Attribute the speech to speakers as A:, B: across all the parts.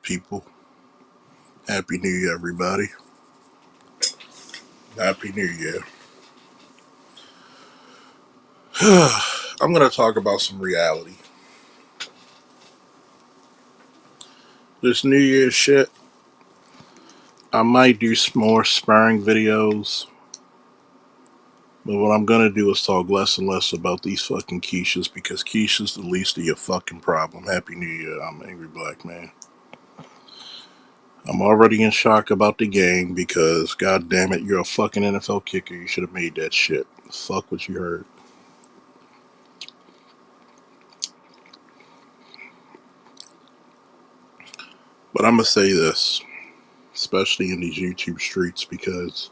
A: people? Happy New Year, everybody. Happy New Year. I'm going to talk about some reality. This New Year shit, I might do some more sparring videos, but what I'm going to do is talk less and less about these fucking Keishas because Keisha's the least of your fucking problem. Happy New Year. I'm Angry Black Man. I'm already in shock about the game because, god damn it, you're a fucking NFL kicker. You should have made that shit. Fuck what you heard. But I'm going to say this, especially in these YouTube streets, because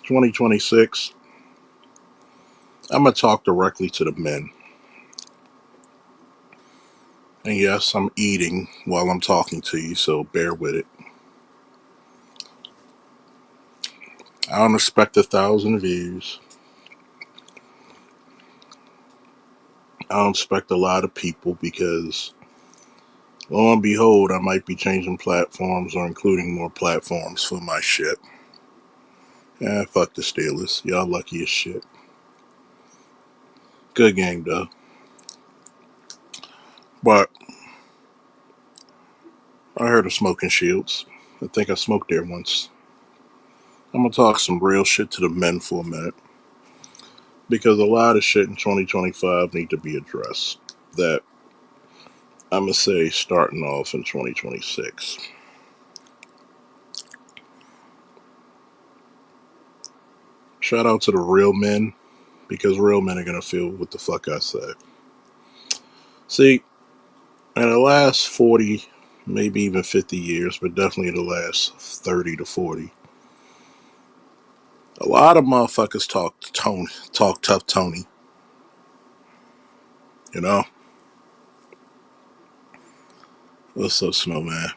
A: 2026, I'm going to talk directly to the men. And yes, I'm eating while I'm talking to you, so bear with it. I don't expect 1,000 views. I don't expect a lot of people because, lo and behold, I might be changing platforms or including more platforms for my shit. Fuck the Steelers. Y'all lucky as shit. Good game, though. But I heard of Smoking Shields. I think I smoked there once. I'm going to talk some real shit to the men for a minute. Because a lot of shit in 2025 need to be addressed. That I'm going to say starting off in 2026. Shout out to the real men, because real men are going to feel what the fuck I say. See, in the last 40, maybe even 50 years, but definitely the last 30 to 40, a lot of motherfuckers talk tough Tony. You know? What's up, Snowman?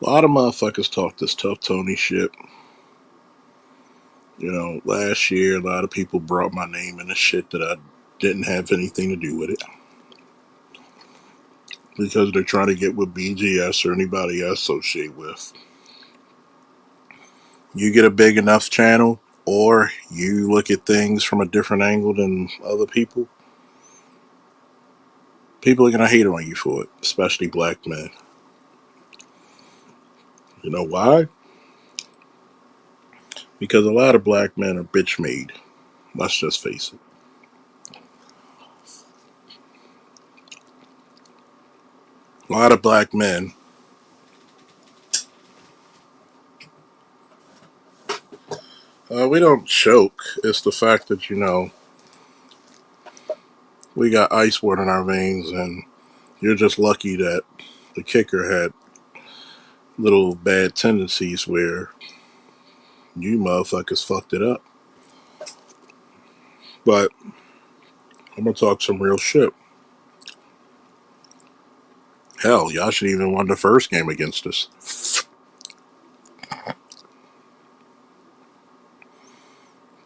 A: A lot of motherfuckers talk this tough Tony shit. You know, last year, a lot of people brought my name in the shit that I didn't have anything to do with it. Because they're trying to get with BGS or anybody I associate with. You get a big enough channel, or you look at things from a different angle than other people, people are going to hate on you for it, especially black men. You know why? Because a lot of black men are bitch made. Let's just face it. A lot of black men, we don't choke. It's the fact that, we got ice water in our veins, and you're just lucky that the kicker had little bad tendencies where you motherfuckers fucked it up. But I'm gonna talk some real shit. Hell, y'all should even won the first game against us.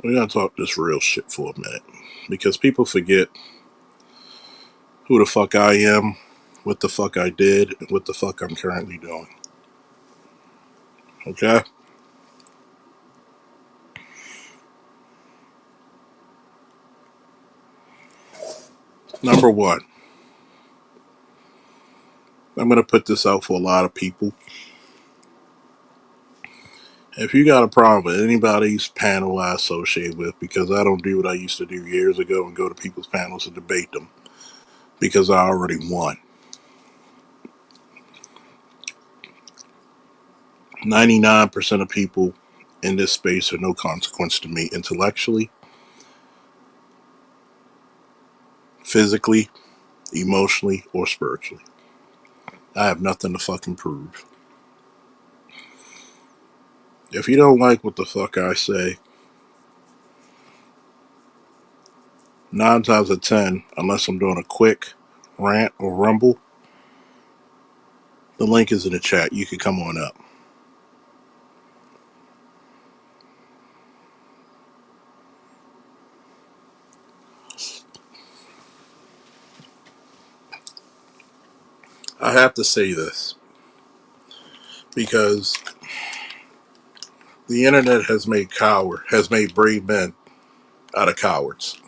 A: We're gonna talk this real shit for a minute. Because people forget who the fuck I am, what the fuck I did, and what the fuck I'm currently doing. Okay? Number one, I'm gonna put this out for a lot of people. If you got a problem with anybody's panel I associate with, because I don't do what I used to do years ago and go to people's panels and debate them, because I already won. 99% of people in this space are no consequence to me intellectually, physically, emotionally, or spiritually. I have nothing to fucking prove. If you don't like what the fuck I say, 9 times out of 10, unless I'm doing a quick rant or rumble, the link is in the chat. You can come on up. I have to say this because the internet has made brave men out of cowards.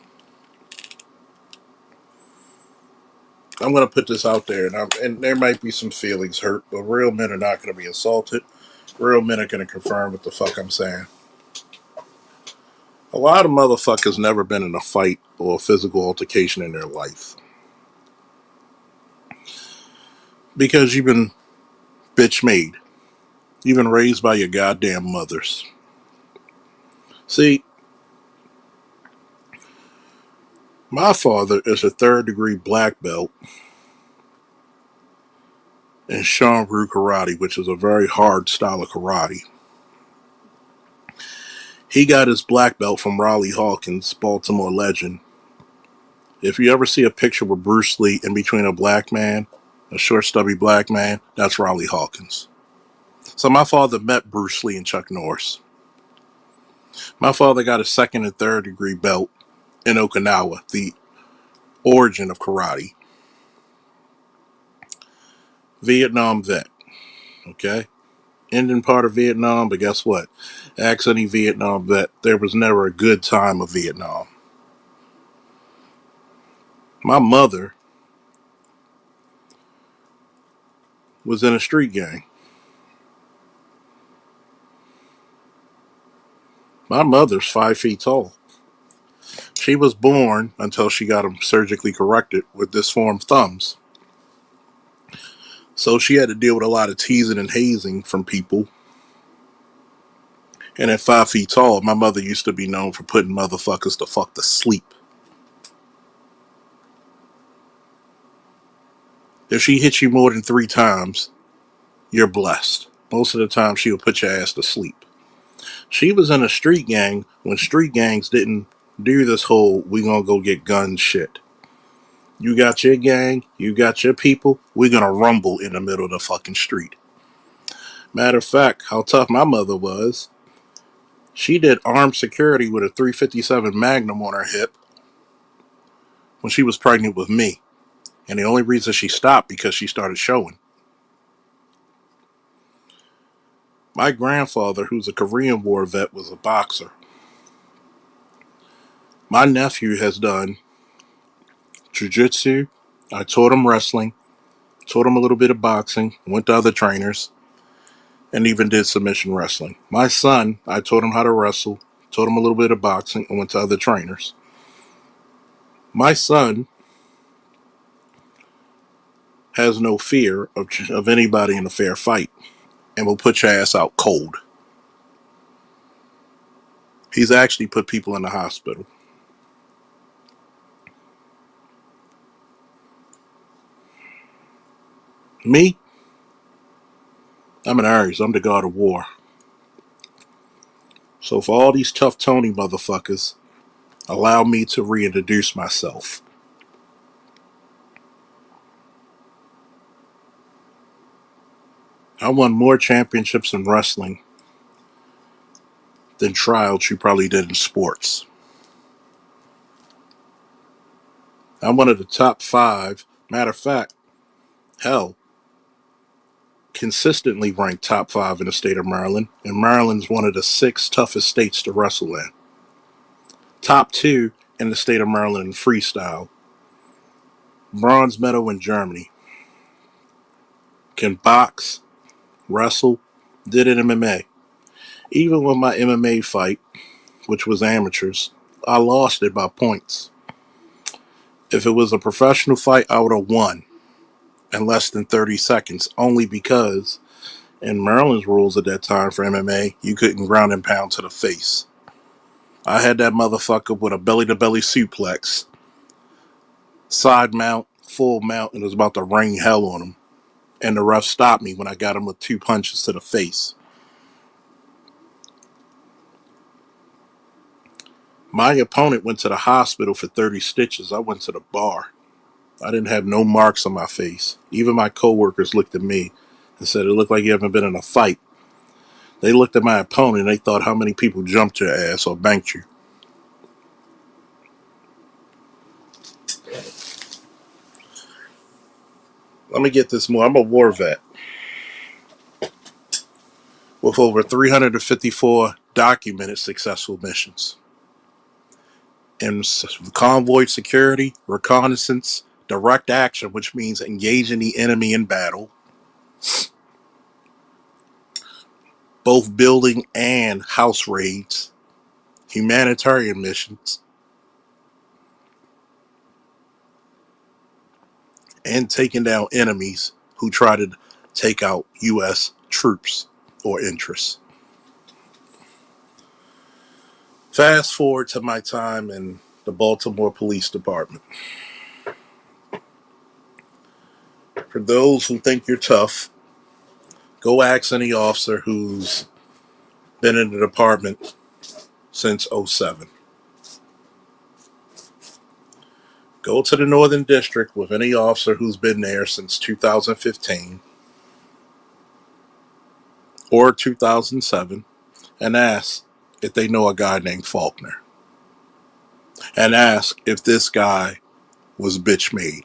A: I'm going to put this out there, and there might be some feelings hurt, but real men are not going to be assaulted. Real men are going to confirm what the fuck I'm saying. A lot of motherfuckers never been in a fight or a physical altercation in their life because you've been bitch made. You've been raised by your goddamn mothers. See, my father is a third-degree black belt in Shunryu karate, which is a very hard style of karate. He got his black belt from Riley Hawkins, Baltimore legend. If you ever see a picture with Bruce Lee in between a black man, a short, stubby black man, that's Riley Hawkins. So my father met Bruce Lee and Chuck Norris. My father got a second and third degree belt in Okinawa, the origin of karate. Vietnam vet, okay? Indian part of Vietnam, but guess what? Ask any Vietnam vet, there was never a good time of Vietnam. My mother was in a street gang. My mother's 5 feet tall. She was born until she got them surgically corrected with disformed thumbs. So she had to deal with a lot of teasing and hazing from people. And at 5 feet tall, my mother used to be known for putting motherfuckers to fuck to sleep. If she hit you more than 3 times, you're blessed. Most of the time, she would put your ass to sleep. She was in a street gang when street gangs didn't do this whole we gonna go get guns shit. You got your gang, you got your people, we're gonna rumble in the middle of the fucking street. Matter of fact, how tough my mother was, she did armed security with a 357 Magnum on her hip when she was pregnant with me. And the only reason she stopped because she started showing. My grandfather, who's a Korean War vet, was a boxer. My nephew has done jiu-jitsu. I taught him wrestling, taught him a little bit of boxing, went to other trainers, and even did submission wrestling. My son, I taught him how to wrestle, taught him a little bit of boxing, and went to other trainers. My son has no fear of anybody in a fair fight and will put your ass out cold. He's actually put people in the hospital. Me, I'm an Aries. I'm the god of war. So for all these tough Tony motherfuckers, allow me to reintroduce myself. I won more championships in wrestling than tryouts you probably did in sports. I'm one of the top 5. Matter of fact, hell, consistently ranked top 5 in the state of Maryland. And Maryland's one of the 6 toughest states to wrestle in. Top 2 in the state of Maryland in freestyle. Bronze medal in Germany. Can box, wrestle, did it MMA. Even with my MMA fight, which was amateurs, I lost it by points. If it was a professional fight, I would have won in less than 30 seconds, only because in Maryland's rules at that time for MMA, you couldn't ground and pound to the face. I had that motherfucker with a belly to belly suplex, side mount, full mount, and it was about to rain hell on him. And the ref stopped me when I got him with 2 punches to the face. My opponent went to the hospital for 30 stitches. I went to the bar. I didn't have no marks on my face. Even my coworkers looked at me and said, it looked like you haven't been in a fight. They looked at my opponent and they thought how many people jumped your ass or banked you. Let me get this more. I'm a war vet with over 354 documented successful missions in convoy security, reconnaissance, direct action, which means engaging the enemy in battle, both building and house raids, humanitarian missions, and taking down enemies who try to take out U.S. troops or interests. Fast forward to my time in the Baltimore Police Department. For those who think you're tough, go ask any officer who's been in the department since '07. Go to the Northern District with any officer who's been there since 2015 or 2007 and ask if they know a guy named Faulkner. And ask if this guy was bitch made.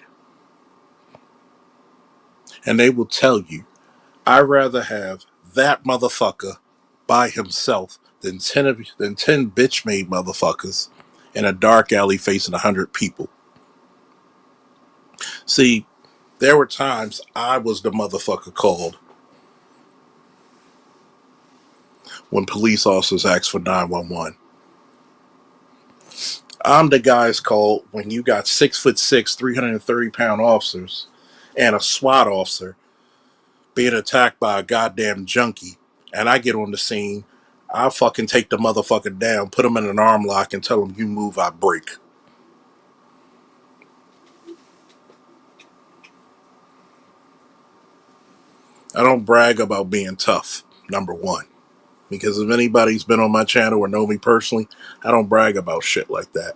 A: And they will tell you, I'd rather have that motherfucker by himself than 10 bitch made motherfuckers in a dark alley facing 100 people. See, there were times I was the motherfucker called when police officers asked for 911. I'm the guy's called when you got 6'6", 330-pound officers and a SWAT officer being attacked by a goddamn junkie, and I get on the scene. I fucking take the motherfucker down, put him in an arm lock, and tell him, you move, I break. I don't brag about being tough, number one. Because if anybody's been on my channel or know me personally, I don't brag about shit like that.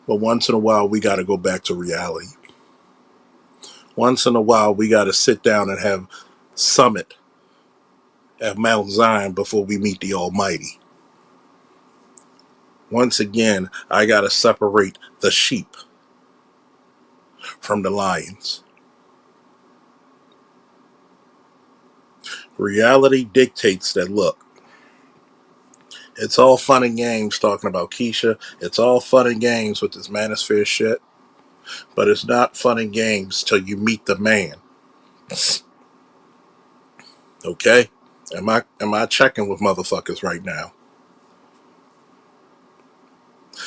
A: But once in a while, we got to go back to reality. Once in a while, we got to sit down and have summit at Mount Zion before we meet the Almighty. Once again, I got to separate the sheep from the lions. Reality dictates that, look, it's all fun and games talking about Keisha. It's all fun and games with this manosphere shit. But it's not fun and games till you meet the man. Okay? Am I checking with motherfuckers right now?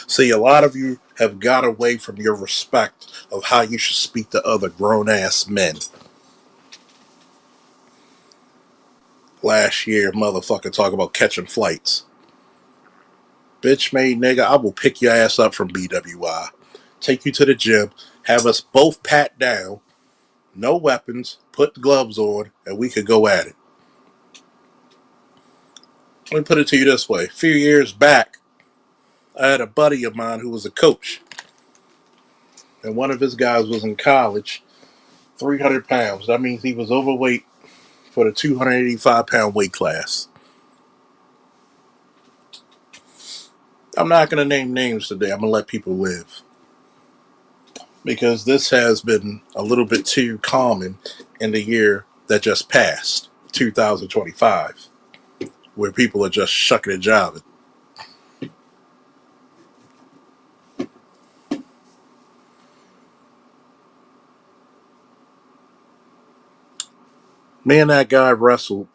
A: See, a lot of you have got away from your respect of how you should speak to other grown-ass men. Last year, motherfucker talk about catching flights. Bitch made nigga, I will pick your ass up from BWI. Take you to the gym, have us both pat down, no weapons, put the gloves on, and we could go at it. Let me put it to you this way. A few years back, I had a buddy of mine who was a coach. And one of his guys was in college, 300 pounds. That means he was overweight for the 285-pound weight class. I'm not going to name names today. I'm going to let people live. Because this has been a little bit too common in the year that just passed, 2025, where people are just shucking and jiving. Me and that guy wrestled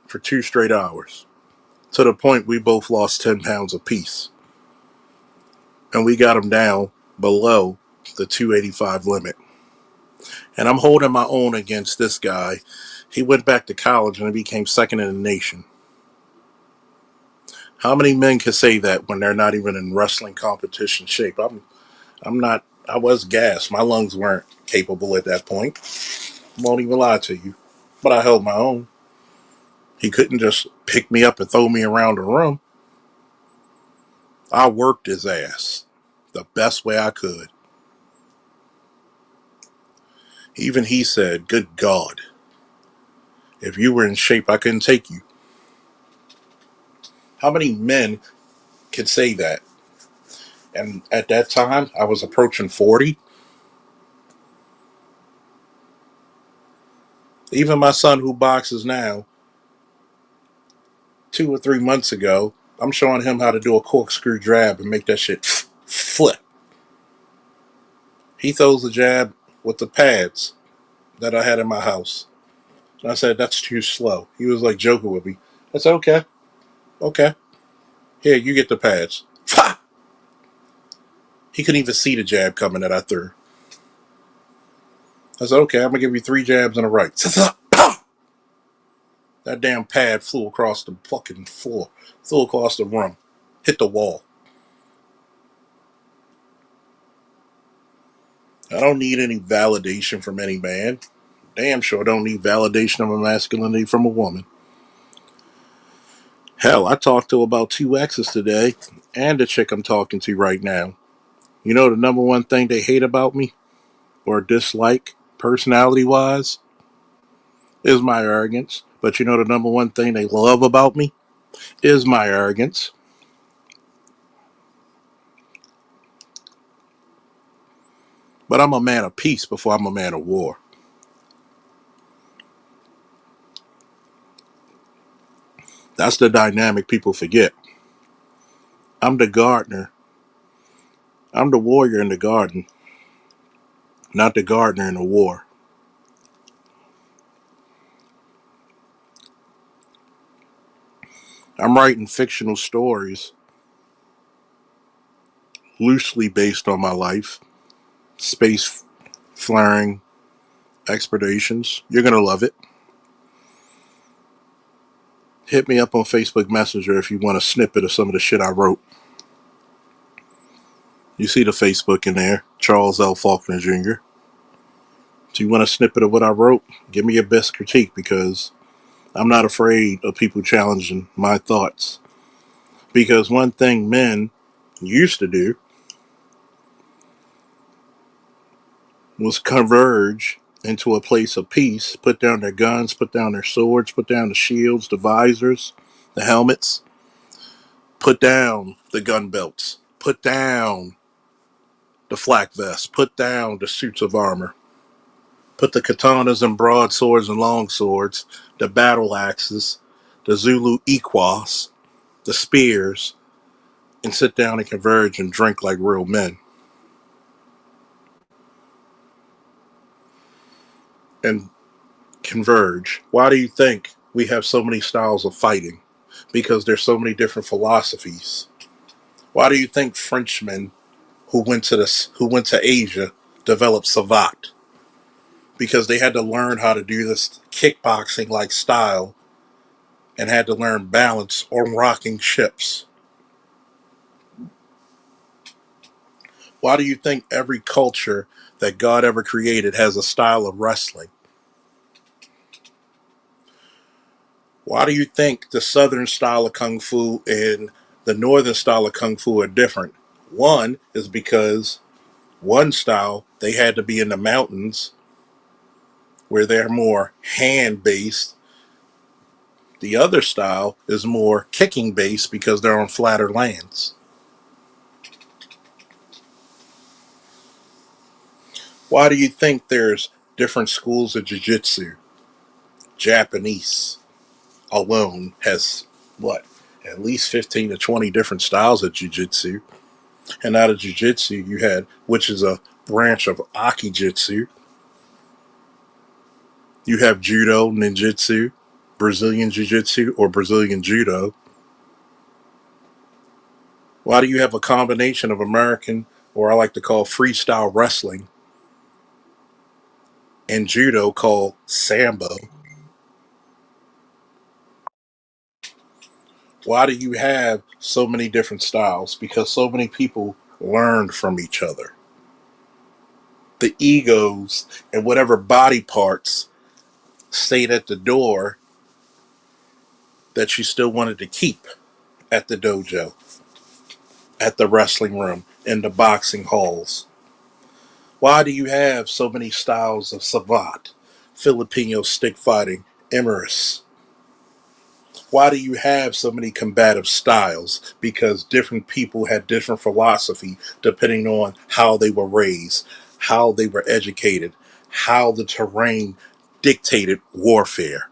A: for 2 straight hours, to the point we both lost 10 pounds apiece. And we got him down below the 285 limit. And I'm holding my own against this guy. He went back to college and he became second in the nation. How many men can say that when they're not even in wrestling competition shape? I was gassed. My lungs weren't capable at that point. Won't even lie to you. But I held my own. He couldn't just pick me up and throw me around the room. I worked his ass the best way I could. Even he said, good God, if you were in shape, I couldn't take you. How many men can say that? And at that time, I was approaching 40. Even my son who boxes now, 2 or 3 months ago, I'm showing him how to do a corkscrew jab and make that shit flip. He throws the jab with the pads that I had in my house. And I said, that's too slow. He was like joking with me. I said, okay, okay. Here, you get the pads. He couldn't even see the jab coming that I threw. I said, okay, I'm going to give you 3 jabs and a right. That damn pad flew across the fucking floor, flew across the room, hit the wall. I don't need any validation from any man. Damn sure don't need validation of a masculinity from a woman. Hell, I talked to about 2 exes today and the chick I'm talking to right now. You know the number one thing they hate about me or dislike personality wise is my arrogance. But you know the number one thing they love about me is my arrogance. But I'm a man of peace before I'm a man of war. That's the dynamic people forget. I'm the gardener. I'm the warrior in the garden, not the gardener in the war. I'm writing fictional stories loosely based on my life, space flaring expeditions. You're going to love it. Hit me up on Facebook Messenger if you want a snippet of some of the shit I wrote. You see the Facebook in there, Charles L. Faulkner Jr. So you want a snippet of what I wrote? Give me your best critique because I'm not afraid of people challenging my thoughts. Because one thing men used to do was converge into a place of peace, put down their guns, put down their swords, put down the shields, the visors, the helmets, put down the gun belts, put down the flak vests, put down the suits of armor, put the katanas and broadswords and longswords, the battle axes, the Zulu equas, the spears, and sit down and converge and drink like real men. And converge. Why do you think we have so many styles of fighting? Because there's so many different philosophies. Why do you think Frenchmen who went to Asia developed savate? Because they had to learn how to do this kickboxing like style and had to learn balance on rocking ships. Why do you think every culture that God ever created has a style of wrestling? Why do you think the southern style of kung fu and the northern style of kung fu are different? One is because one style they had to be in the mountains where they're more hand based. The other style is more kicking based because they're on flatter lands. Why do you think there's different schools of jiu-jitsu? Japanese alone has what? At least 15 to 20 different styles of jiu-jitsu. And out of jiu-jitsu you had, which is a branch of aki-jitsu, you have judo, ninjutsu, Brazilian jiu-jitsu, or Brazilian judo. Why do you have a combination of American, or I like to call freestyle wrestling, and judo called sambo? Why do you have so many different styles? Because so many people learned from each other. The egos and whatever body parts stayed at the door that you still wanted to keep at the dojo, at the wrestling room, in the boxing halls. Why do you have so many styles of savate, Filipino stick fighting, emeris? Why do you have so many combative styles? Because different people had different philosophy depending on how they were raised, how they were educated, how the terrain dictated warfare.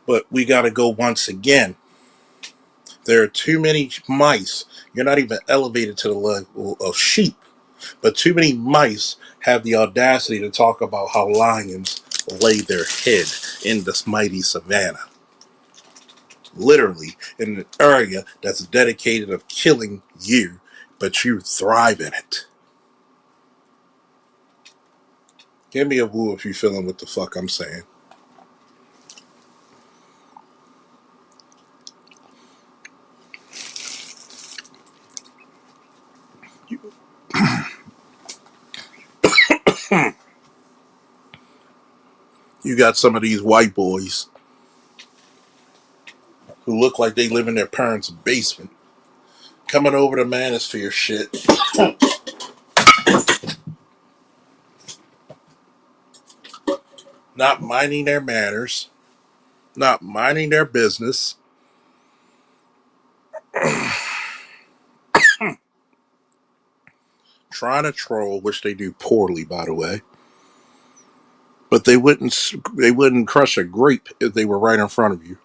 A: But we got to go once again. There are too many mice. You're not even elevated to the level of sheep, but too many mice have the audacity to talk about how lions lay their head in this mighty savannah. Literally, in an area that's dedicated of killing you, but you thrive in it. Give me a woo if you feeling what the fuck I'm saying. You got some of these white boys who look like they live in their parents' basement coming over to manosphere shit, not minding their manners, not minding their business, trying to troll, which they do poorly, by the way. But they wouldn't crush a grape if they were right in front of you.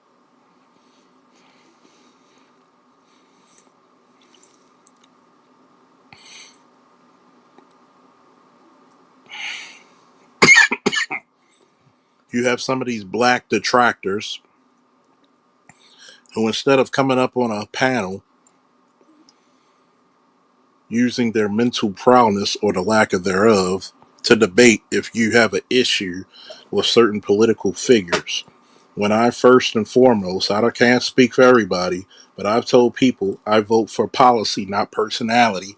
A: You have some of these black detractors who, instead of coming up on a panel using their mental prowess or the lack of thereof to debate if you have an issue with certain political figures. When I first and foremost, I can't speak for everybody, but I've told people I vote for policy, not personality.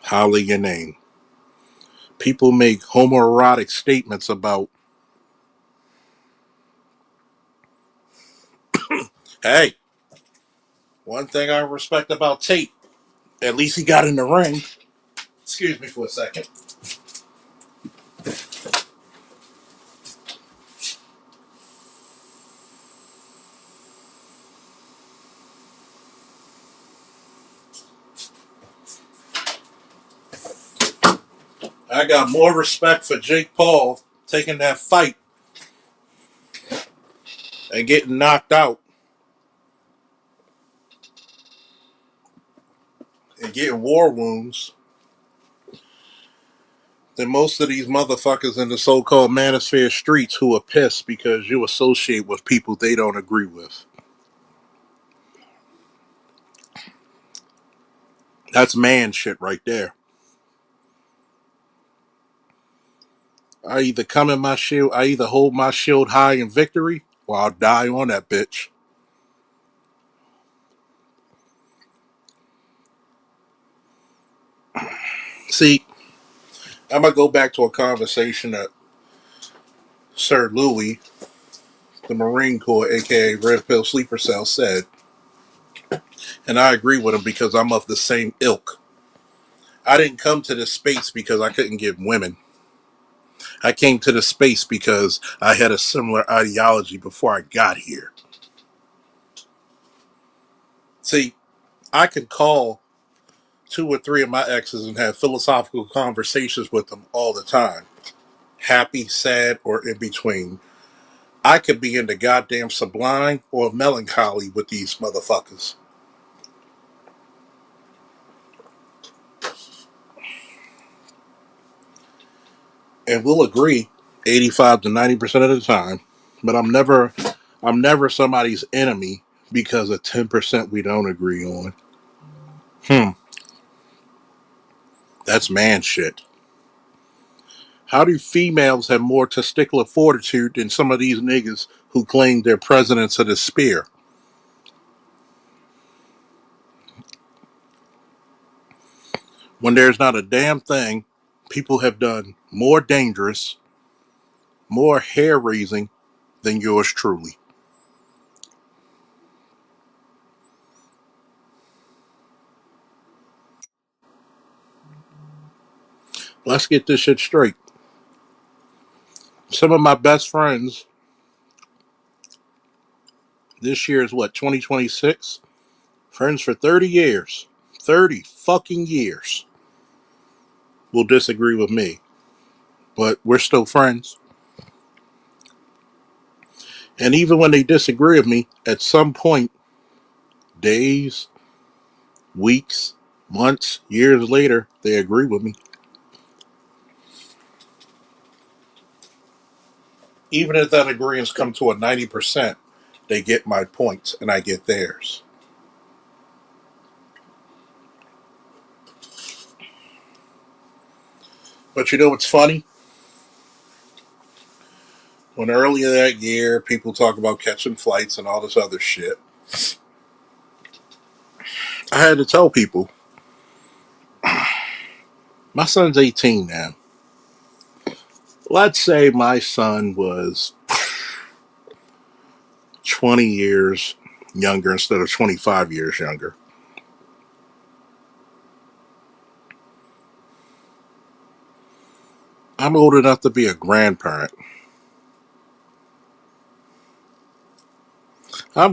A: Holler your name. People make homoerotic statements about, hey, one thing I respect about Tate, at least he got in the ring. Excuse me for a second. I got more respect for Jake Paul taking that fight and getting knocked out and getting war wounds than most of these motherfuckers in the so-called manosphere streets who are pissed because you associate with people they don't agree with. That's man shit right there. I either come in my shield, I either hold my shield high in victory, or I'll die on that bitch. See, I'm gonna go back to a conversation that Sir Louis, the Marine Corps, aka Red Pill Sleeper Cell, said, and I agree with him because I'm of the same ilk. I didn't come to this space because I couldn't get women. I came to this space because I had a similar ideology before I got here. See, I could call two or three of my exes and have philosophical conversations with them all the time. Happy, sad, or in between. I could be in the goddamn sublime or melancholy with these motherfuckers. And we'll agree 85 to 90% of the time. But I'm never somebody's enemy because of 10% we don't agree on. Hmm, that's man shit. How do females have more testicular fortitude than some of these niggas who claim they're presidents of the spear? When there's not a damn thing people have done more dangerous, more hair raising than yours truly. Let's get this shit straight. Some of my best friends this year is what, 2026? Friends for 30 years. 30 fucking years. Will disagree with me. But we're still friends. And even when they disagree with me, at some point, days, weeks, months, years later, they agree with me. Even if that agreement's come to a 90%, they get my points and I get theirs. But you know what's funny? When earlier that year people talk about catching flights and all this other shit, I had to tell people, my son's 18 now. Let's say my son was 20 years younger instead of 25 years younger. I'm old enough to be a grandparent. I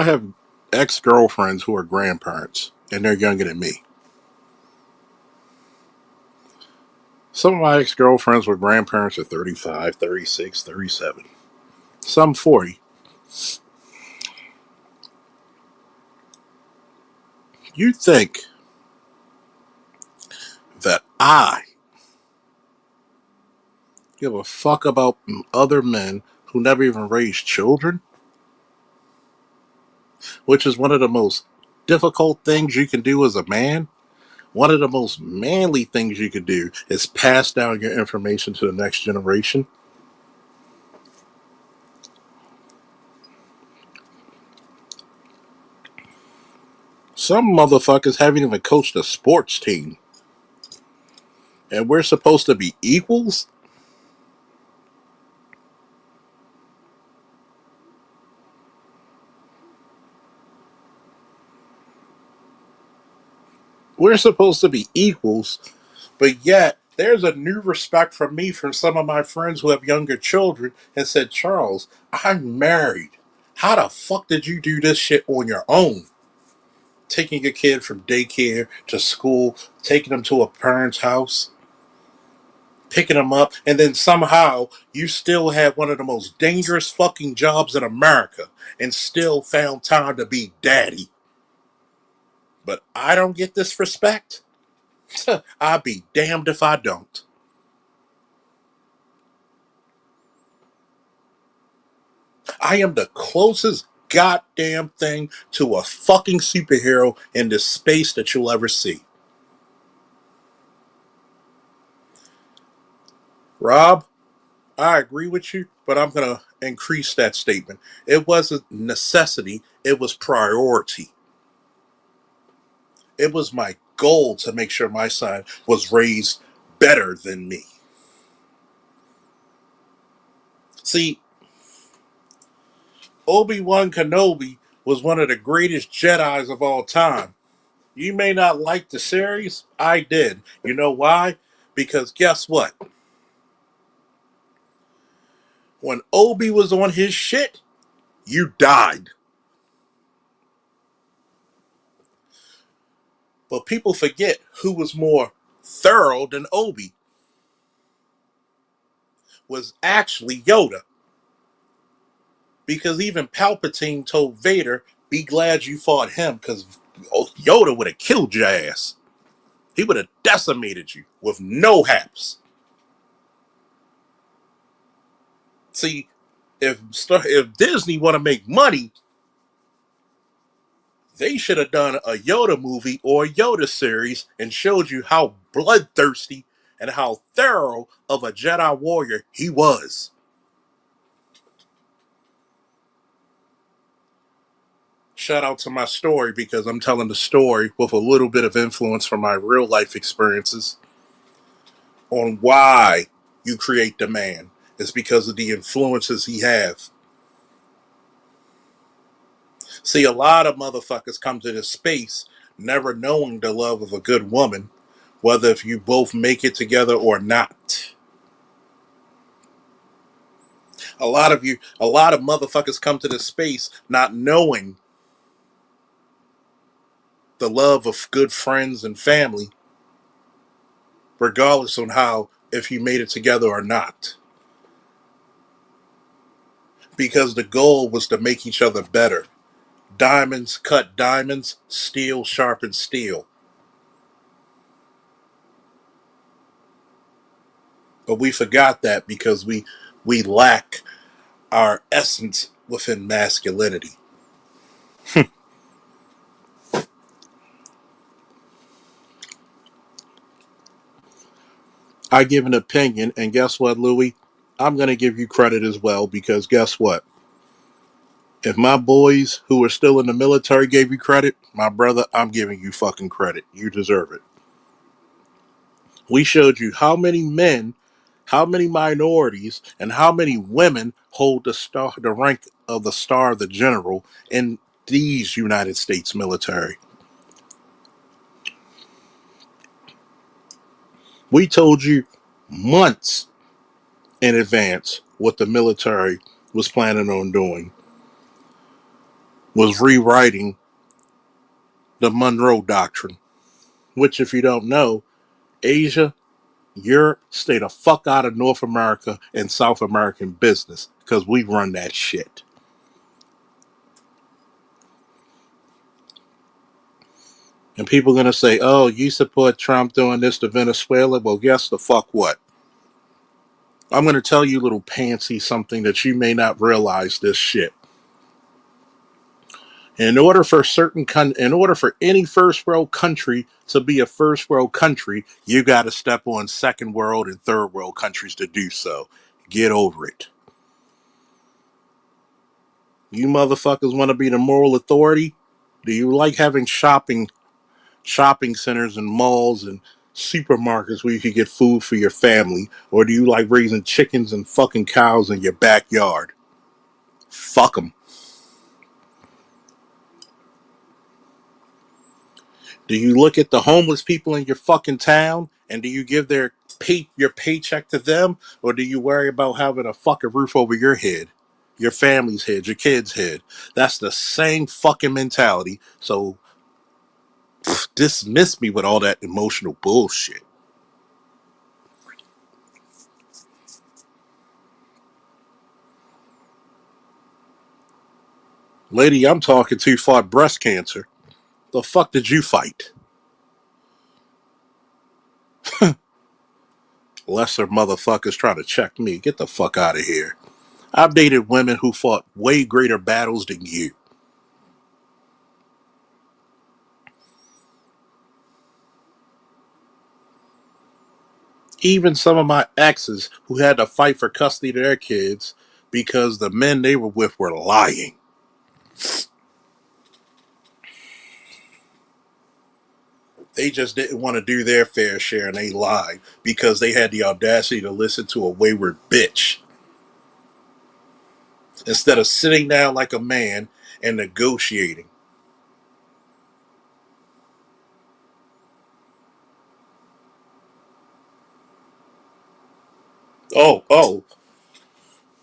A: have ex girlfriends who are grandparents, and they're younger than me. Some of my ex girlfriends were grandparents at 35, 36, 37. Some 40. You think that I give a fuck about other men who never even raised children? Which is one of the most difficult things you can do as a man. One of the most manly things you could do is pass down your information to the next generation. Some motherfuckers haven't even coached a sports team. And we're supposed to be equals? We're supposed to be equals, but yet there's a new respect from me from some of my friends who have younger children and said, Charles, I'm married. How the fuck did you do this shit on your own? Taking a kid from daycare to school, taking them to a parent's house, picking them up, and then somehow you still had one of the most dangerous fucking jobs in America and still found time to be daddy. But I don't get this respect? I'll be damned if I don't. I am the closest goddamn thing to a fucking superhero in this space that you'll ever see. Rob, I agree with you, but I'm going to increase that statement. It wasn't necessity, it was priority. It was my goal to make sure my son was raised better than me. See, Obi-Wan Kenobi was one of the greatest Jedis of all time. You may not like the series. I did. You know why? Because guess what? When Obi was on his shit, you died. But people forget who was more thorough than Obi was actually Yoda. Because even Palpatine told Vader, be glad you fought him because Yoda would have killed your ass. He would have decimated you with no haps. See, if Disney want to make money, they should have done a Yoda movie or a Yoda series and showed you how bloodthirsty and how thorough of a Jedi warrior he was. Shout out to my story because I'm telling the story with a little bit of influence from my real life experiences on why you create the man. It's because of the influences he have. See, a lot of motherfuckers come to this space never knowing the love of a good woman, whether if you both make it together or not. A lot of motherfuckers come to this space not knowing the love of good friends and family, regardless on how if you made it together or not. Because the goal was to make each other better. Diamonds cut diamonds, steel sharpens steel. But we forgot that because we lack our essence within masculinity. I give an opinion, and guess what, Louis? I'm going to give you credit as well because guess what? If my boys who are still in the military gave you credit, my brother, I'm giving you fucking credit. You deserve it. We showed you how many men, how many minorities, and how many women hold the rank of the star of the general in these United States military. We told you months in advance what the military was planning on doing, was rewriting the Monroe Doctrine, which, if you don't know, Asia, you're stay the fuck out of North America and South American business because we run that shit. And people are going to say, oh, you support Trump doing this to Venezuela? Well, guess the fuck what? I'm going to tell you, little pantsy, something that you may not realize this shit. In order for any first world country to be a first world country, you got to step on second world and third world countries to do so. Get over it. You motherfuckers want to be the moral authority? Do you like having shopping centers and malls and supermarkets where you can get food for your family, or do you like raising chickens and fucking cows in your backyard? Fuck them. Do you look at the homeless people in your fucking town and do you give your paycheck to them, or do you worry about having a fucking roof over your head, your family's head, your kids' head? That's the same fucking mentality. So dismiss me with all that emotional bullshit. Lady, I'm talking to fought breast cancer. The fuck did you fight? Lesser motherfuckers trying to check me. Get the fuck out of here. I've dated women who fought way greater battles than you. Even some of my exes who had to fight for custody of their kids because the men they were with were lying. They just didn't want to do their fair share and they lied because they had the audacity to listen to a wayward bitch instead of sitting down like a man and negotiating. Oh,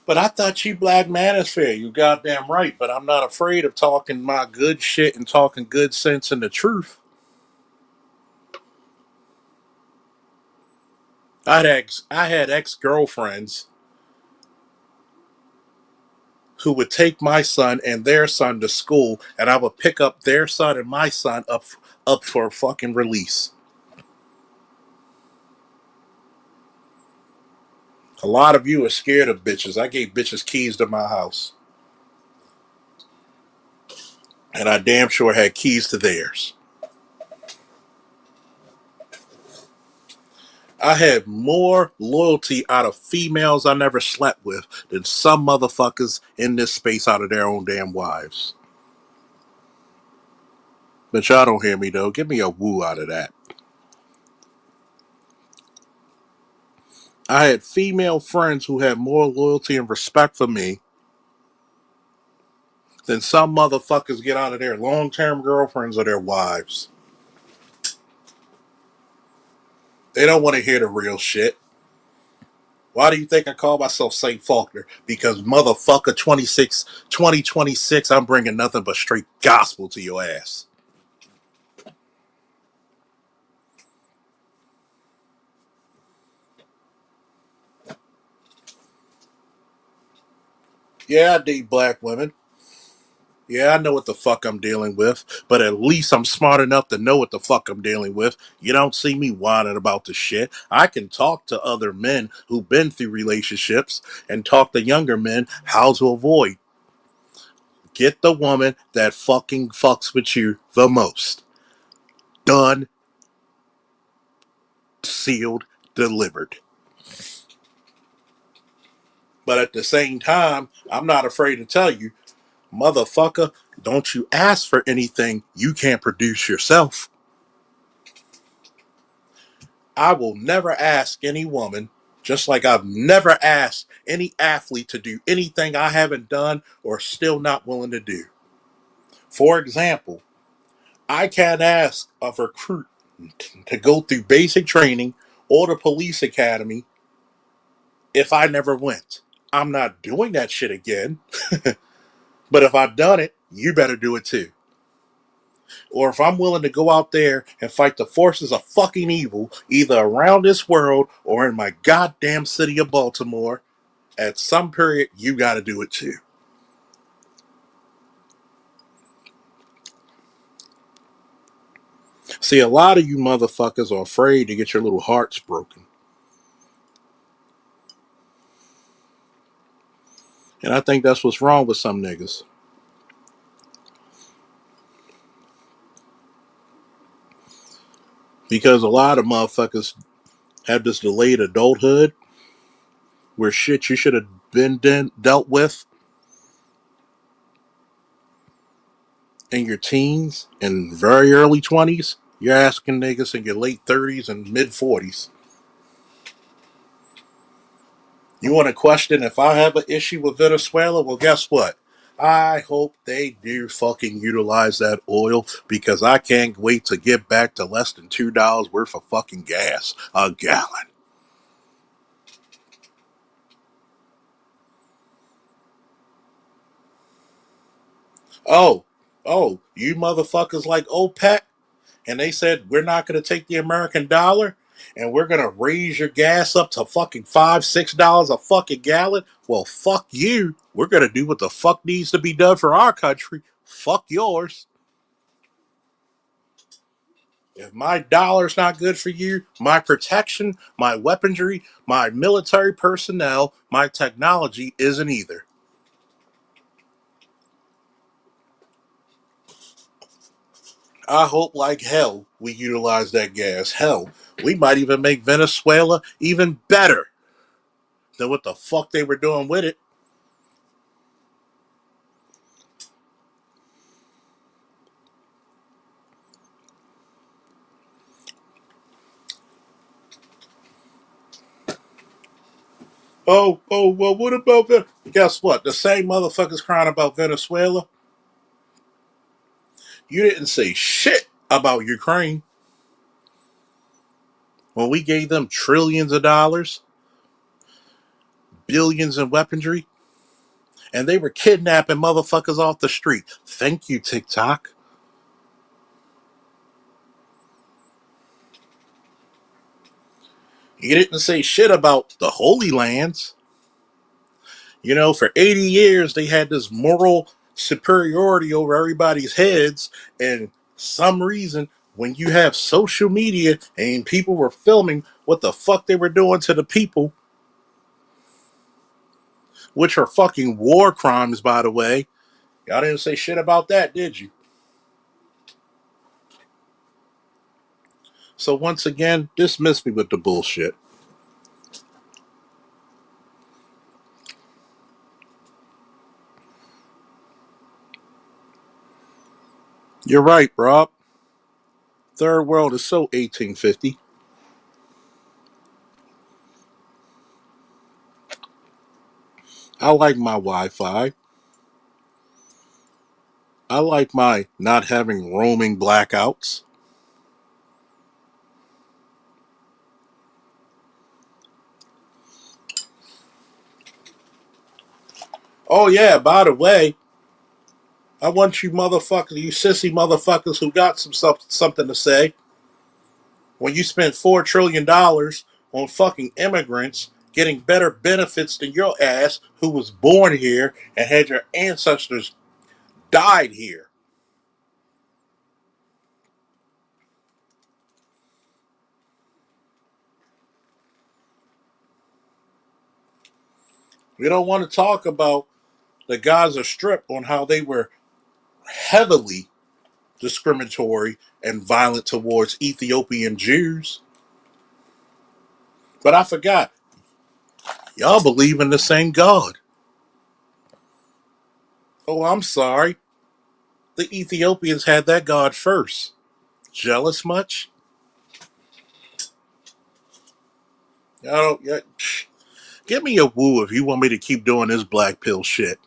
A: but I thought you black manosphere. You goddamn right, but I'm not afraid of talking my good shit and talking good sense and the truth. I had ex girlfriends who would take my son and their son to school, and I would pick up their son and my son up for fucking release. A lot of you are scared of bitches. I gave bitches keys to my house, and I damn sure had keys to theirs. I had more loyalty out of females I never slept with than some motherfuckers in this space out of their own damn wives. But y'all don't hear me though. Give me a woo out of that. I had female friends who had more loyalty and respect for me than some motherfuckers get out of their long term girlfriends or their wives. They don't want to hear the real shit. Why do you think I call myself Saint Faulkner? Because motherfucker 2026, I'm bringing nothing but straight gospel to your ass. Yeah, I date black women. Yeah, I know what the fuck I'm dealing with, but at least I'm smart enough to know what the fuck I'm dealing with. You don't see me whining about the shit. I can talk to other men who've been through relationships and talk to younger men how to avoid. Get the woman that fucking fucks with you the most. Done, sealed, delivered. But at the same time, I'm not afraid to tell you, motherfucker, don't you ask for anything you can't produce yourself. I will never ask any woman, just like I've never asked any athlete to do anything I haven't done or still not willing to do. For example, I can't ask a recruit to go through basic training or the police academy if I never went. I'm not doing that shit again. But if I've done it, you better do it too. Or if I'm willing to go out there and fight the forces of fucking evil, either around this world or in my goddamn city of Baltimore, at some period, you gotta do it too. See, a lot of you motherfuckers are afraid to get your little hearts broken. And I think that's what's wrong with some niggas. Because a lot of motherfuckers have this delayed adulthood where shit you should have been dealt with in your teens and very early 20s. You're asking niggas in your late 30s and mid 40s. You want to question if I have an issue with Venezuela? Well, guess what? I hope they do fucking utilize that oil because I can't wait to get back to less than $2 worth of fucking gas a gallon. Oh, you motherfuckers like OPEC? And they said we're not going to take the American dollar and we're going to raise your gas up to fucking $5, $6 a fucking gallon. Well, fuck you. We're going to do what the fuck needs to be done for our country. Fuck yours. If my dollar's not good for you, my protection, my weaponry, my military personnel, my technology isn't either. I hope like hell we utilize that gas. Hell, we might even make Venezuela even better than what the fuck they were doing with it. Well, what about that? Guess what? The same motherfuckers crying about Venezuela. You didn't say shit about Ukraine when we gave them trillions of dollars, billions in weaponry, and they were kidnapping motherfuckers off the street. Thank you, TikTok. You didn't say shit about the Holy Lands. You know, for 80 years, they had this moral superiority over everybody's heads. And some reason, when you have social media and people were filming what the fuck they were doing to the people, which are fucking war crimes, by the way, y'all didn't say shit about that, did you? So once again, dismiss me with the bullshit. You're right, Rob. Third world is so 1850. I like my Wi Fi. I like my not having roaming blackouts. Oh, yeah, by the way, I want you motherfuckers, you sissy motherfuckers who got something to say. When you spent $4 trillion on fucking immigrants getting better benefits than your ass who was born here and had your ancestors died here. We don't want to talk about the Gaza Strip on how they were heavily discriminatory and violent towards Ethiopian Jews. But I forgot, y'all believe in the same God. Oh, I'm sorry. The Ethiopians had that God first. Jealous much? Y'all don't. Give me a woo if you want me to keep doing this black pill shit.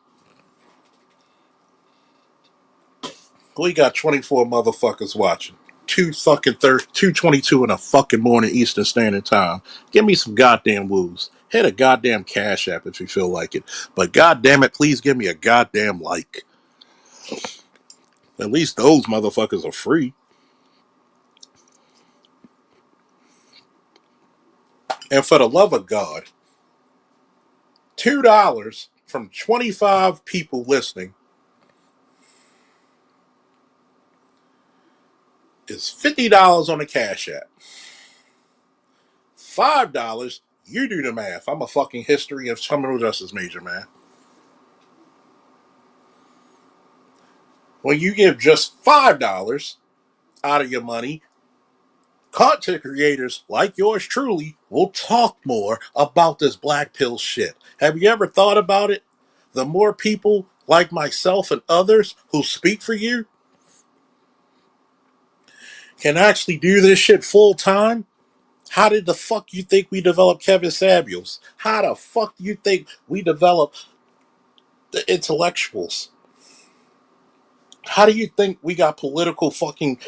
A: We got 24 motherfuckers watching. 2:22 in the fucking morning Eastern Standard Time. Give me some goddamn woos. Hit a goddamn cash app if you feel like it. But goddamn it, please give me a goddamn like. At least those motherfuckers are free. And for the love of God, $2 from 25 people listening is $50 on the cash app. $5, you do the math. I'm a fucking history and criminal justice major, man. When you give just $5 out of your money, content creators like yours truly will talk more about this black pill shit. Have you ever thought about it? The more people like myself and others who speak for you can actually do this shit full time. How did the fuck you think we developed Kevin Samuels? How the fuck do you think we developed the intellectuals? How do you think we got political fucking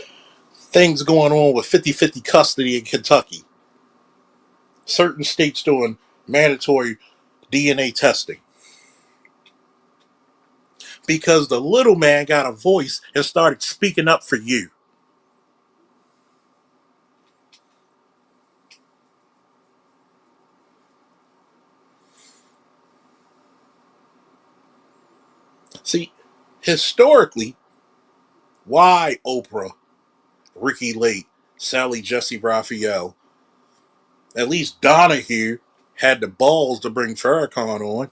A: things going on with 50-50 custody in Kentucky? Certain states doing mandatory DNA testing. Because the little man got a voice and started speaking up for you. See, historically, why Oprah, Ricky Lake, Sally Jesse Raphael, at least Donahue had the balls to bring Farrakhan on.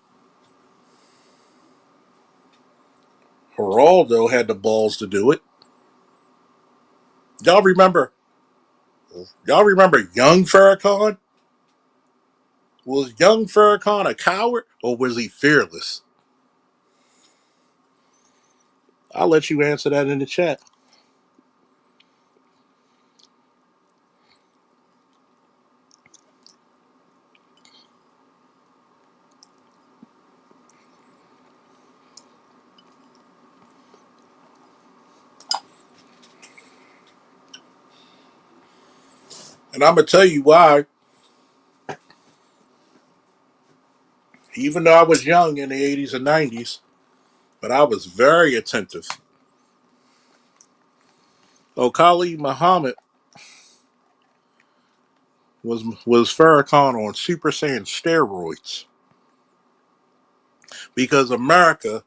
A: Geraldo had the balls to do it. Y'all remember? Y'all remember young Farrakhan? Was young Farrakhan a coward or was he fearless? I'll let you answer that in the chat. And I'm going to tell you why. Even though I was young in the 80s and 90s, but I was very attentive. Khalid Muhammad was Farrakhan on Super Saiyan steroids because America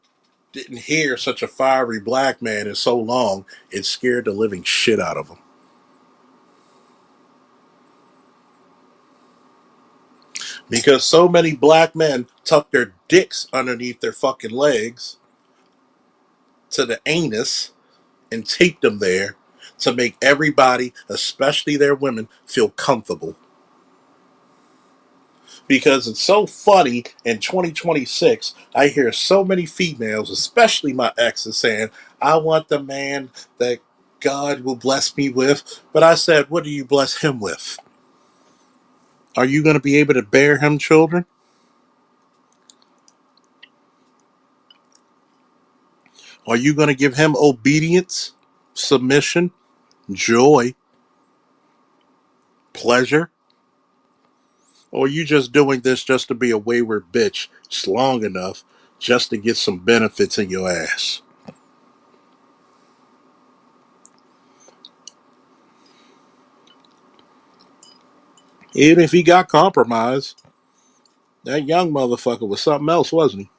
A: didn't hear such a fiery black man in so long, it scared the living shit out of them. Because so many black men tuck their dicks underneath their fucking legs to the anus and tape them there to make everybody, especially their women, feel comfortable. Because it's so funny in 2026, I hear so many females, especially my exes, saying, I want the man that God will bless me with. But I said, what do you bless him with? Are you going to be able to bear him children? Are you going to give him obedience, submission, joy, pleasure? Or are you just doing this just to be a wayward bitch just long enough just to get some benefits in your ass? Even if he got compromised, That young motherfucker was something else, wasn't he?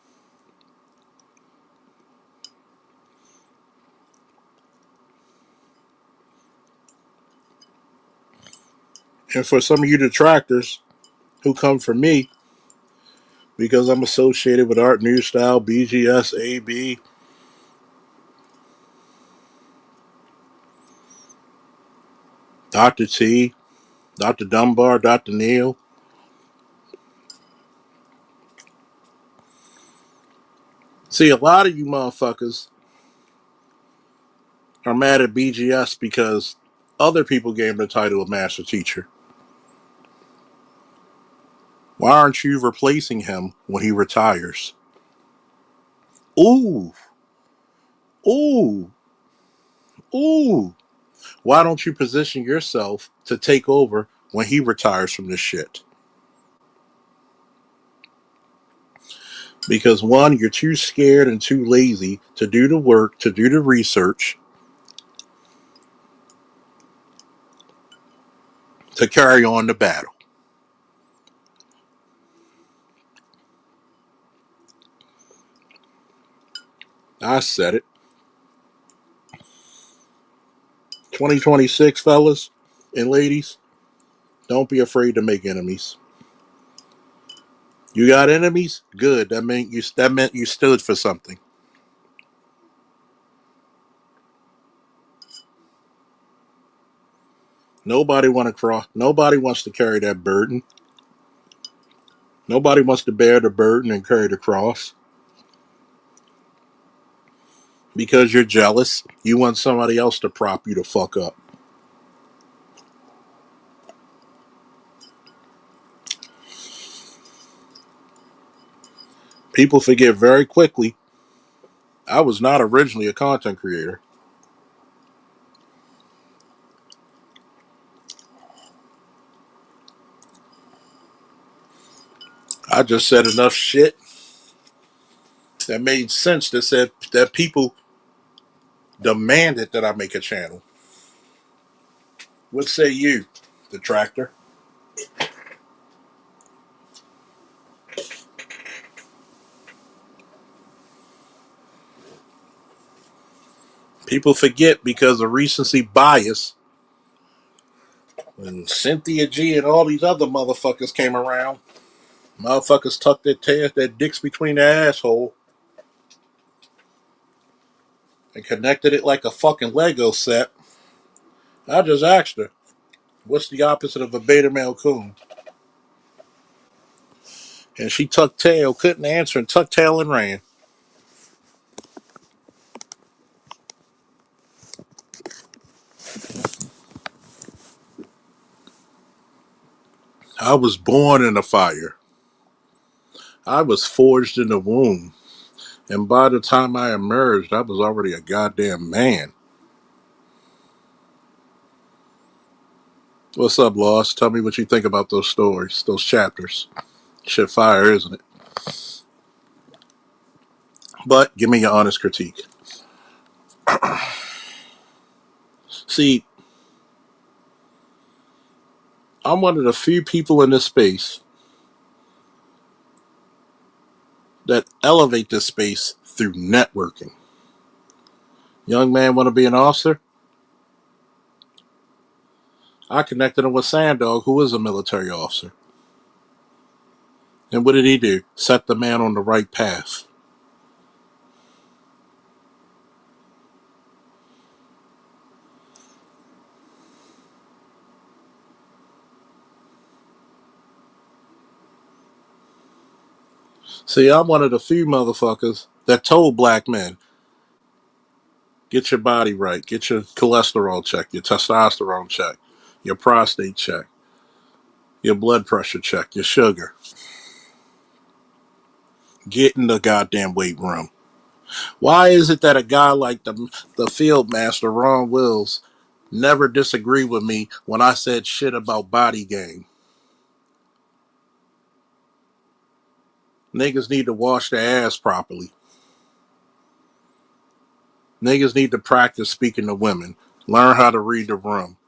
A: And for some of you detractors who come for me because I'm associated with Art New Style, BGS, AB, Dr. T, Dr. Dunbar, Dr. Neil. See, a lot of you motherfuckers are mad at BGS because other people gave him the title of Master Teacher. Why aren't you replacing him when he retires? Ooh, ooh, ooh. Why don't you position yourself to take over when he retires from this shit? Because one, you're too scared and too lazy to do the work, to do the research, to carry on the battle. I said it. 2026, fellas and ladies, don't be afraid to make enemies. You got enemies? Good. That meant you stood for something. Nobody want to cross. Nobody wants to carry that burden. Nobody wants to bear the burden and carry the cross because you're jealous. You want somebody else to prop you the fuck up. People forget very quickly. I was not originally a content creator. I just said enough shit that made sense that said that people demanded that I make a channel. What say you, detractor? People forget because of recency bias when Cynthia G and all these other motherfuckers came around. Motherfuckers tucked their dicks between their asshole and connected it like a fucking Lego set. I just asked her, what's the opposite of a beta male coon? And she tucked tail, couldn't answer, and tucked tail and ran. I was born in a fire. I was forged in the womb. And by the time I emerged, I was already a goddamn man. What's up, Lost? Tell me what you think about those stories, those chapters. Shit fire, isn't it? But give me your honest critique. See, I'm one of the few people in this space that elevate this space through networking. Young man want to be an officer? I connected him with Sandog, who is a military officer. And what did he do? Set the man on the right path. See, I'm one of the few motherfuckers that told black men, get your body right, get your cholesterol checked, your testosterone checked, your prostate checked, your blood pressure checked, your sugar. Get in the goddamn weight room. Why is it that a guy like the field master, Ron Wills, never disagreed with me when I said shit about body game? Niggas need to wash their ass properly. Niggas need to practice speaking to women. Learn how to read the room.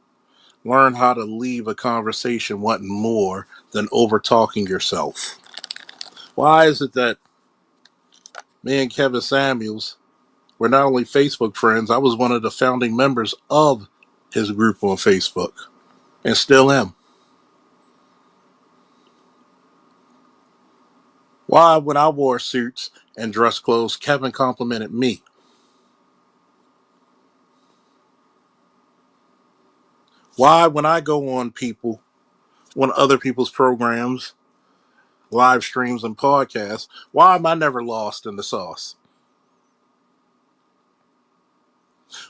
A: Learn how to leave a conversation wanting more than over talking yourself. Why is it that me and Kevin Samuels were not only Facebook friends, I was one of the founding members of his group on Facebook and still am. Why, when I wore suits and dress clothes, Kevin complimented me? Why, when I go on other people's programs, live streams, and podcasts, why am I never lost in the sauce?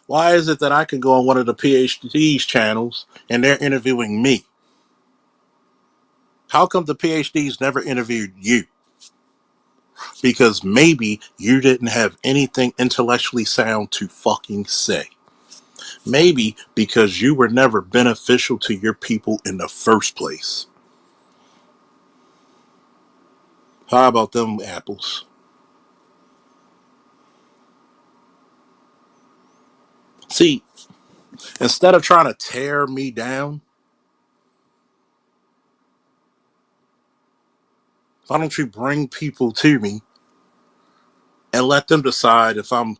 A: Why is it that I can go on one of the PhD's channels and they're interviewing me? How come the PhDs never interviewed you? Because maybe you didn't have anything intellectually sound to fucking say. Maybe because you were never beneficial to your people in the first place. How about them apples? See, instead of trying to tear me down, why don't you bring people to me and let them decide if I'm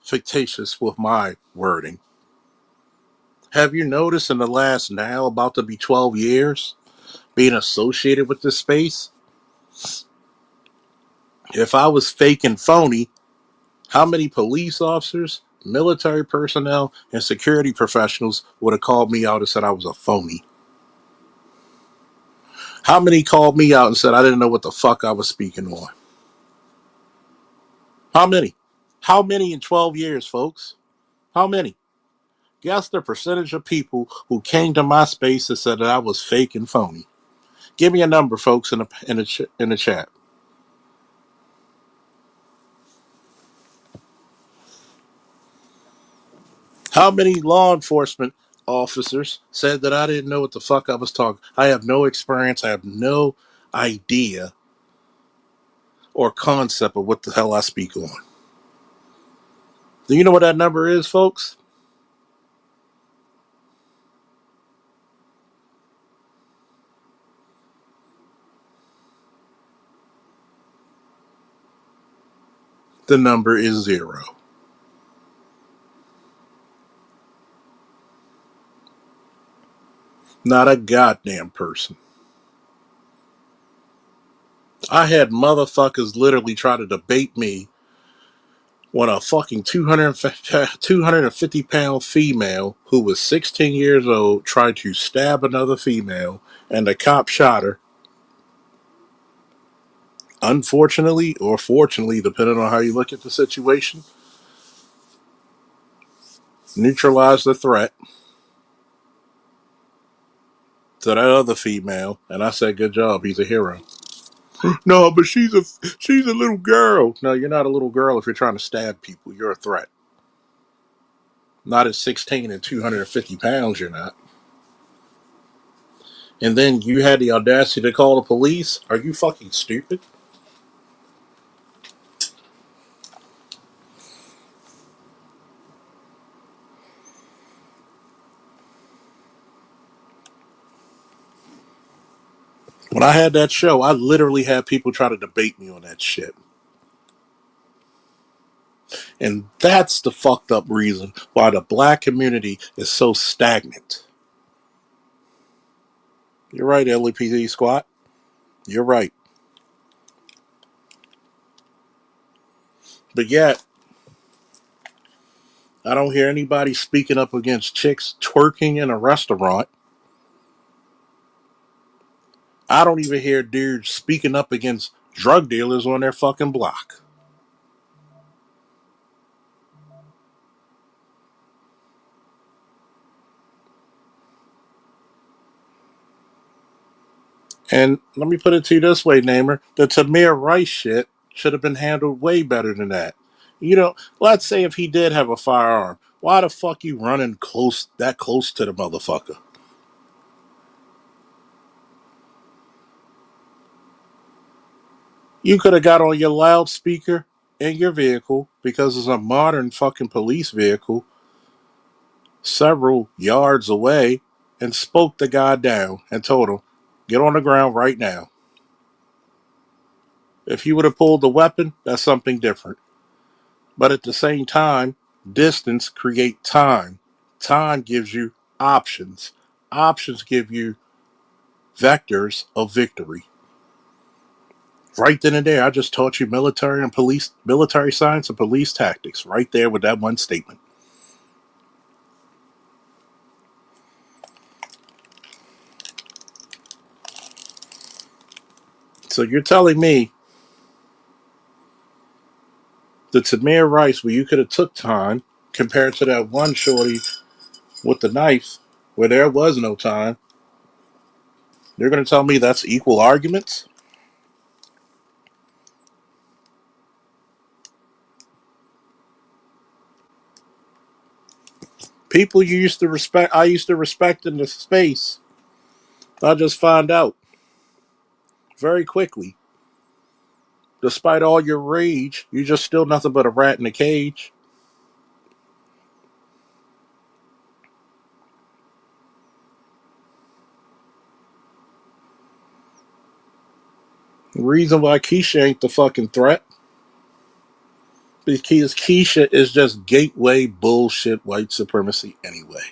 A: fictitious with my wording? Have you noticed in the last now about to be 12 years being associated with this space? If I was fake and phony, how many police officers, military personnel, and security professionals would have called me out and said I was a phony? How many called me out and said I didn't know what the fuck I was speaking on? How many? How many in 12 years, folks? How many? Guess the percentage of people who came to my space and said that I was fake and phony. Give me a number, folks, in the chat. How many law enforcement officers said that I didn't know what the fuck I was talking? I have no experience. I have no idea or concept of what the hell I speak on. Do you know what that number is, folks? The number is 0. Not a goddamn person. I had motherfuckers literally try to debate me when a fucking 250-pound female who was 16 years old tried to stab another female and the cop shot her. Unfortunately, or fortunately, depending on how you look at the situation, neutralized the threat to that other female, and I said, "Good job, he's a hero." No, but she's a little girl. No, you're not a little girl if you're trying to stab people. You're a threat. Not at 16 and 250 pounds, you're not. And then you had the audacity to call the police? Are you fucking stupid? When I had that show, I literally had people try to debate me on that shit. And that's the fucked up reason why the black community is so stagnant. You're right, LAPD squad. You're right. But yet, I don't hear anybody speaking up against chicks twerking in a restaurant. I don't even hear dudes speaking up against drug dealers on their fucking block. And let me put it to you this way, Namer. The Tamir Rice shit should have been handled way better than that. You know, let's say if he did have a firearm, why the fuck you running that close to the motherfucker? You could have got on your loudspeaker in your vehicle because it's a modern fucking police vehicle several yards away and spoke the guy down and told him, get on the ground right now. If you would have pulled the weapon, that's something different. But at the same time, distance create time. Time gives you options. Options give you vectors of victory. Right then and there, I just taught you military science and police tactics right there with that one statement. So you're telling me that Tamir Rice, where you could have took time, compared to that one shorty with the knife, where there was no time, you're going to tell me that's equal arguments? People you used to respect, I used to respect in the space, I just find out very quickly. Despite all your rage, you're just still nothing but a rat in a cage. The reason why Keisha ain't the fucking threat, because Keisha is just gateway bullshit white supremacy anyway.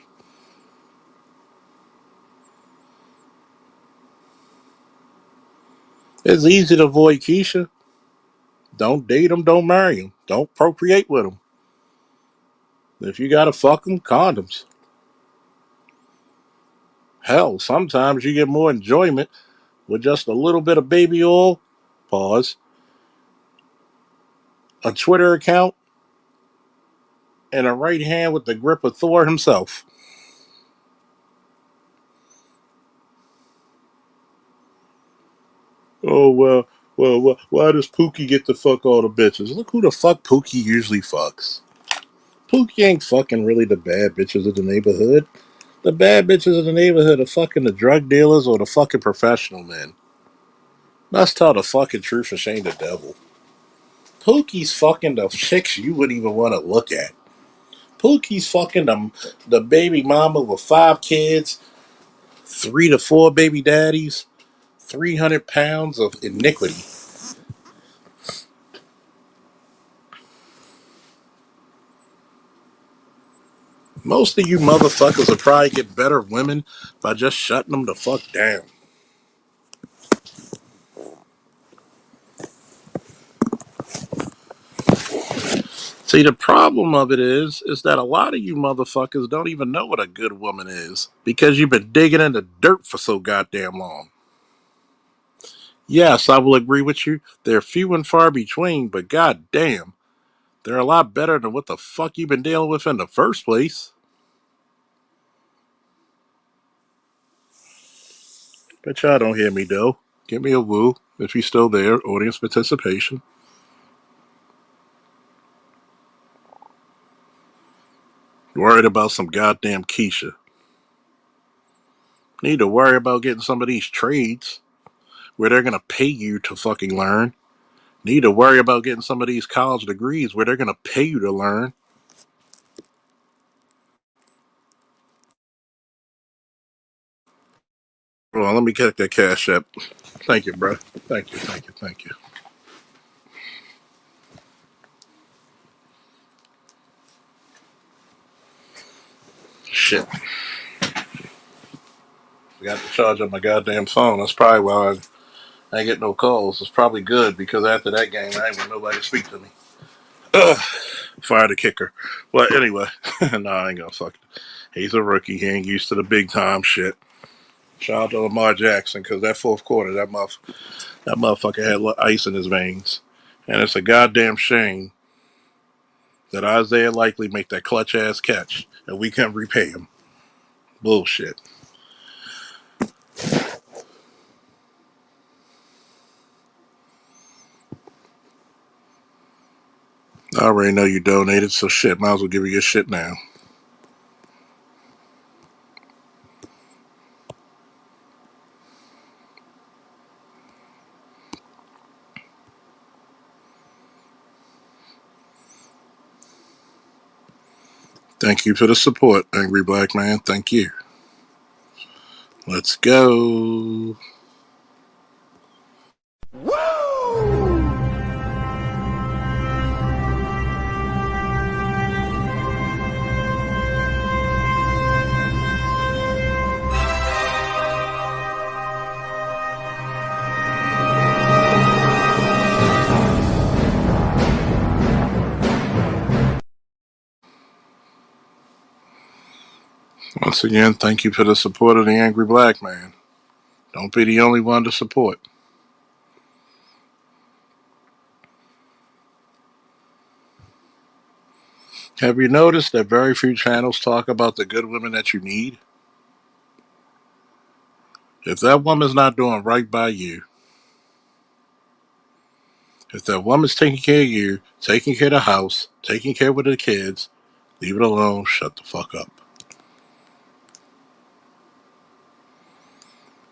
A: It's easy to avoid Keisha. Don't date him, don't marry him, don't procreate with him. If you gotta fuck him, condoms. Hell, sometimes you get more enjoyment with just a little bit of baby oil, pause, a Twitter account, and a right hand with the grip of Thor himself. Oh, well, why does Pookie get to fuck all the bitches? Look who the fuck Pookie usually fucks. Pookie ain't fucking really the bad bitches of the neighborhood. The bad bitches of the neighborhood are fucking the drug dealers or the fucking professional men. Let's tell the fucking truth and shame the devil. Pookie's fucking the chicks you wouldn't even want to look at. Pookie's fucking the baby mama with 5 kids, 3 to 4 baby daddies, 300 pounds of iniquity. Most of you motherfuckers will probably get better women by just shutting them the fuck down. See, the problem of it is that a lot of you motherfuckers don't even know what a good woman is because you've been digging in the dirt for so goddamn long. Yes, I will agree with you. They're few and far between, but goddamn, they're a lot better than what the fuck you've been dealing with in the first place. Bet y'all don't hear me though. Give me a woo if you're still there. Audience participation. Worried about some goddamn Keisha. Need to worry about getting some of these trades where they're gonna pay you to fucking learn. Need to worry about getting some of these college degrees where they're gonna pay you to learn. Well, let me get that cash app. Thank you, bro. Thank you. Shit. Forgot to charge up my goddamn phone. That's probably why I ain't get no calls. It's probably good because after that game, I ain't want nobody to speak to me. Ugh. Fire the kicker. Well, anyway, nah, I ain't gonna fuck it. He's a rookie. He ain't used to the big time shit. Shout out to Lamar Jackson because that fourth quarter, that motherfucker had ice in his veins, and it's a goddamn shame that Isaiah Likely make that clutch ass catch and we can't repay him. Bullshit. I already know you donated, so shit, might as well give you your shit now. Thank you for the support, Angry Black Man. Thank you. Let's go.
B: Woo!
A: Once again, thank you for the support of the Angry Black Man. Don't be the only one to support. Have you noticed that very few channels talk about the good women that you need? If that woman's not doing right by you, if that woman's taking care of you, taking care of the house, taking care of the kids, leave it alone, shut the fuck up.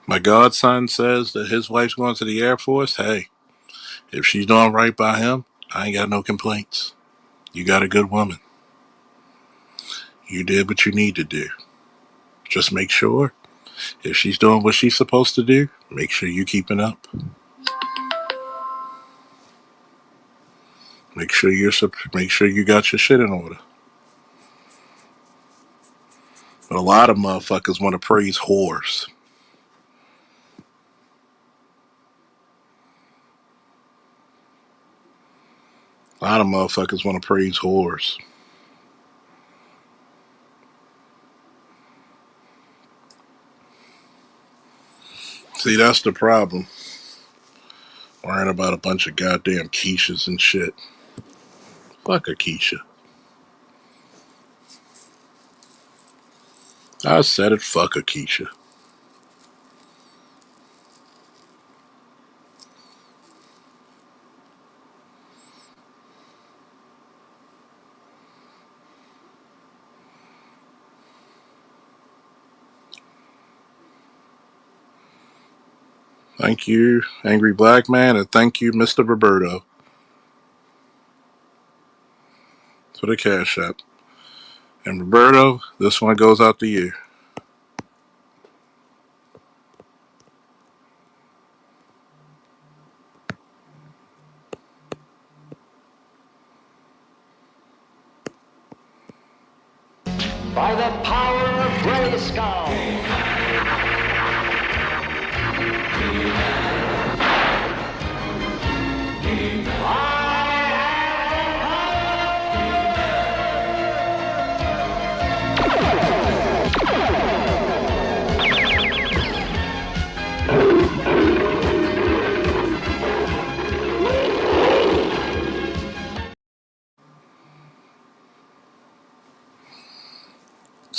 A: My godson says that his wife's going to the Air Force. Hey, if she's doing right by him, I ain't got no complaints. You got a good woman. You did what you need to do. Just make sure if she's doing what she's supposed to do, make sure you keeping up. Make sure you got your shit in order. But a lot of motherfuckers want to praise whores. A lot of motherfuckers want to praise whores. See, that's the problem. Worrying about a bunch of goddamn Keishas and shit. Fuck a Keisha. I said it, fuck a Keisha. Thank you, Angry Black Man, and thank you, Mr. Roberto, for the cash app. And Roberto, this one goes out to you.
B: By the power of Grayskull.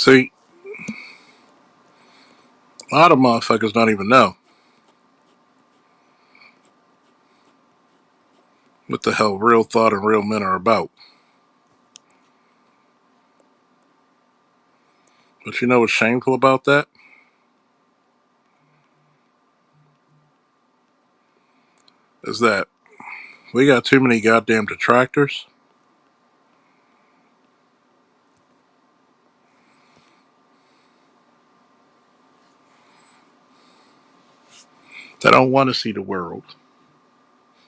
A: See, a lot of motherfuckers don't even know what the hell real thought and real men are about. But you know what's shameful about that? Is that we got too many goddamn detractors that don't want to see the world,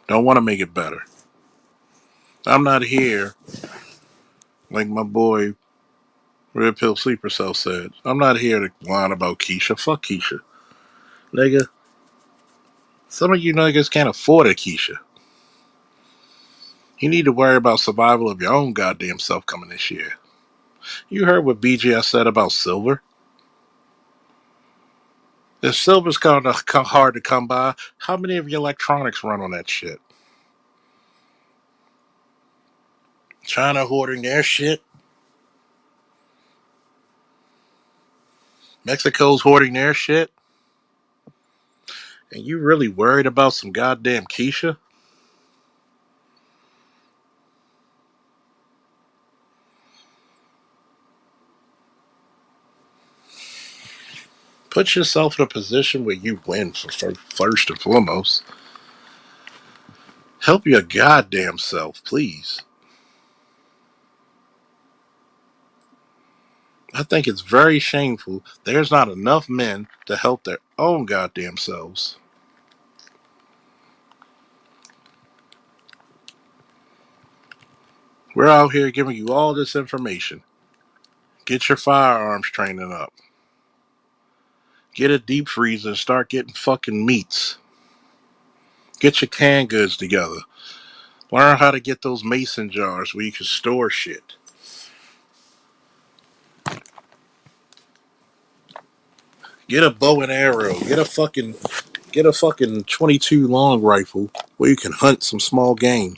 A: don't want to make it better. I'm not here, like my boy Red Pill Sleeper Cell said, I'm not here to whine about Keisha. Fuck Keisha. Nigga, some of you niggas can't afford a Keisha. You need to worry about survival of your own goddamn self coming this year. You heard what BGS said about silver? If silver's kind of hard to come by, how many of your electronics run on that shit? China hoarding their shit. Mexico's hoarding their shit. And you really worried about some goddamn Keisha? Put yourself in a position where you win for first and foremost. Help your goddamn self, please. I think it's very shameful there's not enough men to help their own goddamn selves. We're out here giving you all this information. Get your firearms training up. Get a deep freezer and start getting fucking meats. Get your canned goods together. Learn how to get those mason jars where you can store shit. Get a bow and arrow. Get a fucking 22 long rifle where you can hunt some small game.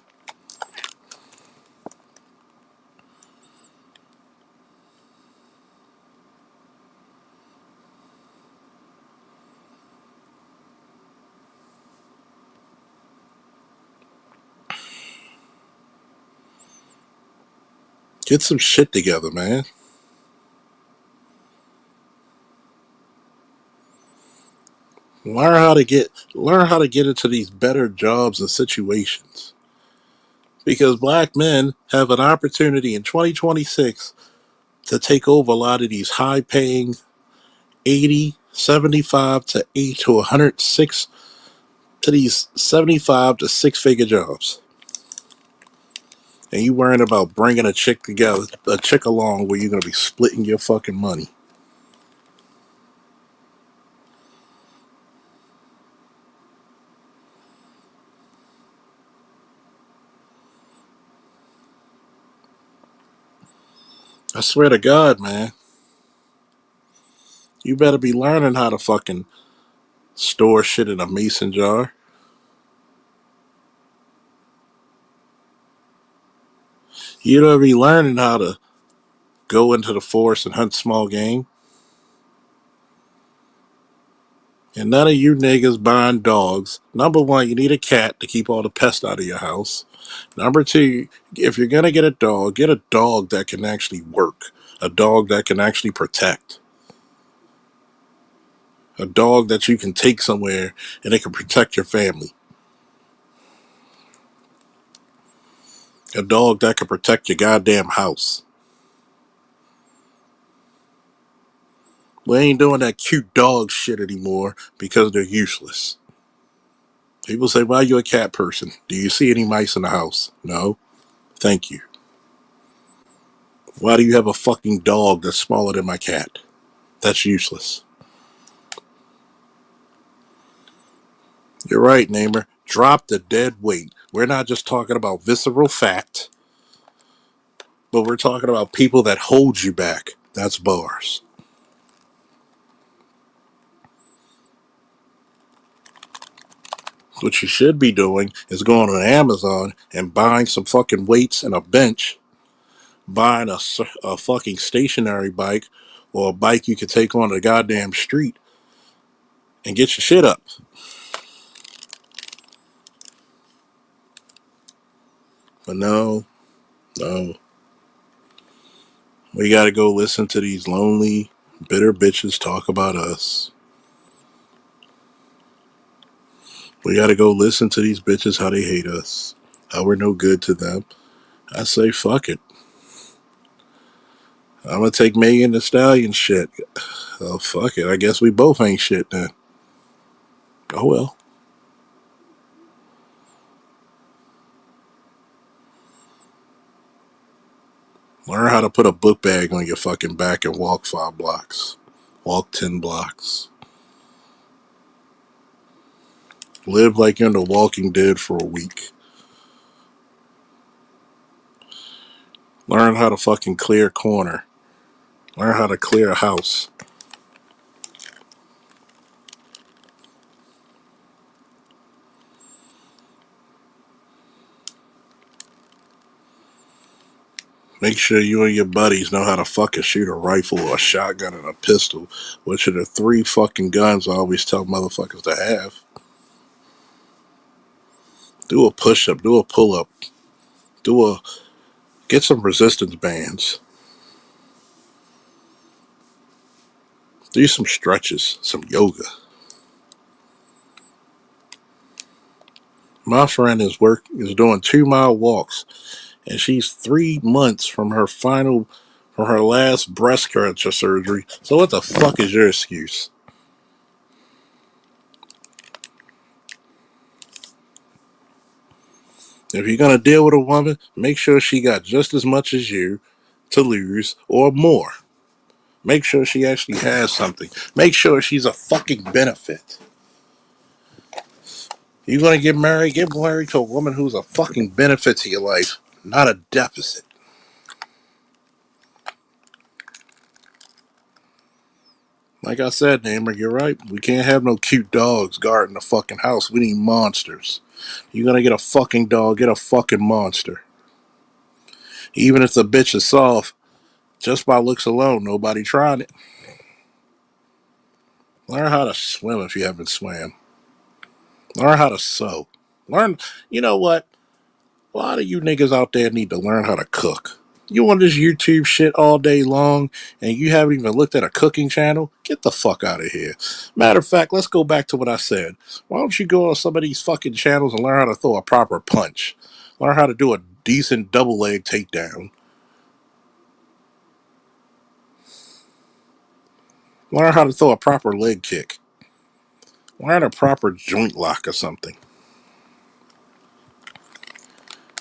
A: Get some shit together, man. Learn how to get into these better jobs and situations. Because black men have an opportunity in 2026 to take over a lot of these high paying 80, 75 to 8 to 106 to these 75 to 6 figure jobs. And you worrying about bringing a chick together, a chick along where you're going to be splitting your fucking money. I swear to God, man. You better be learning how to fucking store shit in a mason jar. You better be learning how to go into the forest and hunt small game. And none of you niggas buying dogs. Number one, you need a cat to keep all the pests out of your house. Number two, if you're going to get a dog that can actually work. A dog that can actually protect. A dog that you can take somewhere and it can protect your family. A dog that can protect your goddamn house. We ain't doing that cute dog shit anymore because they're useless. People say, why are you a cat person? Do you see any mice in the house? No. Thank you. Why do you have a fucking dog that's smaller than my cat? That's useless. You're right, Namer. Drop the dead weight. We're not just talking about visceral fact, but we're talking about people that hold you back. That's bars. What you should be doing is going on Amazon and buying some fucking weights and a bench, buying a fucking stationary bike or a bike you could take on the goddamn street and get your shit up. But no, no. We gotta go listen to these lonely, bitter bitches talk about us. We gotta go listen to these bitches how they hate us, how we're no good to them. I say fuck it. I'm gonna take Megan Thee Stallion shit. Oh fuck it. I guess we both ain't shit then. Oh well. Learn how to put a book bag on your fucking back and walk 5 blocks. Walk 10 blocks. Live like you're in The Walking Dead for a week. Learn how to fucking clear a corner. Learn how to clear a house. Make sure you and your buddies know how to fucking shoot a rifle or a shotgun and a pistol, which are the 3 fucking guns I always tell motherfuckers to have. Do a push up, do a pull up, get some resistance bands, do some stretches, some yoga. My friend is doing 2 mile walks, and she's 3 months from her last breast cancer surgery. So what the fuck is your excuse? If you're gonna deal with a woman, make sure she got just as much as you to lose or more. Make sure she actually has something. Make sure she's a fucking benefit. You're gonna get married to a woman who's a fucking benefit to your life, not a deficit. Like I said, Namer, you're right. We can't have no cute dogs guarding the fucking house. We need monsters. You're gonna get a fucking dog, get a fucking monster. Even if the bitch is soft, just by looks alone, nobody tried it. Learn how to swim if you haven't swam. Learn how to sew. Learn, you know what? A lot of you niggas out there need to learn how to cook. You want this YouTube shit all day long and you haven't even looked at a cooking channel? Get the fuck out of here. Matter of fact, let's go back to what I said. Why don't you go on some of these fucking channels and learn how to throw a proper punch? Learn how to do a decent double leg takedown. Learn how to throw a proper leg kick. Learn a proper joint lock or something.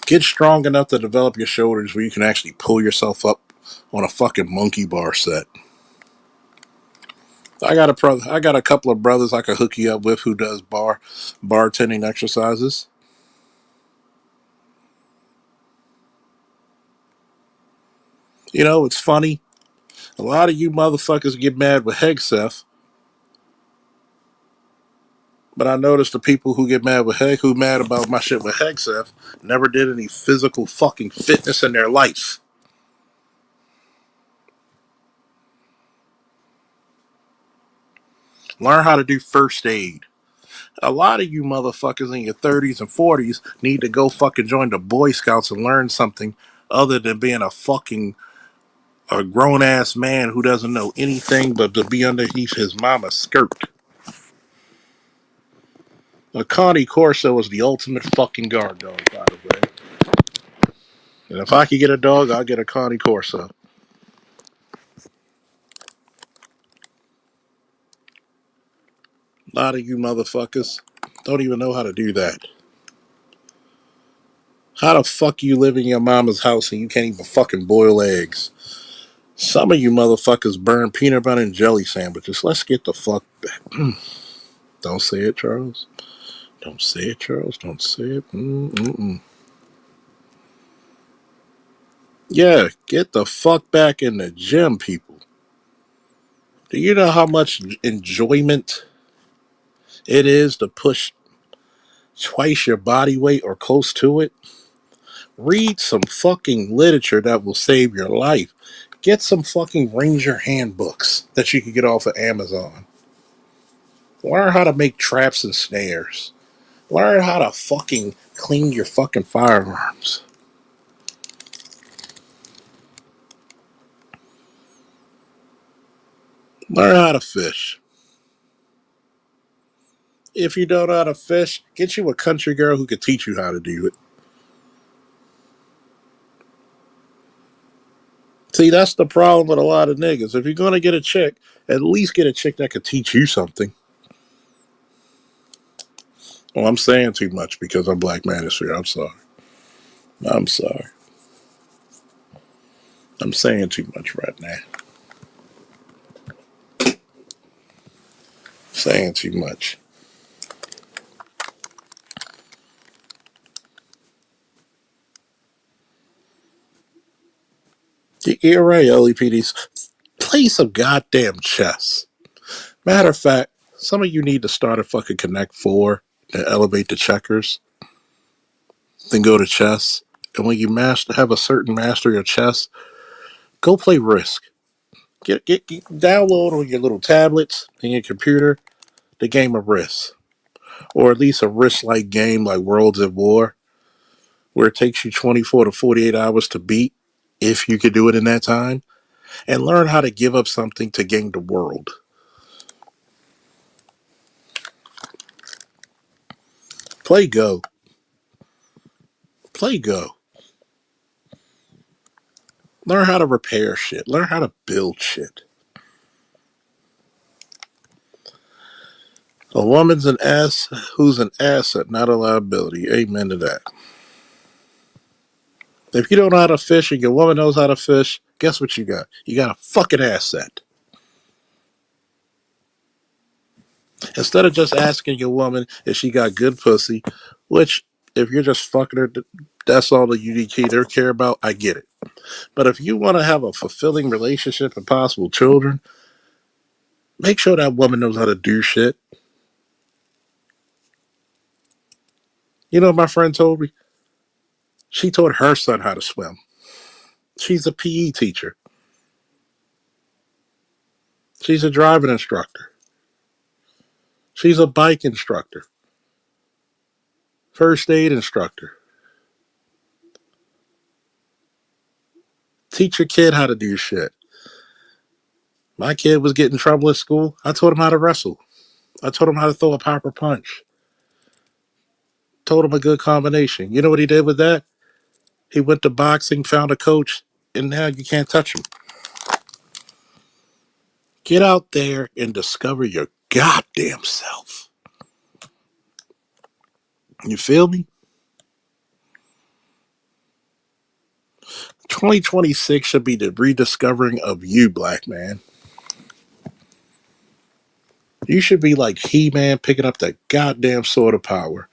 A: Get strong enough to develop your shoulders where you can actually pull yourself up on a fucking monkey bar set. I got a couple of brothers I could hook you up with who does bartending exercises. You know, it's funny. A lot of you motherfuckers get mad with Hegseth, but I noticed the people who get mad with who mad about my shit with Hegseth, never did any physical fucking fitness in their life. Learn how to do first aid. A lot of you motherfuckers in your 30s and 40s need to go fucking join the Boy Scouts and learn something other than being a grown ass man who doesn't know anything but to be underneath his mama's skirt. A Connie Corso is the ultimate fucking guard dog, by the way. And if I could get a dog, I'll get a Connie Corso. A lot of you motherfuckers don't even know how to do that. How the fuck you live in your mama's house and you can't even fucking boil eggs? Some of you motherfuckers burn peanut butter and jelly sandwiches. Let's get the fuck back. Don't say it, Charles. Don't say it, Charles. Don't say it. Mm-mm-mm. Yeah, get the fuck back in the gym, people. Do you know how much enjoyment it is to push twice your body weight or close to it? Read some fucking literature that will save your life. Get some fucking Ranger handbooks that you can get off of Amazon. Learn how to make traps and snares. Learn how to fucking clean your fucking firearms. Learn how to fish. If you don't know how to fish, get you a country girl who can teach you how to do it. See, that's the problem with a lot of niggas. If you're going to get a chick, at least get a chick that could teach you something. Well, I'm saying too much because I'm Black Manosphere. I'm sorry. I'm sorry. I'm saying too much right now. Saying too much. You're right, LEPDs. Play some goddamn chess. Matter of fact, some of you need to start a fucking Connect 4 and elevate the checkers. Then go to chess. And when you have a certain mastery of chess, go play Risk. Get download on your little tablets and your computer the game of Risk. Or at least a Risk-like game like Worlds at War, where it takes you 24 to 48 hours to beat, if you could do it in that time, and learn how to give up something to gain the world. Play Go. Play Go. Learn how to repair shit. Learn how to build shit. A woman's an ass who's an asset, not a liability. Amen to that. If you don't know how to fish and your woman knows how to fish, guess what you got? You got a fucking asset. Instead of just asking your woman if she got good pussy, which if you're just fucking her, that's all that you care about. I get it. But if you want to have a fulfilling relationship and possible children, Make sure that woman knows how to do shit. You know what my friend told me? She taught her son how to swim. She's a PE teacher. She's a driving instructor. She's a bike instructor. First aid instructor. Teach your kid how to do shit. My kid was getting in trouble at school. I taught him how to wrestle. I taught him how to throw a proper punch. Told him a good combination. You know what he did with that? He went to boxing, found a coach, and now you can't touch him. Get out there and discover your goddamn self. You feel me? 2026 should be the rediscovering of you, black man. You should be like He-Man picking up that goddamn sword of power.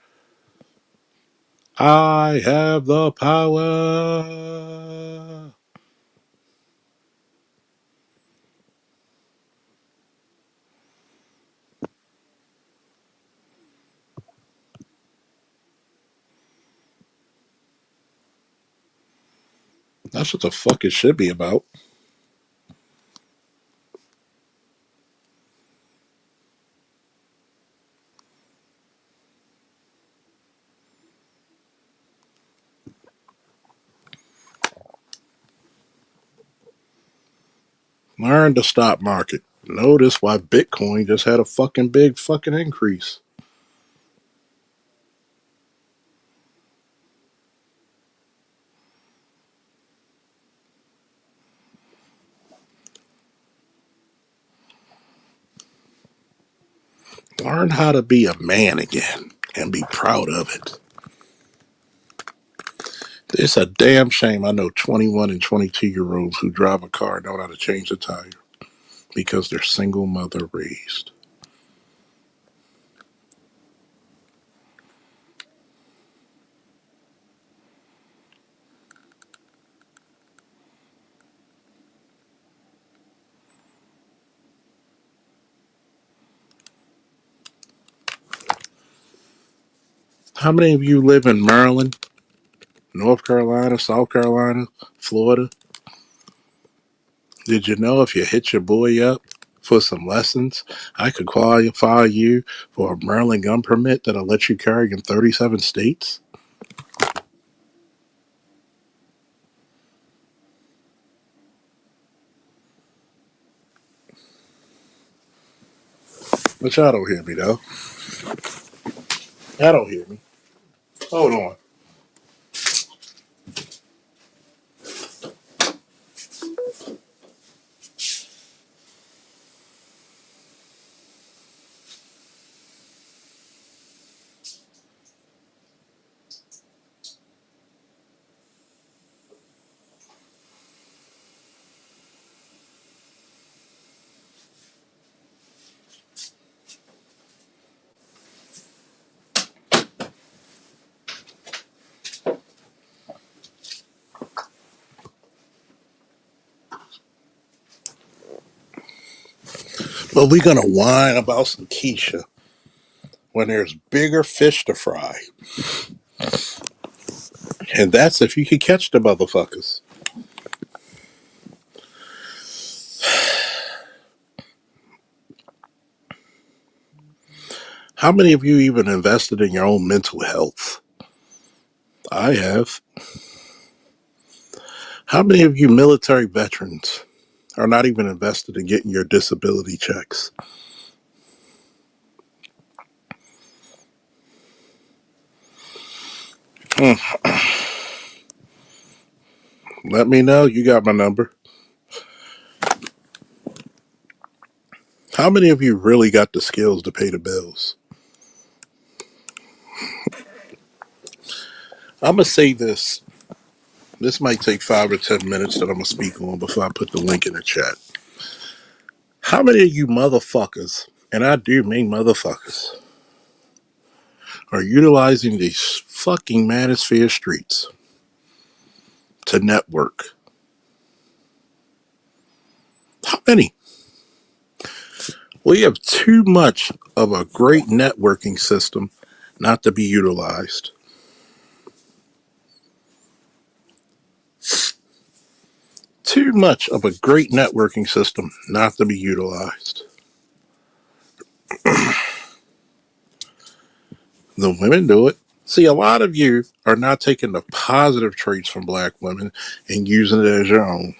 A: I have the power. That's what the fuck it should be about. Learn the stock market. Notice why Bitcoin just had a fucking big fucking increase. Learn how to be a man again and be proud of it. It's a damn shame I know 21 and 22-year-olds who drive a car and don't know how to change the tire because they're single mother raised. How many of you live in Maryland, North Carolina, South Carolina, Florida? Did you know if you hit your boy up for some lessons, I could qualify you for a Maryland gun permit that'll let you carry in 37 states? But y'all don't hear me, though. Y'all don't hear me. Hold on. But we're going to whine about some Keisha when there's bigger fish to fry. And that's if you can catch the motherfuckers. How many of you even invested in your own mental health? I have. How many of you military veterans are not even invested in getting your disability checks? Let me know. You got my number. How many of you really got the skills to pay the bills? I'm going to say this. This might take 5 or 10 minutes that I'm going to speak on before I put the link in the chat. How many of you motherfuckers, and I do mean motherfuckers, are utilizing these fucking manosphere streets to network? How many? We have too much of a great networking system not to be utilized. Too much of a great networking system not to be utilized. The women do it. See, a lot of you are not taking the positive traits from black women and using it as your own.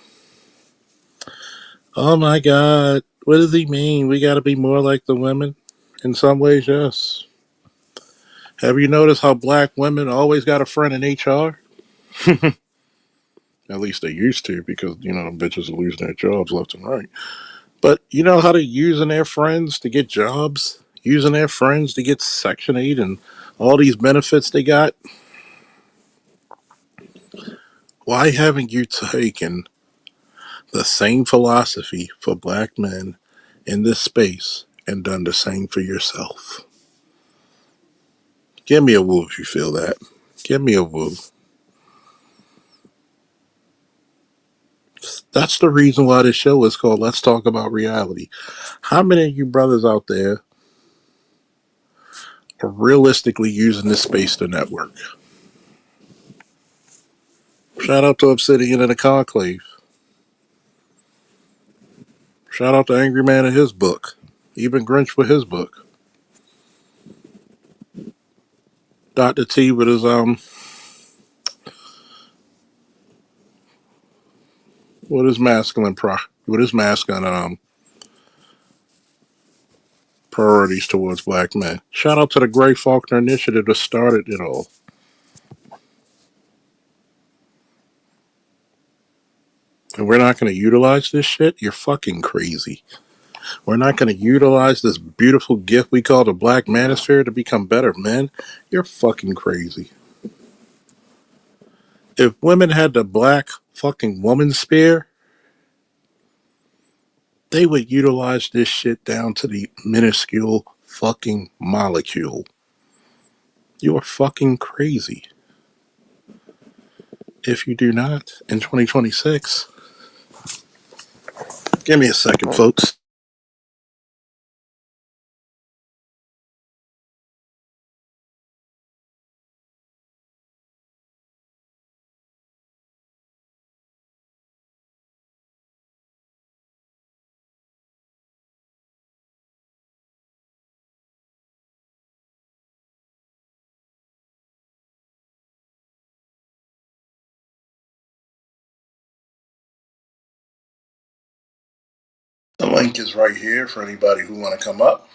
A: Oh my God, what does he mean? We got to be more like the women? In some ways, yes. Have you noticed how black women always got a friend in HR? At least they used to, because, them bitches are losing their jobs left and right. But you know how they're using their friends to get jobs? Using their friends to get Section 8 and all these benefits they got? Why haven't you taken the same philosophy for black men in this space and done the same for yourself? Give me a woo if you feel that. Give me a woo. That's the reason why this show is called Let's Talk About Reality. How many of you brothers out there are realistically using this space to network? Shout out to Obsidian and the Conclave. Shout out to Angry Man and his book. Even Grinch with his book. Dr. T with his masculine priorities towards black men. Shout out to the Gray Faulkner Initiative that started it all. And we're not going to utilize this shit? You're fucking crazy. We're not going to utilize this beautiful gift we call the Black Manosphere to become better men? You're fucking crazy. If women had the black fucking woman spear, they would utilize this shit down to the minuscule fucking molecule. You are fucking crazy. If you do not, in 2026, give me a second, folks. The link is right here for anybody who want to come up.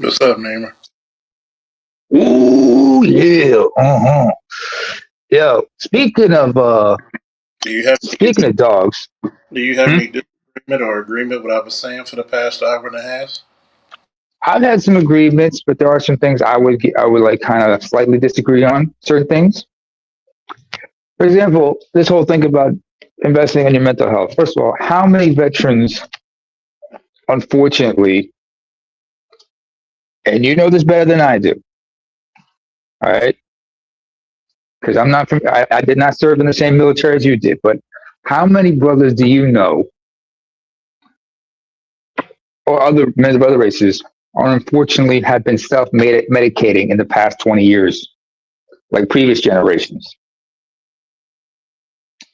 A: What's up, Namer?
C: Ooh, yeah. Yo,
A: Do you have
C: speaking of dogs,
A: any disagreement or agreement with what I was saying for the past hour and a half?
C: I've had some agreements, but there are some things I would like kind of slightly disagree on certain things. For example, this whole thing about investing in your mental health. First of all, how many veterans, unfortunately, and you know this better than I do, all right? Because I did not serve in the same military as you did, but how many brothers do you know, or other men of other races, or unfortunately have been self-medicating in the past 20 years, like previous generations?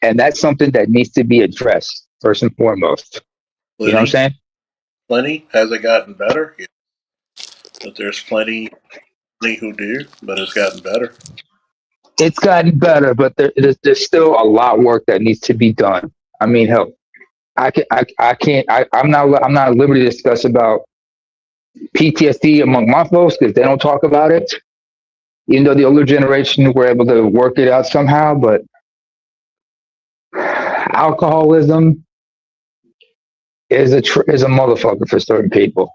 C: And that's something that needs to be addressed first and foremost. You know what I'm saying?
A: Plenty. Has it gotten better? Yeah. But there's plenty who do, but it's gotten better.
C: It's gotten better, but there's still a lot of work that needs to be done. I mean, hell, I'm not at liberty to discuss about PTSD among my folks because they don't talk about it. Even though the older generation were able to work it out somehow, but alcoholism is a motherfucker for certain people,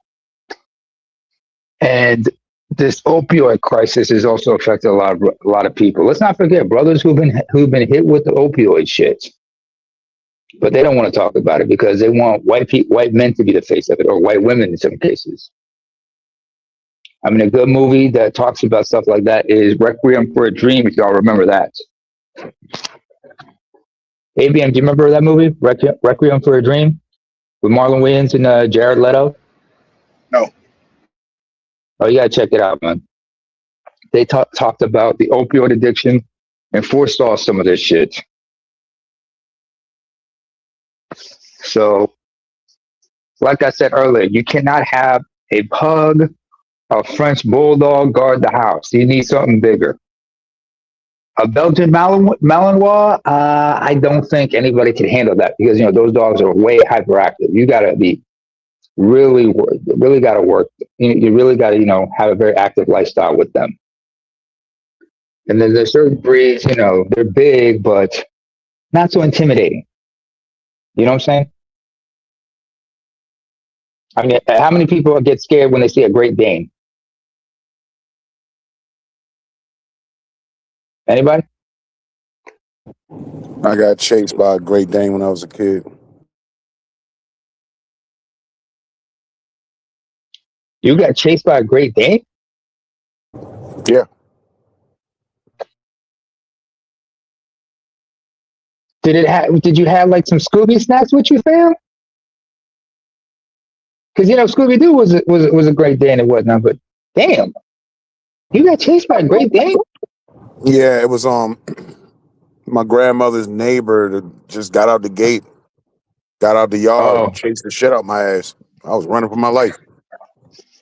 C: and this opioid crisis has also affected a lot of people. Let's not forget brothers who've been hit with the opioid shit, but they don't want to talk about it because they want white men to be the face of it, or white women in some cases. I mean, a good movie that talks about stuff like that is Requiem for a Dream, if y'all remember that. ABM, do you remember that movie, Requiem for a Dream, with Marlon Wayans and Jared Leto?
A: No.
C: Oh, you gotta check it out, man. They talked about the opioid addiction and foresaw some of this shit. So, like I said earlier, you cannot have a pug, a French bulldog guard the house. You need something bigger. A Belgian Malinois, I don't think anybody can handle that because those dogs are way hyperactive. You gotta be really gotta work. You really gotta have a very active lifestyle with them. And then there's certain breeds, they're big but not so intimidating. You know what I'm saying? I mean, how many people get scared when they see a Great Dane? Anybody?
D: I got chased by a Great Dane when I was a kid.
C: You got chased by a Great Dane?
D: Yeah.
C: Did you have like some Scooby snacks with you, fam? Because Scooby Doo was a Great Dane and whatnot, but damn, you got chased by a Great Dane?
D: Yeah, it was my grandmother's neighbor that just got out the gate, got out the yard, and chased the shit out my ass. I was running for my life.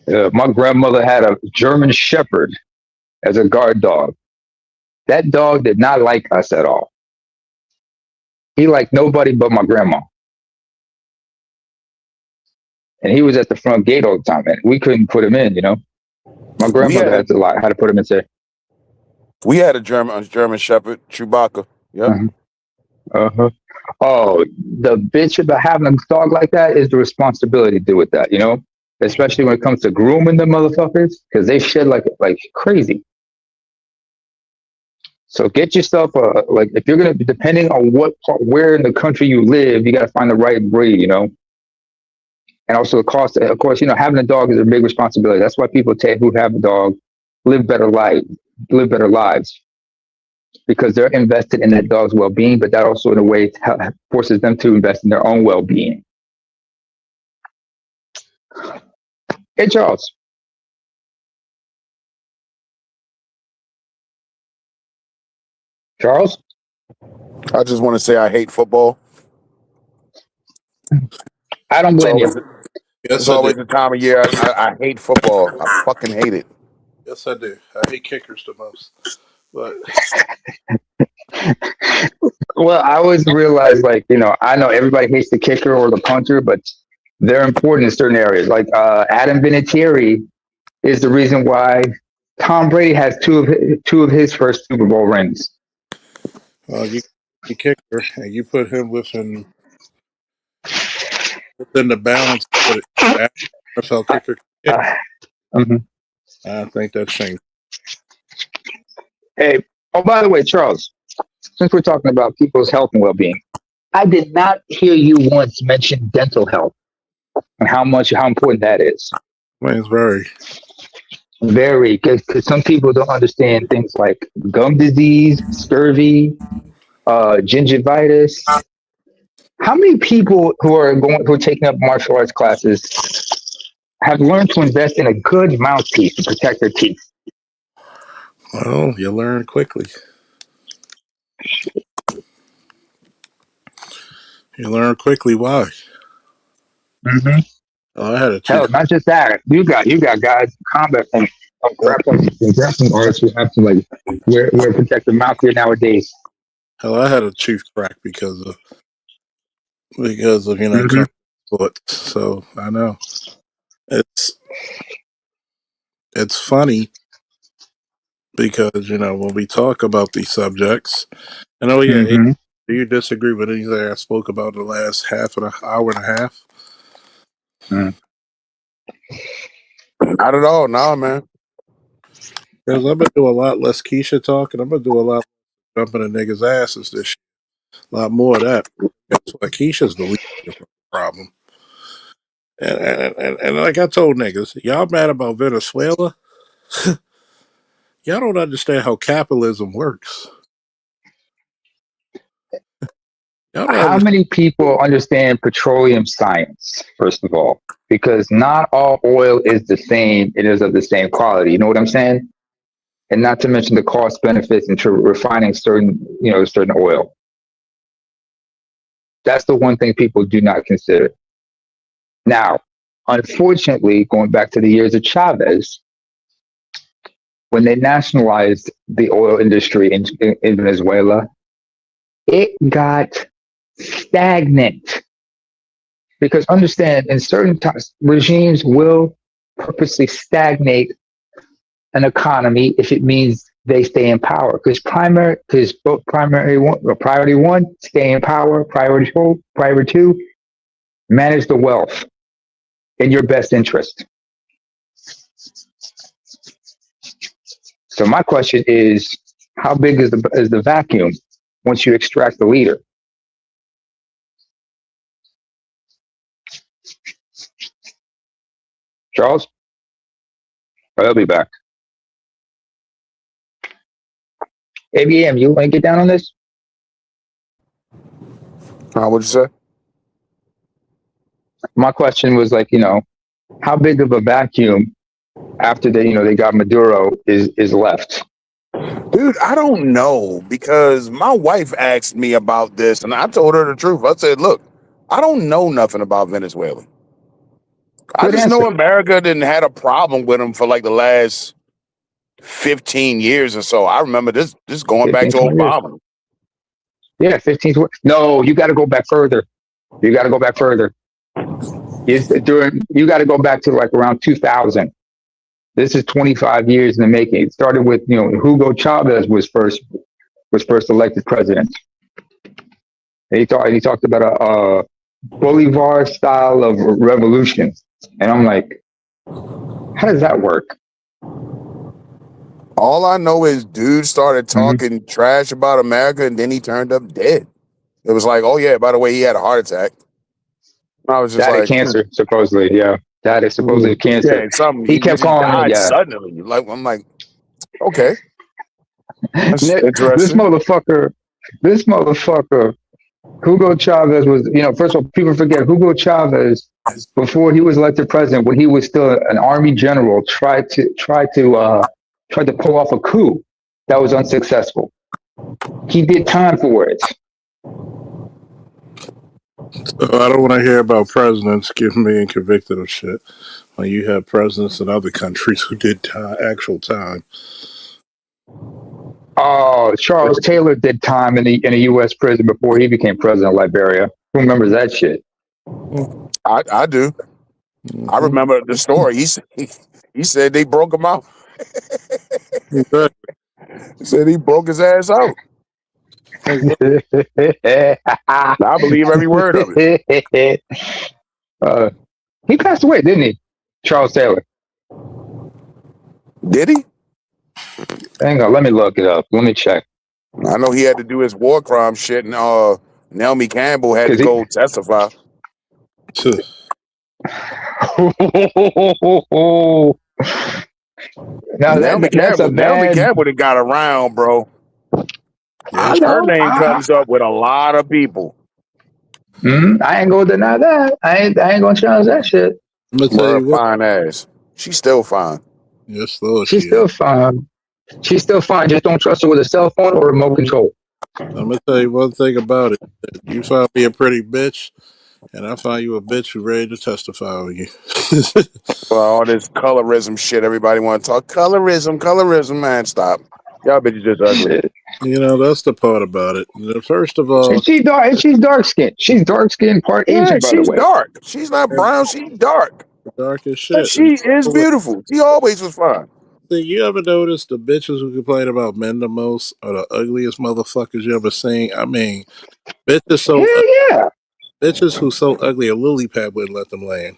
C: My grandmother had a German Shepherd as a guard dog. That dog did not like us at all. He liked nobody but my grandma. And he was at the front gate all the time, and we couldn't put him in, My grandmother had to put him in there.
D: We had a German Shepherd, Chewbacca. Yep.
C: Uh-huh. Oh, the bitch about having a dog like that is the responsibility to do with that, Especially when it comes to grooming the motherfuckers, because they shed like crazy. So get yourself if you're gonna be depending on where in the country you live, you gotta find the right breed, And also the cost, of course, having a dog is a big responsibility. That's why people who have a dog live better lives. Because they're invested in that dog's well-being, but that also in a way forces them to invest in their own well-being. Hey, Charles. Charles?
D: I just want to say I hate football.
C: I don't blame you.
D: It's always the time of year I hate football. I fucking hate it.
A: Yes, I do. I hate kickers the most. But
C: well, I always realize, I know everybody hates the kicker or the punter, but they're important in certain areas. Like Adam Vinatieri is the reason why Tom Brady has two of his first Super Bowl rings.
A: You kicker and you put him within the balance of what NFL kicker. I think that's changed.
C: Hey, by the way, Charles, since we're talking about people's health and well-being, I did not hear you once mention dental health and how important that is.
A: Well, it's
C: very, because some people don't understand things like gum disease, scurvy, gingivitis. How many people who are taking up martial arts classes have learned to invest in a good mouthpiece to protect their teeth?
A: Well, you learn quickly. You learn quickly why.
C: Mm-hmm.
A: Oh, I had a chief.
C: Hell, not just that. You got guys in combat from grappling artists who have to like wear protective mouthgear nowadays.
A: Hell, I had a chief crack because of
C: Mm-hmm.
A: sports. So I know it's funny because when we talk about these subjects, and
C: Mm-hmm.
A: do you disagree with anything I spoke about the last half of an hour and a half?
C: Mm.
D: Not at all, nah, man.
A: Because I'm gonna do a lot less Keisha talk, and I'm gonna do a lot jumping in niggas' asses this year. A lot more of that. That's why Keisha's the least problem. And like I told niggas, y'all mad about Venezuela? Y'all don't understand how capitalism works. Y'all don't
C: How
A: understand.
C: many people understand petroleum science, first of all? Because not all oil is the same, it is of the same quality. You know what I'm saying? And not to mention the cost benefits into refining certain oil. That's the one thing people do not consider. Now, unfortunately, going back to the years of Chavez, when they nationalized the oil industry in Venezuela, it got stagnant. Because understand, in certain times, regimes will purposely stagnate an economy if it means they stay in power. Because priority one, stay in power. Priority two, manage the wealth in your best interest. So my question is, how big is the vacuum once you extract the leader? Charles? I'll be back. ABM, you want to get down on this?
D: What'd you say?
C: My question was like, how big of a vacuum after they got Maduro is left?
D: Dude, I don't know, because my wife asked me about this and I told her the truth. I said, look, I don't know nothing about Venezuela. I
C: Good
D: just
C: answer.
D: know America didn't had a problem with them for like the last 15 years or so. I remember this going back
C: 15,
D: to
C: 20 years.
D: Obama.
C: Yeah, 15, 20. No, you got to go back further. You got to go back further. You got to go back to like around 2000. This is 25 years in the making. It started with, Hugo Chavez was first elected president. And he talked about a Bolivar style of revolution. And I'm like, how does that work?
D: All I know is dude started talking trash about America and then he turned up dead. It was like, oh yeah, by the way, he had a heart attack. I was just
C: Died of
D: like,
C: cancer, supposedly. Yeah, died of supposedly cancer.
D: yeah, something.
C: He kept
D: just
C: calling it.
D: died
C: Yeah,
D: suddenly. Like, I'm like, okay, that's
C: this
D: interesting.
C: motherfucker, Hugo Chavez was. First of all, people forget Hugo Chavez before he was elected president, when he was still an army general, tried to pull off a coup that was unsuccessful. He did time for it.
A: I don't want to hear about presidents getting being convicted of shit when you have presidents in other countries who did actual time.
C: Oh, Charles Taylor did time in a U.S. prison before he became president of Liberia. Who remembers that shit?
D: I do. Mm-hmm. I remember the story. He said they broke him out. He said he broke his ass out. I believe every word of it.
C: He passed away, didn't he? Charles Taylor.
D: Did he?
C: Hang on, let me look it up. Let me check.
D: I know he had to do his war crime shit, and Naomi Campbell had to go testify. Now Naomi Campbell that got around, bro. Her name comes up with a lot of people.
C: I ain't gonna deny that. I ain't gonna challenge that shit.
A: I'm gonna tell you what.
D: Fine ass. She's still fine.
A: Yes, Lord.
C: She's still fine. She's still fine. Just don't trust her with a cell phone or remote control.
A: I'm gonna tell you one thing about it. You find me a pretty bitch, and I find you a bitch who's ready to testify on you.
D: Well, all this colorism shit. Everybody want to talk colorism. Man, stop. Y'all bitches just ugly.
C: Shit.
A: You know, that's the part about it. First of all,
C: And she's dark skinned. She's dark skinned, part
D: Yeah,
C: Asian, by the
D: she's
C: way.
D: dark. She's not brown. She's dark.
A: dark as
D: But
A: shit. And
D: she is beautiful. She always was fine.
A: see, you ever notice the bitches who complain about men the most are the ugliest motherfuckers you ever seen? I mean, bitches so
C: Hell yeah.
A: bitches who so ugly a lily pad wouldn't let them land.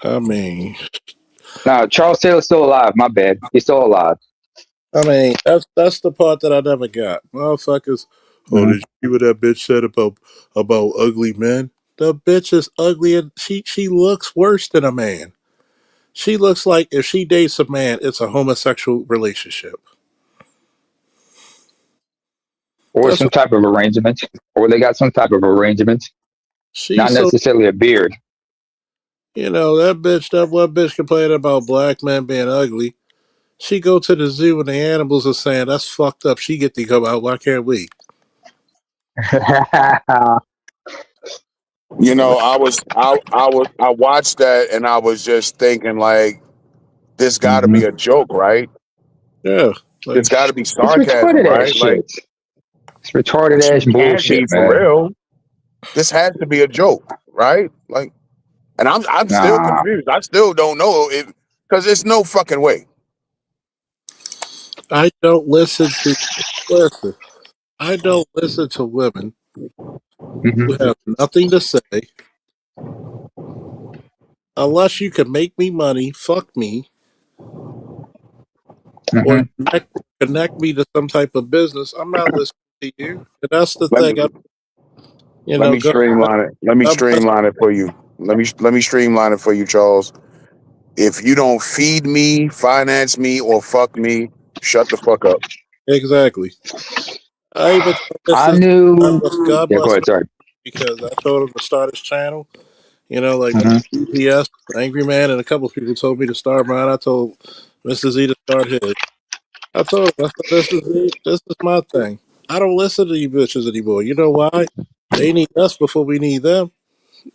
A: I mean,
C: Now, Charles Taylor's still alive. My bad. He's still alive.
A: that's the part that I never got. Motherfuckers, oh,
C: Mhm.
A: did you see what that bitch said about ugly men? The bitch is ugly and she looks worse than a man. She looks like if she dates a man, it's a homosexual relationship.
C: Or
A: That's
C: some
A: what
C: type of arrangement. Or they got some type of arrangement.
A: she's
C: Not
A: so.
C: necessarily a beard.
A: You know that one bitch complaining about black men being ugly. She go to the zoo and the animals are saying that's fucked up. She get to come out. Why can't we?
D: You know, I watched that and I was just thinking like, this got to
C: hmm
D: be a joke, right?
A: Yeah, like
D: It's got to be
C: It's
D: sarcasm,
C: retarded ass
D: right? Like,
C: shit. It's retarded
D: she
C: ass
D: can't
C: bullshit,
D: be for
C: man.
D: real. This has to be a joke, right? Like, and I'm still
C: Nah.
D: confused. I still don't know it because there's no fucking way.
A: I don't listen. I don't listen to women
C: hmm
A: who have nothing to say unless you can make me money, fuck me, or
C: hmm
A: connect me to some type of business. I'm not listening to you. And that's the
D: Let
A: thing.
D: me
A: You
D: let
A: know,
D: me streamline it. Let me
A: God bless.
D: streamline it for you. Let me streamline it for you, Charles. If you don't feed me, finance me, or fuck me, shut the fuck up.
A: Exactly. I even told
C: I
A: Mrs.
C: knew.
A: God
C: Yeah, go
A: bless
C: ahead. Sorry.
A: because I told him to start his channel. You know, like when
C: hmm
A: BPS, Angry Man, and a couple of people told me to start mine. I told Mr. Z to start his. I told him, I said, Mr. Z, this is my thing. I don't listen to you bitches anymore. You know why? They need us before we need them.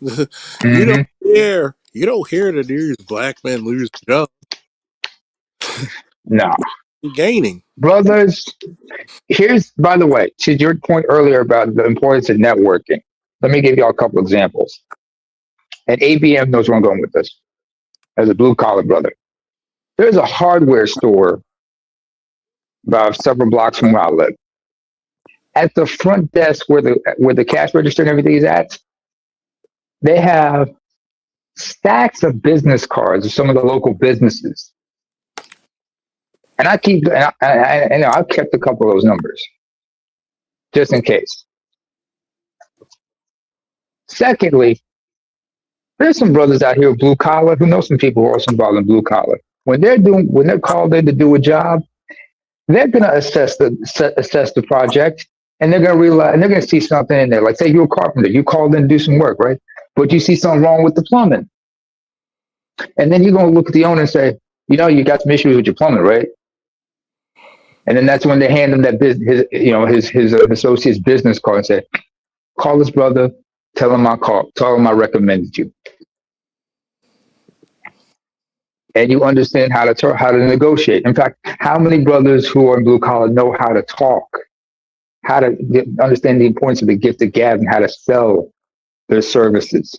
A: you don't
C: hmm
A: hear. You don't hear the news. Black men lose jobs.
C: No.
A: Gaining.
C: Brothers, here's, by the way, to your point earlier about the importance of networking. Let me give y'all a couple examples. And ABM knows where I'm going with this as a blue collar brother. There's a hardware store about several blocks from where I live. At the front desk where the cash register and everything is at, they have stacks of business cards of some of the local businesses. And I've kept a couple of those numbers just in case. Secondly, there's some brothers out here with blue collar who know some people who are also involved in blue collar. When they're called in to do a job, they're gonna assess the project, and they're gonna realize, and they're gonna see something in there. Like, say you're a carpenter, you called in to do some work, right? But you see something wrong with the plumbing, and then you're gonna look at the owner and say, you got some issues with your plumbing, right? And then that's when they hand him that his associate's business card and say, call this brother, tell him I recommended you, and you understand how to negotiate. In fact, how many brothers who are in blue collar know how to talk, how to understand the importance of the gift of gab, and how to sell their services?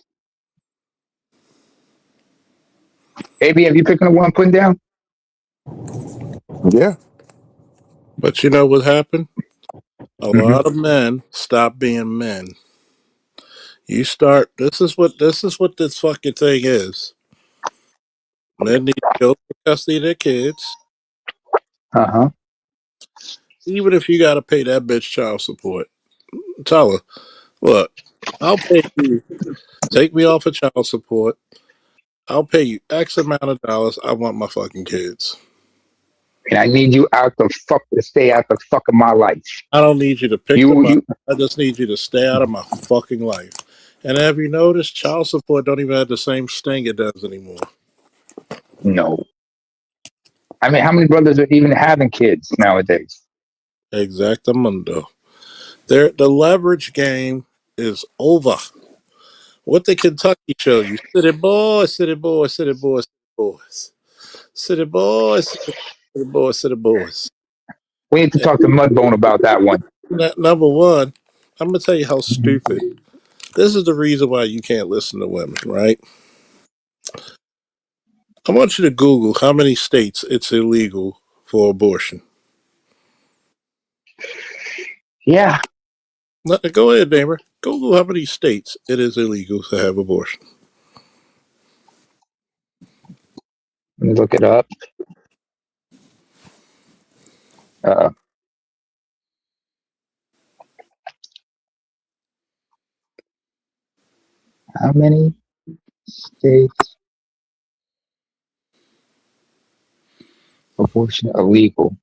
C: AB, have you picking up what I'm putting down?
D: Yeah.
A: But you know what happened? A
C: Mm-hmm.
A: lot of men stop being men. You start. This is what this fucking thing is. Men need to go for custody of their kids,
C: Uh huh.
A: even if you got to pay that bitch child support. Tell her, look, I'll pay you. Take me off of child support. I'll pay you X amount of dollars. I want my fucking kids.
C: And I need you to stay out the fuck of my life.
A: I don't need you to pick
C: You,
A: them up.
C: you,
A: I just need you to stay out of my fucking life. And have you noticed child support don't even have the same sting it does anymore?
C: no. I mean, how many brothers are even having kids nowadays?
A: Exactamundo. The leverage game is over. What did Kentucky show you? City boys, city boys, city boys, city boys. City boys, city boys, city boys.
C: We need to talk to Mudbone about that one.
A: Number one, I'm going to tell you how stupid. This is the reason why you can't listen to women, right? I want you to Google how many states it's illegal for abortion.
C: Yeah.
A: Go ahead, neighbor. Google how many states it is illegal to have abortion.
C: Let me look it up. How many states abortion illegal?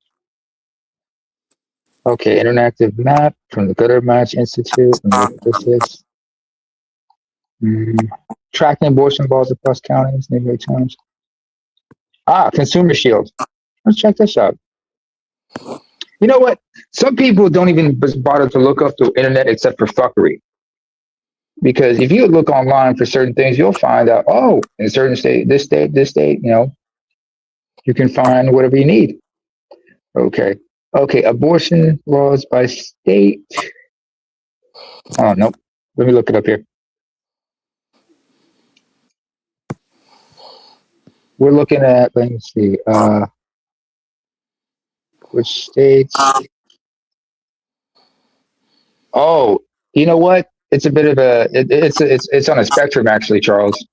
C: Okay, interactive map from the Gutter Match Institute. Let me look at this. Tracking abortion laws across counties, neighborhood towns. Consumer Shield. Let's check this out. You know what? Some people don't even bother to look up the internet except for fuckery. Because if you look online for certain things, you'll find out, in a certain state, this state, you can find whatever you need. Okay, abortion laws by state. Oh, no. Let me look it up here. We're looking at, let me see, which states? Oh, you know what? It's a bit of it's on a spectrum actually, Charles,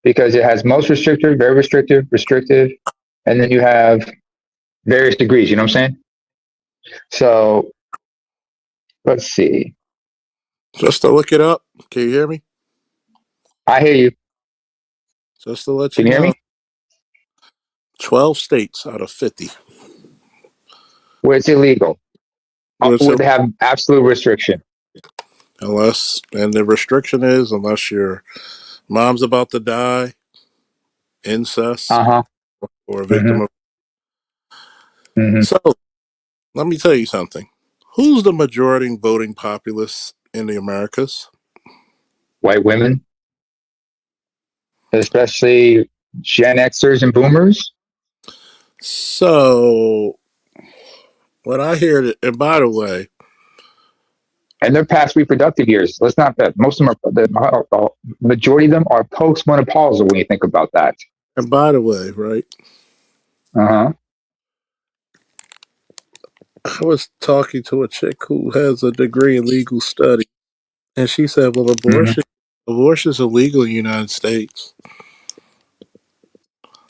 C: because it has most restrictive, very restrictive, restrictive, and then you have various degrees. You know what I'm saying? So let's see.
A: Just to look it up. Can you hear me?
C: I hear you.
A: Just to let you
C: Can you hear
A: know.
C: me?
A: 12 states out of 50.
C: Where it's illegal. Would have absolute restriction.
A: And the restriction is unless your mom's about to die, incest, or a victim of. So let me tell you something. Who's the majority voting populace in the Americas?
C: White women, especially Gen Xers and Boomers.
A: So when I hear it, and by the way,
C: and they're past reproductive years. Let's not that most of them are the majority of them are postmenopausal when you think about that.
A: And by the way, right?
C: I
A: was talking to a chick who has a degree in legal study, and she said, "Well, abortion is illegal in the United States."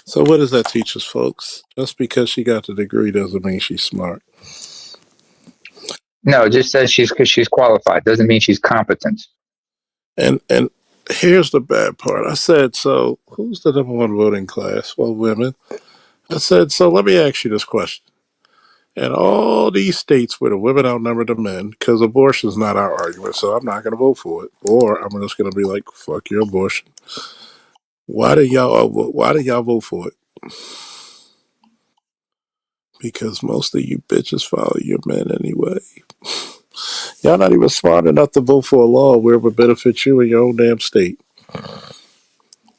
A: So what does that teach us, folks? Just because she got the degree doesn't mean she's smart.
C: No, it just says she's qualified. Doesn't mean she's competent.
A: And here's the bad part. I said, so who's the number one voting class? Well, women. I said, so let me ask you this question. In all these states where the women outnumber the men, because abortion is not our argument, so I'm not going to vote for it, or I'm just going to be like, fuck your abortion. Why do y'all vote for it? Because most of you bitches follow your men anyway. Y'all not even smart enough to vote for a law where it would benefit you in your own damn state.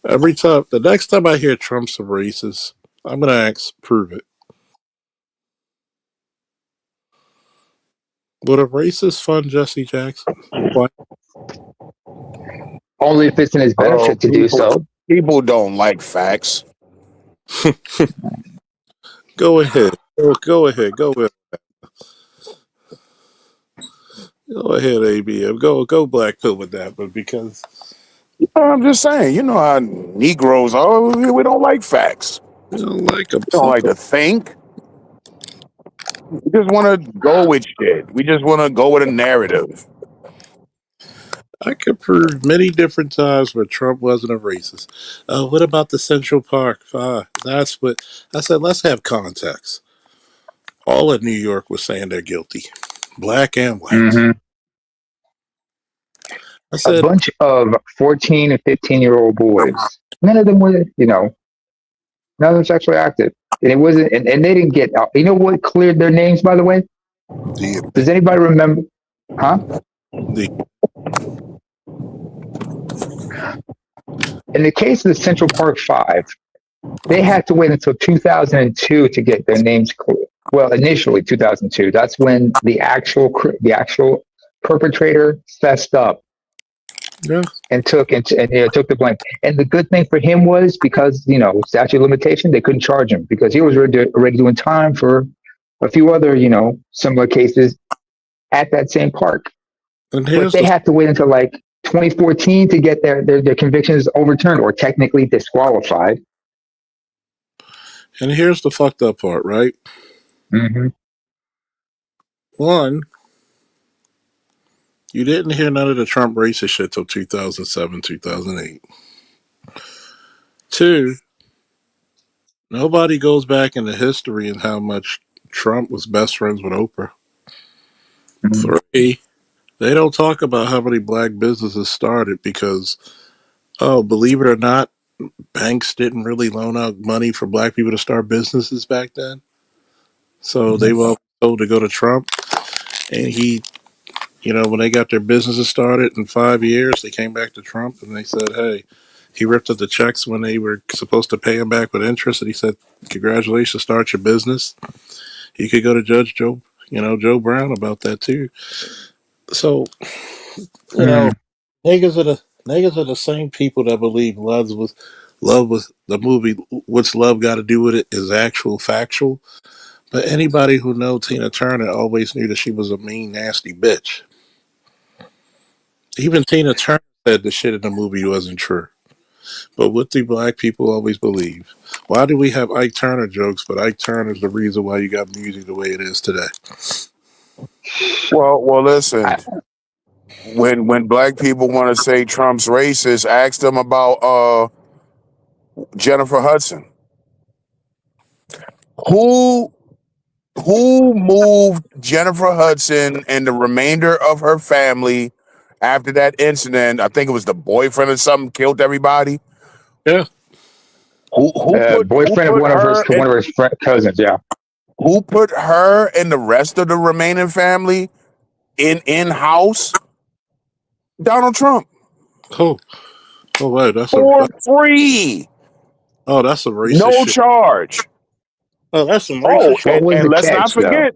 A: The next time I hear Trump's a racist, I'm going to ask, prove it. Would a racist fund Jesse Jackson? Why?
C: Only if it's in his benefit to do so.
D: People don't like facts.
A: Go ahead. Go ahead. Go ahead. Go ahead, ABM. Go black pill with that, but because
D: I'm just saying, you know how Negroes are. We don't like facts.
A: we don't like them.
D: We don't like to think. We just want to go with shit. We just want to go with a narrative.
A: I could prove many different times where Trump wasn't a racist. What about the Central Park? That's what I said. Let's have context. All of New York was saying they're guilty, black and white. I said,
C: a bunch of 14 and 15-year-old boys. None of them were, None of them sexually active. And it wasn't, and they didn't get out. You know what cleared their names, by the way? Does anybody remember? Huh? In the case of the Central Park Five, they had to wait until 2002 to get their names cleared. Well, initially 2002. That's when the actual perpetrator fessed up.
A: Yeah.
C: And took took the blame. And the good thing for him was because statute of limitation, they couldn't charge him because he was already doing time for a few other similar cases at that same park.
A: And
C: but they had to wait until like 2014 to get their convictions overturned or technically disqualified.
A: And here's the fucked up part, right?
C: Mm-hmm.
A: One, you didn't hear none of the Trump racist shit till 2007, 2008. Two, nobody goes back into history and how much Trump was best friends with Oprah. Mm-hmm. Three, they don't talk about how many black businesses started because, believe it or not, banks didn't really loan out money for black people to start businesses back then. So they were told to go to Trump. And he, when they got their businesses started in 5 years, they came back to Trump and they said, hey, he ripped up the checks when they were supposed to pay him back with interest. And he said, congratulations, start your business. He could go to Judge Joe Brown about that too. So, niggas are the same people that believe love was the movie. What's love got to do with it is actual factual. But anybody who knows Tina Turner always knew that she was a mean, nasty bitch. Even Tina Turner said the shit in the movie wasn't true. But what do black people always believe? Why do we have Ike Turner jokes, but Ike Turner's the reason why you got music the way it is today?
D: Well, listen. When black people want to say Trump's racist, ask them about Jennifer Hudson. Who moved Jennifer Hudson and the remainder of her family after that incident? I think it was the boyfriend or something killed everybody.
A: Yeah.
C: Who boyfriend of one of her cousins? Yeah.
D: Who put her and the rest of the remaining family in house? Donald Trump.
A: Oh wait, that's
D: for free.
A: Oh, that's a racist.
D: No
A: shit.
D: Charge.
A: Oh, that's some racist shit.
D: And let's not forget.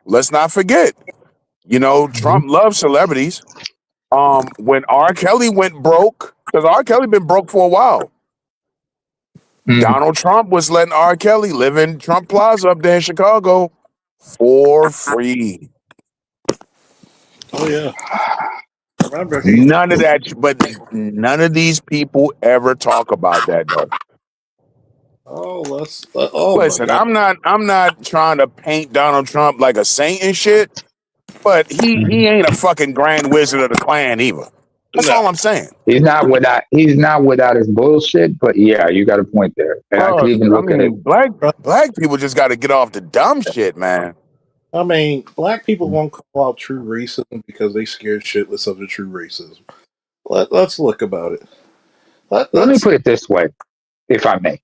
D: Let's not forget. Trump loves celebrities. When R. Kelly went broke, because R. Kelly been broke for a while. Donald Trump was letting R. Kelly live in Trump Plaza up there in Chicago for free.
A: Oh yeah. Remember
D: none of that, but none of these people ever talk about that though. Listen, I'm not trying to paint Donald Trump like a saint and shit, but he ain't a fucking grand wizard of the Klan either. That's all I'm saying.
C: He's not without his bullshit, but yeah, you got a point there. And I could even look at it.
D: Black people just got to get off the dumb shit, man.
A: I mean, black people won't call out true racism because they scared shitless of the true racism. Let's look about it.
C: Let me put it this way, if I may.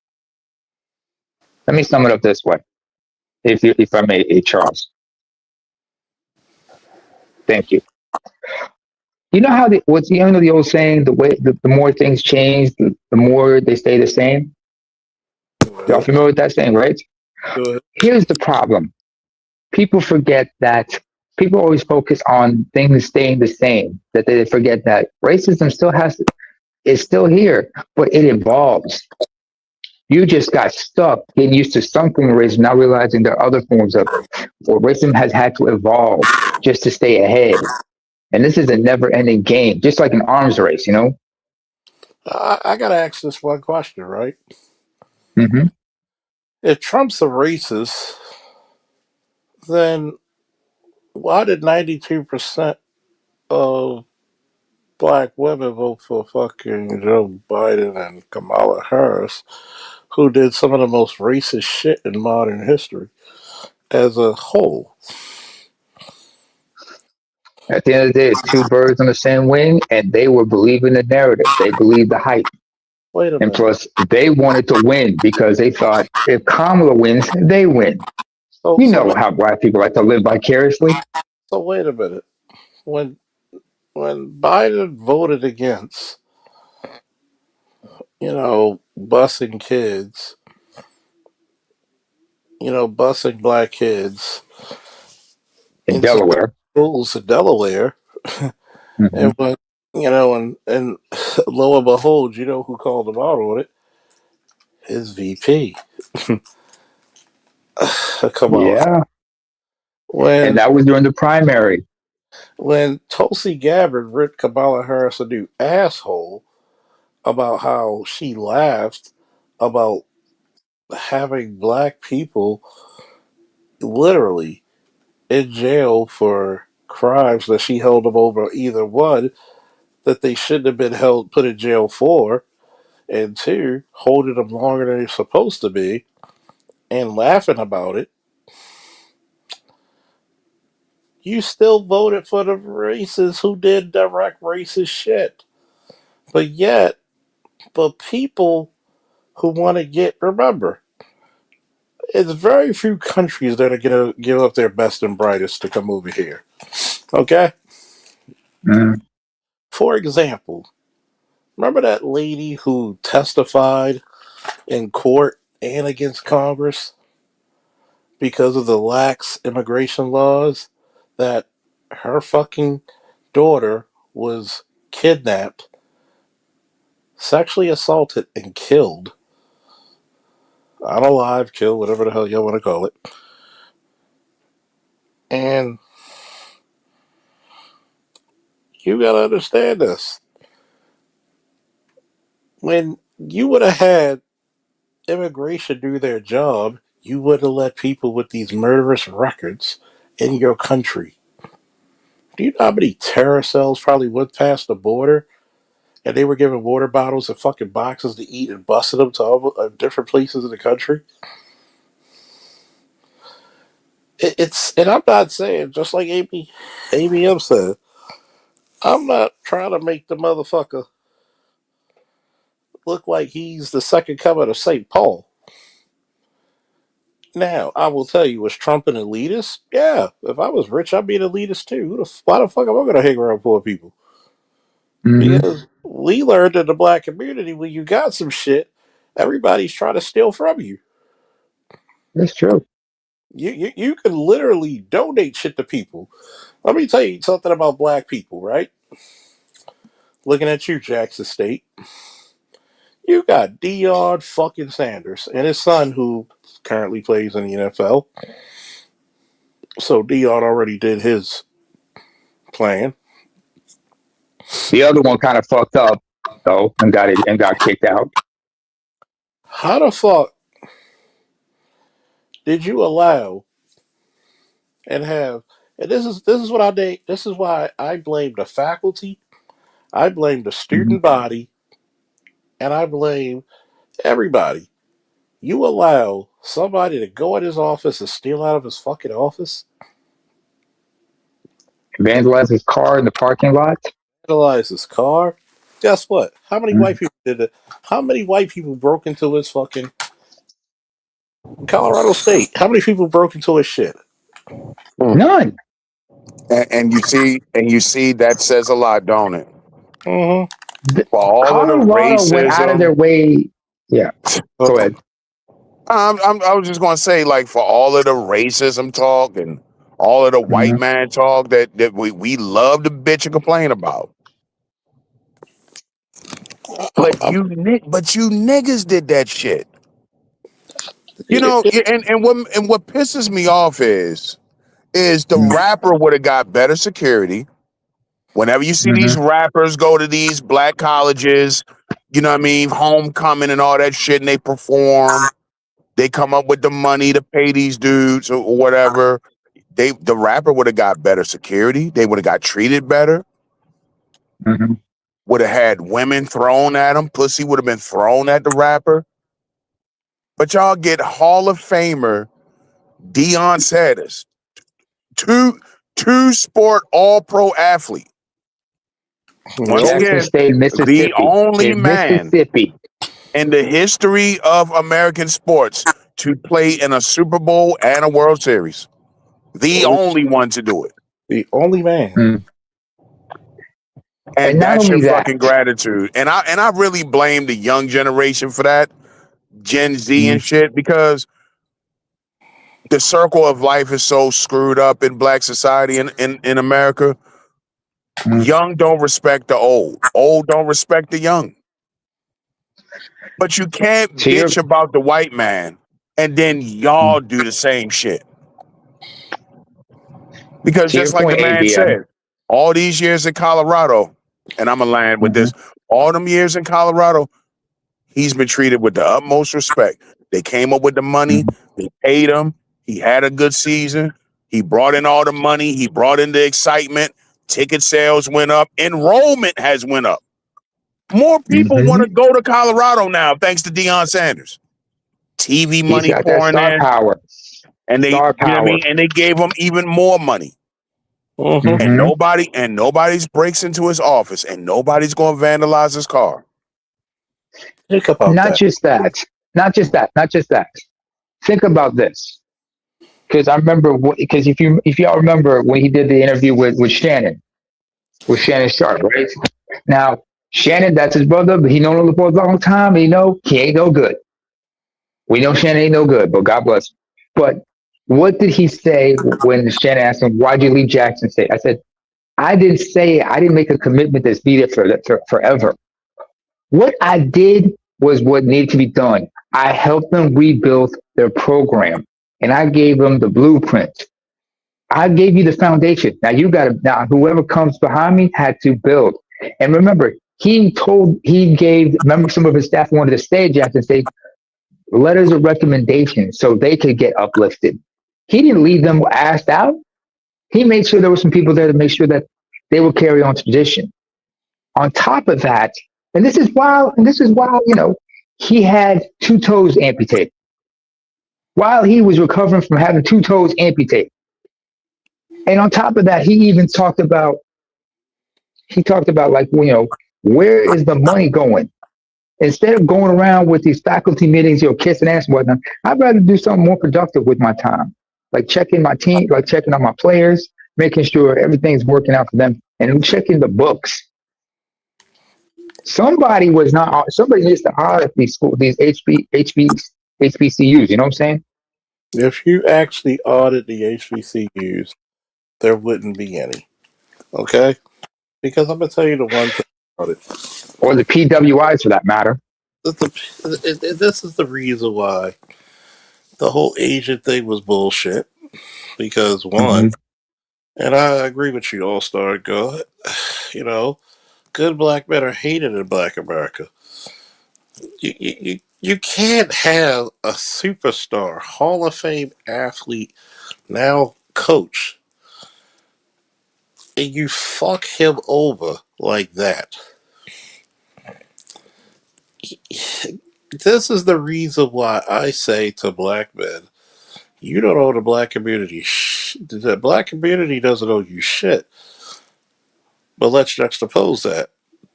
C: Let me sum it up this way, if I may, Charles. Thank you. You know how the old saying, the more things change, the more they stay the same? Y'all familiar with that saying, right? Here's the problem. People forget that people always focus on things staying the same, that they forget that racism is still here, but it evolves. You just got stuck getting used to some form of racism, not realizing there are other forms of it. Or racism has had to evolve just to stay ahead. And this is a never-ending game, just like an arms race,
A: I got to ask this one question, right?
C: Mm-hmm.
A: If Trump's a racist, then why did 92% of black women vote for fucking Joe Biden and Kamala Harris, who did some of the most racist shit in modern history as a whole?
C: At the end of the day, it's two birds on the same wing, and they were believing the narrative. They believed the hype.
A: Wait a
C: And
A: minute.
C: plus, they wanted to win because they thought if Kamala wins, they win.
A: So
C: You
A: so
C: know
A: wait,
C: how black people like to live vicariously.
A: so wait a minute. When Biden voted against, busing kids, busing black kids
C: In
A: into
C: Delaware.
A: schools in Delaware,
C: Hmm.
A: and when and lo and behold, you know who called him out on it? His VP, Kamala.
C: Yeah. And
A: When
C: that was during the primary.
A: Tulsi Gabbard ripped Kamala Harris a new asshole about how she laughed about having black people literally in jail for crimes that she held them over, either one, that they shouldn't have been put in jail for, and two, holding them longer than they're supposed to be, and laughing about it. You still voted for the racists who did direct racist shit. But yet, the people who want to remember, it's very few countries that are going to give up their best and brightest to come over here. Okay?
C: Mhm.
A: For example, remember that lady who testified in court and against Congress because of the lax immigration laws, that her fucking daughter was kidnapped, sexually assaulted, and killed. Unalive, killed, whatever the hell y'all want to call it. And you gotta understand this. When you would have had immigration do their job, you would have let people with these murderous records in your country. Do you know how many terror cells probably went past the border and they were given water bottles and fucking boxes to eat and busting them to different places in the country? And I'm not saying, just like ABM said, I'm not trying to make the motherfucker look like he's the second coming of St. Paul. Now, I will tell you, was Trump an elitist? Yeah. If I was rich, I'd be an elitist too. Why the fuck am I going to hang around poor people?
C: Hmm.
A: Because we learned in the black community, when you got some shit, everybody's trying to steal from you.
C: That's true.
A: You can literally donate shit to people. Let me tell you something about black people, right? Looking at you, Jackson State. You got Deion fucking Sanders and his son, who currently plays in the NFL. So Deion already did his plan.
C: The other one kind of fucked up though and got kicked out.
A: How the fuck did you allow and have? And this is what I did. This is why I blame the faculty, I blame the
C: Hmm.
A: student body, and I blame everybody. You allow somebody to go in his office and steal out of his fucking office,
C: Vandalized his car in the parking lot.
A: vandalize his car. Guess what? How many
C: Mhm.
A: white people did it? How many white people broke into his fucking Colorado State? How many people broke into his shit?
C: None.
D: And you see that says a lot, don't it?
A: Mm-hmm.
D: For all of the
C: Colorado went out of their
D: racism,
C: way. Yeah. Go ahead.
D: I was just gonna say, like, for all of the racism talk and all of the white
C: Hmm.
D: man talk that we love to bitch and complain about. But you niggas did that shit. You know, and what pisses me off is the rapper would have got better security. Whenever you see
C: Hmm.
D: these rappers go to these black colleges, you know what I mean, homecoming and all that shit, and they perform, they come up with the money to pay these dudes or whatever. The rapper would have got better security. They would have got treated better.
C: Hmm.
D: Would have had women thrown at them. Pussy would have been thrown at the rapper. But y'all get Hall of Famer Deion Sanders, two sport all pro athlete. Once
A: Yep.
C: Jackson
D: again,
C: State,
D: the
C: Mississippi.
D: only
C: In
D: man,
C: Mississippi.
D: in the history of American sports to play in a Super Bowl and a World Series. The
A: Only,
D: only one to do it.
A: the only man.
C: Mm.
D: And
C: And not
D: that's your
C: only that,
D: fucking gratitude. And I really blame the young generation for that, Gen Z and
C: mm,
D: shit, because the circle of life is so screwed up in black society in America.
C: mm,
D: Young don't respect the old. Old don't respect the young. But you can't
C: to your
D: bitch about the white man and then
C: mm,
D: y'all do the same shit. Because
C: to your
D: just like the
C: point,
D: man
C: ABM.
D: said, all these years in Colorado, and I'm gonna land with
C: Hmm.
D: this, all them years in Colorado, he's been treated with the utmost respect. They came up with the money, they paid him, he had a good season, he brought in all the money, he brought in the excitement, ticket sales went up, enrollment has went up. More people want
C: Hmm.
D: to go to Colorado now, thanks to Deion Sanders. TV
C: He's
D: money
C: got that
D: pouring
C: star
D: in,
C: power.
D: and they,
C: Star
D: you know what I
C: power.
D: mean? And they gave him even more money.
A: Mm-hmm.
D: And
C: Hmm.
D: nobody's breaks into his office, and nobody's going to vandalize his car.
A: Think about
C: Not
A: that.
C: just that. Not just that. Not just that. Think about this. Because I remember, because if y'all remember when he did the interview with Shannon Sharp, right? Now, Shannon, that's his brother, but he known him for a long time. And he ain't no good. We know Shannon ain't no good, but God bless him. But what did he say when Shannon asked him, why'd you leave Jackson State? I said, I didn't make a commitment that's needed for forever. What I did was what needed to be done. I helped them rebuild their program and I gave them the blueprint. I gave you the foundation. Now you got to, now whoever comes behind me had to build. And remember, he gave, remember some of his staff wanted to stay at Jackson State, letters of recommendation so they could get uplifted. He didn't leave them asked out. He made sure there were some people there to make sure that they would carry on tradition. On top of that, and this is why, he had two toes amputated. While he was recovering from having two toes amputated. And on top of that, he talked about like, where is the money going? Instead of going around with these faculty meetings, kissing ass and whatnot, I'd rather do something more productive with my time. Like checking my team, like checking on my players, making sure everything's working out for them, and checking the books. Somebody needs to audit these schools, these HBCUs, you know what I'm saying?
A: If you actually audit the HBCUs, there wouldn't be any. Okay? Because I'm going to tell you the one thing about it.
C: Or the PWIs for that matter.
A: This is the reason why the whole Asian thing was bullshit. Because,
C: Hmm.
A: one, and I agree with you, All Star God, good black men are hated in black America. You can't have a superstar, Hall of Fame athlete, now coach, and you fuck him over like that. This is the reason why I say to black men, you don't owe the black community the black community doesn't owe you shit. But let's juxtapose that.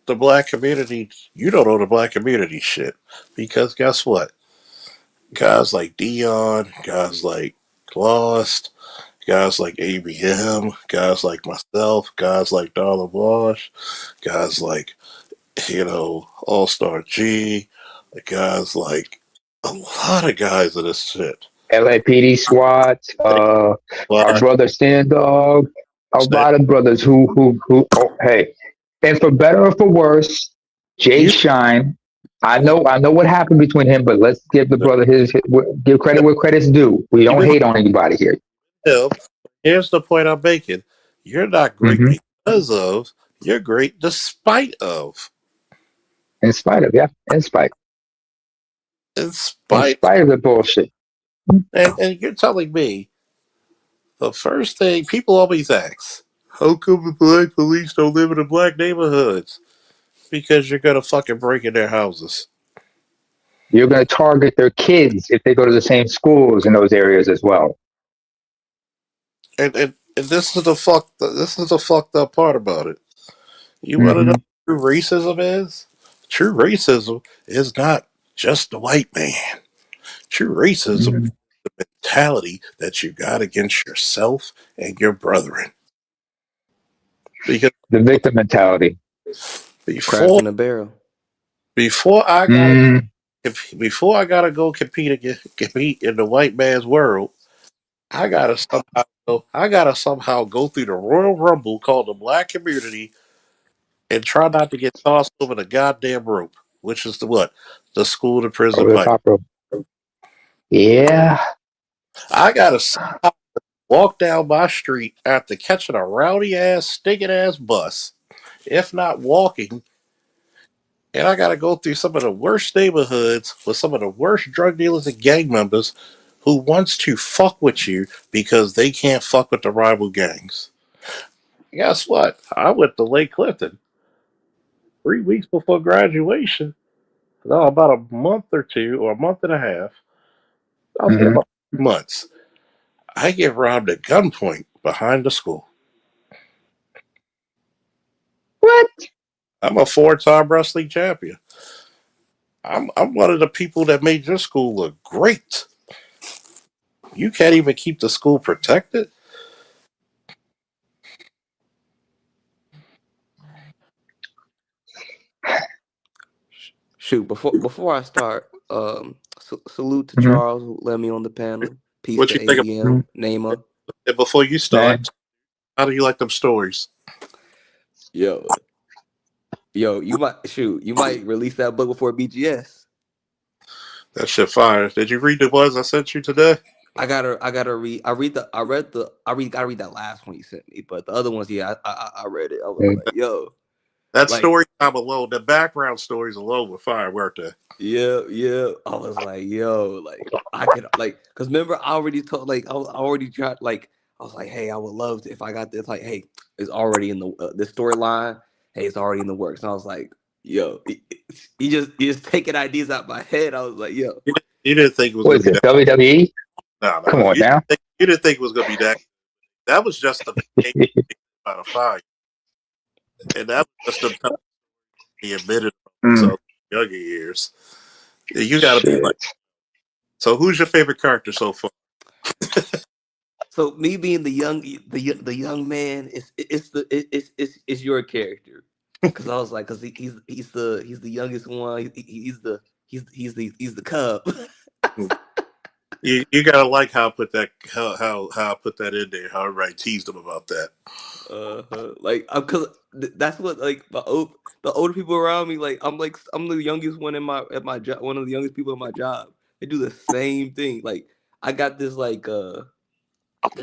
A: The black community, you don't owe the black community shit. Because guess what? Guys like Dion, guys like Lost, guys like ABM, guys like myself, guys like Darla Wash, guys like, All Star G, guys like a lot of guys of this shit.
C: LAPD SWAT, our
A: But
C: brother Sand Dog, a lot of brothers oh, hey, and for better or for worse, Jay
A: you
C: Shine. I know what happened between him, but let's give the brother give credit where credit's due. We don't
A: even
C: hate on anybody here.
A: him, here's the point I'm making. You're not great
C: Hmm.
A: because of, you're great despite of.
C: In spite of, yeah,
A: In
C: in
A: spite
C: spite of the bullshit.
A: and you're telling me the first thing people always ask, how come the black police don't live in the black neighborhoods? Because you're gonna fucking break in their houses.
C: You're going to target their kids if they go to the same schools in those areas as well.
A: And this is the fucked up part about it. You wanna know
C: Hmm.
A: what true racism is? True racism is not just the white man. True racism is
C: Mhm.
A: the mentality that you got against yourself and your brethren. Because
C: The victim mentality.
A: before
E: Crab in a barrel.
A: before I gotta
C: Mm,
A: before I gotta go compete in the white man's world, I gotta somehow go through the Royal Rumble called the black community and try not to get tossed over the goddamn rope, which is the what? The school to prison
C: over the
A: pipe.
C: top rope. Yeah.
A: I gotta walk down my street after catching a rowdy ass, stinking ass bus, if not walking, and I gotta go through some of the worst neighborhoods with some of the worst drug dealers and gang members who wants to fuck with you because they can't fuck with the rival gangs. Guess what? I went to Lake Clifton 3 weeks before graduation. No, about a month or two, or a month and a half. I'll say
C: Hmm.
A: about 3 months. I get robbed at gunpoint behind the school.
C: What?
A: I'm a four-time wrestling champion. I'm one of the people that made your school look great. You can't even keep the school protected.
E: Shoot, before I start, salute to
C: Hmm.
E: Charles who led me on the panel. Peace
A: What
E: to
A: you think
C: Hmm.
E: ABM, Nama.
A: about before you start?
C: Man.
A: How do you like them stories?
E: Yo, you might release that book before BGS.
A: That shit fire. Did you read the ones I sent you today?
E: I gotta read. Gotta read that last one you sent me, but the other ones, yeah, I read it. I was like, yo,
A: That
E: like
A: story time alone, the background stories alone were fire, weren't they?
E: yeah, yeah. I was like, yo, like I could cause remember I already told I already tried I was like, hey, I would love to if I got this like, hey, it's already in the storyline. Hey, it's already in the works. And I was like, yo, you just taking ideas out my head. I was like, yo,
A: You didn't think it was
C: What
A: gonna
C: is
A: be
C: it?
A: that.
C: WWE?
A: No,
C: Come
A: no,
C: on now.
A: you didn't think it was gonna be that. That was just the beginning out of fire, and that was just the he admitted
C: Mm,
A: himself in younger years. You got to be like.
C: shit.
A: So, who's your favorite character so far?
E: so me being the young man, it's your character. Cause I was like, cause he's the youngest one. He's the cub.
A: You gotta like how I put that how I put that in there. How everybody teased him about that.
E: Like, cause that's what the older people around me. I'm the youngest one at my job. One of the youngest people at my job. They do the same thing. Like I got this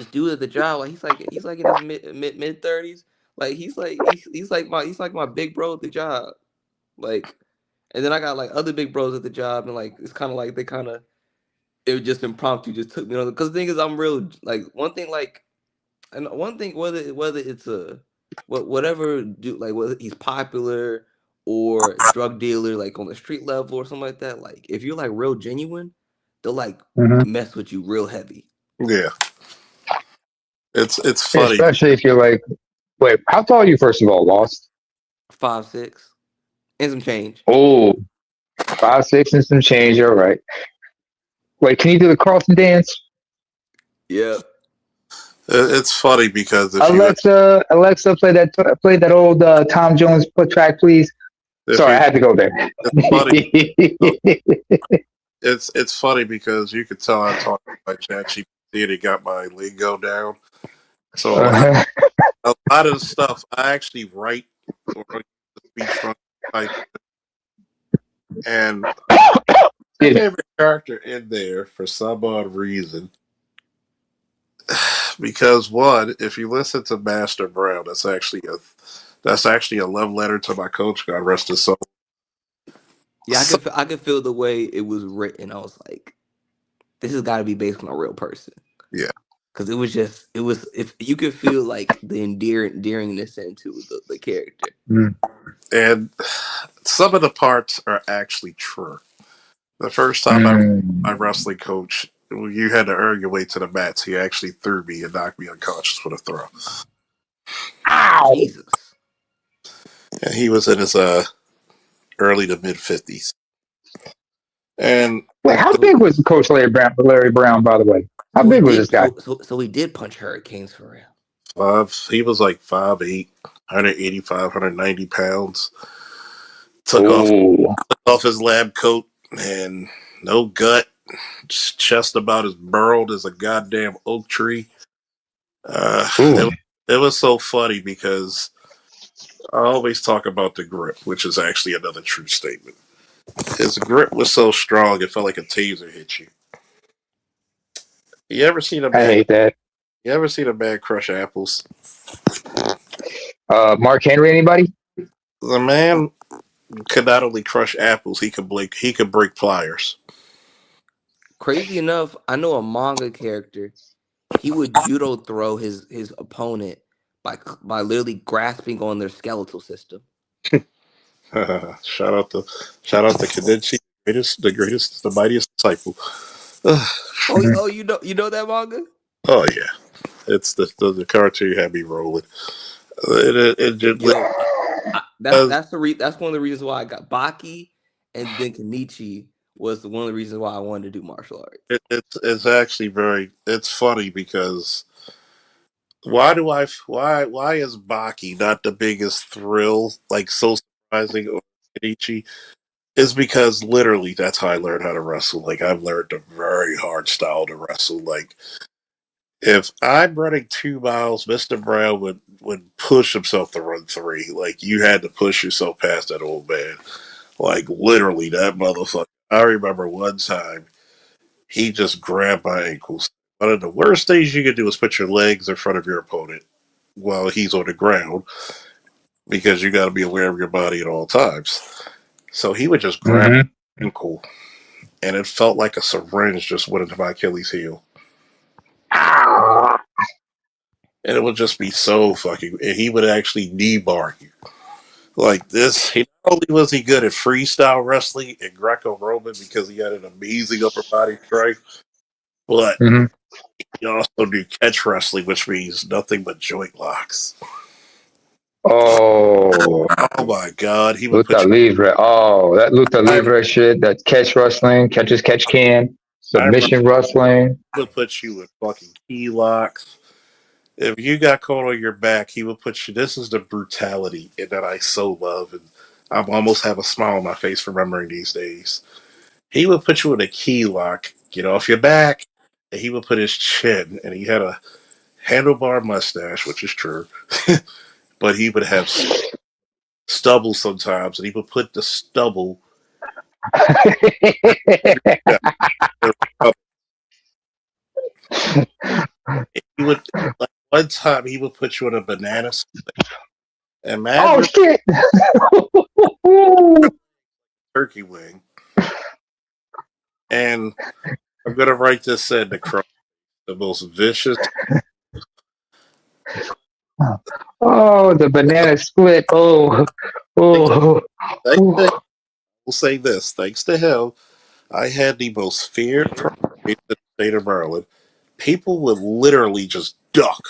E: dude at the job. Like he's like in his mid 30s. Like he's like my big bro at the job. Like, and then I got like other big bros at the job, and like it's kind of like it was just impromptu, just took me on. Because the thing is, I'm real. Like one thing, and one thing, whether it's whatever do like whether he's popular or drug dealer, like on the street level or something like that. Like if you're like real genuine, they'll like
C: Hmm.
E: mess with you real heavy.
A: Yeah, it's funny.
C: Especially if you're like, wait, how tall are you, first of all, Lost?
E: 5'6" and some change.
C: Oh, 5'6" and some change. All right. Wait, can you do the Carlton dance?
E: Yeah.
A: It's funny because
C: Alexa, play that old Tom Jones track, please.
A: if
C: Sorry, I
A: you
C: had to go there.
A: it's funny. It's funny because you could tell I talked about ChatGPT and it got my lingo down. So
C: Uh-huh.
A: a lot of the stuff I actually write or use the speech function type, and my
C: Excuse me.
A: favorite character in there for some odd reason. Because one, if you listen to Master Brown, that's actually a love letter to my coach. God rest his soul.
E: Yeah,
A: So,
E: I could feel the way it was written. I was like, this has got to be based on a real person.
A: yeah,
E: Because it was if you could feel like the endearingness into the character.
C: Mm.
A: and some of the parts are actually true. The first time I
C: Mm.
A: my wrestling coach, you had to earn your way to the mats. He actually threw me and knocked me unconscious with a throw.
C: Ow!
E: Jesus.
A: And he was in his early to mid 50s. And
C: Wait, how big was Coach Larry Brown? Larry Brown, by the way, how
E: So he
C: big was
E: did.
C: this guy?
E: So he did punch Hurricanes for real.
A: he was like 5'8", 185, 190 pounds. Took
C: Oh,
A: off his lab coat and no gut, just chest about as burrowed as a goddamn oak tree. Uh,
C: ooh.
A: it was so funny because I always talk about the grip, which is actually another true statement. His grip was so strong it felt like a taser hit you. You ever seen a
C: I
A: man?
C: hate that.
A: You ever seen a man crush apples?
C: Mark Henry, anybody?
A: The man could not only crush apples, he could break pliers.
E: Crazy enough, I know a manga character. He would judo throw his opponent by literally grasping on their skeletal system.
A: shout out to Kenichi, the mightiest disciple.
E: Oh, you know that manga?
A: Oh yeah, it's the cartoon had me rolling. It just
E: Yo,
A: uh,
E: that's one of the reasons why I got Baki, and then Kenichi was one of the reasons why I wanted to do martial arts.
A: it's actually it's funny because why is Baki not the biggest thrill, like so surprising, or Kenichi? Is because literally that's how I learned how to wrestle. Like I've learned a very hard style to wrestle. Like if I'm running 2 miles, Mr. Brown would push himself to run 3. Like you had to push yourself past that old man. Like literally that motherfucker. I remember one time he just grabbed my ankles. One of the worst things you could do is put your legs in front of your opponent while he's on the ground because you got to be aware of your body at all times. So he would just grab
C: Mm-hmm.
A: my ankle, and it felt like a syringe just went into my Achilles heel.
C: Ah.
A: And it would just be so fucking. And he would actually knee bar you like this. He not only was he good at freestyle wrestling and Greco-Roman because he had an amazing upper body strength, but
C: Mm-hmm.
A: he also knew catch wrestling, which means nothing but joint locks.
C: Oh,
A: Oh my god, he would put
C: luta
A: you.
C: libre. Oh, that luta
A: I,
C: libre shit. That catch wrestling, catch as catch can,
A: I remember
C: submission wrestling.
A: he would put you in fucking key locks. If you got caught on your back, he would put you. This is the brutality that I so love, and I almost have a smile on my face remembering these days. He would put you in a key lock, get off your back, and he would put his chin, and he had a handlebar mustache, which is true, but he would have stubble sometimes, and he would put the stubble. He would like one time he would put you in a banana and
C: Oh
A: imagine
C: shit!
A: a turkey wing. And I'm gonna write this in the cross. The most vicious.
C: Oh, the banana split. Oh, oh, oh.
A: We'll say this. Thanks to him, I had the most feared crime in the state of Maryland. People would literally just duck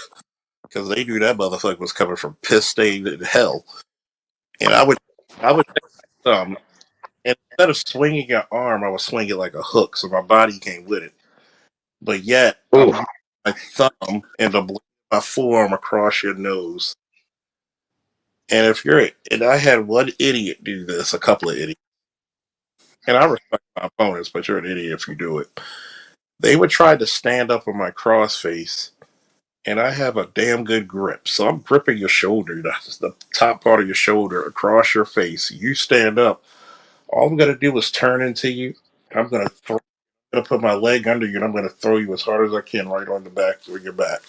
A: because they knew that motherfucker was coming from piss stained in hell. And I would take some, and instead of swinging your arm, I would swing it like a hook, so my body came with it. But yet, I'm
C: Oh.
A: using my thumb and the blade of my forearm across your nose. And and I had one idiot do this, a couple of idiots, and I respect my opponents, but you're an idiot if you do it. They would try to stand up on my cross face, and I have a damn good grip. So I'm gripping your shoulder, the top part of your shoulder across your face. You stand up. All I'm gonna do is turn into you. I'm gonna throw. I'm gonna put my leg under you, and I'm gonna throw you as hard as I can right on the back of your back.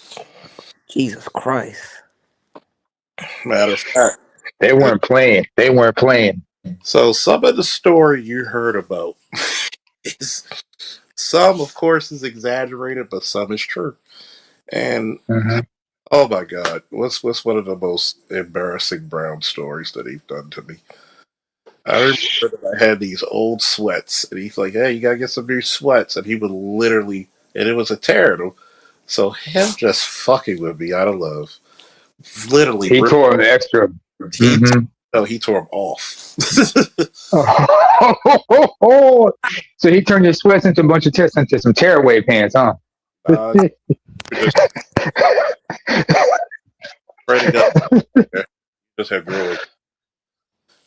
E: Jesus Christ!
A: Matter of fact.
C: They weren't playing. They weren't playing.
A: So some of the story you heard about is some, of course, is exaggerated, but some is true. And
C: Mm-hmm.
A: oh my God, what's one of the most embarrassing Brown stories that he's done to me? I remember that I had these old sweats, and he's like, "Hey, you gotta get some new sweats," and he would literally, and it was a tear. So him just fucking with me out of love, literally,
C: He tore an extra.
A: he
C: Mm-hmm.
A: No, he tore them off.
C: Oh, so he turned your sweats into a bunch of into some tearaway pants, huh?
A: Just pray to God. Just had growing.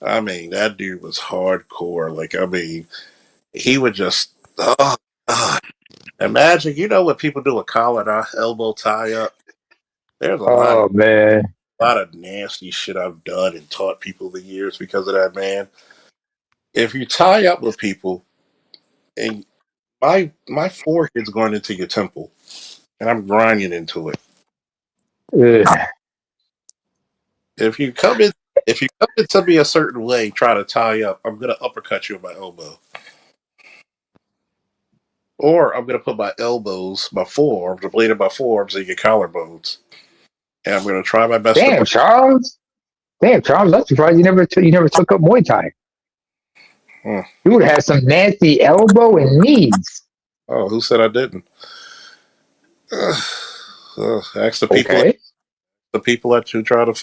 A: I mean, that dude was hardcore. Like, I mean, he would just. Oh, God. Imagine, you know what people do a collar and elbow tie up? There's a
C: Oh man.
A: lot of nasty shit I've done and taught people the years because of that, man. If you tie up with people, and my forehead's going into your temple, and I'm grinding into it.
C: Ugh.
A: If you come into me a certain way, try to tie up, I'm gonna uppercut you with my elbow. Or I'm gonna put my elbows, my forearms, the blade of my forearms in your collarbones. And I'm gonna try my best to
C: Damn,
A: break.
C: Charles. Damn, Charles. I'm surprised you never took up Muay Thai.
A: Hmm.
C: You would have had some nasty elbow and knees.
A: Oh, who said I didn't? Ask
C: Okay.
A: the people that who try to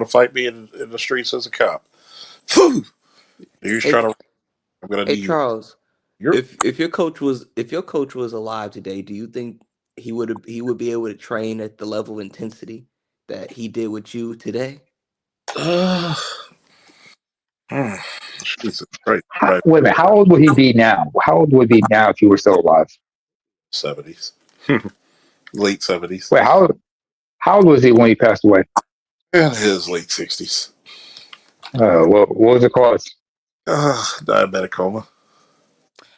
A: fight me in the streets as a cop. Whew. He's
E: Hey,
A: trying to. I'm gonna
E: hey
A: need you.
E: Charles,
A: You're.
E: if your coach was alive today, do you think he would be able to train at the level of intensity that he did with you today?
A: Hmm. Jesus Christ! Right,
C: Wait a minute. How old would he be now? How old would he be now if he were still alive?
A: 70s, late 70s,
C: Wait, how old was he when he passed away?
A: and his late 60s.
C: What was it called?
A: Diabetic coma.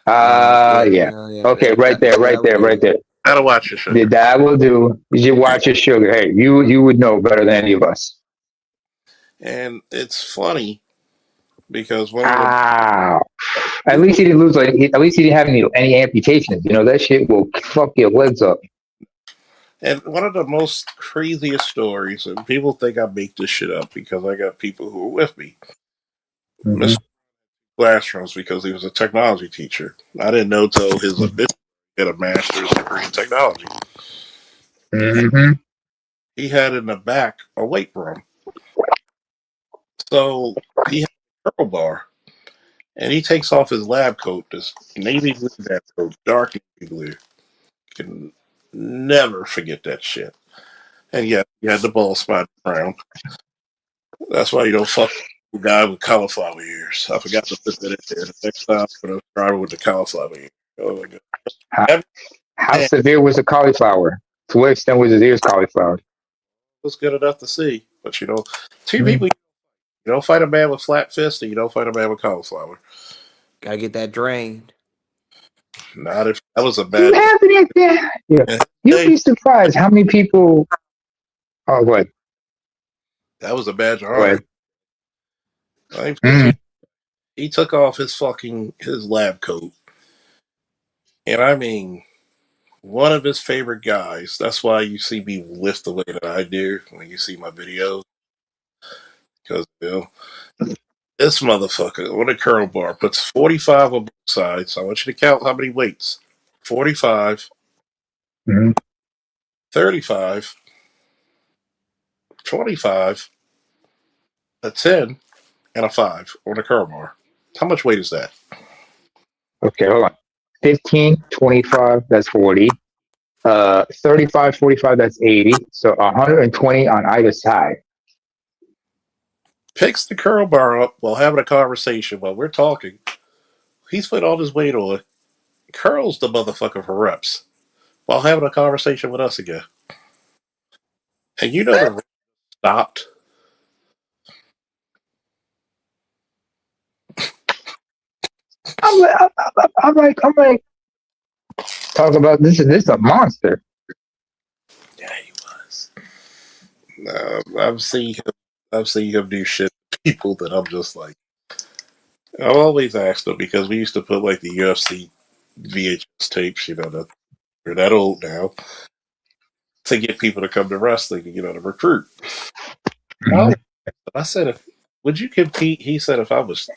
C: Yeah.
E: Yeah.
C: Okay, right there, right
E: That would
C: there,
E: do
C: right
E: it.
C: there.
A: Gotta watch your sugar.
C: That will do. You watch your sugar. Hey, you would know better than any of us.
A: And it's funny because one of
C: Ow.
A: the
C: At least he didn't lose. At least he didn't have any amputations. You know that shit will fuck your legs up.
A: and one of the most craziest stories, and people think I make this shit up because I got people who are with me.
C: Mm-hmm.
A: Mr. Classrooms because he was a technology teacher. I didn't know till his obituary he had a master's degree in technology.
C: Mm-hmm.
A: He had in the back a weight room. So he had a curl bar. And he takes off his lab coat, this navy blue lab coat, dark navy blue. Can never forget that shit. And yet, he had the ball spot around. That's why you don't fuck with a guy with cauliflower ears. I forgot to put that in there. The next time I'm going to drive with the cauliflower ears. Oh my god.
C: How,
A: Every
C: how
A: man
C: severe was the cauliflower? To what extent was his ears cauliflower?
A: was good enough to see. But you know, two
C: Mm-hmm.
A: people, you don't fight a man with flat fists and you don't fight a man with cauliflower.
E: Gotta get that drained.
A: Not if that was a
C: You
A: bad.
C: have it there. Yeah. You'd be surprised how many people. Oh, go ahead.
A: That was a badge of
C: Go
A: honor.
C: ahead.
A: Like,
C: Mm.
A: he took off his lab coat, and I mean, one of his favorite guys. That's why you see me lift the way that I do when you see my videos, because this motherfucker on a curl bar puts 45 on both sides. I want you to count how many weights: 45,
C: Mm.
A: 35, 25, a 10, and a 5 on a curl bar. How much weight is that?
C: Okay, hold on. 15, 25, that's 40. 35, 45, that's 80. So 120 on either side.
A: Picks the curl bar up while having a conversation while we're talking. He's put all his weight on, curls the motherfucker for reps while having a conversation with us again. And you know the rep stopped.
C: I'm like, talk about this is a monster.
A: Yeah, he was. I've seen him do shit to people that I'm just like. I've always asked him because we used to put like the UFC VHS tapes, that they're that old now, to get people to come to wrestling, to recruit.
C: Mhm.
A: I said, would you compete? He said, if I was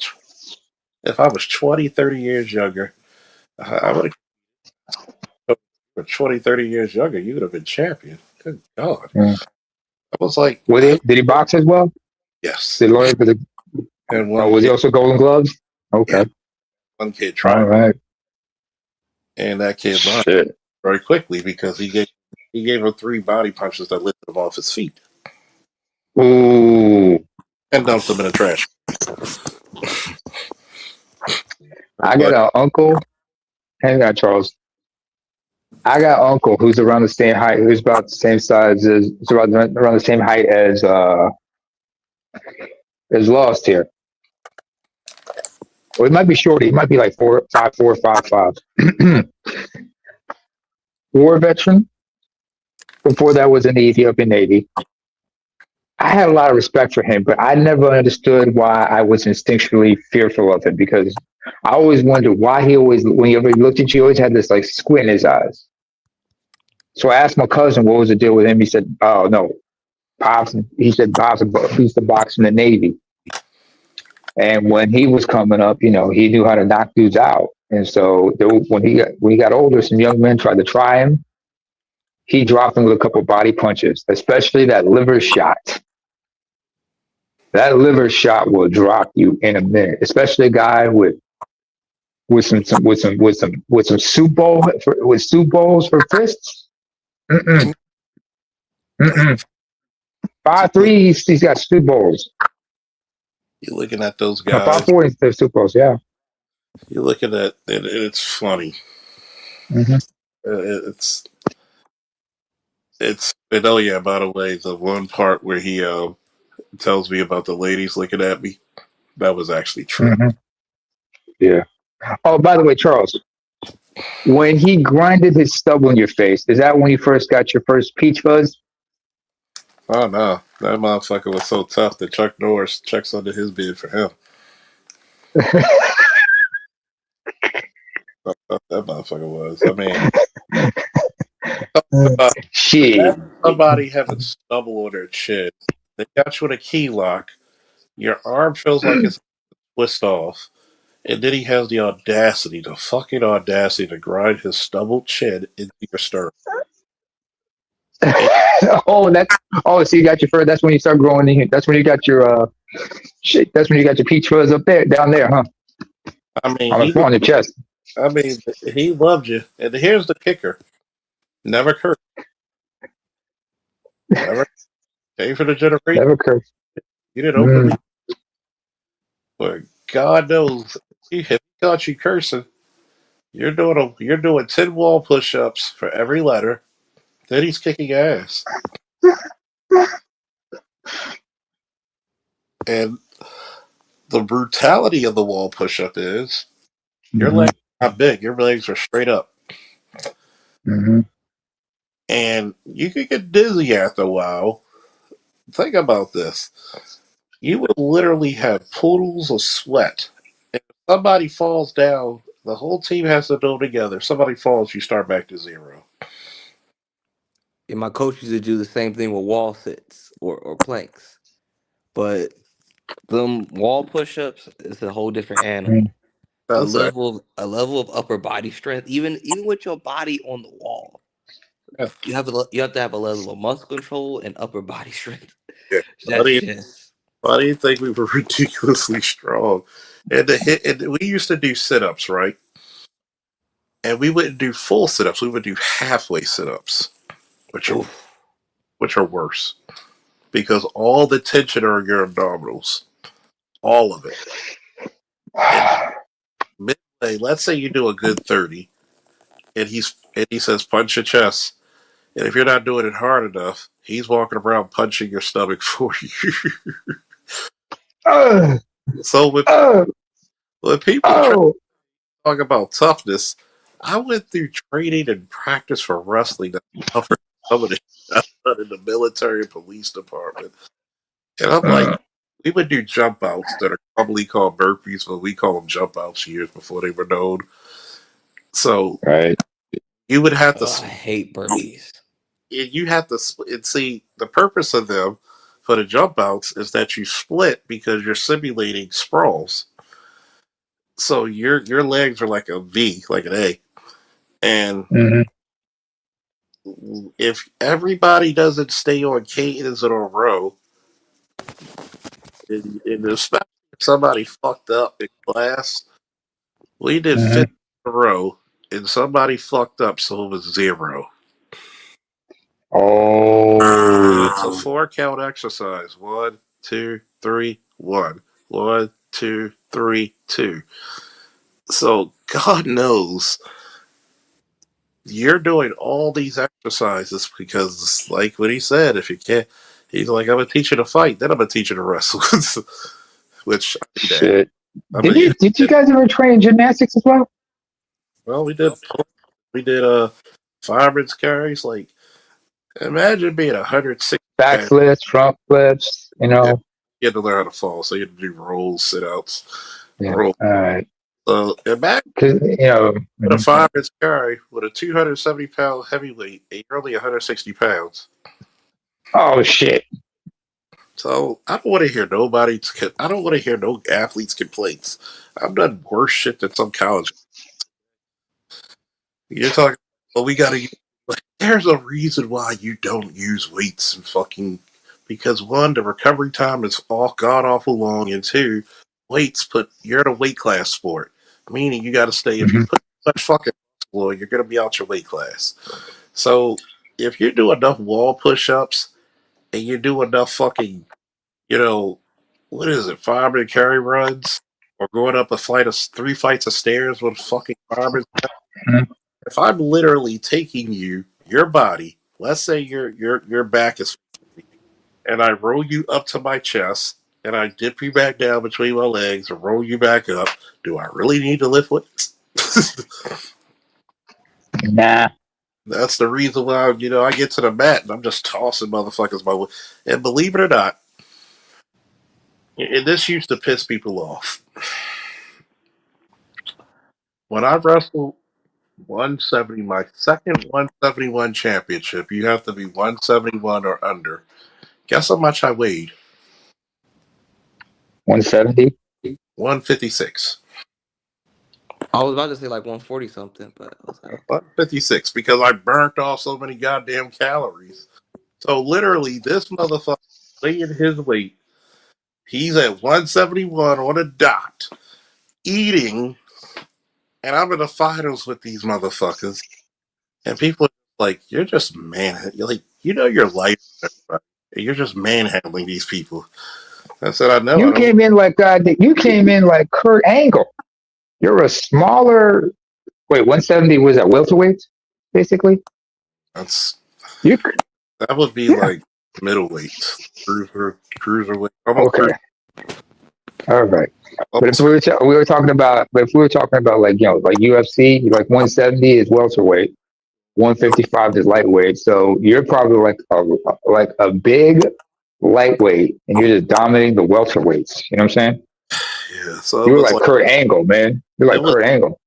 A: 20, 30 years younger, I would have. For 20, 30 years younger, you would have been champion. Good God.
C: Mm.
A: I was like,
C: Did he box as well?
A: yes.
C: Did he learn for the?
A: And
C: Oh, was he also Golden Gloves? Okay.
A: one kid
C: All
A: tried,
C: right.
A: and that kid learned
C: Shit.
A: very quickly because he gave him 3 body punches that lifted him off his feet
C: Ooh.
A: and dumped him in the trash.
C: I got
A: But
C: an uncle. Hang on, Charles. I got an uncle who's around the same height, who's about the same size as, it's around the same height as Lost here. Well, he might be shorty. He might be like 4'4", 5'5". War veteran. Before that was in the Ethiopian Navy. I had a lot of respect for him, but I never understood why I was instinctually fearful of him because I always wondered why he always, whenever he looked at you, he always had this like squint in his eyes. So I asked my cousin what was the deal with him. He said, "Oh no, Pops." He said, "Pops used to box in the Navy, and when he was coming up, he knew how to knock dudes out. And so when he got older, some young men tried to try him. He dropped him with a couple body punches, especially that liver shot. That liver shot will drop you in a minute, especially a guy with some soup bowls for fists. Mm-mm, mm-mm. 5'3", he's got soup bowls.
A: you're looking at those
C: No,
A: guys.
C: 5'4", he's soup bowls. Yeah.
A: You're looking at it, it's funny.
C: Mm-hmm.
A: It's and oh yeah, by the way, the one part where he tells me about the ladies looking at me, that was actually true.
C: Mm-hmm. Yeah. Oh, by the way, Charles, when he grinded his stubble in your face, is that when you first got your first peach fuzz?
A: Oh no, that motherfucker was so tough that Chuck Norris checks under his bid for him. How tough that motherfucker was. I mean, uh,
C: Shit.
A: somebody having stubble on their chin, they got you in a key lock. Your arm feels like it's twist off, and then he has the fucking audacity, to grind his stubbled chin into your sternum. And,
C: So you got your first. That's when you start growing in. That's when you got your shit. That's when you got your peach fuzz down there, huh?
A: I mean,
C: On your chest.
A: he loved you. And here's the kicker: never cursed, never came for the generation.
C: Never curse.
A: You didn't
C: Mm.
A: openly, but God knows, if he caught you cursing, you're doing 10 wall push-ups for every letter. Then he's kicking ass, and the brutality of the wall push-up is your
C: Mm-hmm.
A: legs are not big. Your legs are straight up,
C: Mm-hmm.
A: and you could get dizzy after a while. Think about this: you would literally have poodles of sweat. If somebody falls down, the whole team has to go together. If somebody falls, you start back to zero.
E: And my coach used to do the same thing with wall sits or planks. But them wall push-ups is a whole different animal.
A: That's that.
E: A level of upper body strength, even with your body on the wall,
A: Yeah.
E: you have to have a level of muscle control and upper body strength.
A: Yeah.
E: That's just
A: Why do you think we were ridiculously strong? And we used to do sit-ups, right? And we wouldn't do full sit-ups. We would do halfway sit-ups, which are
E: oof.
A: which are worse because all the tension are in your abdominals, all of it. And midway, let's say you do a good 30, and he says punch your chest, and if you're not doing it hard enough, he's walking around punching your stomach for you.
C: Oh,
A: So
C: oh,
A: when people
C: oh.
A: talk about toughness, I went through training and practice for wrestling that's tougher than some of the shit I've done in the military and police department. And I'm like, we would do jump outs that are commonly called burpees, but we call them jump outs years before they were known. So
C: Right.
A: you would have to,
E: Oh, I hate burpees.
A: you have to, and see, the purpose of them for the jump outs is that you split because you're simulating sprawls. So your legs are like a V, like an A. And
C: Mm-hmm.
A: if everybody doesn't stay on cadence in a row, and especially somebody fucked up in class. We did
C: Hmm.
A: 50 in a row, and somebody fucked up, so it was 0.
C: Oh,
A: It's a 4 count exercise. 1, 2, 3, 1. 1, 2, 3, 2. So God knows you're doing all these exercises because, like what he said, if you can't, he's like, I'm gonna teach you to fight, then I'm gonna teach you to wrestle, which I do that.
C: shit.
A: I
C: Did
A: mean,
C: you did you guys ever train in gymnastics as well?
A: well, we did fireman's carries. Like, imagine being 160
C: Back
A: pounds.
C: flips, front flips, you
A: Yeah,
C: know.
A: you had to learn how to fall, so you had to do rolls, sit outs,
C: Yeah.
A: roll.
C: All right.
A: So imagine
C: Because
A: with a
C: mhm.
A: fireman's carry with a 270-pound heavyweight, and you're only 160 pounds.
C: Oh shit.
A: So I don't want to hear nobody. I don't want to hear no athletes' complaints. I've done worse shit than some college. You're talking. Well, we got to. Like, there's a reason why you don't use weights and fucking because one, the recovery time is all god awful long, and two, weights put you're in a weight class sport, meaning you got to stay. If you
C: Hmm.
A: put much fucking muscle on, you're gonna be out your weight class. So if you do enough wall push-ups and you do enough fucking you know, what is it, fireman carry runs or going up a flight of 3 flights of stairs with fucking firemen. If I'm literally taking your body, let's say your back is, and I roll you up to my chest, and I dip you back down between my legs and roll you back up. Do I really need to lift weights?
C: Nah.
A: That's the reason why I get to the mat and I'm just tossing motherfuckers my way. And believe it or not, and this used to piss people off. When I wrestled 170, my second 171 championship, you have to be 171 or under. Guess how much I weighed?
C: 170.
A: 156.
E: I was about to say like 140 something, but I was like, okay.
A: 156 because I burnt off so many goddamn calories. So literally, this motherfucker weighing his weight, he's at 171 on a dot, eating, and I'm in the finals with these motherfuckers. And people are like, you're just man, you're like, your life, and you're just manhandling these people. I said, I know, I
C: You
A: don't.
C: came in like you came in like Kurt Angle. You're a smaller. Wait, 170 was that welterweight, basically.
A: That's
C: You
A: that would be
C: yeah.
A: like middleweight, cruiserweight, almost
C: Okay. All right. But if
A: almost.
C: we were talking about, but if we were talking about like like UFC, like 170 is welterweight, 155 is lightweight. So you're probably like a big lightweight, and you're just dominating the welterweights. You know what I'm saying?
A: Yeah, so
C: You were like Kurt Angle, man. You're
A: it
C: like Kurt Angle.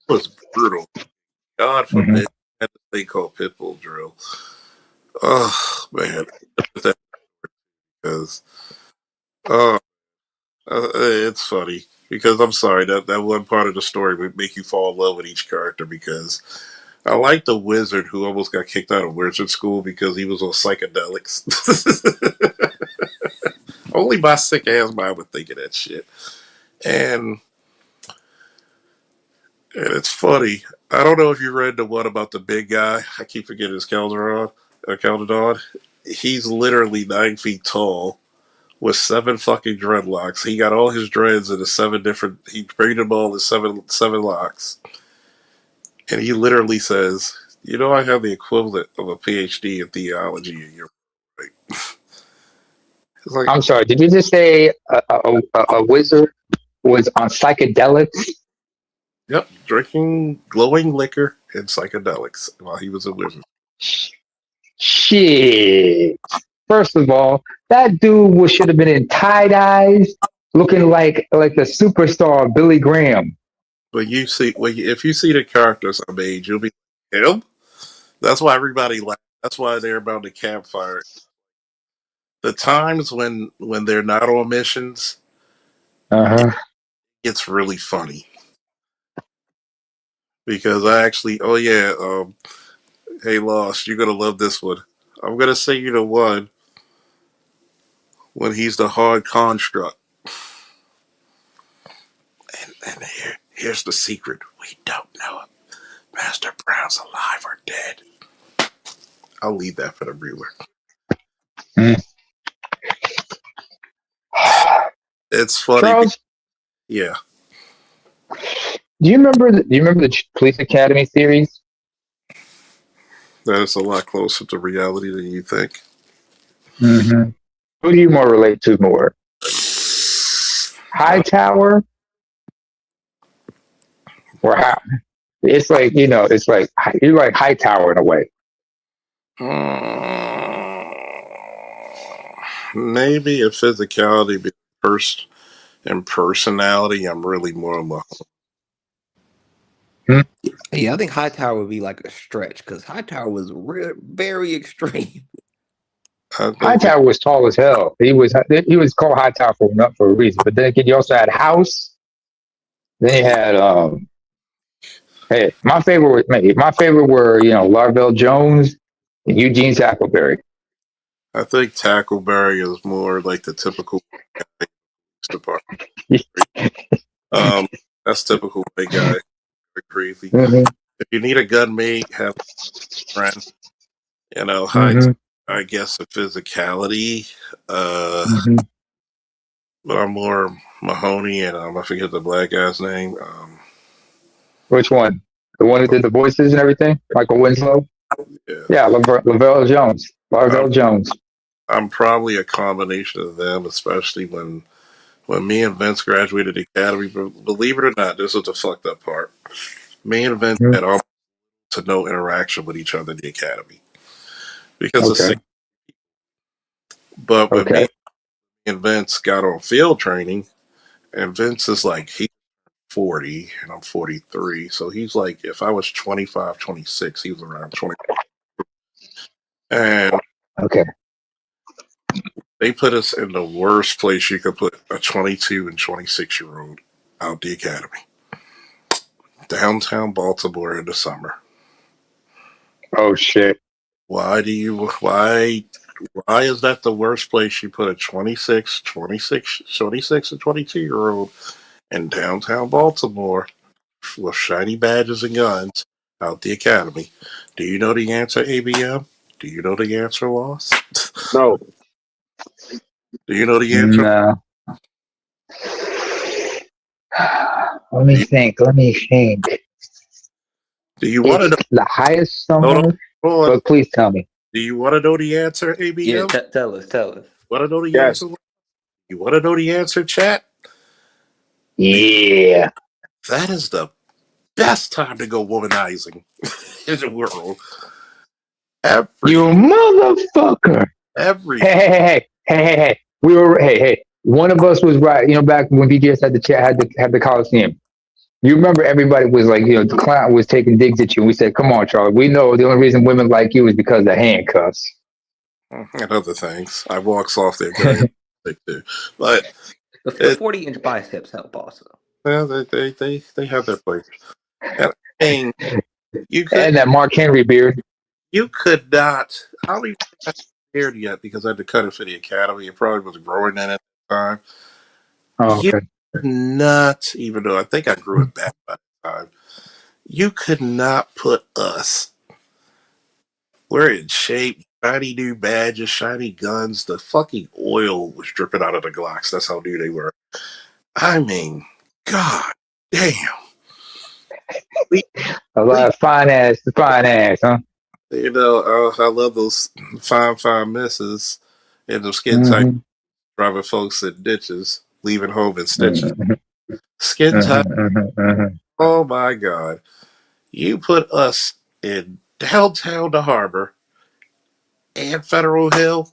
A: was brutal. God
C: Hmm.
A: forbid that thing called Pitbull drill. Oh man, because oh, it's funny because I'm sorry that one part of the story would make you fall in love with each character because I like the wizard who almost got kicked out of wizard school because he was on psychedelics. Only my sick ass mind would think of that shit. And it's funny. I don't know if you read the one about the big guy. I keep forgetting his Calderon. He's literally 9 feet tall with 7 fucking dreadlocks. He got all his dreads into 7 different. He braided them all in seven locks, and he literally says, I have the equivalent of a PhD in theology, and you're right." It's like,
C: I'm sorry. Did you just say a wizard was on psychedelics?
A: yep, drinking glowing liquor and psychedelics while he was a wizard.
C: Shit. First of all, that dude should have been in tie dyes, looking like the superstar Billy Graham.
A: If you see the characters I made, you'll be like, him. That's why everybody laughed. That's why they're about the campfire. The times when they're not on missions,
C: Uh
A: it
C: huh.
A: gets really funny because I actually, oh yeah, hey Lost, you're gonna love this one. I'm gonna say you the one when he's the hard construct. Here's the secret. We don't know if Master Brown's alive or dead. I'll leave that for the viewer.
C: Mm.
A: It's funny.
C: Charles,
A: Yeah,
C: do you remember the Police Academy series?
A: that is a lot closer to reality than you think.
C: Mm-hmm. Who do you more relate to more? Hightower or how? It's like it's like you're like Hightower in a way.
A: Maybe if physicality be first and personality, I'm really more of a.
C: Hmm?
E: Yeah, I think Hightower would be like a stretch because Hightower was very extreme.
A: I think
C: Hightower was tall as hell. He was called Hightower for a reason. But then again, you also had House. Then you had hey, my favorite were Larvell Jones and Eugene Tackleberry.
A: I think Tackleberry is more like the typical department. Um, that's typical white guy. Crazy.
C: Hmm.
A: If you need a gun mate, have a friend. High.
C: Hmm.
A: I guess the physicality. Uh,
C: Hmm.
A: but I'm more Mahoney, and I forget the black guy's name.
C: Which one? The one who did the voices and everything? Michael Winslow?
A: Yeah,
C: Yeah, Lavelle Jones.
A: I'm,
C: Larvell Jones.
A: I'm probably a combination of them, especially when me and Vince graduated the academy. But believe it or not, this is the fucked up part. Me and Vince
C: Hmm.
A: had almost to no interaction with each other in the academy because the
C: Okay.
A: same. But when
C: Okay.
A: me and Vince got on field training, and Vince is like he's 40 and I'm 43, so he's like if I was 25, 26, he was around 20, and
C: Okay.
A: they put us in the worst place you could put a 22 and 26-year-old out the academy, downtown Baltimore in the summer.
C: Oh shit.
A: Why is that the worst place you put a 26 and 22-year-old in downtown Baltimore with shiny badges and guns out the academy? Do you know the answer, ABM? Do you know the answer, Loss?
D: No.
A: Do you know the answer?
C: No. Let
A: Do
C: me
A: you,
C: think. Let me think.
A: do you want to
C: It's
A: know?
C: the highest
A: Hold on,
C: summer,
A: hold on.
C: but please tell me.
A: Do you want to know the answer,
E: Yeah,
A: ABM?
E: tell us, tell us.
A: Want to know the
D: Yes.
A: answer? You want to know the answer, chat?
C: Yeah.
A: That is the best time to go womanizing in the world.
C: You
A: Every,
C: motherfucker.
A: every.
C: Hey. Hey. One of us was right, back when BGS had the chat, had the Coliseum. You remember everybody was like, the clown was taking digs at you. We said, come on, Charlie. We know the only reason women like you is because of the handcuffs.
A: And other things. I walks off there very too. But
E: The
A: it,
E: 40-inch biceps help also.
A: well, they have their place. And I mean, you could
C: And that Mark Henry beard.
A: you could not. I don't even think I scared yet because I had to cut it for the academy. It probably was growing in at the time.
C: Oh,
A: You
C: okay.
A: could not, even though I think I grew it back by the time. You could not put us. We're in shape. Shiny new badges, shiny guns. The fucking oil was dripping out of the Glocks. That's how new they were. I mean, God damn. We,
C: A
A: we
C: lot of fine ass, huh?
A: I love those fine misses and those skin tight
C: Mm-hmm.
A: driving folks in ditches, leaving home in stitches.
C: Mm-hmm.
A: Skin tight.
C: Mm-hmm.
A: Oh my God. You put us in downtown the harbor and Federal Hill.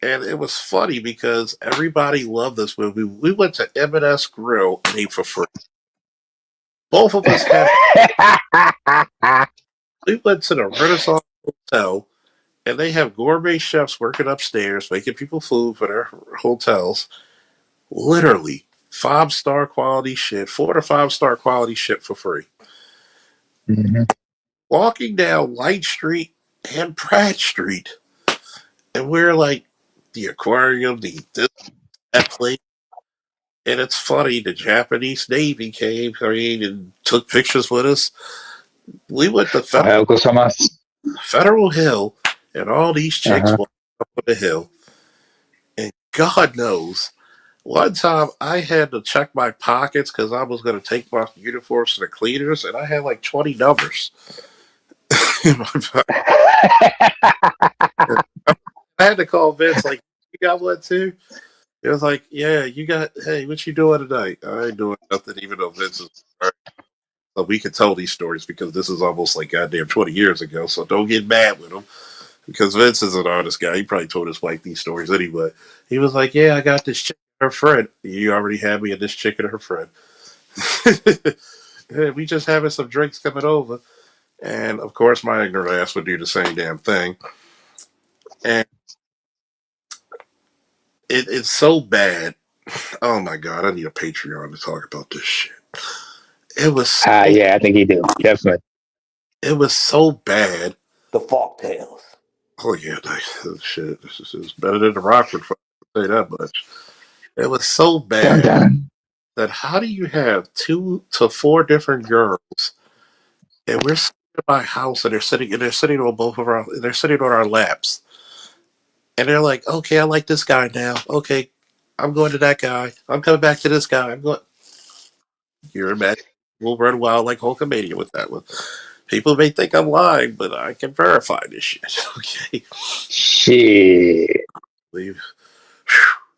A: And it was funny because everybody loved this movie. We went to M&S Grill and ate for free. Both of us had. We went to the Renaissance Hotel, and they have gourmet chefs working upstairs, making people food for their hotels. Literally, 5-star quality shit, 4 to 5 star quality shit for free.
C: Mm-hmm.
A: Walking down Light Street and Pratt Street, and we're like the aquarium, that place. And it's funny, the Japanese Navy came, I mean, and took pictures with us. We went to
C: Ohayou gozaimasu.
A: Federal Hill, and all these chicks
C: Uh-huh.
A: walked up on the hill. And God knows, one time I had to check my pockets because I was going to take my uniforms to the cleaners, and I had like 20 numbers in my pocket. I had to call Vince, like, you got one too? It was like, yeah, you got, hey, what you doing tonight? I ain't doing nothing, even though Vince is. So we can tell these stories because this is almost like goddamn 20 years ago. So don't get mad with him because Vince is an honest guy. He probably told his wife these stories anyway. He was like, yeah, I got this chick and her friend. You already had me and this chick and her friend. Yeah, we just having some drinks coming over. And of course, my ignorant ass would do the same damn thing. And it's so bad. Oh my God, I need a Patreon to talk about this shit. It was so,
C: Yeah, I think he do. Definitely.
A: it was so bad.
E: The Falk Tales.
A: Oh yeah, shit. This is better than the Rockford. I'll say that much. It was so
C: Dun,
A: bad
C: dun.
A: that how do you have 2 to 4 different girls and we're sitting in my house and they're sitting on both of our they're sitting on our laps and they're like, okay, I like this guy now. Okay, I'm going to that guy. I'm coming back to this guy. I'm going. You're mad. We'll run wild like Hulkamania with that one. People may think I'm lying, but I can verify this shit. Okay.
C: Shit.
A: Leave.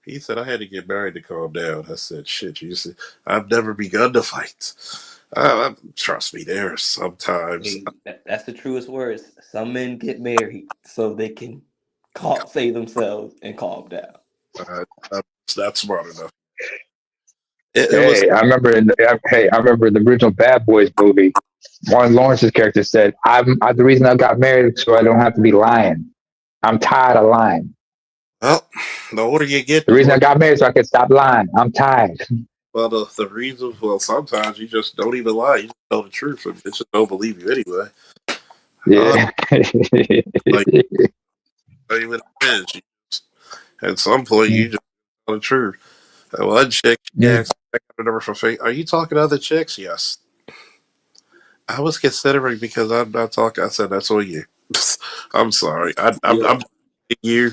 A: He said I had to get married to calm down. I said, shit, you see, I've never begun to fight. Trust me, there are sometimes.
E: Hey, that's the truest words. Some men get married so they can save themselves and calm down.
A: I'm not smart enough. It was,
C: Hey, I remember the original Bad Boys movie. Martin Lawrence's character said, I'm the reason I got married so I don't have to be lying. I'm tired of lying.
A: well, the older you get,
C: The
A: the
C: reason I
A: more.
C: got married so I could stop lying. I'm tired.
A: Well, the reasons, well, sometimes you just don't even lie. You just tell the truth, and they just don't believe you anyway.
C: Yeah.
A: Like, tell you what it is. At some point, you just tell the truth. One chick, she
C: Yeah.
A: asked, I got a number from Facebook. Are you talking to other chicks? Yes. I was considering because I'm not talking. I said, that's on you. I'm sorry.
E: Yo,
A: I'm you.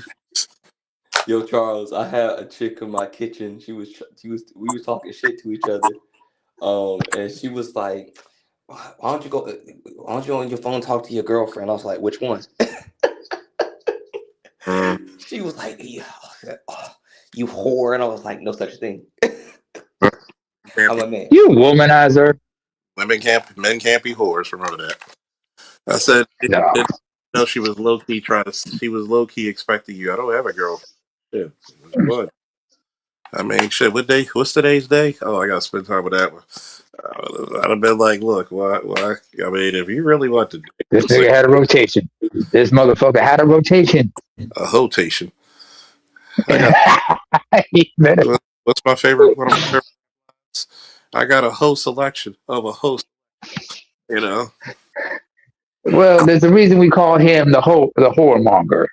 E: yo, Charles, I had a chick in my kitchen. We was talking shit to each other. And she was like, "Why don't you go? Why don't you go on your phone and talk to your girlfriend?" I was like, "Which one?"
A: Mm.
E: She was like, "Yeah, oh, you whore," and I was like, "No such thing." I'm a man.
C: You womanizer.
A: Men can't be whores. Remember that. I said,
C: No.
A: no, she was low key she was low key expecting you. I don't have a girlfriend. Shit. What? I mean, shit. What's today's day? Oh, I gotta spend time with that one. I'd have been like, look, why? I mean, if you really want to
C: This
A: say
C: nigga had a rotation. This motherfucker had a rotation.
A: a hotation, I got
C: He better-
A: what's my favorite? One of my favorites. I got a whole selection of a host. You know,
C: Well, there's a reason we call him the whoremonger.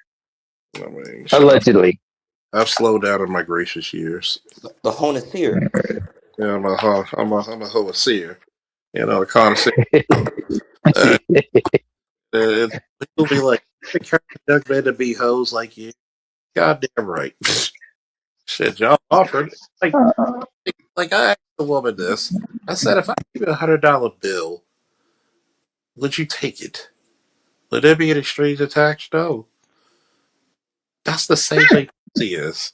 A: I mean, shit,
C: Allegedly.
A: I've slowed down in my gracious years.
E: The Honestier.
A: Yeah, I'm a hoacier. You know, a connoisseur. Uh, People be like, encourage young men to be hoes like you. Goddamn right. Shit, y'all offered. Like I asked the woman this. I said, if I give you $100 bill, would you take it? Would there be any strings attached? No. That's the same thing pussy is.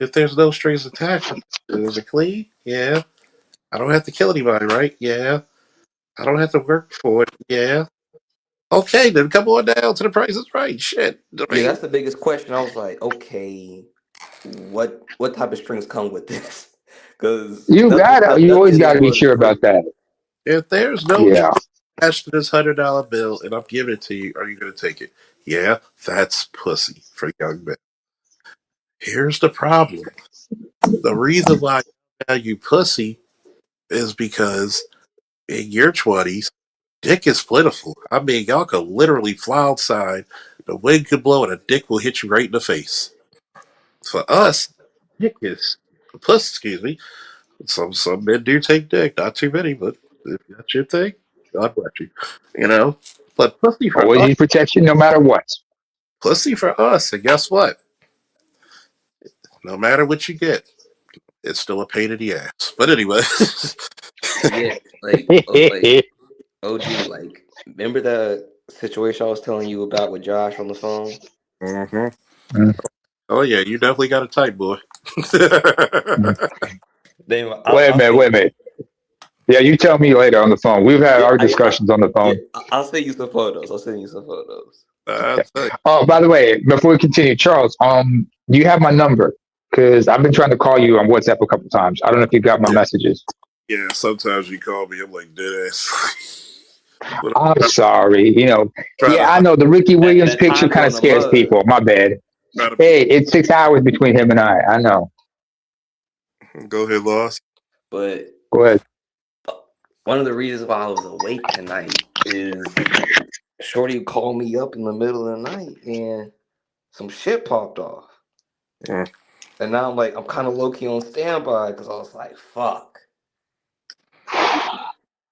A: If there's no strings attached, is it clean? Yeah. I don't have to kill anybody, right? Yeah. I don't have to work for it. Yeah. Okay, then come on down to the price is right. Shit. I
E: Yeah,
A: mean,
E: that's the biggest question. I was like, okay, what type of strings come with this? Because
C: You
E: nothing
C: always
E: in this
C: gotta be
E: world is
C: sure about
E: free.
C: that.
A: if there's no
C: Yeah.
A: attached to this $100 bill and I'm giving it to you, are you going to take it? Yeah, that's pussy for young men. Here's the problem. The reason why I value pussy is because in your 20s, dick is plentiful. I mean, y'all could literally fly outside, the wind could blow, and a dick will hit you right in the face. For us, dick is, puss, excuse me, Some men do take dick, not too many, but if that's your thing, God bless you. You know, but
C: Always use protection no matter what.
A: pussy for us, and guess what? No matter what you get, it's still a pain in the ass. But anyway,
E: Yeah, like OG, like remember the situation I was telling you about with Josh on the phone?
A: hmm
C: Mm,
A: oh yeah, you definitely got a type, boy.
C: mm.
E: Then
C: Wait a minute, wait a minute. Yeah, you tell me later on the phone. We've had
E: yeah,
C: our discussions on the
E: yeah,
C: phone.
E: I'll send you some photos. I'll send you some photos.
A: I tell you,
C: Oh, by the way, before we continue, Charles, do you have my number? Because I've been trying to call you on WhatsApp a couple times. I don't know if you got my
A: yeah,
C: messages.
A: yeah. Sometimes you call me, I'm like dead ass. But
C: I'm
A: I'm
C: sorry.
A: trying
C: Yeah,
A: to
C: I know the Ricky Williams
E: That
C: picture
E: time
C: kind of
E: zone of
C: scares
E: mud.
C: people. My bad.
A: try to be.
C: Hey, it's 6 hours between him and I. I know.
A: Go ahead, Lost.
E: But
C: Go ahead.
E: one of the reasons why I was awake tonight is Shorty called me up in the middle of the night and some shit popped off.
A: Mm.
E: And now I'm kind of low key on standby because I was like, fuck.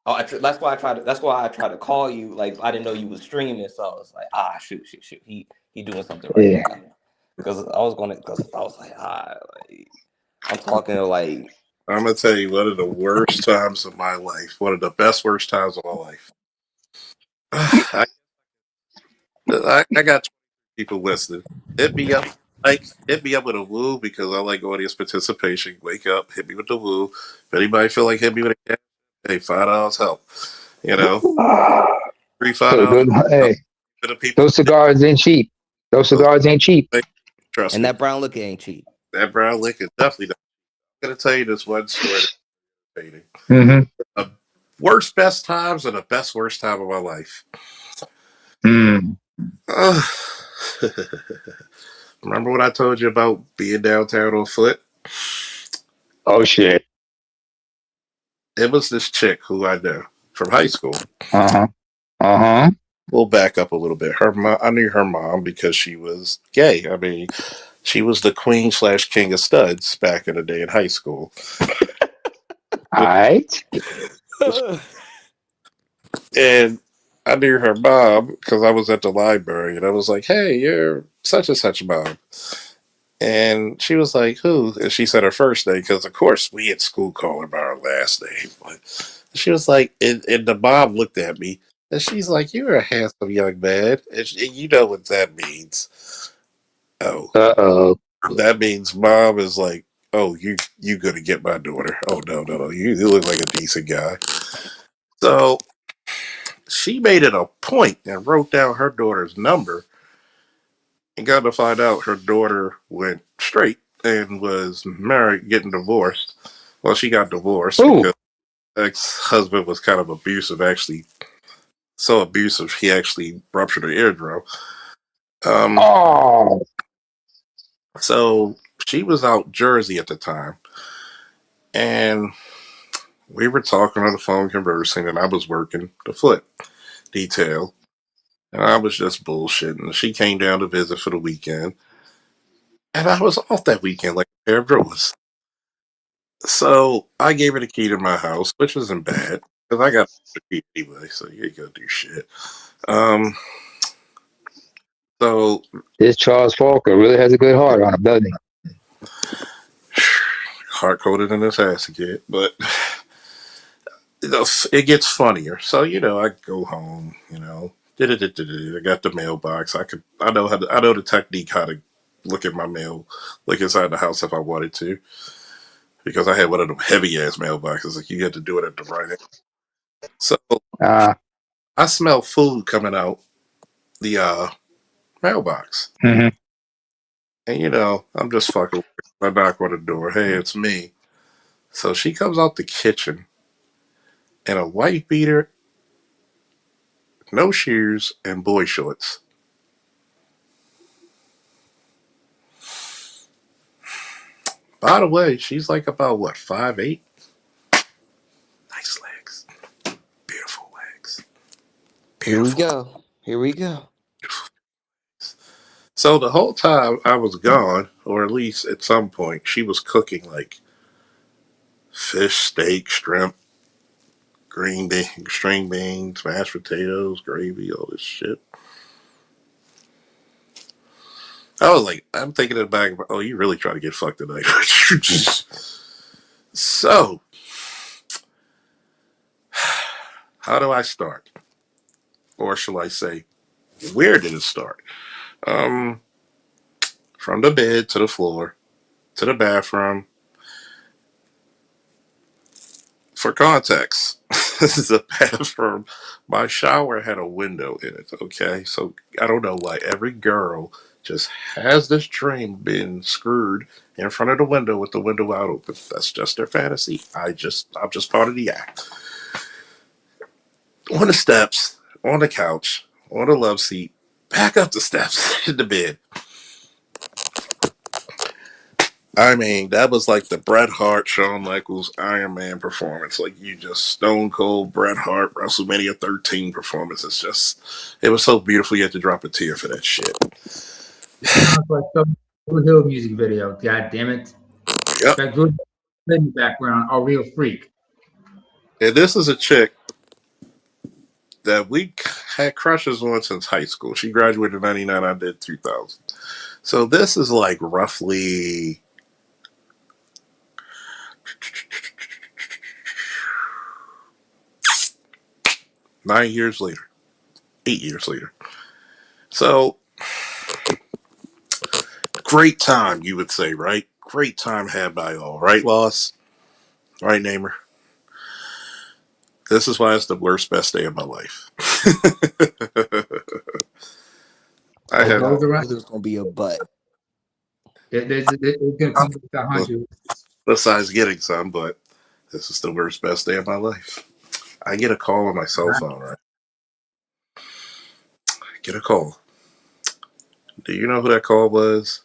E: Oh, that's why I tried. That's why I tried to call you. Like I didn't know you was streaming, so I was like, shoot. He doing something right
C: Yeah.
E: now. Because I was like, like, I'm talking like
A: I'm gonna tell you one of the worst times of my life. One of the best worst times of my life. I got people listening. Hit me up, hit me up with a woo because I like audience participation. Wake up, hit me with the woo. If anybody feel like hit me with a cash, hey, $5 help. You know, three five
C: So
A: dollars
C: those,
A: help
C: hey,
A: for the people.
C: those cigars ain't cheap. Those
A: Those
C: cigars ain't cheap.
A: things, trust
E: and
A: me,
E: that brown liquor ain't cheap.
A: that brown liquor is definitely not. I'm gonna tell you this one story that's fading.
C: Mm-hmm.
A: The worst best times and the best worst time of my life.
C: Mm.
A: Remember what I told you about being downtown on foot?
C: Oh shit.
A: It was this chick who I know from high school.
C: Uh-huh. Uh-huh.
A: We'll back up a little bit. I knew her mom because she was gay. I mean, she was the queen slash king of studs back in the day in high school.
C: All right.
A: And I knew her mom because I was at the library and I was like, hey, you're such and such mom. And she was like, who? And she said her first name because, of course, we at school call her by her last name. But she was like, and the mom looked at me and she's like, you're a handsome young man. And you know what that means. Oh,
C: Uh-oh.
A: that means mom is like, oh, you gonna get my daughter. Oh, no. You look like a decent guy. So she made it a point and wrote down her daughter's number and got to find out her daughter went straight and was married, getting divorced. Well, she got divorced
C: Ooh.
A: because ex-husband was kind of abusive, actually so abusive he actually ruptured her eardrum. Um,
C: Oh.
A: so she was out Jersey at the time, and we were talking on the phone, conversing, and I was working the foot detail, and I was just bullshitting. She came down to visit for the weekend, and I was off that weekend like a pair of drawers. So I gave her the key to my house, which wasn't bad because I got the key anyway. So you ain't gonna do shit. Um, so
C: This Charles Falker really has a good heart on him, doesn't he?
A: hard coded in this ass again, but it gets funnier. So I go home. I got the mailbox. I know the technique how to look at my mail, look inside the house if I wanted to, because I had one of them heavy ass mailboxes. Like you had to do it at the right end. So
C: Uh,
A: I smell food coming out the mailbox.
C: mhm.
A: And I'm just fucking. I knock on the door. Hey, it's me. So she comes out the kitchen in a white beater, no shoes, and boy shorts. By the way, she's like about what, 5'8"? Nice legs. Beautiful legs.
E: Here we
A: Beautiful.
E: go. Here we go.
A: So the whole time I was gone, or at least at some point, she was cooking like fish, steak, shrimp, green bean, string beans, mashed potatoes, gravy, all this shit. I was like, I'm thinking in the back, oh, you really try to get fucked tonight. So, how do I start? Or shall I say, where did it start? Um, from the bed to the floor to the bathroom. For context, this is a bathroom. My shower had a window in it. Okay, so I don't know why every girl just has this dream of being screwed in front of the window with the window out open. That's just their fantasy. I'm just part of the act. On the steps, on the couch, on the love seat, back up the steps in the bed. I mean, that was like the Bret Hart, Shawn Michaels, Iron Man performance. Like, you just stone cold Bret Hart, WrestleMania 13 performance. It's just, it was so beautiful. You had to drop a tear for that shit.
C: Sounds like some Blue Hill music video. God damn it!
A: Yep.
C: That good in the background, a real freak.
A: And this is a chick that we had crushes on since high school. She graduated in 99, I did 2000. So this is like roughly 9 years later, 8 years later. So great time, you would say, right? Great time had by all, right, Loss? Right, Namer? This is why it's the worst, best day of my life. I had
C: Goes
E: I
C: around.
E: knew there was gonna be a butt.
C: It's gonna come back to haunt you.
A: besides getting some, but this is the worst, best day of my life. I get a call on my cell phone, right? I get a call. Do you know who that call was?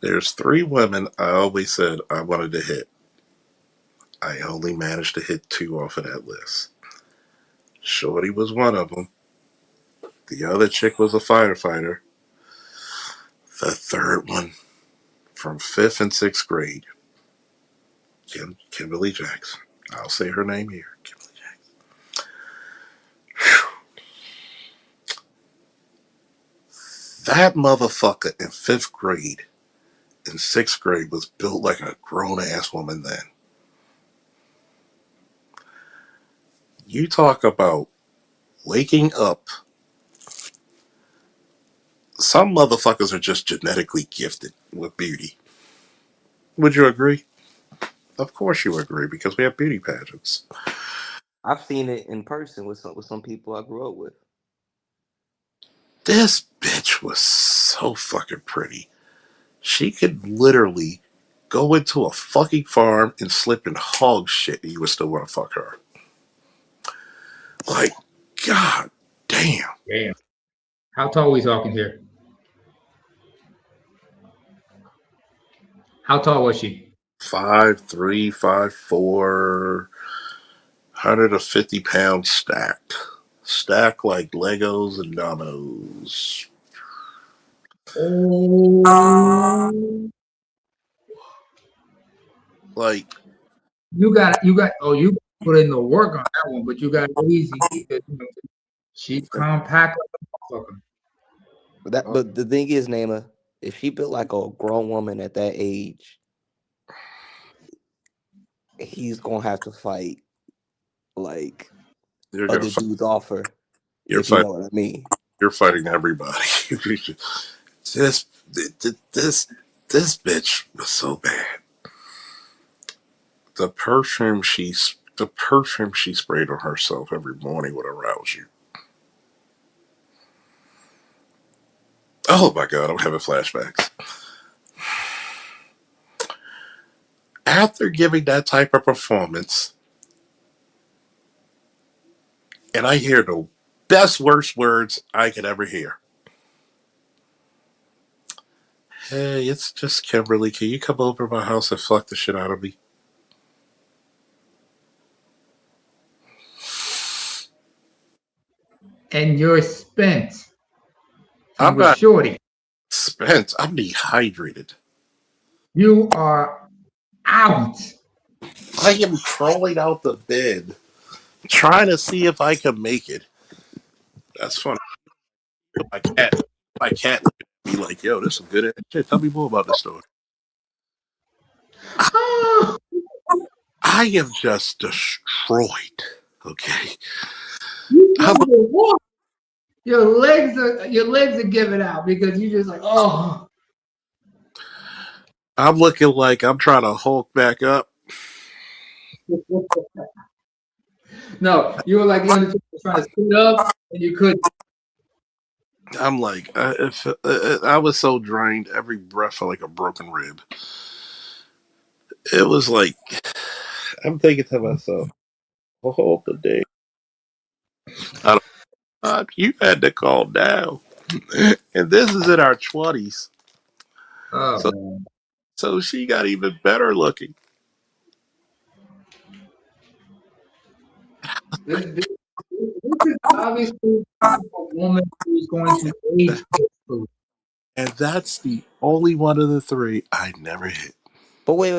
A: There's 3 women I always said I wanted to hit. I only managed to hit 2 off of that list. Shorty was one of them. The other chick was a firefighter. The third one from 5th and 6th grade, Kimberly Jackson. I'll say her name here. Kimberly Jackson. That motherfucker in 5th grade and 6th grade was built like a grown ass woman then. You talk about waking up. Some motherfuckers are just genetically gifted with beauty. Would you agree? Of course you agree, because we have beauty pageants.
E: I've seen it in person with some people I grew up with.
A: This bitch was so fucking pretty. She could literally go into a fucking farm and slip in hog shit and you would still want to fuck her. Like, god damn.
C: Damn. How tall are we talking here? How tall was she?
A: 5'3", 5'4", 150 pounds stacked. Stacked like Legos and dominoes.
C: Oh,
A: Like,
C: you put in the work on that one, but you got it easy because she's compact like a motherfucker.
E: But the thing is, Nama, if she built like a grown woman at that age, he's gonna have to fight like
A: you're gonna
E: other
A: fight,
E: dudes offer.
A: you're
E: If you
A: fight,
E: know what I mean.
A: you're fighting everybody. this this this bitch was so bad. The perfume she sprayed on herself every morning would arouse you. Oh my god, I'm having flashbacks. After giving that type of performance, and I hear the best worst words I could ever hear. Hey, it's just Kimberly. Can you come over to my house and fuck the shit out of me?
C: And you're spent.
A: I'm
C: And with
A: not
C: Shorty,
A: spent. I'm dehydrated.
C: you are out.
A: I am crawling out the bed, trying to see if I can make it. That's funny. My cat looked at me like, "Yo, this is good ass shit. Tell me more about this story."
C: Oh,
A: I am just destroyed. Okay,
C: you
A: I'm,
C: can't even walk. Your legs are giving out because you just like, oh.
A: I'm looking like I'm trying to Hulk back up.
C: No, you were like the Undertaker trying to sit up and you couldn't.
A: I'm like, I was so drained. Every breath felt like a broken rib. It was like, I'm thinking to myself, "Oh, the day, I you had to calm down." And this is in our 20s.
C: Oh
A: So,
C: man.
A: so she got even better looking.
C: This is obviously a woman who's going to age gracefully.
A: And that's the only one of the three I never hit.
E: But wait.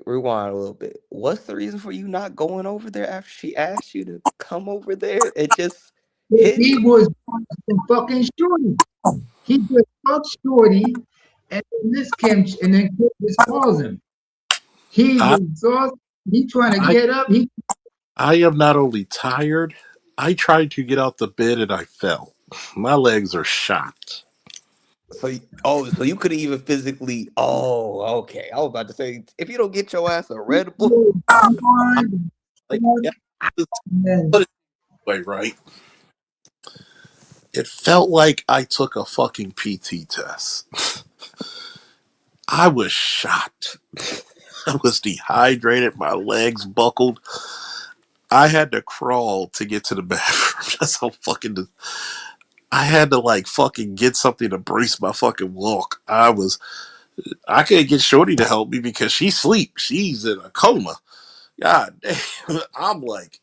E: Rewind a little bit. What's the reason for you not going over there after she asked you to come over there and just
C: He
E: hitting?
C: was fucking shorty. He just fucked shorty, and then Kim just calls him. He's
A: I,
C: exhausted. He trying to
A: I,
C: get up.
A: I am not only tired, I tried to get out the bed and I fell. My legs are shot.
E: So you couldn't even physically. Oh, okay. I was about to say, if you don't get your ass a
C: He
E: Red Bull,
C: was
A: I,
C: hard,
A: like, yeah, let's
C: and
A: put it this way, right? It felt like I took a fucking PT test. I was shot. I was dehydrated. My legs buckled. I had to crawl to get to the bathroom. That's how fucking. I had to like fucking get something to brace my fucking walk. I couldn't get Shorty to help me because she sleep. She's in a coma. God damn. I'm like,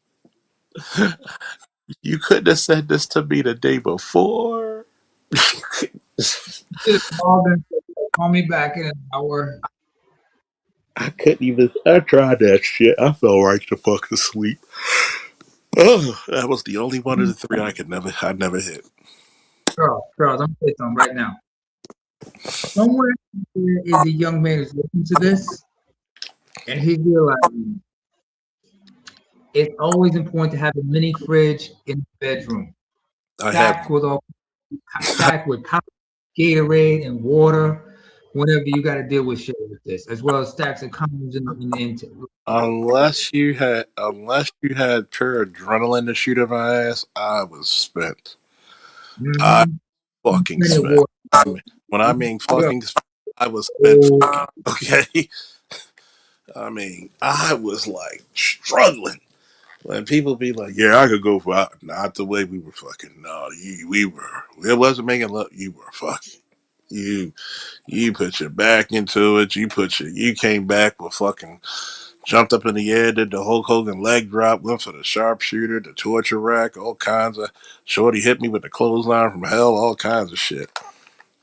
A: you couldn't have said this to me the day before.
C: should have called and said, call me back in an hour.
A: I couldn't even. I tried that shit. I fell right the fuck asleep. Oh, that was the only one of the three I never hit.
C: Charles, I'm gonna say something right now. Somewhere there is a young man who's listening to this, and he's realizing it's always important to have a mini fridge in the bedroom,
A: I have.
C: packed with powder, Gatorade, and water. Whenever you got to deal with shit with this, as well as stacks of condoms in.
A: Unless you had pure adrenaline to shoot at my ass, I was spent. I
C: Mm-hmm.
A: fucking
C: Plenty of
A: spent.
C: water.
A: When I mean
C: Yeah.
A: fucking spent, I was spent fucking. Okay. I mean, I was like struggling. When people be like, "Yeah, I could go for," not the way we were fucking. No, we were. It wasn't making love. You were fucking. You you put your back into it. You came back with fucking jumped up in the air, did the Hulk Hogan leg drop, went for the sharpshooter, the torture rack, all kinds of. Shorty hit me with the clothesline from hell, all kinds of shit.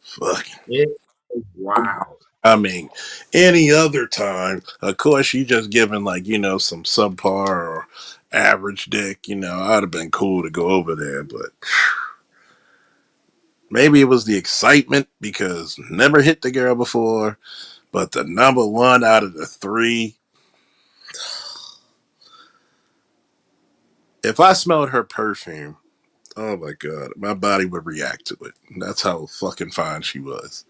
A: Fuck.
C: It is wild.
A: I mean, any other time, of course, you just given like some subpar or average dick. I'd have been cool to go over there, but maybe it was the excitement because never hit the girl before. But the number one out of the three, if I smelled her perfume, oh my god, my body would react to it. That's how fucking fine she was.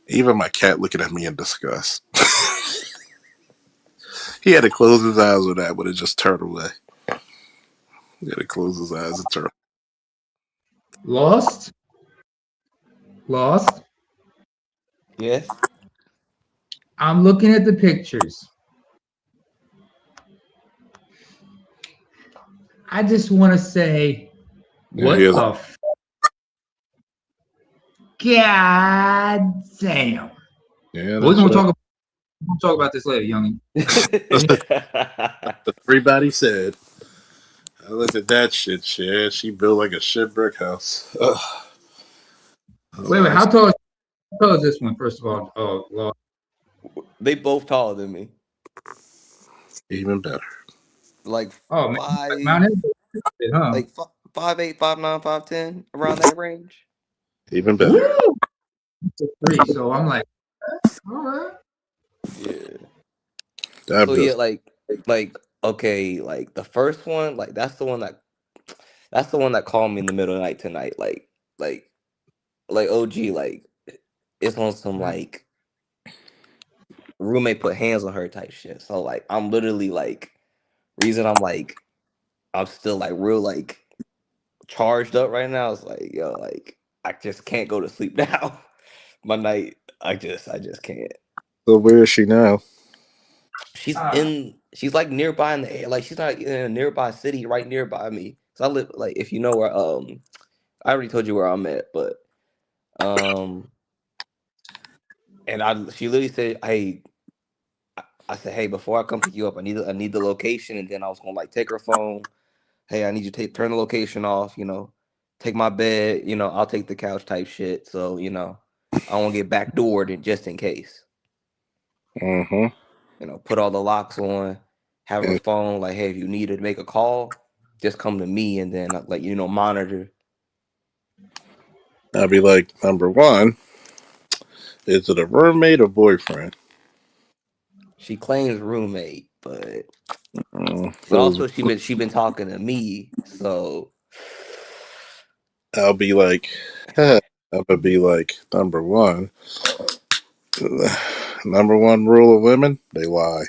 A: Even my cat looking at me in disgust. He had to close his eyes with that, but it just turned away. He had to close his eyes and turn.
C: Lost.
E: yes.
C: I'm looking at the pictures. I just want to say,
A: Yeah,
C: what the god damn.
A: yeah,
C: We're
A: that's
C: gonna
A: what
C: talk about this later, youngin.
A: everybody said. I looked at that shit. She built like a shit brick house. Ugh.
C: Wait, how tall is this one? First of all, oh Lord.
E: They both taller than me.
A: Even better.
E: Like
C: Oh man, Mount
E: five,
C: Everest, huh?
E: like 5'8", 5'9", 5'10", around that range.
A: Even better.
C: Woo! It's a three. So I'm like, all right.
E: Yeah.
A: That
E: So yeah,
A: just
E: like okay, like the first one, like that's the one that called me in the middle of the night tonight. Like like OG, like it's on some like roommate put hands on her type shit. So like I'm literally like reason I'm still like real like charged up right now. It's like yo, like I just can't go to sleep now. My night, I just can't.
A: so where is she now?
E: She's like nearby in the air. Like she's not in a nearby city right nearby me. So I live like if you know where I already told you where I'm at, but um and she literally said, "Hey," I said, "Hey, before I come pick you up, I need the location." And then I was gonna like take her phone. Hey, I need you to turn the location off. Take my bed. I'll take the couch type shit. So I won't get backdoored just in case.
A: Mm-hmm.
E: Put all the locks on. Have her
A: And
E: phone like, hey, if you need to make a call, just come to me, and then like monitor.
A: I'd be like, number one, is it a roommate or boyfriend?
E: She claims roommate, but
A: So
E: also she been talking to me, so
A: I'll be like, I'm gonna be like, number one, number one rule of women, they lie.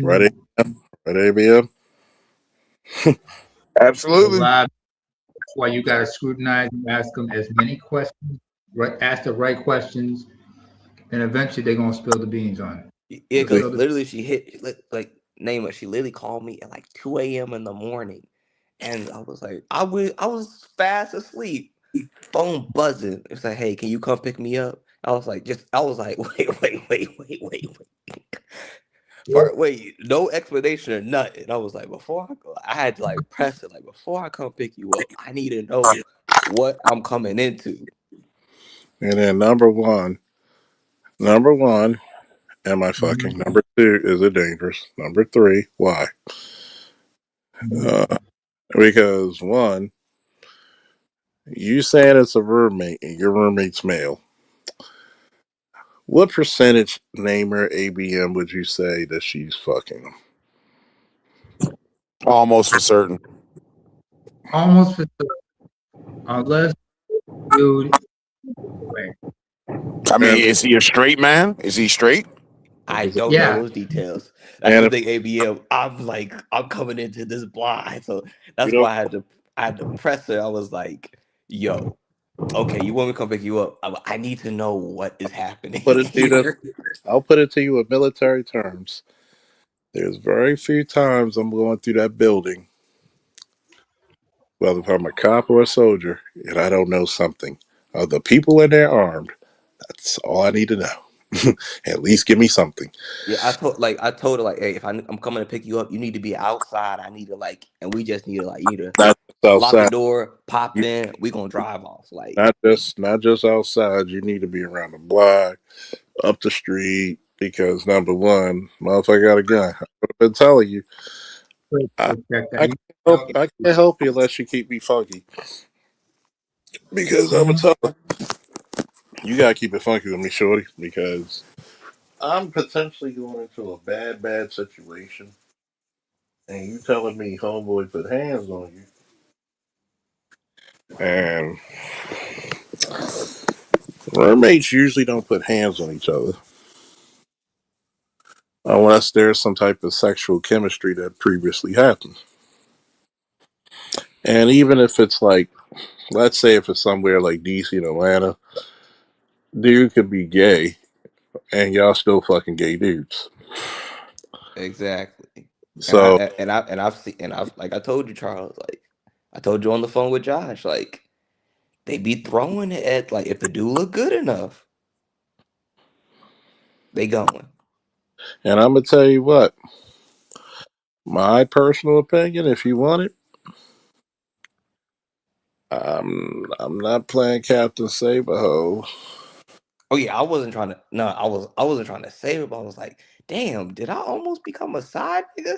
A: Right,
C: Mm.
A: right, ABM?
C: The
D: Absolutely.
C: vibe. That's why you gotta scrutinize and ask them as many questions. Right, ask the right questions, and eventually they're gonna spill the beans on it.
E: yeah,
C: They'll
A: See,
E: because
C: spill the.
E: literally like name it. She literally called me at like 2 a.m. in the morning, and I was like, I was fast asleep. Phone buzzing. It's like, hey, can you come pick me up? I was like, wait. Wait, no explanation or nothing. I was like, before I go, I had to like press it. Like, before I come pick you up, I need to know what I'm coming into.
A: and then number one, am I
C: Mhm.
A: fucking? Number two, is it dangerous? Number three, why? Uh, because one, you saying it's a roommate and your roommate's male. What percentage, namer ABM, would you say that she's fucking?
D: Almost for certain.
C: Almost for sure. Unless dude. Wait.
D: I mean,
A: And
D: is he a straight man? Is he straight?
E: I
A: is it,
E: don't know
C: Yeah.
E: those details. That's
A: and
E: the
A: if
E: thing, ABM. I'm like, I'm coming into this blind, so
A: we
E: that's
A: don't
E: why I had to press her. I was like, yo, okay, you want me to come pick you up? I need to know what is happening
A: put it to you this,
E: here.
A: I'll put it to you in military terms. There's very few times I'm going through that building, whether I'm a cop or a soldier, and I don't know something. Are the people in there armed? That's all I need to know. At least give me something.
E: Yeah, I told her like, hey, if I'm coming to pick you up, you need to be outside. I need to like, and we just need to like, you need to
A: Not just
E: lock the
A: outside.
E: door, pop
A: You,
E: in. We gonna drive off. Like,
A: not just outside. You need to be around the block, up the street, because number one, motherfucker got a gun. I would have been telling you. I, I can't help. I can't help you unless you keep me funky. Because I'm gonna
C: Mhm.
A: tell her, you gotta keep it funky with me, shorty. Because I'm potentially going into a bad situation, and you telling me homeboy put hands on you, and roommates usually don't put hands on each other unless there's some type of sexual chemistry that previously happened. And even if it's like, let's say if it's somewhere like DC and Atlanta, dude could be gay, and y'all still fucking gay dudes.
E: exactly. And
A: So,
E: I've seen, and I've like I told you, Charles. Like, I told you on the phone with Josh. Like, they be throwing it at like if the dude look good enough, they going.
A: and I'm gonna tell you what, my personal opinion, if you want it, I'm not playing Captain Save a Ho.
E: Oh yeah, I wasn't trying to. No, I wasn't trying to save it, but I was like, damn, did I almost become a side nigga?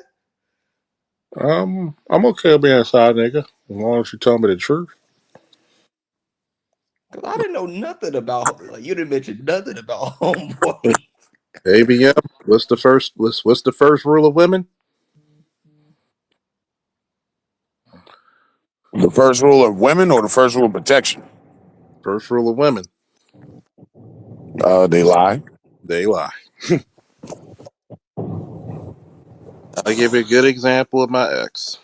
A: I'm okay being a side nigga as long as you tell me the truth.
E: Cause I didn't know nothing about. Like, you didn't mention nothing about homeboy.
A: ABM. What's the first rule of women?
D: The first rule of women or the first rule of protection?
A: First rule of women.
D: They lie.
A: They lie. I'll give you a good example of my ex.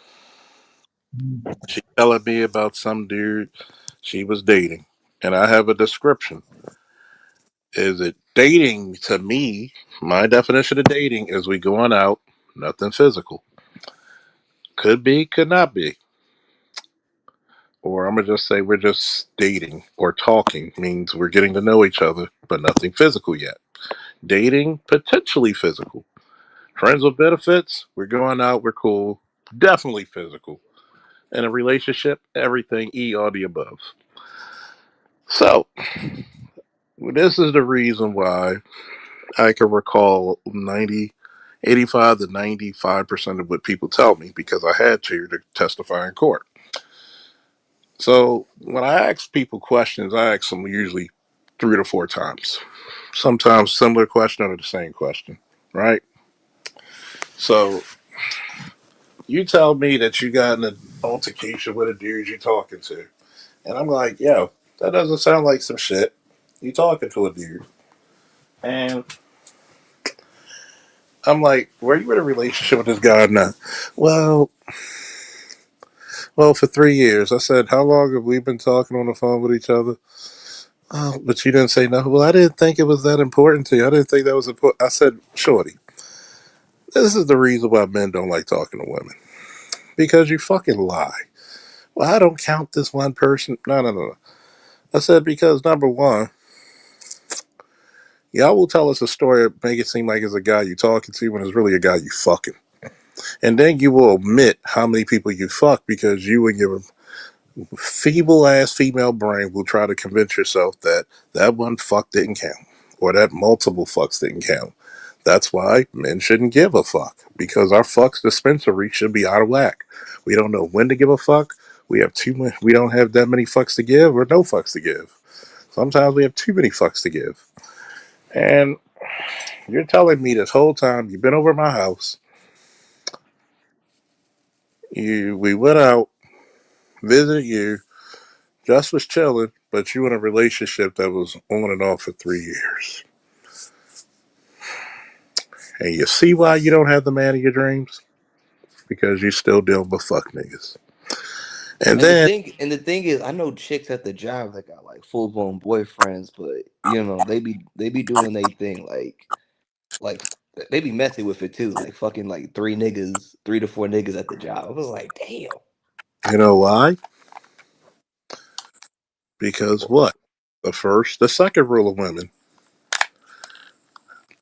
A: She telling me about some dude she was dating, and I have a description. Is it dating to me? My definition of dating is we going out, nothing physical. Could be, could not be. Or I'm gonna just say we're just dating or talking means we're getting to know each other, but nothing physical yet. Dating, potentially physical. Friends with benefits, we're going out, we're cool, definitely physical. In a relationship, everything E all the above. So this is the reason why I can recall 85 to 95% of what people tell me because I had to testify in court. So when I ask people questions, I ask them usually 3 to 4 times. Sometimes similar question or the same question, right? So you tell me that you got in an altercation with a dude you're talking to, and I'm like, yo, that doesn't sound like some shit. You talking to a dude, and I'm like, were you in a relationship with this guy or not? Well, for 3 years. I said, how long have we been talking on the phone with each other? Oh, but you didn't say no. Well, I didn't think it was that important to you. I didn't think that was important. I said, shorty, this is the reason why men don't like talking to women. Because you fucking lie. Well, I don't count this one person. No, no, no, no. I said, because number one, y'all will tell us a story, make it seem like it's a guy you talking to when it's really a guy you fucking. And then you will admit how many people you fuck because you and your feeble ass female brain will try to convince yourself that that one fuck didn't count or that multiple fucks didn't count. That's why men shouldn't give a fuck because our fucks dispensary should be out of whack. We don't know when to give a fuck. We have too many. We don't have that many fucks to give or no fucks to give. Sometimes we have too many fucks to give. And you're telling me this whole time you've been over my house. We went out, visited you, just was chilling, but you in a relationship that was on and off for 3 years. And you see why you don't have the man of your dreams? Because you still dealing with fuck niggas. And then,
E: And the thing is, I know chicks at the job that got like full blown boyfriends, but you know they be doing their thing like they be messy with it too, like fucking like 3 to 4 niggas at the job. I was like, damn.
A: you know why? Because what? The second rule of women,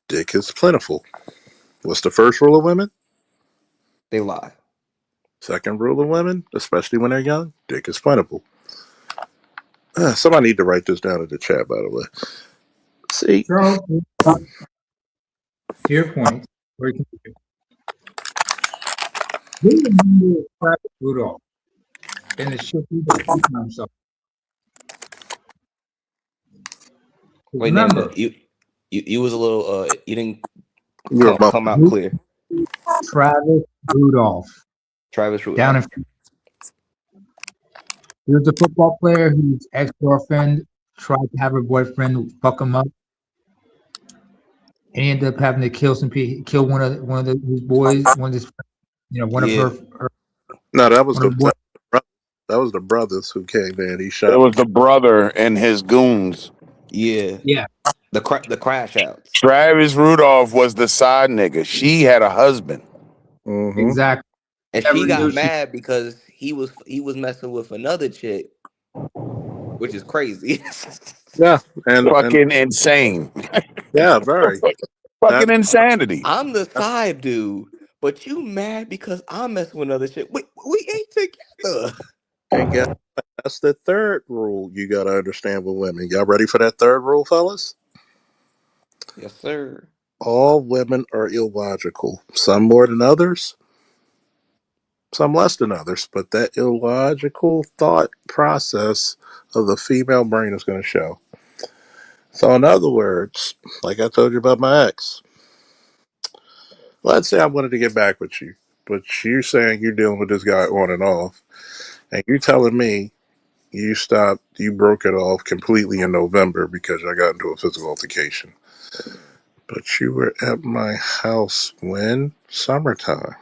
A: dick is plentiful. What's the first rule of women?
E: They lie.
A: Second rule of women, especially when they're young, dick is plentiful. Somebody need to write this down in the chat, by the way. See,
C: Charles, to your point, where you can who remember Travis Rudolph and the shit he was shooting on himself? 'Cause
E: Wait, name
C: remember,
E: that you was a little you didn't
A: you're a
E: come out clear.
C: Travis Rudolph
E: Travis
C: down
E: Rudolph.
C: in he was a football player whose ex-girlfriend tried to have her boyfriend fuck him up. And he ended up having to kill kill one of his boys, one of his, one of
E: Yeah.
C: her
A: no. That was
C: one of the boys.
A: that was the brothers who came in. He
D: It
A: shot.
D: was the brother and his goons.
E: Yeah.
C: Yeah,
E: The crash outs.
D: Travis Rudolph was the side nigga. She had a husband.
A: Mm-hmm.
C: exactly.
E: And
C: Never
E: she got
C: knew she-
E: mad because he was messing with another chick, which is crazy.
A: Yeah, and
D: Fucking insane.
A: yeah, very.
D: Fucking insanity.
E: I'm the side dude, but you mad because I'm messing with another chick. We ain't together.
A: And that's the third rule you got to understand with women. Y'all ready for that third rule, fellas?
E: Yes, sir.
A: All women are illogical. Some more than others, some less than others, but that illogical thought process of the female brain is going to show. So, in other words, like I told you about my ex, let's say I wanted to get back with you, but you're saying you're dealing with this guy on and off, and you're telling me you broke it off completely in November because I got into a physical altercation. But you were at my house when? Summertime.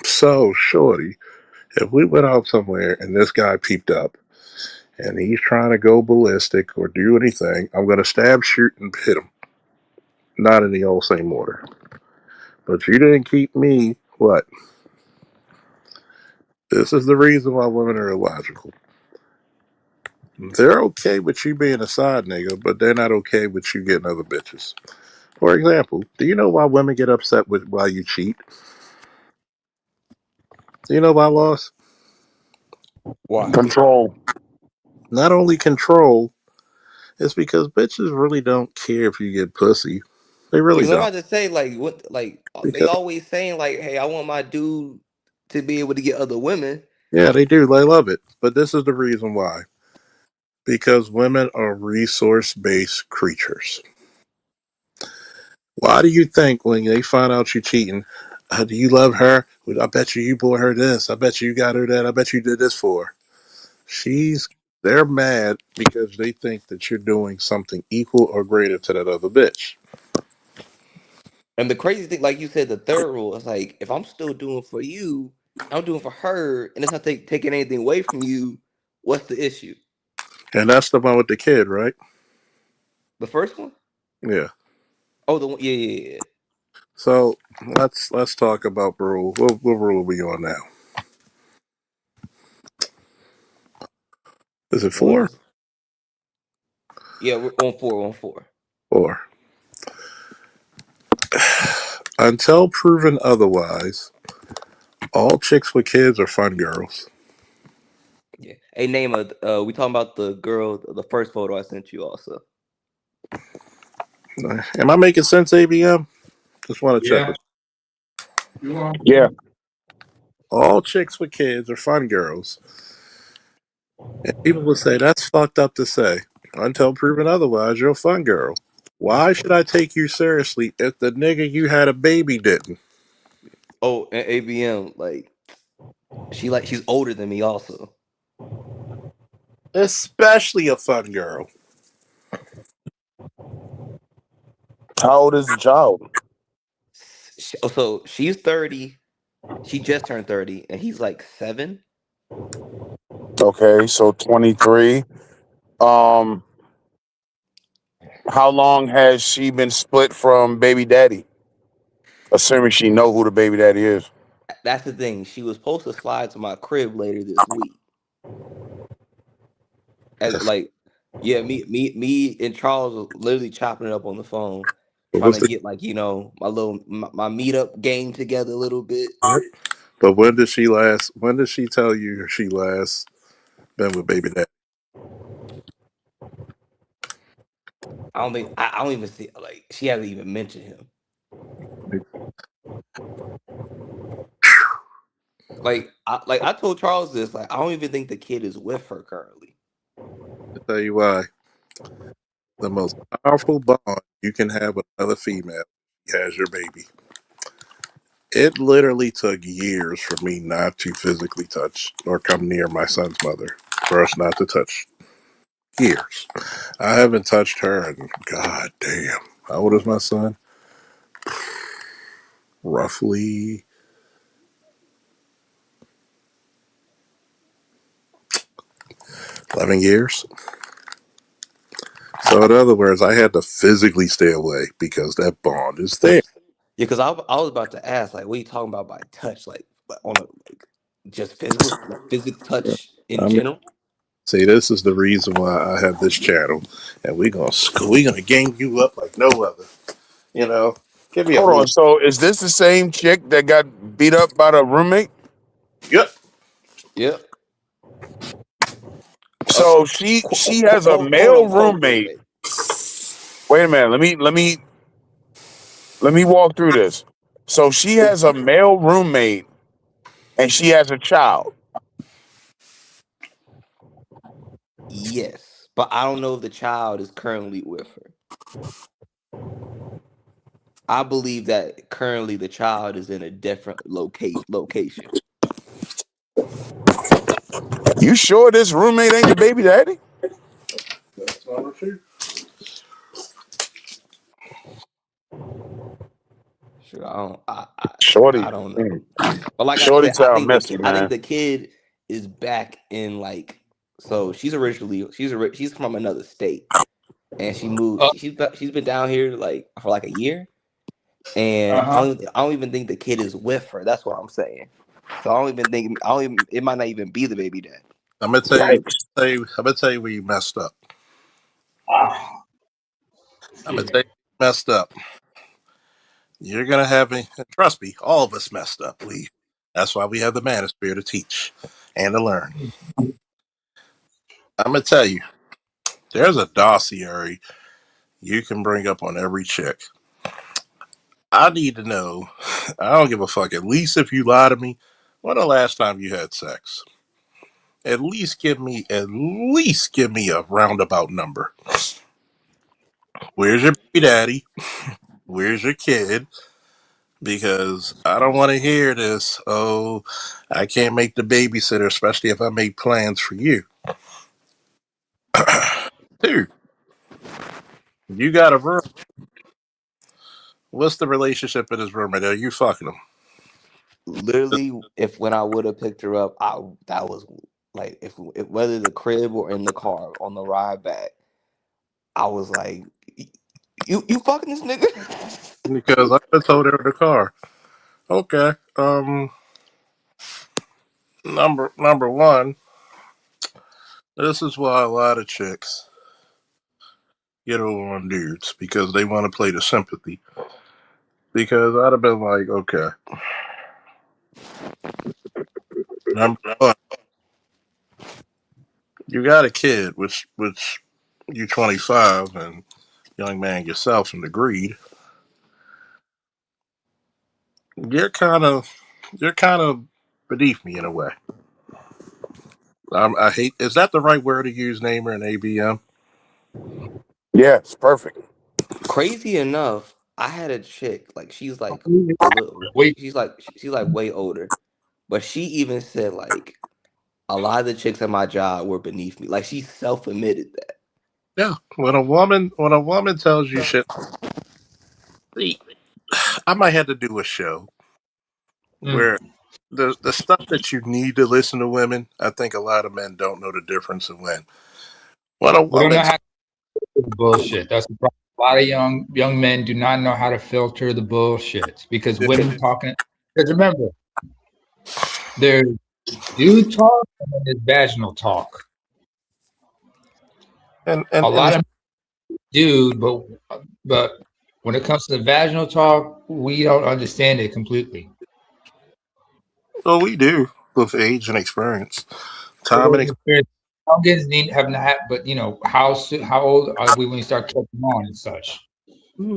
A: So, shorty, if we went out somewhere and this guy peeped up and he's trying to go ballistic or do anything, I'm going to stab, shoot, and hit him. Not in the old same order. But you didn't keep me, what? This is the reason why women are illogical. They're okay with you being a side nigga, but they're not okay with you getting other bitches. For example, do you know why women get upset with why you cheat? Do you know why, Loss?
E: Why?
D: Control.
A: Not only control, it's because bitches really don't care if you get pussy. They really
E: Because I'm
A: don't.
E: about to say, like, what, like, they
A: Because
E: always saying, like, hey, I want my dude to be able to get other women.
A: yeah, they do. They love it. But this is the reason why. Because women are resource based creatures. Why do you think when they find out you're cheating, do you love her? Well, I bet you bought her this. I bet you got her that. I bet you did this for her. She's they're mad because they think that you're doing something equal or greater to that other bitch.
E: And the crazy thing, like you said, the third rule is like, if I'm still doing for you, I'm doing for her, and it's not taking anything away from you. What's the issue?
A: And that's the one with the kid, right?
E: The first one?
A: Yeah.
E: Oh, the one. Yeah, yeah, yeah.
A: So let's talk about rule. What rule are we on now? Is it
E: One
A: four?
E: is yeah. We're on four. On four.
A: Four. Until proven otherwise, all chicks with kids are fun girls.
E: Yeah. Hey, name a. We talking about the girl, the first photo I sent you. Also,
A: Am I making sense, ABM? Just want to check
C: Yeah,
A: with
C: you are.
D: Yeah.
A: you. All chicks with kids are fun girls. And people would say, that's fucked up to say. Until proven otherwise, you're a fun girl. Why should I take you seriously if the nigga you had a baby didn't?
E: oh, and ABM, like she's older than me. Also,
A: Especially a fun girl.
D: How old is the child?
E: so she's 30. She just turned 30, and he's like 7.
D: Okay, so 23. Um, how long has she been split from baby daddy? Assuming she know who the baby daddy is.
E: That's the thing. She was supposed to slide to my crib later this week. As
A: Yes.
E: like, yeah, me and Charles was literally chopping it up on the phone,
A: But
E: trying
A: what's
E: to
A: the
E: get like my meetup game together a little bit.
A: but when did she last when did she tell you she last been with baby dad?
E: I don't even see like she hasn't even mentioned him. Like I told Charles this. Like I don't even think the kid is with her currently.
A: To tell you why. The most powerful bond you can have with another female as your baby. It literally took years for me not to physically touch or come near my son's mother. For us not to touch. Years. I haven't touched her in god damn. How old is my son? Roughly 11 years. So in other words, I had to physically stay away because that bond is there.
E: Yeah, because I was about to ask like, what are you talking about by touch? Like on a like just physical like physical touch in
A: I mean,
E: general.
A: see, this is the reason why I have this channel, and we gonna gang you up like no other. You know, give me a
D: Hold
A: whole.
D: on. So is this the same chick that got beat up by the roommate?
A: Yep.
E: Yep.
D: So she has a male roommate. Wait a minute. Let me walk through this. So she has a male roommate and she has a child.
E: Yes, but I don't know if the child is currently with her. I believe that currently the child is in a different location.
D: You sure this roommate ain't the baby daddy?
A: That's number two.
E: Sure,
D: Shorty.
E: I don't know. But like I
D: Shorty
E: said,
D: sound messy,
E: I think
D: man.
E: the kid is back in like, so she's from another state, and she moved. She's been down here like for like a year, and
C: Uh-huh.
E: I don't even think the kid is with her. That's what I'm saying. So I don't even think it might not even be the baby dad.
A: I'm gonna tell you.
D: Yikes.
A: I'm gonna tell you where you messed up. I'm gonna
C: Excuse me.
A: tell you where you messed up. You're gonna have me. Trust me, all of us messed up. That's why we have the manosphere to teach and to learn. I'm gonna tell you. There's a dossier you can bring up on every chick. I need to know. I don't give a fuck. At least if you lie to me, when the last time you had sex? At least give me a roundabout number. Where's your baby daddy? Where's your kid? Because I don't want to hear this. Oh, I can't make the babysitter, especially if I make plans for you. Dude, you got a room. What's the relationship in his room? Are you fucking him?
E: Literally, if when I would have picked her up, that was like if whether the crib or in the car on the ride back, I was like, you fucking this nigga.
A: Because I could have told her in the car. Okay. Number one. This is why a lot of chicks get over on dudes because they want to play the sympathy. Because I'd have been like, okay, number one, you got a kid, which you 25 and young man yourself and agreed. You're kind of beneath me in a way. I hate. Is that the right word to use, Namer and ABM?
D: Yeah, it's perfect.
E: Crazy enough, I had a chick like she's like a little.
C: Wait.
E: She's like way older, but she even said like a lot of the chicks at my job were beneath me. Like she self admitted that.
A: Yeah. When a woman tells you shit, see, I might have to do a show
C: Mm.
A: where the stuff that you need to listen to women. I think a lot of men don't know the difference in when a
C: We don't know
A: woman.
C: how to filter the bullshit. That's the problem. A lot of young men do not know how to filter the bullshit because women talking. Because remember, there's dude talk and then there's vaginal talk.
A: and
C: A
A: and
C: lot
A: and
C: of dude, but when it comes to the vaginal talk, we don't understand it completely.
A: well, we do with age and experience, time and
C: Youngins need have not, but how old are we when we start catching on and such?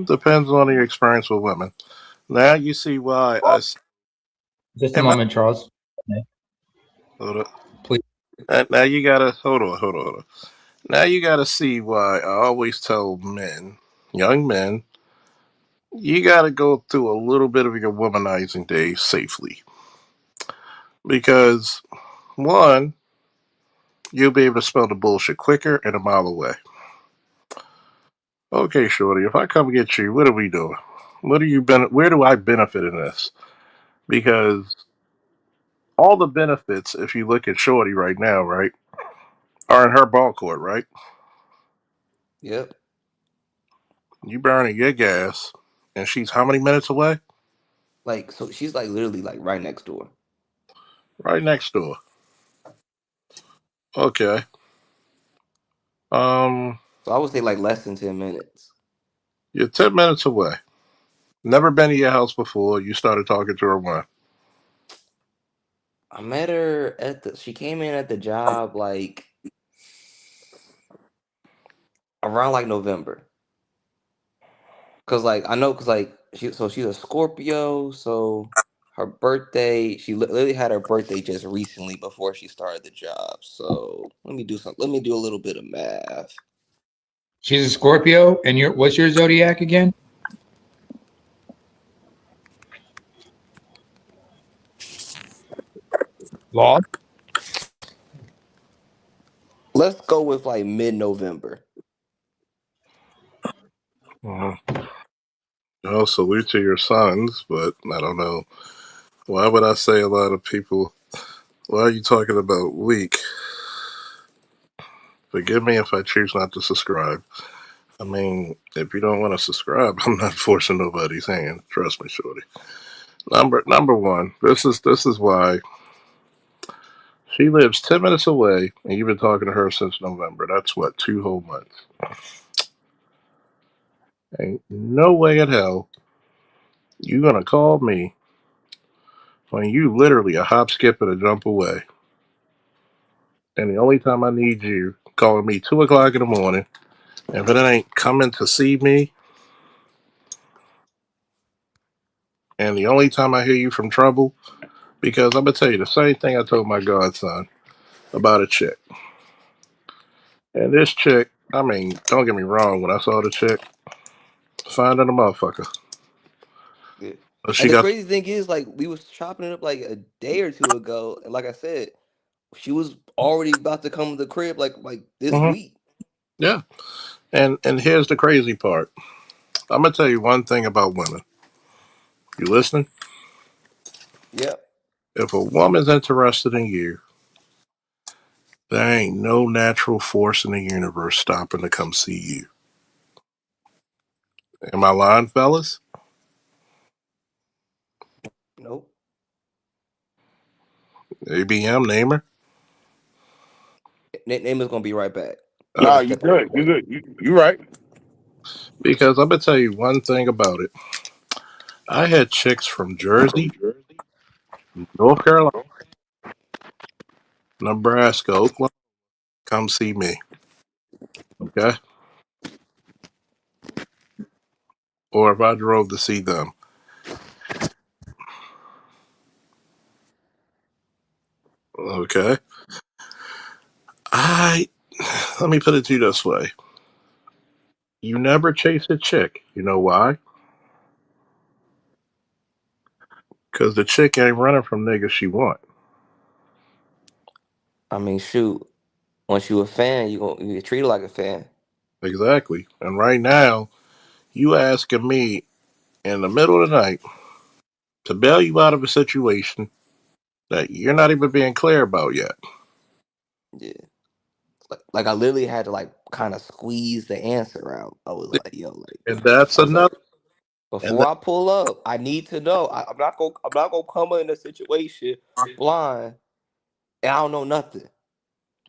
A: depends on your experience with women. Now you see why us.
C: Just a
A: And
C: moment, Charles.
A: hold on.
C: Please.
A: Now you gotta hold on. Now you gotta see why I always tell men, young men, you gotta go through a little bit of your womanizing days safely because one, you'll be able to smell the bullshit quicker and a mile away. Okay, shorty, if I come get you, what are we doing? Where do I benefit in this? Because all the benefits, if you look at shorty right now, right, are in her ball court, right?
E: Yep.
A: You burning your gas, and she's how many minutes away?
E: Like so, she's like literally like right next door.
A: Right next door. Okay. Um,
E: So I would say like less than 10 minutes.
A: you're 10 minutes away. Never been to your house before. You started talking to her when?
E: I met her at the. She came in at the job like around like November. Cause like I know, cause like she's a Scorpio, so her birthday, she literally had her birthday just recently before she started the job. So let me do a little bit of math.
C: She's a Scorpio, and what's your zodiac again? Law.
E: Let's go with like mid-November.
A: Well, salute to your sons, but I don't know. Why would I say a lot of people? Why are you talking about weak? Forgive me if I choose not to subscribe. I mean, if you don't want to subscribe, I'm not forcing nobody's hand. Trust me, shorty. Number one. This is why she lives 10 minutes away, and you've been talking to her since November. That's what, 2 whole months. Ain't no way in hell you gonna call me when you literally a hop, skip, and a jump away. And the only time I need you calling me 2 o'clock in the morning, and if it ain't coming to see me, and the only time I hear you from trouble, because I'm gonna tell you the same thing I told my godson about a chick. And this chick, I mean, don't get me wrong, when I saw the chick, finding a motherfucker.
E: Yeah.
A: But she
E: And the
A: got,
E: crazy thing is, like, we was chopping it up like a day or two ago, and like I said, she was already about to come to the crib like this
A: mhm,
E: week.
A: yeah. And here's the crazy part. I'm gonna tell you one thing about women. You listening?
E: Yep.
A: If a woman's interested in you, there ain't no natural force in the universe stopping to come see you. Am I lying, fellas?
E: Nope.
A: ABM, name her.
E: Name is gonna be right back. I
A: Uh,
D: Nah,
E: gotta
D: you
E: step away.
D: good. You good. You right.
A: because I'm gonna tell you one thing about it. I had chicks from Jersey, North Carolina, Nebraska, Oklahoma come see me. Okay, or if I drove to see them. Okay, I let me put it to you this way: you never chase a chick. You know why? Because the chick ain't running from niggas she want.
E: I mean, shoot. Once you a fan, you get treated like a fan.
A: Exactly. And right now, you asking me in the middle of the night to bail you out of a situation that you're not even being clear about yet.
E: Yeah. Like I literally had to like kind of squeeze the answer out. I was like, yo, like
A: And that's
E: I was like,
A: another. And
E: before I pull up, I need to know. I'm not gonna come in a situation blind and I don't know nothing.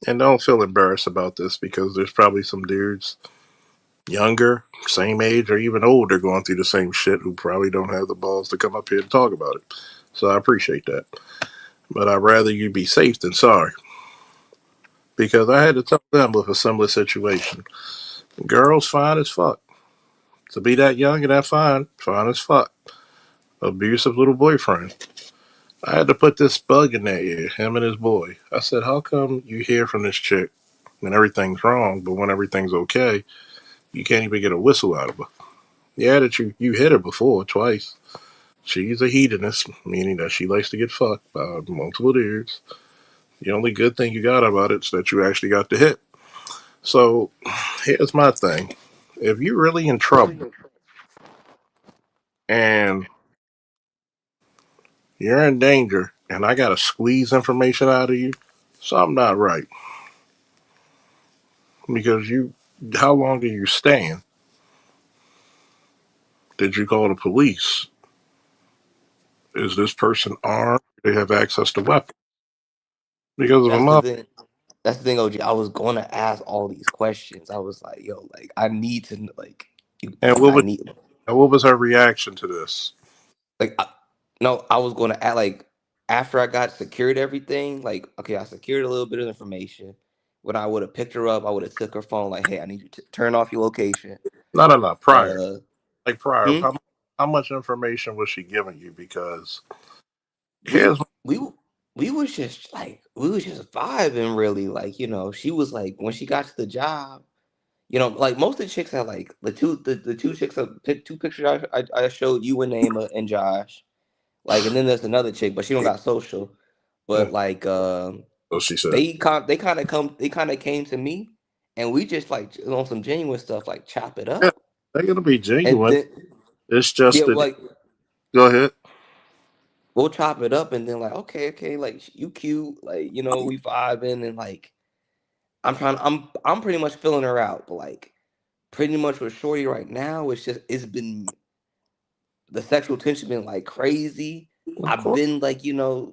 A: and don't feel embarrassed about this because there's probably some dudes younger, same age, or even older going through the same shit who probably don't have the balls to come up here and talk about it. So I appreciate that. But I'd rather you be safe than sorry. Because I had to tell them with a similar situation. Girls fine as fuck. To be that young and that fine, fine as fuck. Abusive little boyfriend. I had to put this bug in their ear, him and his boy. I said, how come you hear from this chick when everything's wrong, but when everything's okay, you can't even get a whistle out of her? Yeah, that you hit her before, twice. She's a hedonist, meaning that she likes to get fucked by multiple dudes. The only good thing you got about it is that you actually got the hit. So here's my thing. If you're really in trouble and you're in danger and I gotta squeeze information out of you, something not right. Because how long are you staying? Did you call the police? Is this person armed? Do they have access to weapons? Because if
E: That's
A: I'm
E: the
A: up,
E: thing. That's the thing, OG. I was gonna ask all these questions. I was like, yo, like I need to like
A: and
E: I need
A: what was her reaction to this?
E: like no, I was gonna act like after I got secured everything, like okay, I secured a little bit of information. when I would have picked her up, I would have took her phone like, hey, I need you to turn off your location.
A: No. Prior,
E: Uh,
A: like prior,
E: hmm?
A: how much information was she giving you? Because
E: we
A: here's
E: we we was just like we was just vibing really. Like, she was like when she got to the job, like most of the chicks had like the two chicks two pictures I showed you and Naima and Josh. Like, and then there's another chick, but she don't got social. But like
A: what she said.
E: they kind of came to me, and we just like on some genuine stuff, like chop it
A: Yeah,
E: up,
A: they're gonna be
E: and
A: genuine.
E: then
A: It's
E: yeah,
A: just that.
E: like
A: Go ahead.
E: we'll chop it up, and then like okay, like you cute, like we vibing, and like I'm pretty much filling her out, but like pretty much with Shorty right now, it's been the sexual tension been like crazy.
A: Of
E: I've
A: course.
E: been like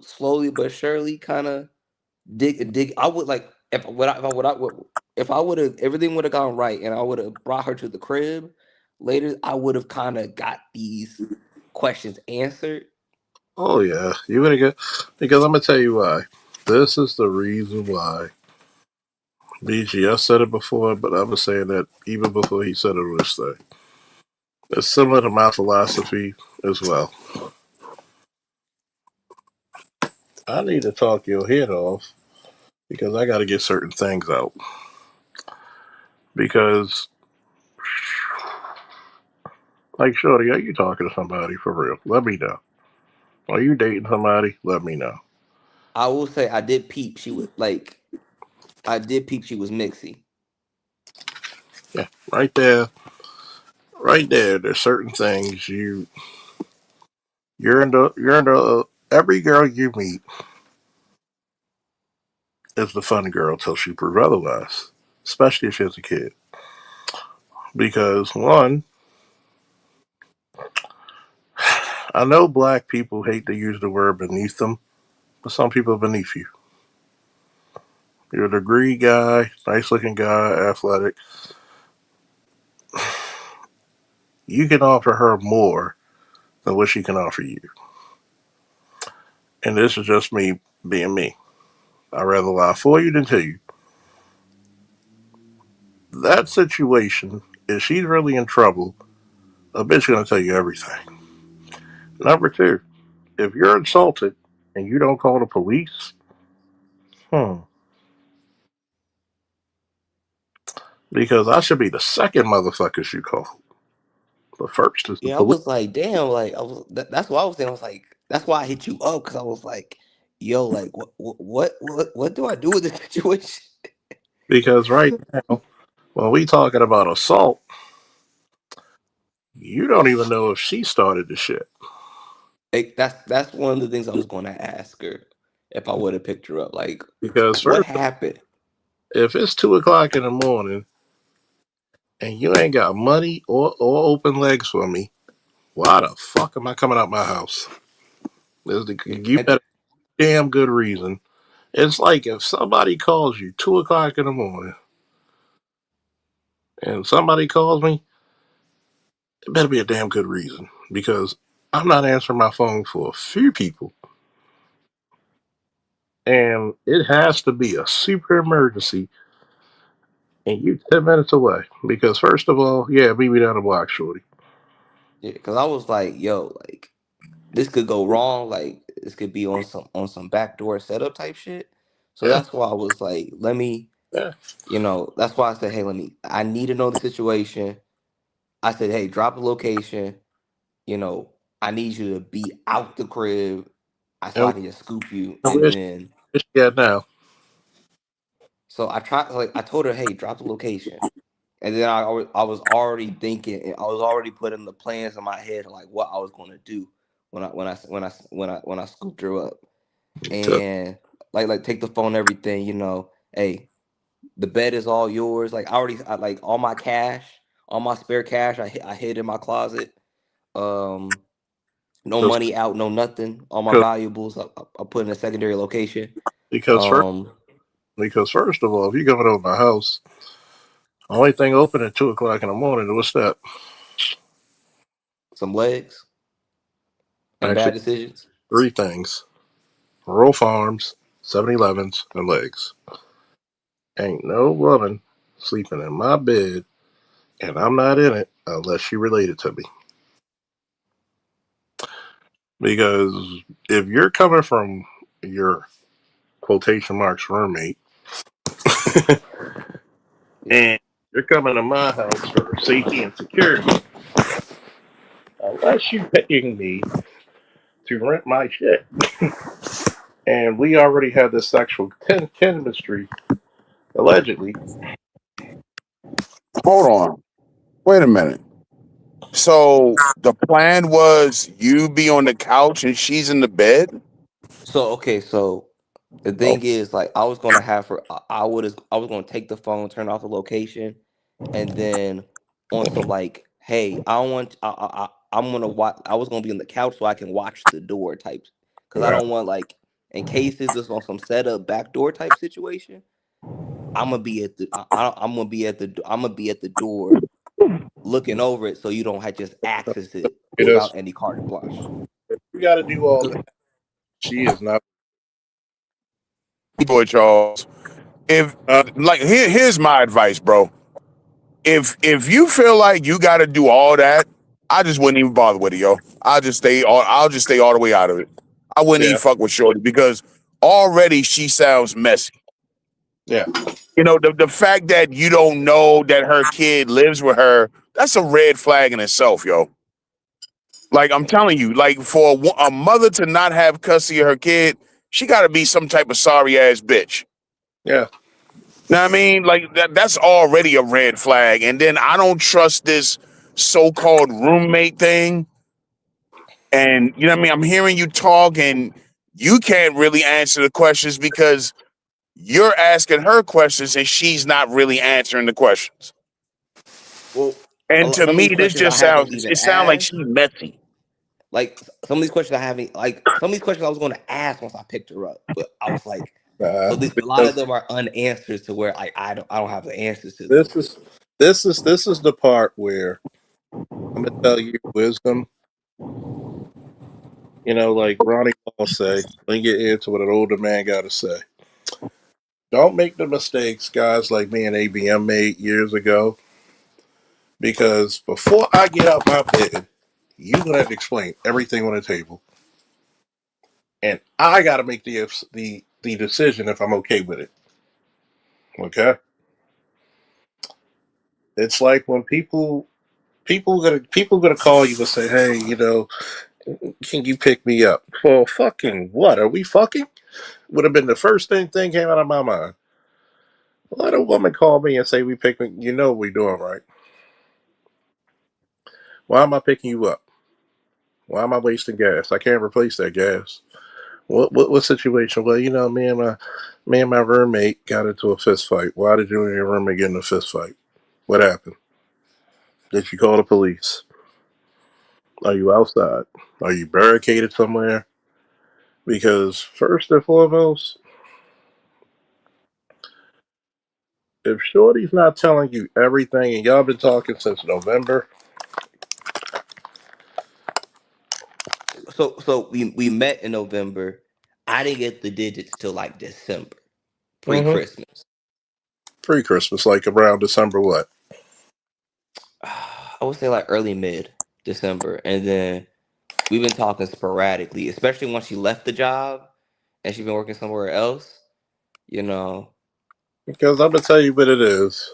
E: slowly but surely kind of dig. I would like if I would have everything would have gone right and I would have brought her to the crib later, I would have kind of got these questions answered.
A: Oh yeah, you're gonna get because I'm gonna tell you why. This is the reason why. BGS said it before, but I was saying that even before he said it on this thing. It's similar to my philosophy as well. I need to talk your head off because I got to get certain things out. Because, like, Shorty, are you talking to somebody for real? Let me know. Are you dating somebody? Let me know.
E: I will say I did peep she was like I did peep she was mixy.
A: Yeah, right there, right there. There's certain things you're into. Every girl you meet is the fun girl till she proves otherwise, especially if she's a kid. Because one, I know black people hate to use the word beneath them, but some people are beneath you. You're a degree guy, nice looking guy, athletic. You can offer her more than what she can offer you. And this is just me being me. I'd rather lie for you than tell you. That situation, if she's really in trouble, a bitch gonna tell you everything. Number two, if you're insulted and you don't call the police, hmm, because I should be the second motherfuckers you call. The first is the
E: Yeah, I
A: police.
E: was like, damn, like that's what I was saying. I was like, that's why I hit you up because I was like, yo, like what do I do with this situation?
A: Because right now, when we talking about assault, you don't even know if she started the shit.
E: Like, that's one of the things I was going to ask her if I would have picked her up. Like,
A: Because
E: what
A: first,
E: happened?
A: if it's 2 o'clock in the morning and you ain't got money or open legs for me, why the fuck am I coming out my house?
E: Yeah,
A: You better damn good reason. It's like if somebody calls you 2 o'clock in the morning and somebody calls me, it better be a damn good reason because I'm not answering my phone for a few people. And it has to be a super emergency and you 10 minutes away. Because first of all, yeah, meet me down the block, shorty.
E: because I was like, yo, like this could go wrong. Like this could be on some backdoor setup type shit. So
A: Yeah,
E: that's why I was like, let me,
A: yeah.
E: that's why I said, hey, I need to know the situation. I said, hey, drop a location. You know, I need you to be out the crib, so
A: And
E: I can just scoop you, and
A: where's
E: then
A: she at now?
E: so I tried. Like I told her, hey, drop the location, and then I was already thinking, I was already putting the plans in my head, like what I was going to do when I scooped her up, and like take the phone, and everything. Hey, the bed is all yours. Like like all my cash, all my spare cash, I hid in my closet. Um, no
A: Because
E: money out, no nothing. All my
A: because
E: valuables, I put in a secondary location.
A: because first
E: Um,
A: because first of all, if you coming over my house, only thing open at 2 o'clock in the morning. What's that?
E: some legs and
A: Actually,
E: bad decisions.
A: three things: rural farms, 7-Elevens, and legs. Ain't no woman sleeping in my bed and I'm not in it unless she related to me. Because if you're coming from your quotation marks roommate and you're coming to my house for safety and security, unless you paying me to rent my shit, and we already have this sexual chemistry, allegedly.
D: Hold on. Wait a minute. So the plan was you be on the couch and she's in the bed?
E: So okay, so the
D: Oh,
E: thing is, like, I was gonna have her. I was gonna take the phone, turn off the location, and then on some like, hey, I don't want. I'm gonna watch. I was gonna be on the couch so I can watch the door types, because I
A: Right.
E: don't want like in case this is on some setup backdoor type situation. I'm gonna be at the. I'm gonna be at the. I'm gonna be at the door looking over it so you don't have just access it
A: It is.
E: without any carte blanche.
A: We got to do all that. She is not.
D: boy, Charles. If
A: Uh,
D: like here's my advice, bro. If you feel like you got to do all that, I just wouldn't even bother with it, yo. I'll just stay all the way out of it. I wouldn't even
A: yeah.
D: fuck with Shorty because already she sounds messy.
A: Yeah.
D: You know, the fact that you don't know that her kid lives with her, that's a red flag in itself, yo. Like I'm telling you, like for a mother to not have custody of her kid, she got to be some type of sorry ass bitch.
A: Yeah.
D: Know what I mean? Like that's already a red flag. And then I don't trust this so-called roommate thing. And you know what I mean? I'm hearing you talk and you can't really answer the questions because you're asking her questions and she's not really answering the questions.
E: Well,
D: And to
E: some of
D: me,
E: these
D: this
E: questions I
D: just
E: haven't
D: sounds
E: even
D: it sounds like
E: asked.
D: she's messy.
E: Like some of these questions I haven't like some of these questions I was going to ask once I picked her up, but I was like, a lot of
A: Because
E: them are unanswered to where I don't have the answers to them.
A: this is this is the part where I'm gonna tell you wisdom. You know, like Ronnie Paul say, let me get into what an older man got to say. Don't make the mistakes guys like me and ABM made years ago. Because before I get out my bed, you're gonna have to explain everything on the table, and I got to make the decision if I'm okay with it. Okay, it's like when people gonna call you and say, "Hey, you know, can you pick me up?" Well, fucking what? Are we fucking? Would have been the first thing came out of my mind. Let a woman call me and say we pick me. You know what we doing right? Why am I picking you up? Why am I wasting gas? I can't replace that gas. What situation? Well, you know, me and my roommate got into a fist fight. Why did you and your roommate get in a fist fight? What happened? Did you call the police? Are you outside? Are you barricaded somewhere? Because first and foremost, if Shorty's not telling you everything, and y'all been talking since November,
E: So we met in November. I didn't get the digits till like December, pre
A: mm-hmm.
E: Christmas.
A: Pre-Christmas, like around December, what?
E: I would say like early mid December, and then we've been talking sporadically, especially once she left the job and she's been working somewhere else. You know,
A: Because I'm gonna tell you what it is.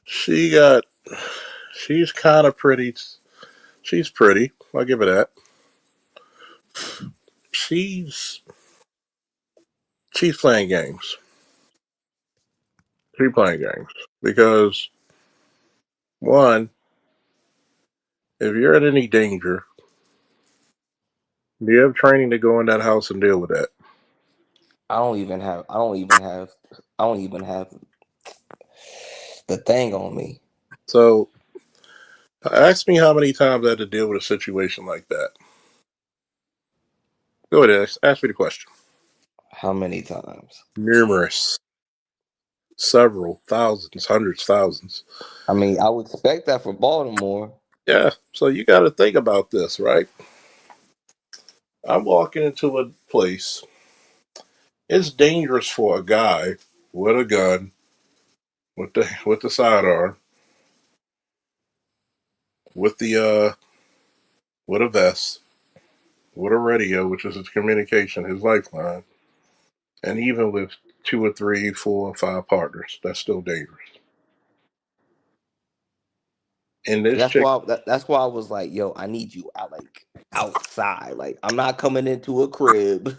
A: She got, she's kind of pretty. She's pretty. I'll give her that. She's she's playing games. She's playing games because one, if you're in any danger, you have training to go in that house and deal with that.
E: I don't even have the thing on me.
A: So ask me how many times I had to deal with a situation like that. Go ahead, ask me the question.
E: How many times?
A: Numerous, several, thousands, hundreds, thousands.
E: I mean, I would expect that for Baltimore.
A: Yeah. So you got to think about this, right? I'm walking into a place. It's dangerous for a guy with a gun, with the sidearm, with the with a vest, with a radio, which is his communication, his lifeline, and even with two or three, four or five partners, that's still dangerous. And this
E: That's
A: chick,
E: why that's why I was like, yo, I need you out like outside. Like I'm not coming into a crib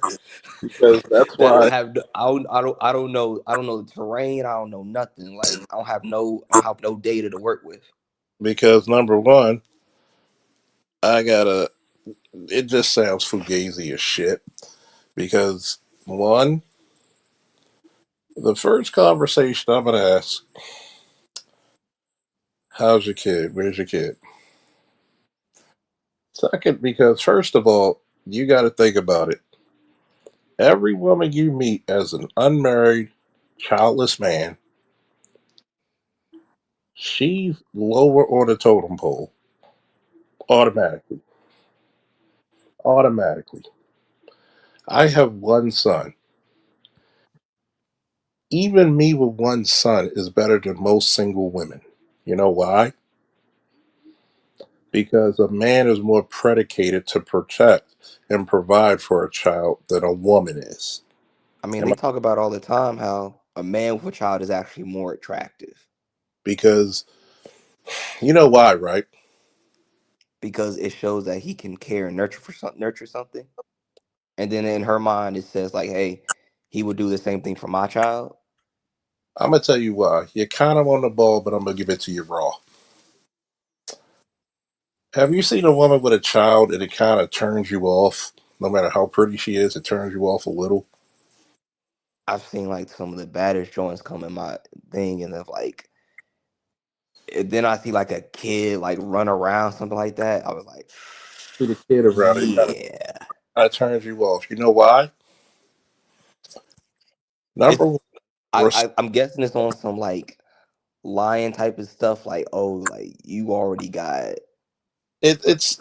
A: because that's
E: that I
A: why,
E: have I don't know the terrain, I don't know nothing. Like I don't have no data to work with.
A: because number one, I gotta, it just sounds fugazi as shit. Because one, the first conversation I'm gonna ask, how's your kid? Where's your kid? Second, because first of all, you gotta think about it. Every woman you meet as an unmarried, childless man, she's lower on the totem pole automatically. Automatically. I have one son. Even me with one son is better than most single women. You know why? Because a man is more predicated to protect and provide for a child than a woman is.
E: I mean,
A: Am
E: they
A: I-
E: talk about all the time how a man with a child is actually more attractive
A: Because you know why, right?
E: because it shows that he can care and nurture something. And then in her mind, it says like, "Hey, he would do the same thing for my child."
A: I'm gonna tell you why. You're kind of on the ball, but I'm gonna give it to you raw. Have you seen a woman with a child and it kind of turns you off? No matter how pretty she is, it turns you off a little.
E: I've seen like some of the baddest joints come in my thing, and then I see like a kid like run around something like that. I was like,
A: See the kid around it,
E: yeah.
A: kind of turns you off. You know why? Number
E: It's
A: one, res-
E: I'm guessing it's on some like lion type of stuff. Like, oh, like you already got.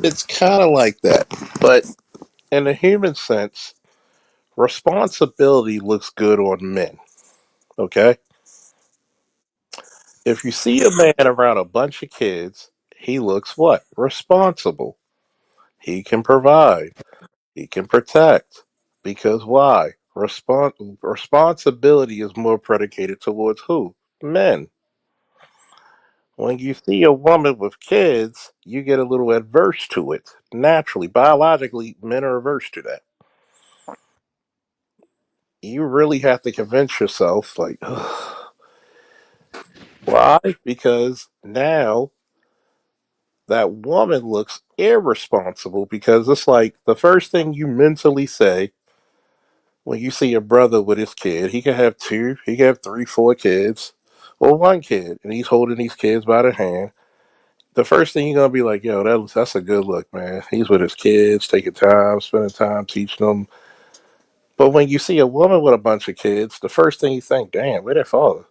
A: it's kind of like that, but in a human sense, responsibility looks good on men. Okay, if you see a man around a bunch of kids, he looks what? Responsible. He can provide. He can protect. Because why? Responsibility is more predicated towards who? Men. When you see a woman with kids, you get a little adverse to it. Naturally, biologically, men are averse to that. You really have to convince yourself, like, why? Because now that woman looks irresponsible because it's like the first thing you mentally say when you see a brother with his kid, he can have two, he can have three, four kids, or one kid, and he's holding these kids by the hand. The first thing you're gonna be like, yo, that's a good look, man. He's with his kids, taking time, spending time teaching them. But when you see a woman with a bunch of kids, the first thing you think, damn, where their father?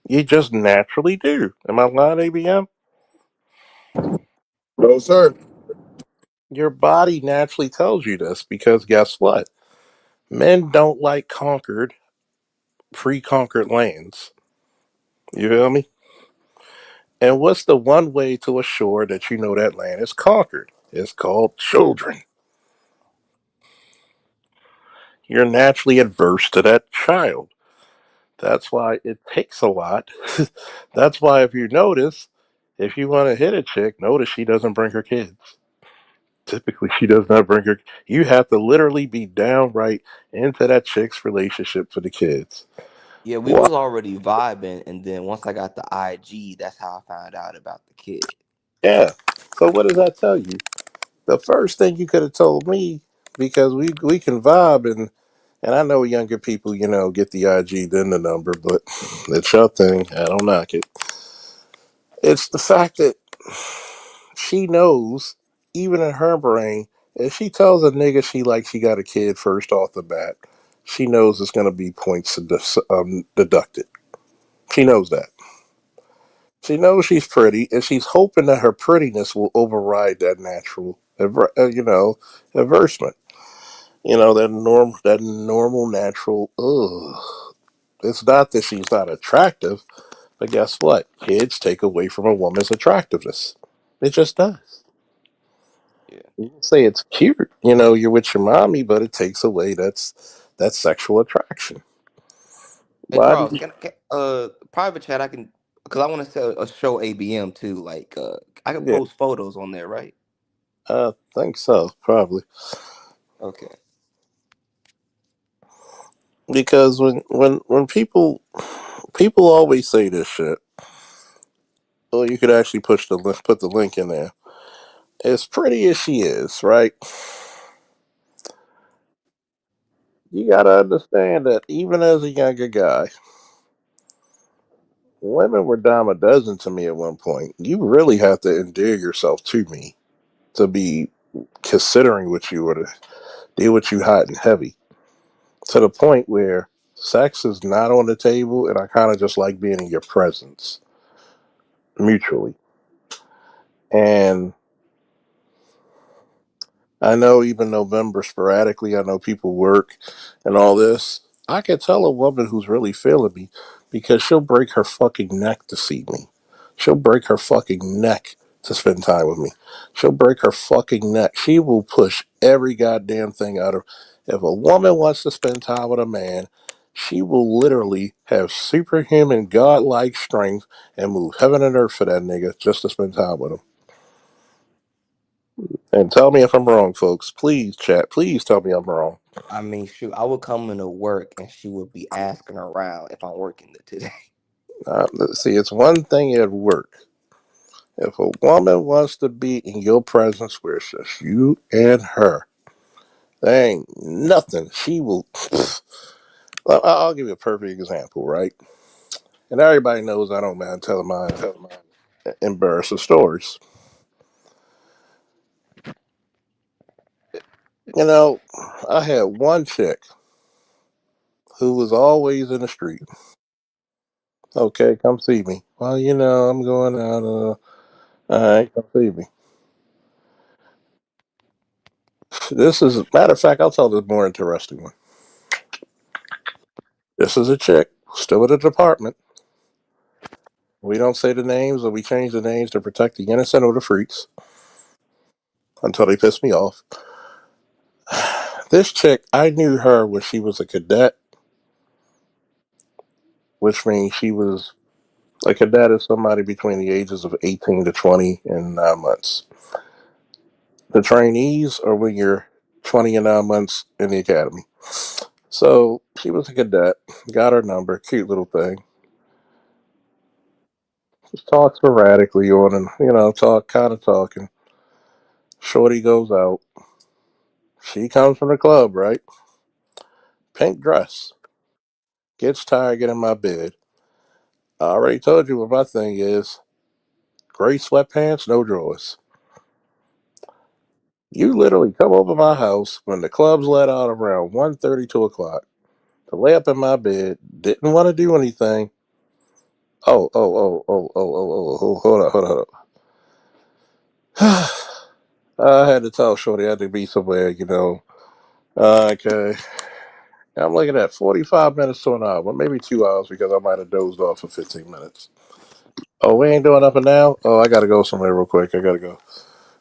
A: You just naturally do. Am I lying, ABM?
D: No, sir.
A: Your body naturally tells you this because guess what? Men don't like pre-conquered lands. You feel me? And what's the one way to assure that you know that land is conquered? It's called children. You're naturally adverse to that child. That's why it takes a lot. That's why, if you notice, if you want to hit a chick, notice she doesn't bring her kids. Typically, she does not bring her. You have to literally be downright into that chick's relationship for the kids.
E: Yeah, we
A: Why?
E: was already vibing, and then once I got the IG, that's how I found out about the kid.
A: Yeah. So what does that tell you? The first thing you could have told me, because we can vibe and I know younger people, get the IG then the number, but it's your thing. I don't knock it. It's the fact that she knows, even in her brain, if she tells a nigga she got a kid first off the bat, she knows it's going to be points deducted. She knows that. She knows she's pretty, and she's hoping that her prettiness will override that natural, aversion. That normal, natural. Ugh. It's not that she's not attractive, but guess what? Kids take away from a woman's attractiveness. It just does.
E: Yeah.
A: You can say it's cute, you're with your mommy, but it takes away that sexual attraction.
E: Hey
A: Why do
E: Charles,
A: you?
E: can private chat? I can because I want to sell a show ABM too. Like I can
A: Yeah,
E: post photos on there, right?
A: I think so, probably.
E: Okay.
A: Because when people always say this shit, well, you could actually put the link in there. As pretty as she is, right? You gotta understand that even as a younger guy, women were dime a dozen to me at one point. You really have to endear yourself to me to be considering what you were to deal with you hot and heavy. To the point where sex is not on the table, and I kind of just like being in your presence mutually. And I know even November sporadically, I know people work and all this. I can tell a woman who's really feeling me because she'll break her fucking neck to see me. She'll break her fucking neck to spend time with me. She'll break her fucking neck. She will push every goddamn thing out of. If a woman wants to spend time with a man, she will literally have superhuman godlike strength and move heaven and earth for that nigga just to spend time with him. And tell me if I'm wrong, folks. Please, chat. Please tell me I'm wrong.
E: I mean, shoot, I would come into work and she would be asking around if I'm working today.
A: See, it's one thing at work. If a woman wants to be in your presence where it's just you and her, there ain't nothing. She will. I'll give you a perfect example, right? And everybody knows I don't mind telling my embarrassing stories. You know, I had one chick who was always in the street. Okay, come see me. Well, I'm going out. All right, come see me. This is, matter of fact, I'll tell this more interesting one. This is a chick, still at the department. We don't say the names, or we change the names to protect the innocent or the freaks until they piss me off. This chick, I knew her when she was a cadet, which means she was a cadet is somebody between the ages of 18 to 20 and 9 months. The trainees are when you're 20 and 9 months in the academy. So she was a cadet, got her number, cute little thing. Just talk sporadically on and, talk, kind of talking. Shorty goes out. She comes from the club, right? Pink dress. Gets tired, get in my bed. I already told you what my thing is. Gray sweatpants, no drawers. You literally come over my house when the club's let out around 1:30, 2 o'clock to lay up in my bed, didn't want to do anything. Oh, hold on. I had to tell Shorty I had to be somewhere. Okay. I'm looking at 45 minutes to an hour, maybe 2 hours because I might have dozed off for 15 minutes. Oh, we ain't doing up and now? Oh, I gotta go somewhere real quick. I gotta go.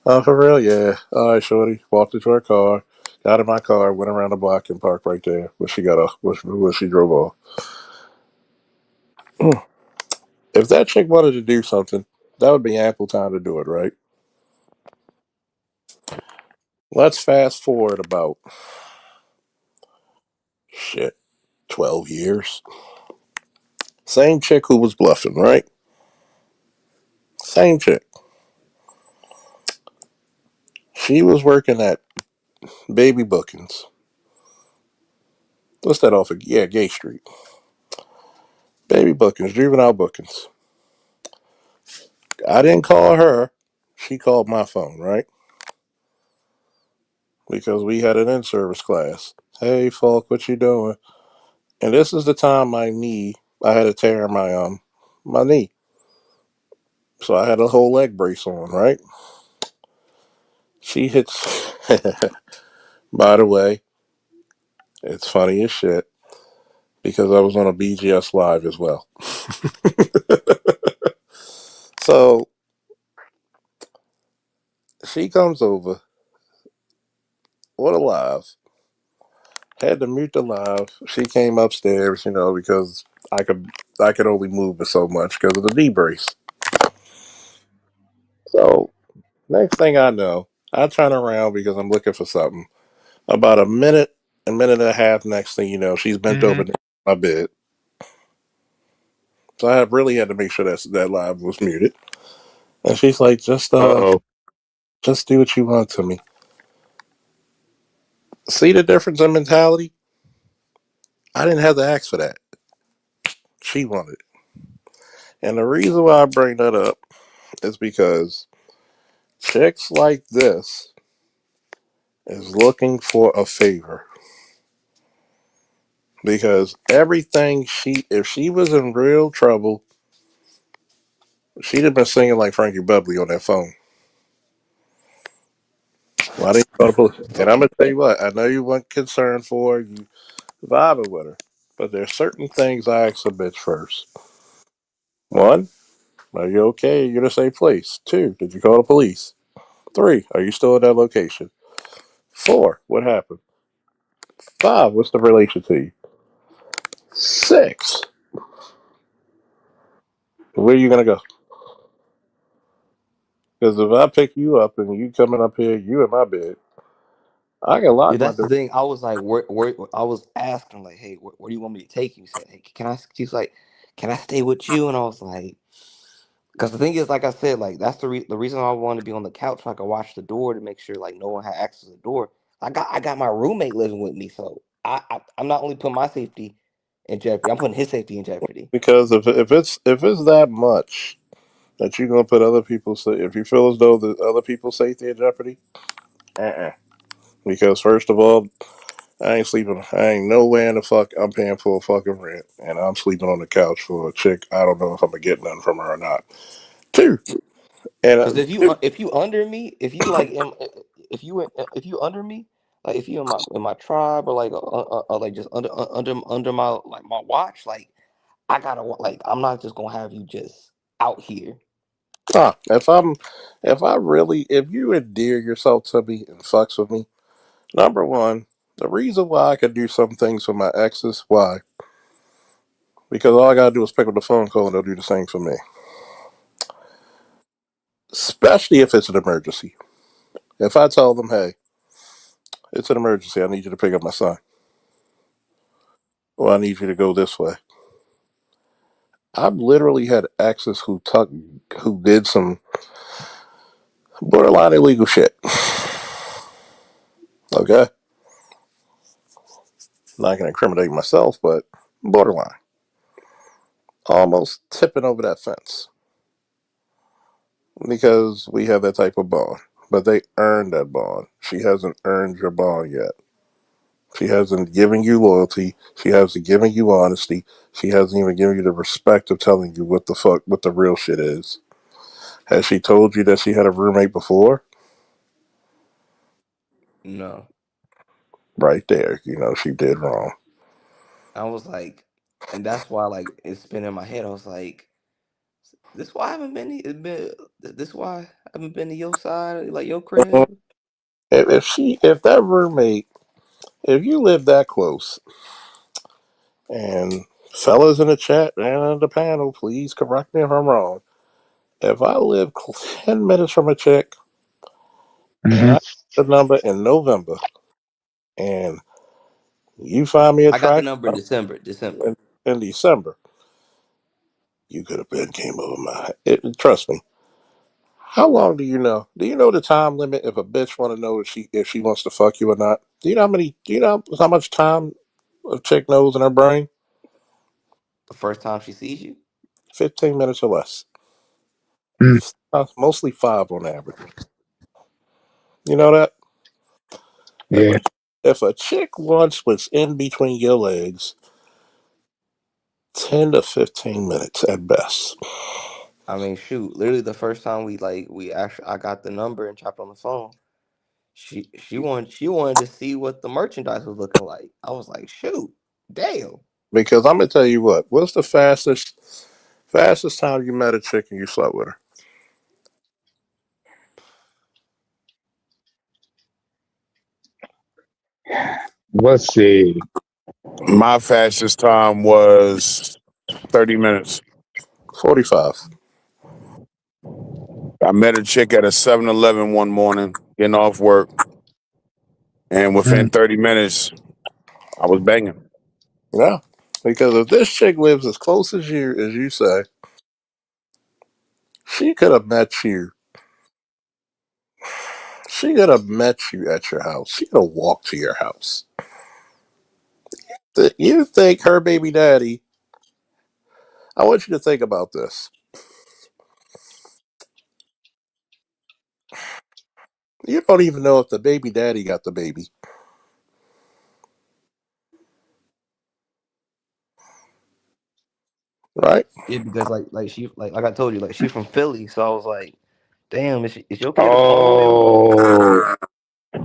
A: Oh, for real? Yeah. All right, Shorty. Walked into her car, got in my car, went around the block and parked right there where she got off, where she drove off. If that chick wanted to do something, that would be ample time to do it, right? Let's fast forward about, shit, 12 years. Same chick who was bluffing, right? Same chick. She was working at Baby Bookings. What's that off of? Yeah, Gay Street. Baby Bookings, juvenile bookings. I didn't call her. She called my phone, right? Because we had an in-service class. Hey, Falk, what you doing? And this is the time I had a tear in my knee. So I had a whole leg brace on, right? She hits. By the way, it's funny as shit. because I was on a BGS live as well. So she comes over on a live. Had to mute the live. She came upstairs, because I could I could only move but so much because of the knee brace. So next thing I know, I turn around because I'm looking for something. About a minute and a half. Next thing you know, she's bent over
C: Hmm.
A: next to my bed. So I really had to make sure that live was muted. And she's like,
C: Uh-oh.
A: just do what you want to me. See the difference in mentality? I didn't have to ask for that. She wanted it. And the reason why I bring that up is because chicks like this is looking for a favor. Because if she was in real trouble, she'd have been singing like Frankie Bubbly on that phone. Why didn't you go to police? And I'm gonna tell you what, I know you weren't concerned for you vibing with her, but there's certain things I ask a bitch first. One, are you okay? You're in a safe place. Two, did you call the police? Three, are you still at that location? Four, what happened? Five, what's the relation to you? Six, where are you gonna go? Because if I pick you up and you coming up here, you in my bed, I can lock
E: Yeah,
A: my
E: that's the
A: door.
E: thing. I was like, where I was asking like, hey, where do you want me to take you? He said, hey, can I? She's like, can I stay with you? And I was like, because the thing is, like I said, like that's the reason I wanted to be on the couch so I could watch the door to make sure like no one had access to the door. I got my roommate living with me, so I'm not only putting my safety in jeopardy, I'm putting his safety in jeopardy.
A: Because if it's that much that you're gonna put other people's, if you feel as though the other people's safety in jeopardy, uh-uh. Because first of all, I ain't sleeping. I ain't nowhere in the fuck. I'm paying full fucking rent, and I'm sleeping on the couch for a chick. I don't know if I'm gonna get nothing from her or not. Two, and
E: Because if you under me, if you like if you under me, like if you in my tribe or like just under my like my watch, like I gotta like I'm not just gonna have you just out here.
A: if you endear yourself to me and fucks with me, number one, the reason why I can do some things for my exes, why? Because all I gotta do is pick up the phone call and they'll do the same for me. Especially if it's an emergency. If I tell them, hey, it's an emergency, I need you to pick up my son, or I need you to go this way. I've literally had exes who did some borderline illegal shit. Okay, not gonna incriminate myself, but borderline, almost tipping over that fence because we have that type of bond. But they earned that bond. She hasn't earned your bond yet. She hasn't given you loyalty. She hasn't given you honesty. She hasn't even given you the respect of telling you what the real shit is. Has she told you that she had a roommate before?
E: No,
A: Right there, she did wrong.
E: I was like, and that's why like it's been in my head. I was like, this why I haven't this why I haven't been to your side, like your
A: Well,
E: crib.
A: if that roommate, if you live that close, and fellas in the chat and in the panel, please correct me if I'm wrong. If I live 10 minutes from a chick and
C: Hmm.
A: I get the number in November, and you find me
E: I got the
A: attractive
E: number in December. December.
A: in December, you could have been came over my. Trust me. How long do you know? Do you know the time limit if a bitch want to know if she wants to fuck you or not? Do you know how much time a chick knows in her brain?
E: The first time she sees you.
A: 15 minutes or less. Mostly five on average. You know that if
C: Yeah.
A: a chick wants what's in between your legs, 10 to 15 minutes at best.
E: I mean, shoot, literally the first time we actually I got the number and chopped on the phone. She wanted to see what the merchandise was looking like. I was like, shoot, damn.
A: Because I'm gonna tell you what. What's the fastest time you met a chick and you slept with her?
C: Let's see.
D: My fastest time was 30 minutes.
A: 45.
D: I met a chick at a 7-Eleven one morning, getting off work, and within 30 minutes, I was banging.
A: Yeah. Because if this chick lives as close as you say, she could have met you. She could have met you at your house. She could have walked to your house. You think her baby daddy? I want you to think about this. You don't even know if the baby daddy got the baby, right?
E: Yeah, because like I told you, like she from Philly, so I was like, damn, is your kid a Baltimore?
C: Oh,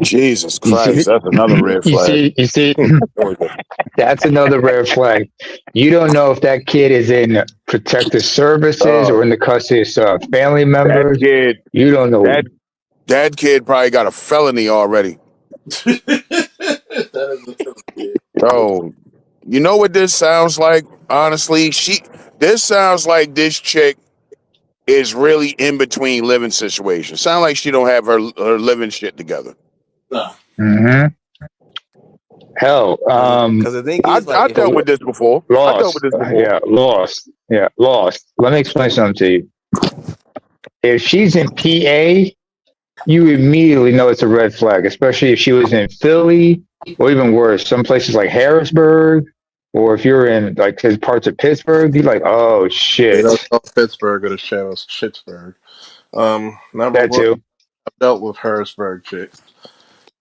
D: Jesus
C: you see,
D: Christ, that's another red
C: you
D: flag.
C: see, you see.
D: Georgia.
C: That's another red flag. You don't know if that kid is in protective services or
D: Oh,
C: in the custody of family
D: that
C: members.
D: kid,
C: You don't know.
D: that kid probably got a felony already.
A: That is a tough kid.
D: Oh, you know what this sounds like? Honestly, this sounds like this chick is really in between living situations. Sound like she don't have her living shit together.
A: Nah.
C: Hmm. Hell,
E: Because the thing is, like,
D: I
E: if
D: dealt
E: she,
D: with this before. I dealt with
C: lost.
D: this before.
C: Yeah, lost. Yeah, lost. Let me explain something to you. If she's in PA, you immediately know it's a red flag, especially if she was in Philly or even worse, some places like Harrisburg, or if you're in like parts of Pittsburgh, you're like, oh
A: They don't
C: shit,
A: call Pittsburgh or the Shadows Pittsburgh. Number
C: that
A: one,
C: too.
A: I've dealt with Harrisburg chicks.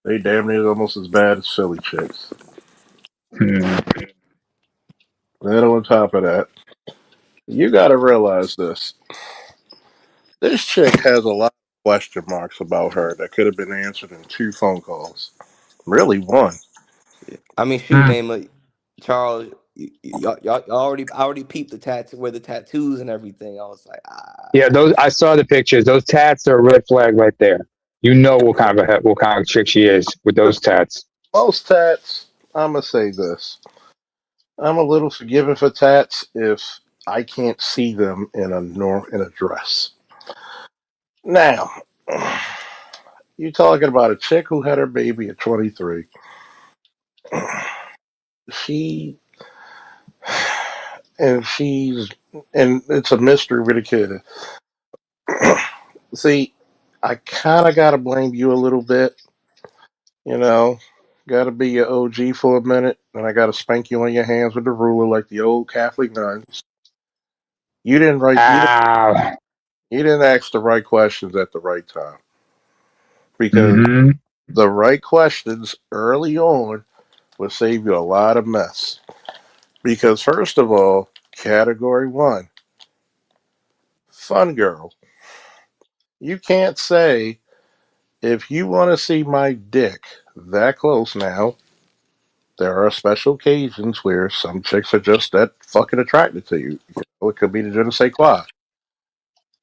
A: They damn near almost as bad as Philly chicks.
C: Hmm.
A: Then on top of that, you got to realize this. This chick has a lot of question marks about her that could have been answered in 2 phone calls. Really, one.
E: I mean, shoot,
C: Hmm.
E: name like Charles, y'all already peeped the tattoo where the tattoos and everything. I was like,
C: Yeah, those I saw the pictures. Those tats are a red flag right there. You know what kind of chick she is with those tats.
A: Most tats, I'm going to say this. I'm a little forgiving for tats if I can't see them in a dress. Now, you talking about a chick who had her baby at 23. She and she's and it's a mystery with a kid. See, I kind of gotta blame you a little bit. You know, gotta be your OG for a minute, and I gotta spank you on your hands with the ruler like the old Catholic nuns. You didn't write.
C: Ah.
A: You didn't ask the right questions at the right time because
C: Mm-hmm.
A: the right questions early on will save you a lot of mess. Because first of all, category one, fun girl. You can't say if you want to see my dick that close now. There are special occasions where some chicks are just that fucking attracted to you. It could be the je ne sais quoi.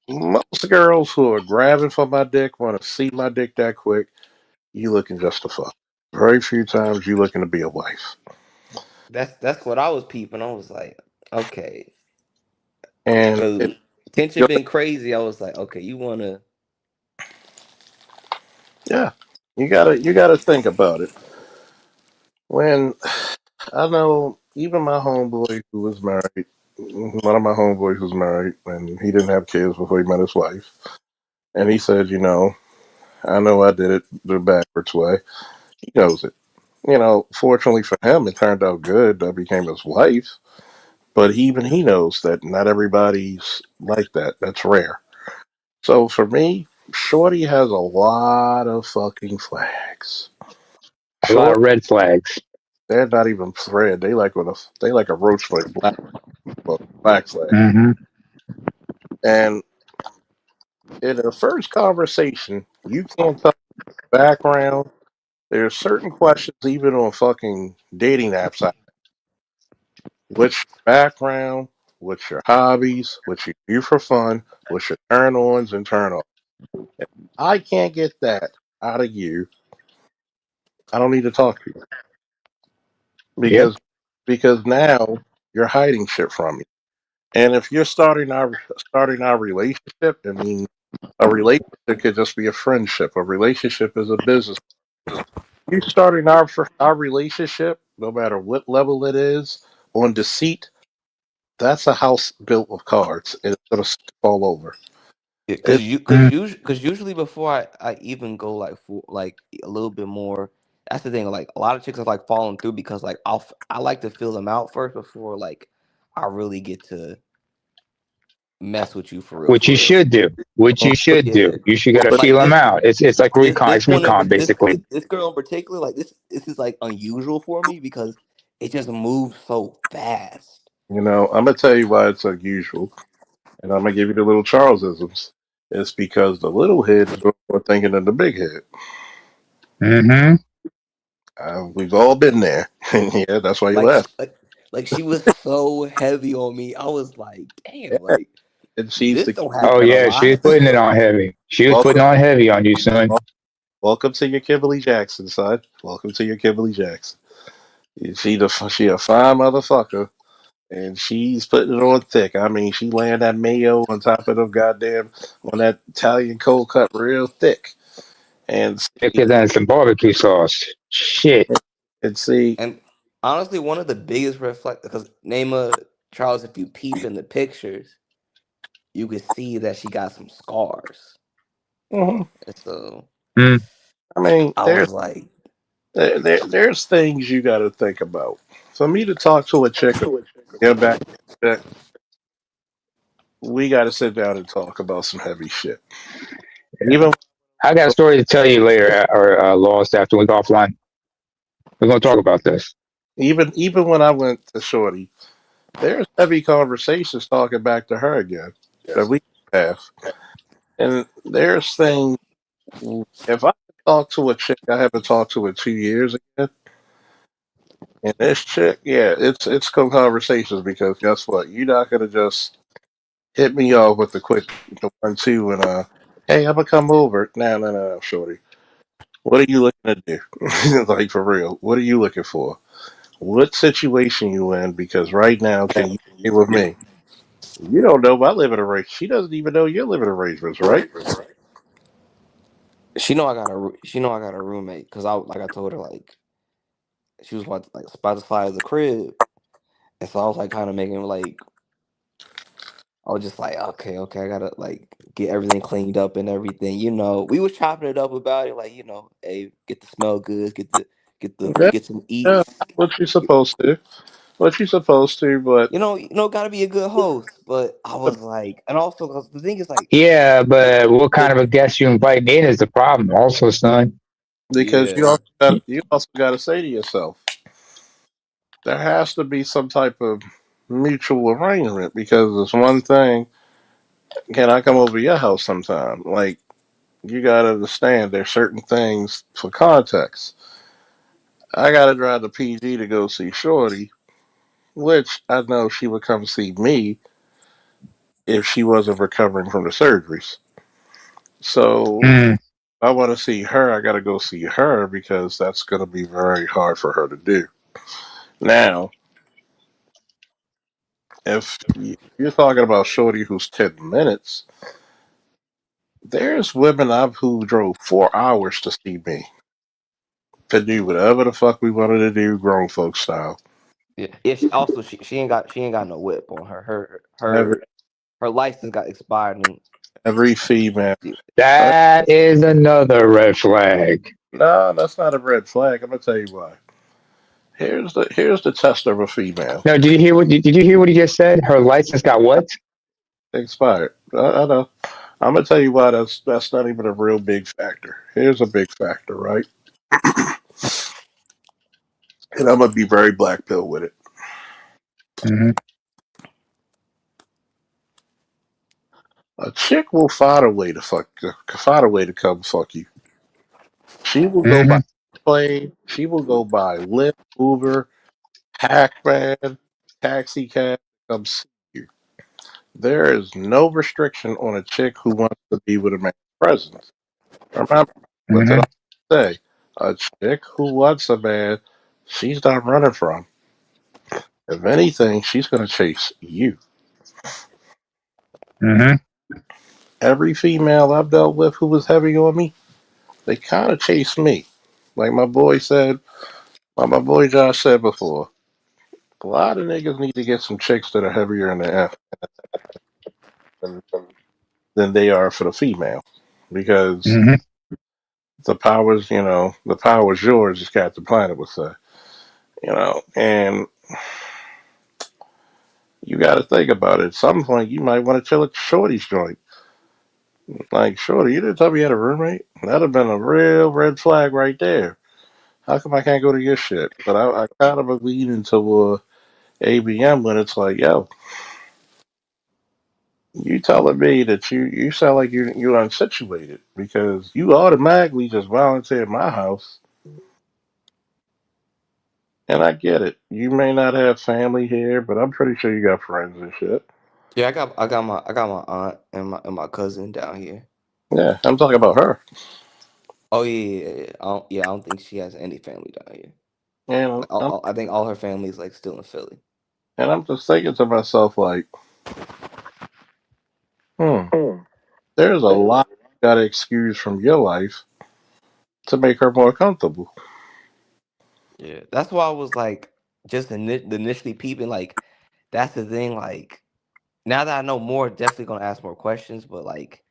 A: Most girls who are grabbing for my dick want to see my dick that quick. You looking just to fuck. Very few times you looking to be a wife.
E: that's what I was peeping. I was like, okay,
A: And
E: because tension been crazy. I was like, okay, you wanna.
A: yeah, you gotta think about it. When I know even my homeboy who was married, one of my homeboys was married, and he didn't have kids before he met his wife. And he said, I know I did it the backwards way. He knows it. Fortunately for him, it turned out good. I became his wife. But even he knows that not everybody's like that. That's rare. So for me, Shorty has a lot of fucking flags.
C: A lot
A: Short,
C: of red flags.
A: they're not even red. They like a roach with black flag.
C: Mm-hmm.
A: And in the first conversation, you can't tell the background. There's certain questions even on fucking dating apps. What's your background? What's your hobbies? What you do for fun? What's your turn ons and turn offs? If I can't get that out of you, I don't need to talk to you
C: Yep.
A: because now you're hiding shit from me. And if you're starting our relationship, I mean, a relationship could just be a friendship. A relationship is a business. You starting our relationship, no matter what level it is, on deceit. That's a house built of cards, and it's gonna fall over.
E: Because
A: It,
E: you
C: Mm.
E: because usually before I even go like for like a little bit more, that's the thing. Like a lot of chicks are like falling through because like I like to feel them out first before like I really get to mess with you for real
C: Which
E: for
C: you
E: real.
C: should do. Which you
E: But
C: should
E: yeah,
C: do. You should gotta
E: but like
C: feel them out. It's like recon.
E: this
C: It's
E: one
C: recon basically.
E: this girl in particular, like this is like unusual for me because it just moves so fast.
A: I'm gonna tell you why it's unusual, and I'm gonna give you the little Charlesisms. It's because the little head is more thinking than the big head.
C: Mm-hmm.
A: We've all been there. Yeah, that's why you
E: Like
A: laugh.
E: like she was so heavy on me. I was like, damn,
A: Yeah,
E: like
A: and she's
E: this
A: the
E: don't
C: Oh
E: happen a
C: yeah, she was
E: lot.
C: putting it on heavy. She was putting
A: welcome.
C: on heavy on you, son.
A: Welcome to your Kimberly Jackson, son. Welcome to your Kimberly Jackson. She a fine motherfucker, and she's putting it on thick. I mean, she laying that mayo on top of them goddamn on that Italian cold cut real thick. And see,
C: Thicker than some barbecue sauce. Shit.
A: and see,
E: And honestly, one of the biggest red flags, because Naima Charles, if you peep in the pictures, you could see that she got some scars.
A: mhm.
E: And so
C: Mm.
A: I mean,
E: I was like,
A: there's things you got to think about. For me to talk to a chick, get back, we got to sit down and talk about some heavy shit. Even
C: I got a story to tell you later, or Lost, after we go offline. We're gonna talk about this.
A: even when I went to Shorty, there's heavy conversations talking back to her again that we have. And there's things, if I talk to a chick I haven't talked to in 2 years again, and this chick, yeah, it's cool conversations because guess what? You're not gonna just hit me off with the 1-2 and hey, I'm gonna come over. No, shorty. What are you looking to do? Like for real, what are you looking for? What situation you in? Because right now, can you stay with me? You don't know my living arrangements. She doesn't even know your living arrangements, right?
E: she know I got a roommate because I told her like she was about to fly to the crib, and so I was like kind of making like I was just like okay I gotta like get everything cleaned up and everything. We was chopping it up about it like hey, get the smell good,
A: Yeah,
E: get some
A: yeah.
E: eats.
A: What you supposed to? What you supposed to? But
E: Gotta be a good host. But I was like, and also 'cause the thing is like,
C: Yeah,
E: it,
C: but what kind
E: it
C: of a guest you invite in is the problem, also, son.
A: because
E: yeah.
A: you also got to say to yourself, there has to be some type of mutual arrangement because it's one thing. Can I come over to your house sometime? Like you got to understand, there's certain things for context. I got to drive to PG to go see Shorty, which I know she would come see me if she wasn't recovering from the surgeries. So
C: Mm.
A: I want to see her. I got to go see her because that's going to be very hard for her to do. Now, if you're talking about Shorty who's 10 minutes, there's women I've who drove 4 hours to see me to do whatever the fuck we wanted to do, grown folk style.
E: Yeah. Also, she ain't got no whip on her.
A: Every
E: Her license got expired and
A: every female. Uh,
C: That is another red flag.
A: no, that's not a red flag. I'm gonna tell you why. Here's the test of a female.
C: No, did you hear what he just said? Her license got what?
A: Expired. I know. I'm gonna tell you why that's not even a real big factor. Here's a big factor, right? And I'm gonna be very black pill with it.
C: Hmm.
A: A chick will find a way to find a way to come fuck you. She will go by
C: Hmm.
A: plane. She will go by Lyft, Uber, Hackman. taxi cab to come see you. There is no restriction on a chick who wants to be with a man's presence. Remember, what did
C: Hmm.
A: I say? A chick who wants a man, she's not running from. If anything, she's going to chase you.
C: Hmm.
A: Every female I've dealt with who was heavy on me, they kind of chase me. Like my boy said, like my boy Josh said before, a lot of niggas need to get some chicks that are heavier in the F than, than they are for the female. Because
C: Hmm.
A: the power's yours, as Captain Planet would say. And you got to think about it. At some point, you might want to chill at Shorty's joint. Like, Shorty, you didn't tell me you had a roommate? That'd have been a real red flag right there. How come I can't go to your shit? But I kind of lean into ABM when it's like, yo, you telling me that you sound like you're unsituated because you automatically just volunteered my house, and I get it. You may not have family here, but I'm pretty sure you got friends and shit.
E: Yeah, I got my aunt and my cousin down here.
A: Yeah, I'm talking about her,
E: Oh yeah. I don't think she has any family down here.
A: and
E: I think all her family is like still in Philly.
A: I'm just thinking to myself like, hmm, there's a lot you got to excuse from your life to make her more comfortable.
E: Yeah, that's why I was like initially peeping. Like that's the thing. Like now that I know more, definitely gonna ask more questions. But like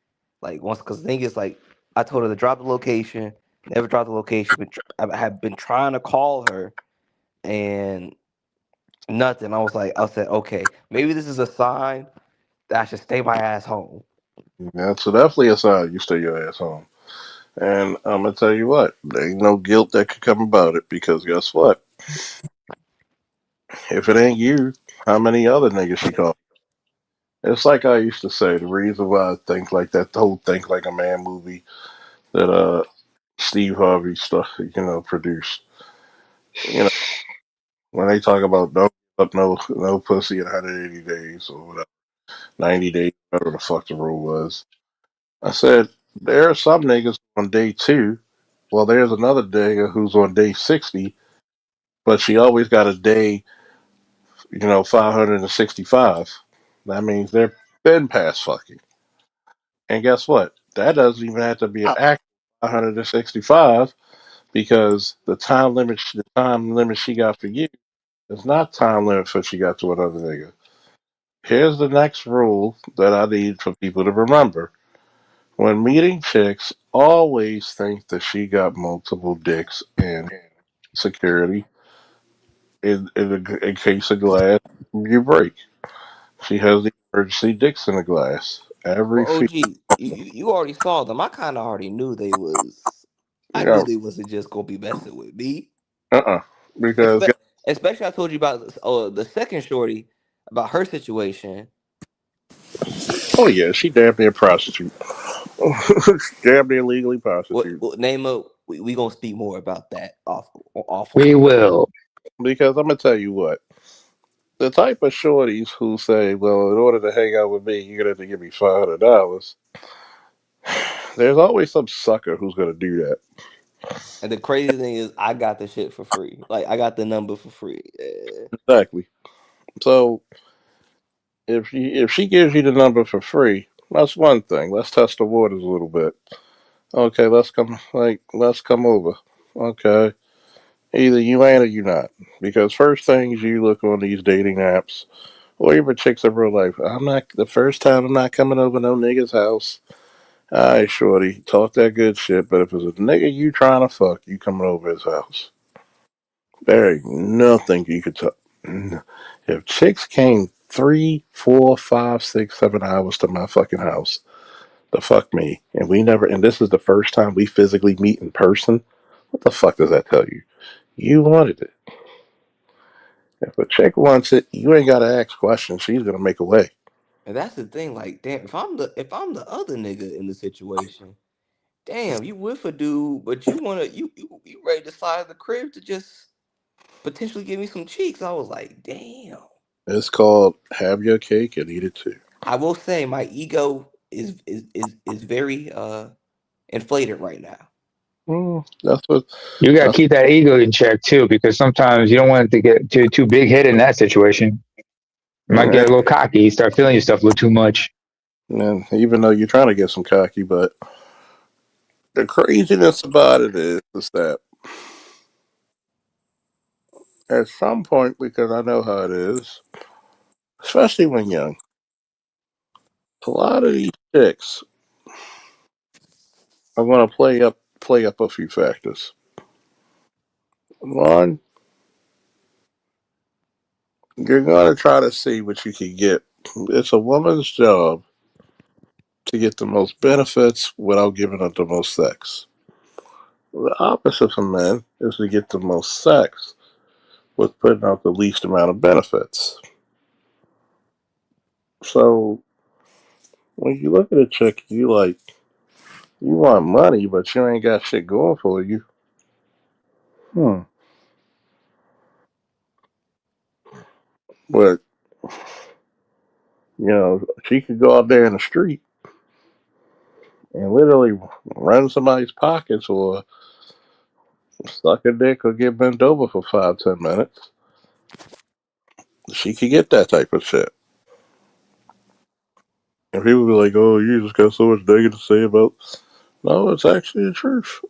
E: once, because the thing is, like I told her to drop the location, never drop the location. I have been trying to call her and nothing. I said, okay, maybe this is a sign that I should stay my ass home.
A: Yeah, so definitely a sign you stay your ass home. And I'm gonna tell you what, there ain't no guilt that could come about it because guess what? If it ain't you, how many other niggas she called? It's like I used to say, the reason why I think like that the whole Think Like a Man movie that Steve Harvey stuff, produced. You know, when they talk about don't give up no pussy in 180 days or whatever, 90 days, whatever the fuck the rule was. I said there are some niggas on day two. Well, there's another nigga who's on day 60, but she always got a day, 565. That means they're been past fucking. And guess what? That doesn't even have to be an actual 565 because the time limit she got for you is not time limit for she got to another nigga. Here's the next rule that I need for people to remember. When meeting chicks, always think that she got multiple dicks in security in case a glass you break. She has the emergency dicks in the glass.
E: Well,
A: Every
E: OG,
A: female,
E: you already saw them. I kind of already knew they was. I knew
A: yeah,
E: they wasn't just gonna be messing with me.
A: uh-uh. Because,
E: Espe- Especially I told you about the second shorty about her situation.
A: oh yeah, she damn near prostitute. Damn near legally prostitute.
E: Name up? We gonna speak more about that
C: We
E: offline.
C: will.
A: Because I'm gonna tell you what, the type of shorties who say, "Well, in order to hang out with me, you're gonna have to give me $500." There's always some sucker who's gonna do that.
E: And the crazy thing is, I got the shit for free. Like I got the number for free. Yeah.
A: Exactly. So if she gives you the number for free, that's one thing. Let's test the waters a little bit. Okay, let's come over. Okay, either you ain't or you not. Because first things you look on these dating apps or even chicks in real life. I'm not the first time. I'm not coming over no nigga's house. Alright, shorty, talk that good shit. But if it's a nigga you trying to fuck, you coming over his house. There ain't nothing you could talk. If chicks came 3, 4, 5, 6, 7 hours to my fucking house to fuck me, and this is the first time we physically meet in person, what the fuck does that tell you? You wanted it. If a chick wants it, you ain't gotta ask questions. She's gonna make a way.
E: And that's the thing. Like, damn, if I'm the other nigga in the situation, damn, you with a dude, but you ready to slide the crib to just potentially give me some cheeks. I was like, damn.
A: It's called "Have Your Cake and Eat It Too."
E: I will say my ego is very inflated right now.
A: That's what.
C: You got to
A: That's
C: keep that ego in check too, because sometimes you don't want it to get too big headed in that situation. You might get a
A: and,
C: little cocky, start feeling yourself a little too much.
A: and even though you're trying to get some cocky, but the craziness about it is that at some point, because I know how it is, especially when young, a lot of these chicks are going to play up a few factors. One, you're going to try to see what you can get. It's a woman's job to get the most benefits without giving up the most sex. The opposite for men is to get the most sex with putting out the least amount of benefits. So when you look at a chick, you want money, but you ain't got shit going for you. Hmm. But she could go out there in the street and literally run somebody's pockets or suck a dick or get bent over for 5-10 minutes. She could get that type of shit. And people be like, "Oh, you just got so much negative to say about." No, it's actually the truth.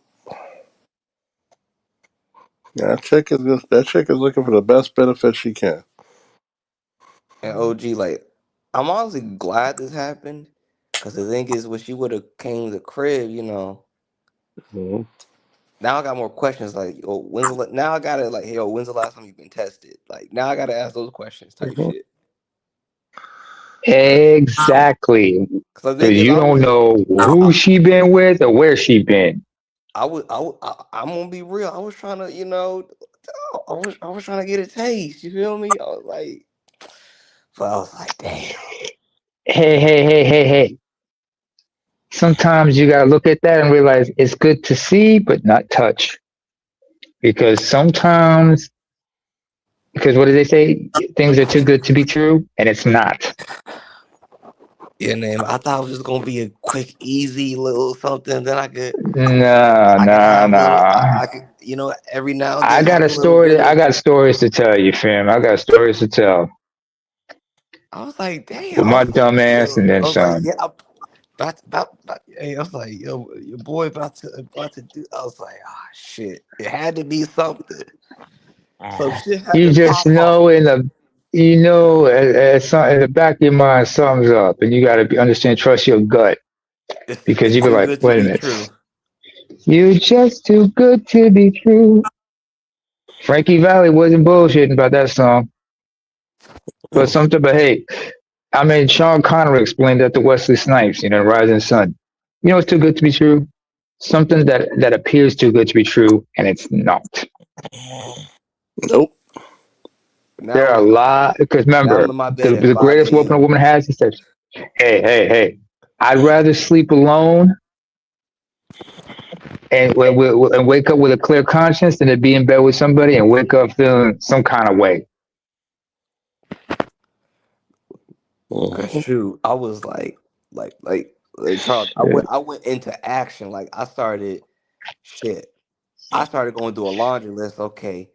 A: That chick is looking for the best benefit she can.
E: And OG, like, I'm honestly glad this happened, because the thing is, when she would have came to the crib,
A: Mm-hmm.
E: now I got more questions. Like, yo, now I gotta like, hey, yo, when's the last time you've been tested? Like, now I gotta ask those questions, type
A: Mm-hmm.
E: shit.
C: Exactly,
E: Cause the thing
C: because
E: is,
C: you don't know who she been with or where she been.
E: I'm gonna be real. I was trying to, I was trying to get a taste. You feel me? But I was like, damn.
C: Hey. Sometimes you gotta look at that and realize it's good to see, but not touch. Because sometimes, because what do they say? Things are too good to be true, and it's not.
E: Yeah, name. I thought it was just gonna be a quick, easy little something. Then
C: Nah,
E: I could
C: nah,
E: have a little.
C: nah.
E: I could, every now and then have a little
C: I
E: bit.
C: got stories to tell you, fam. I got stories to tell
E: I was like, damn.
C: with
E: I
C: my
E: was like,
C: dumb ass
E: yo.
C: and then
E: I was like,
C: some.
E: yeah. Hey, I was like, yo, your boy about to do. I was like, ah, shit. It had to be something. Some shit had
C: You
E: to
C: just
E: pop off.
C: know in the back of your mind, something's up, and you got to understand, trust your gut, because
E: It's
C: you be
E: too
C: like,
E: good to
C: wait a
E: be
C: minute,
E: true.
C: you just too good to be true. Frankie Valley wasn't bullshitting about that song, but hey, I mean, Sean Connery explained that to Wesley Snipes, Rising Sun. You know, it's too good to be true. Something that appears too good to be true, and it's not.
A: Nope.
E: Now
C: There
E: I'm
C: are a
E: in my
C: lot
E: bed.
C: because
E: Now I'm
C: remember,
E: in my bed at
C: the
E: 5
C: greatest weapon a
E: a.m.
C: woman has is that, hey, I'd rather sleep alone and wake up with a clear conscience than to be in bed with somebody and wake up feeling some kind of way.
E: Cause
A: Mm-hmm.
E: shoot, I was like Charles.
C: Shit.
E: I went into action. Like I started shit. I started going through a laundry list. Okay,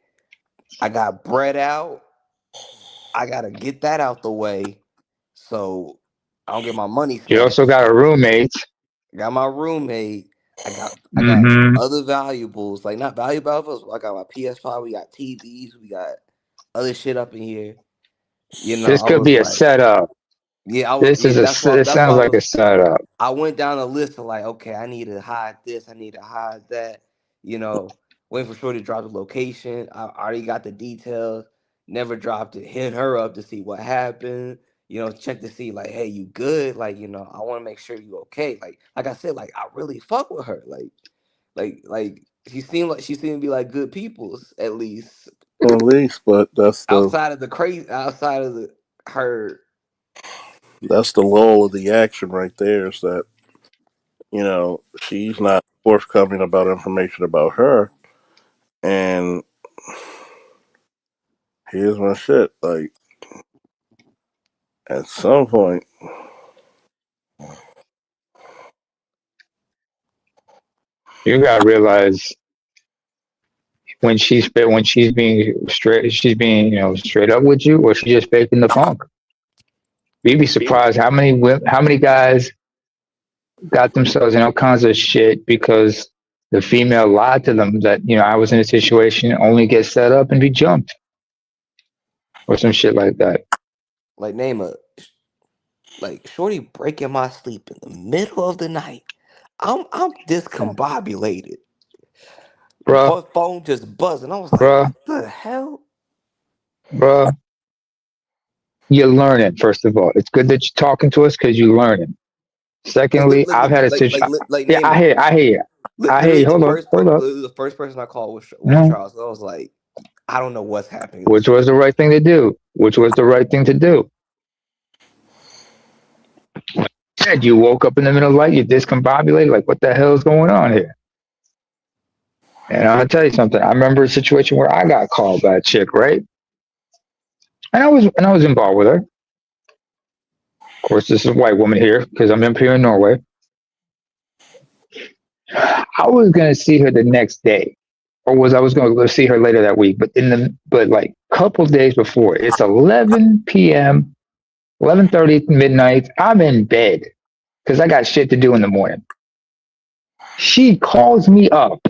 E: I got bread out. I gotta get that out the way, so I don't get my money
C: You also
E: snatched.
C: got a roommate.
E: I got my roommate. I got
C: Mm-hmm.
E: other valuables, like not valuables. I got my PS5. We got TVs. We got other shit up in here.
C: This
E: I
C: could
E: was
C: be a
E: like,
C: setup.
E: yeah, I was.
C: This
E: Yeah,
C: is a. It
E: that's why
C: sounds
E: I
C: like a
E: was.
C: setup.
E: I went down a list of like, okay, I need to hide this, I need to hide that. You know, waiting for Shorty to drop the location. I already got the details. Never dropped it. Hit her up to see what happened. Check to see like, hey, you good? Like, I want to make sure you okay. Like I said, like I really fuck with her. Like she seemed to be like good peoples at least
A: At least, but
E: outside of the her.
A: that's the lull of the action right there. Is that she's not forthcoming about information about her, and here's my shit. Like At some point,
C: You gotta realize when she's being straight, she's being straight up with you, or she's just faking the funk. You'd be
E: Yeah.
C: surprised how many guys got themselves in all kinds of shit because the female lied to them that I was in a situation, only get set up and be jumped or some shit like that.
E: Like name a like shorty breaking my sleep in the middle of the night. I'm discombobulated.
C: Bruh,
E: Phone just buzzing. I was like,
C: bruh,
E: what the hell?
C: bruh. You're learning, first of all. It's good that you're talking to us because you're learning.
E: Cause
C: Secondly, I've had a situation. Yeah,
E: name it.
C: I hear you. I hear
E: Literally
C: you. Hold up.
E: literally the first person I called was
C: No,
E: Charles. I was like, I don't know what's happening in
C: which
E: this
C: was the
E: relationship.
C: right thing to do. Which was the right thing to do. Said you woke up in the middle of the night, you're discombobulated, like what the hell is going on here? And I'll tell you something. I remember a situation where I got called by a chick, right? And I was involved with her. Of course, this is a white woman here because I'm up here in Norway. I was gonna see her the next day, or was I was gonna go see her later that week? But like a couple days before, it's 11 p.m., 11:30 midnight. I'm in bed because I got shit to do in the morning. She calls me up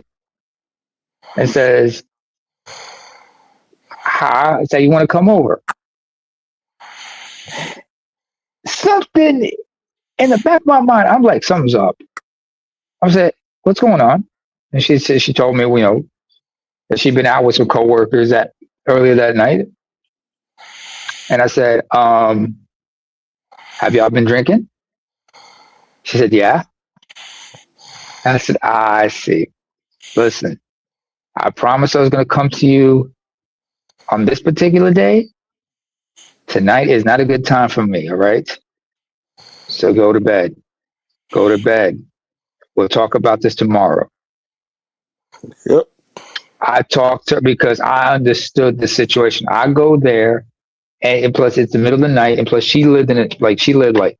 C: and says, "Hi, so you want to come over?" Something in the back of my mind, I'm like, something's up. I said, "What's going on?" And she said she told me, that she'd been out with some coworkers that earlier that night. And I said, "Have y'all been drinking?" She said, "Yeah." And I said, "I see. Listen, I promised I was going to come to you on this particular day. Tonight is not a good time for me. All right. So go to bed. Go to bed. We'll talk about this tomorrow."
A: yep.
C: I talked to her because I understood the situation. I go there, and plus it's the middle of the night, and plus she lived in it, like she lived like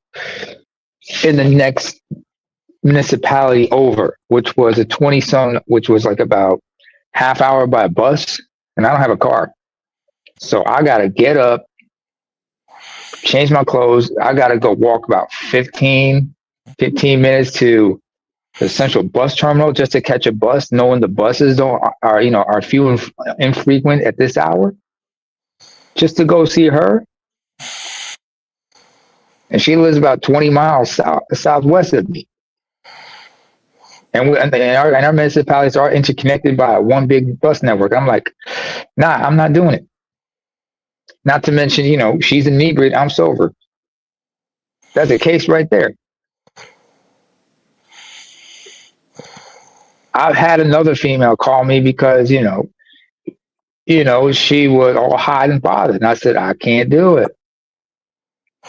C: in the next municipality over, which was a 20 some, which was like about half hour by bus, and I don't have a car, so I gotta get up, change my clothes. I gotta go walk about 15 minutes to the central bus terminal just to catch a bus, knowing the buses don't are few and infrequent at this hour, just to go see her. And she lives about 20 miles southwest of me. And our municipalities are interconnected by one big bus network. I'm like, nah, I'm not doing it. Not to mention, she's inebriated, I'm sober. That's a case right there. I've had another female call me because, she was all hot and bothered. And I said, I can't do it.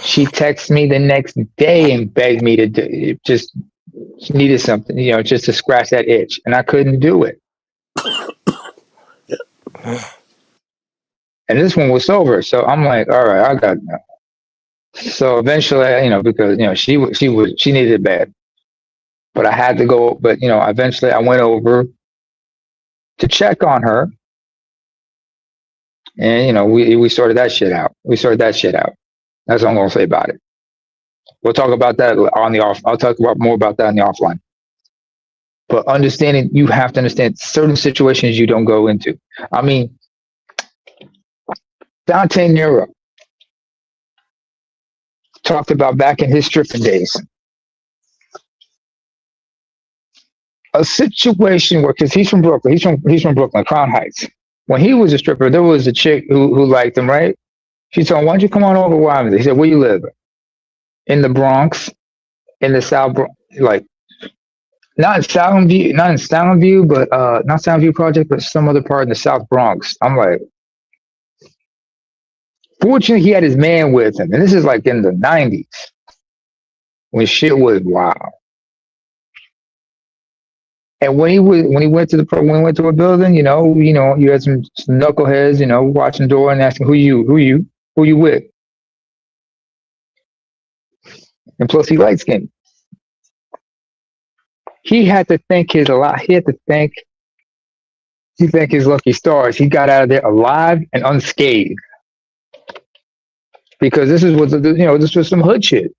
C: She texted me the next day and begged me to just she needed something, just to scratch that itch. And I couldn't do it. And this one was sober. So I'm like, all right, I got it. So eventually, because, she needed it bad, but I had to go. But, eventually I went over to check on her, and, we sorted that shit out. That's all I'm going to say about it. We'll talk about that on the off. I'll talk about more about that in the offline. But you have to understand certain situations you don't go into. I mean, Dante Nero talked about back in his stripping days, a situation where, because he's from Brooklyn, he's from Brooklyn, Crown Heights. When he was a stripper, there was a chick who liked him, right? She told him, "Why don't you come on over to Wyoming?" He said, "Where you live?" "In the Bronx, in the South, like not in Soundview, but not Soundview Project, but some other part in the South Bronx." I'm like, fortunately, he had his man with him, and this is like in the '90s when shit was wild. And when he went to a building, you had some knuckleheads, watching the door and asking, who you with?" and plus he light skinned. He had to thank his lot. He had to thank his lucky stars. He got out of there alive and unscathed because this was some hood shit.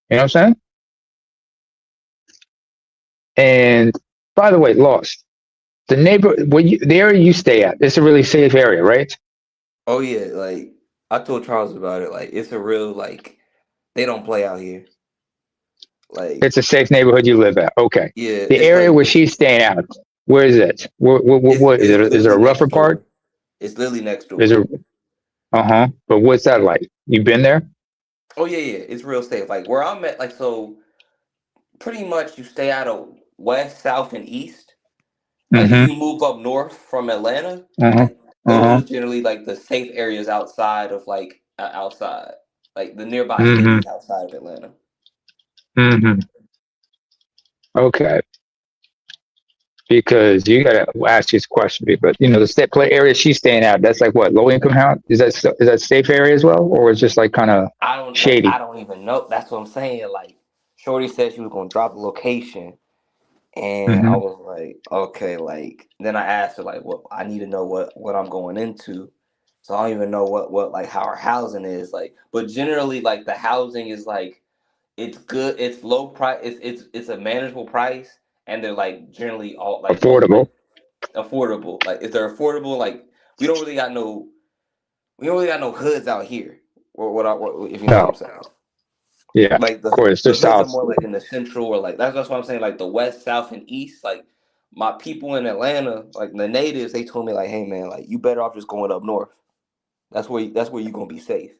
C: You know what I'm saying? And by the way, Lost. The area you stay at, it's a really safe area, right?
E: Oh yeah, like I told Charles about it. Like it's a real like they don't play out here. Like
C: It's a safe neighborhood you live at. Okay.
E: yeah,
C: The
E: it's
C: area
E: like
C: where she's staying at, where is it? What is
E: it's
C: it? Is it
E: literally
C: a rougher
E: next
C: part?
E: door. It's literally next
C: Is
E: door.
C: it? Uh-huh. But what's that like? You been there?
E: Oh yeah, yeah, it's real safe. Like where I'm at, like so pretty much you stay out of west, south, and east. Like if
C: Mm-hmm.
E: you move up north from Atlanta,
C: Uh-huh.
E: like
C: Uh-huh.
E: those are generally like the safe areas outside of like outside, like the nearby
C: Mm-hmm.
E: cities outside of Atlanta.
C: Mm-hmm. Okay. Because you gotta ask this question because the state play area she's staying at, that's like what, low income house? Is that safe area as well? Or is just like kind of
E: I
C: shady?
E: don't even know. That's what I'm saying. Like Shorty said she was gonna drop the location, and I
C: Mm-hmm.
E: was like, okay. Like then I asked her like, what I need to know what I'm going into. So I don't even know what like how our housing is like. But generally, like the housing is like it's good. It's low price. It's a manageable price, and they're like generally all like most
C: Affordable.
E: like affordable. Like if they're affordable, like we don't really got no we don't really got no hoods out here. If you know what I'm
C: No.
E: saying.
C: Yeah.
E: Like
C: Of course.
E: the
C: They're
E: hoods are
C: south.
E: more like in the central or like that's what I'm saying. Like the west, south, and east. Like my people in Atlanta, like the natives, they told me like, hey man, like you better off just going up north. That's where you gonna be safe.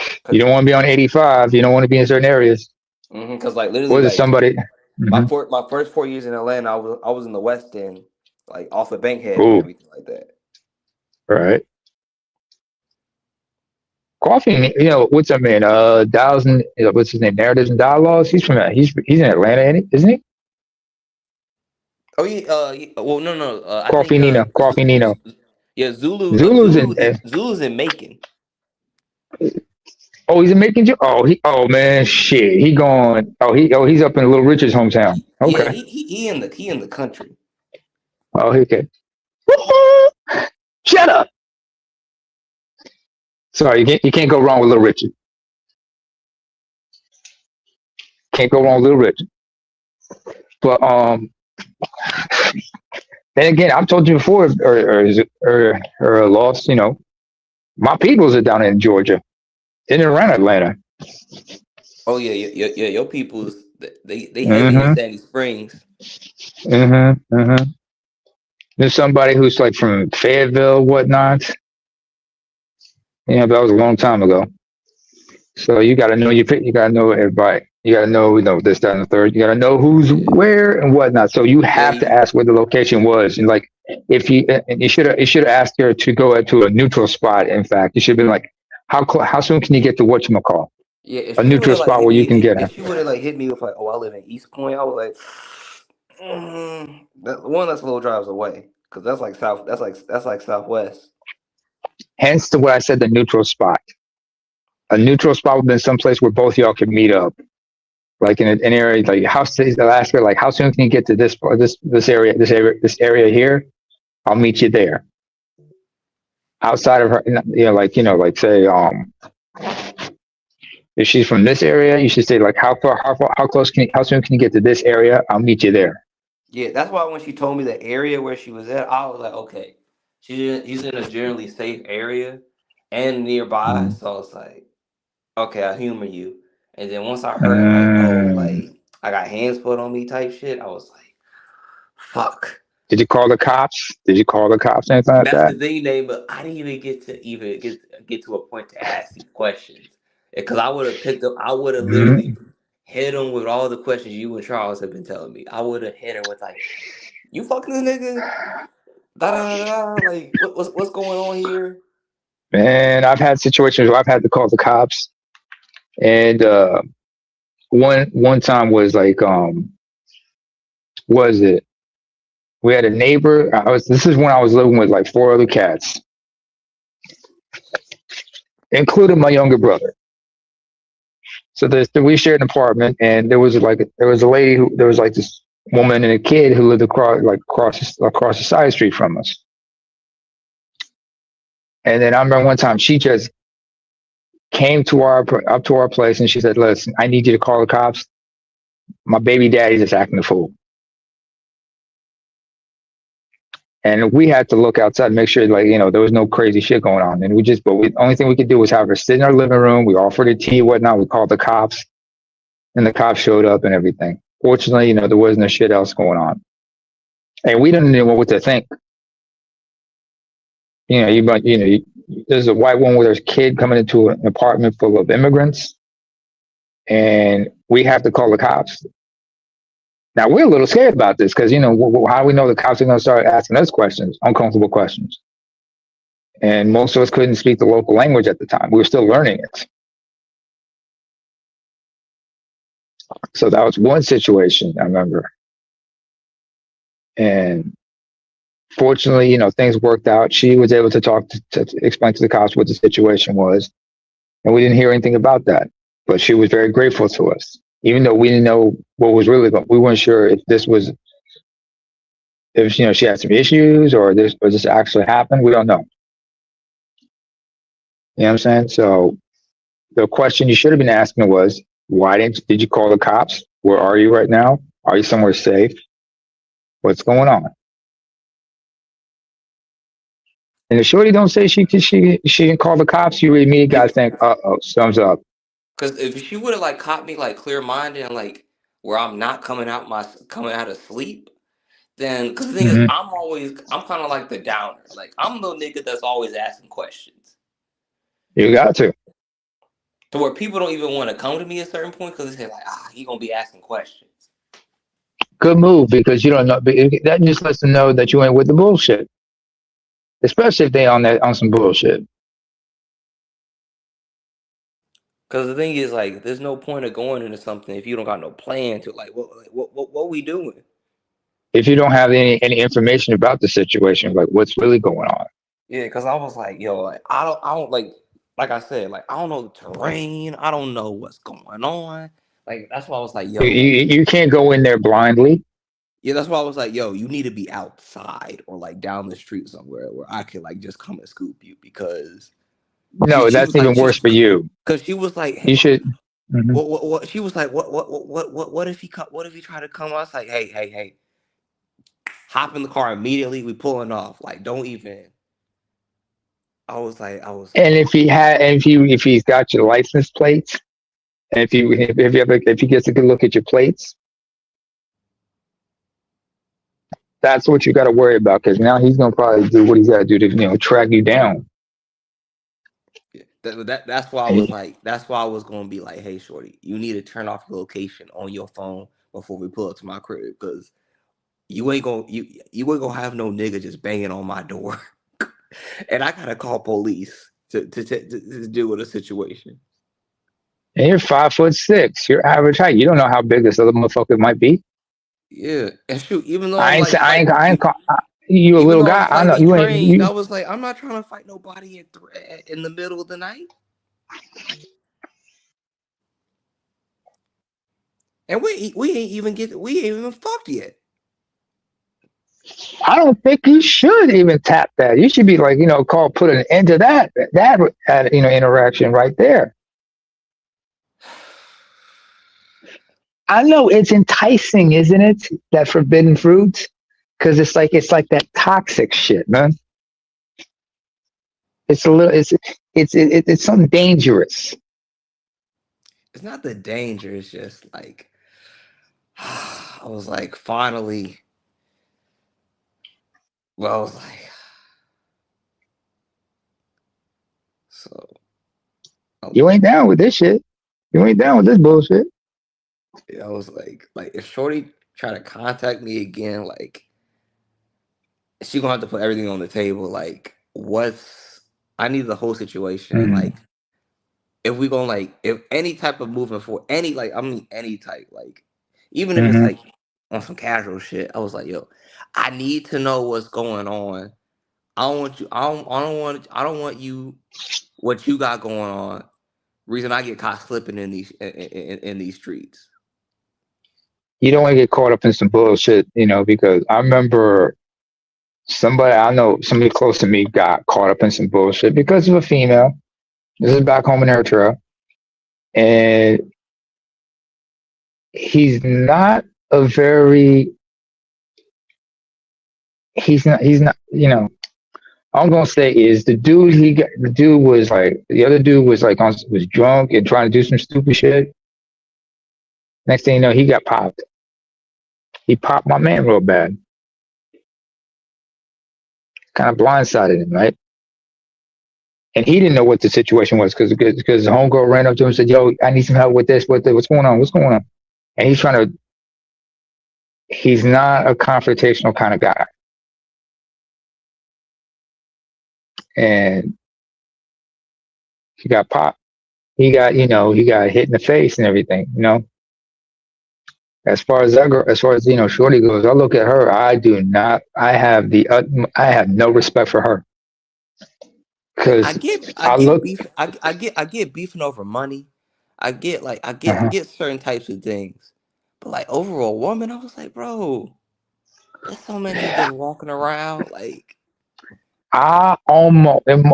C: You
E: Cause,
C: don't want to be on 85. You don't want to be in certain areas.
E: cause like literally
C: Was it
E: like
C: somebody? Mm-hmm.
E: my first 4 years in Atlanta, I was in the West End, like off of Bankhead and
C: Ooh.
E: everything like that.
C: Right. Coffee, what's that man? Dawson, what's his name? Narratives and Dialogues. He's from that. He's in Atlanta, isn't he?
E: Oh yeah, well no, I think
C: Coffee Nino. Coffee Nino.
E: yeah,
C: Zulu's in.
E: Zulu's in Macon.
C: Oh, he's in Macon. Oh man, shit. He going. He's up in Little Richard's hometown.
E: Yeah,
C: Okay.
E: he in the country.
C: Oh, okay. Shut up. Sorry, you can't go wrong with Little Richard. Can't go wrong with Little Richard. But then again, I've told you before, or lost. My peoples are down in Georgia, in and around Atlanta.
E: Oh yeah, your people's they heavy in
C: Mm-hmm.
E: Sandy Springs.
C: Mm-hmm. Mm-hmm. There's somebody who's like from Fayetteville, whatnot. That was a long time ago. So you got to know you got to know everybody. You got to know, this, that, and the third. You got to know who's
E: Yeah,
C: where and whatnot. So you
E: yeah,
C: have to ask where the location was, and like if you should have asked her to go to a neutral spot. In fact, you should have been like, how soon can you get to whatchamacall?
E: yeah. If
C: A
E: she would
C: neutral
E: have like
C: spot
E: hit
C: where
E: me,
C: you can get her.
E: if she would have like hit me with like, oh, I live in East Point, I was like, that's a little drives away because that's like south. That's like southwest.
C: Hence to what I said, the neutral spot. A neutral spot would have been someplace where both y'all could meet up. Like in an area, like I'll ask her, like, how soon can you get to this area here? I'll meet you there. Outside of her, like say, if she's from this area, you should say like, how soon can you get to this area? I'll meet you there.
E: Yeah, that's why when she told me the area where she was at, I was like, okay, she's in a generally safe area and nearby,
C: Mm.
E: so it's like, okay, I humor you. And then once I heard like, oh,
C: Mm.
E: like I got hands put on me type shit, I was like, fuck.
C: Did you call the cops? Did you call the cops? Anything like
E: That's
C: that?
E: the thing, name, but I didn't even get to a point to ask these questions because I would have picked up. I would have literally
C: Mm.
E: hit him with all the questions you and Charles have been telling me. I would have hit her with like, "You fucking this nigga." Da da da da. Like, what's going on here?
C: Man, I've had situations where I've had to call the cops, and one time was like, was it? We had a neighbor. This is when I was living with like four other cats. including my younger brother. So we shared an apartment, and there was a lady there was like this woman and a kid who lived across the side street from us. And then I remember one time she just came up to our place, and she said, "Listen, I need you to call the cops. My baby daddy's just acting a fool." And we had to look outside and make sure, there was no crazy shit going on. And the only thing we could do was have her sit in our living room. We offered her tea, whatnot. We called the cops, and the cops showed up and everything. Fortunately, there wasn't a shit else going on, and we didn't know what to think. There's a white woman with her kid coming into an apartment full of immigrants, and we have to call the cops. Now, we're a little scared about this because, how do we know the cops are going to start asking us questions, uncomfortable questions? And most of us couldn't speak the local language at the time. We were still learning it. So that was one situation I remember. And fortunately, things worked out. She was able to talk to explain to the cops what the situation was. And we didn't hear anything about that. But she was very grateful to us. Even though we didn't know what was really going on, we weren't sure if she had some issues or this actually happened. We don't know. You know what I'm saying? So the question you should have been asking was, did you call the cops? Where are you right now? Are you somewhere safe? What's going on? And if Shorty don't say she can call the cops, you immediately got to think, something's up.
E: Because if she would have caught me clear minded and where I'm not coming out of sleep, then because the thing is, I'm kind of like the downer. I'm the nigga that's always asking questions.
C: You got to
E: where people don't even want to come to me at a certain point because they say he gonna be asking questions.
C: Good move, because you don't know. That just lets them know that you ain't with the bullshit, especially if they on some bullshit.
E: Because the thing is, there's no point of going into something if you don't got no plan to what we doing.
C: If you don't have any information about the situation, what's really going on.
E: Yeah, because I was I don't like I said, I don't know the terrain. I don't know what's going on. That's why I was
C: you can't go in there blindly.
E: Yeah, that's why I was you need to be outside or down the street somewhere where I could just come and scoop you because.
C: No, that's even worse for you.
E: Because she was hey,
C: you should.
E: What? She was what if he tried to come? I was hey, hop in the car immediately. We pulling off. Don't even. I was.
C: And if he's got your license plates, and if he gets a good look at your plates, that's what you got to worry about. Because now he's gonna probably do what he's got to do to track you down.
E: That's why I was that's why I was gonna be hey, shorty, you need to turn off your location on your phone before we pull up to my crib because you ain't gonna have no nigga just banging on my door, and I gotta call police to deal with a situation.
C: And you're 5'6". You're average height. You don't know how big this other motherfucker might be.
E: Yeah, and shoot, even though
C: you a little guy. I know you ain't.
E: I was I'm not trying to fight nobody in the middle of the night. And we ain't even fucked yet.
C: I don't think you should even tap that. You should be put an end to that interaction right there. I know it's enticing, isn't it? That forbidden fruit, because it's like that toxic shit, man. It's something dangerous.
E: It's not the danger. It's just I was finally. Well, I was so.
C: You ain't down with this shit. You ain't down with this bullshit.
E: I was if Shorty try to contact me again, she gonna have to put everything on the table. I need the whole situation.
C: Mm-hmm.
E: If we gonna if any type of movement for any any type, even if it's on some casual shit, I was yo, I need to know what's going on. I don't want you what you got going on. Reason I get caught slipping in these streets.
C: You don't want to get caught up in some bullshit, because I remember I know somebody close to me got caught up in some bullshit because of a female. This is back home in Eritrea. And he's not a very, he's not, all I'm gonna say is the dude was like, the other dude was like, was drunk and trying to do some stupid shit. Next thing you know, he got popped. He popped my man real bad. Kind of blindsided him, right? And he didn't know what the situation was because the homegirl ran up to him and said, "Yo, I need some help with this. What's going on? What's going on?" And he's not a confrontational kind of guy. And he got popped. He got hit in the face and everything, As far as Shorty goes, I look at her. I have no respect for her
E: Like I
C: because
E: get I
C: I
E: get
C: look.
E: beef I get beefing over money. I get I
C: Uh-huh.
E: get certain types of things. But like over a woman, I was like, bro, there's so many just walking around like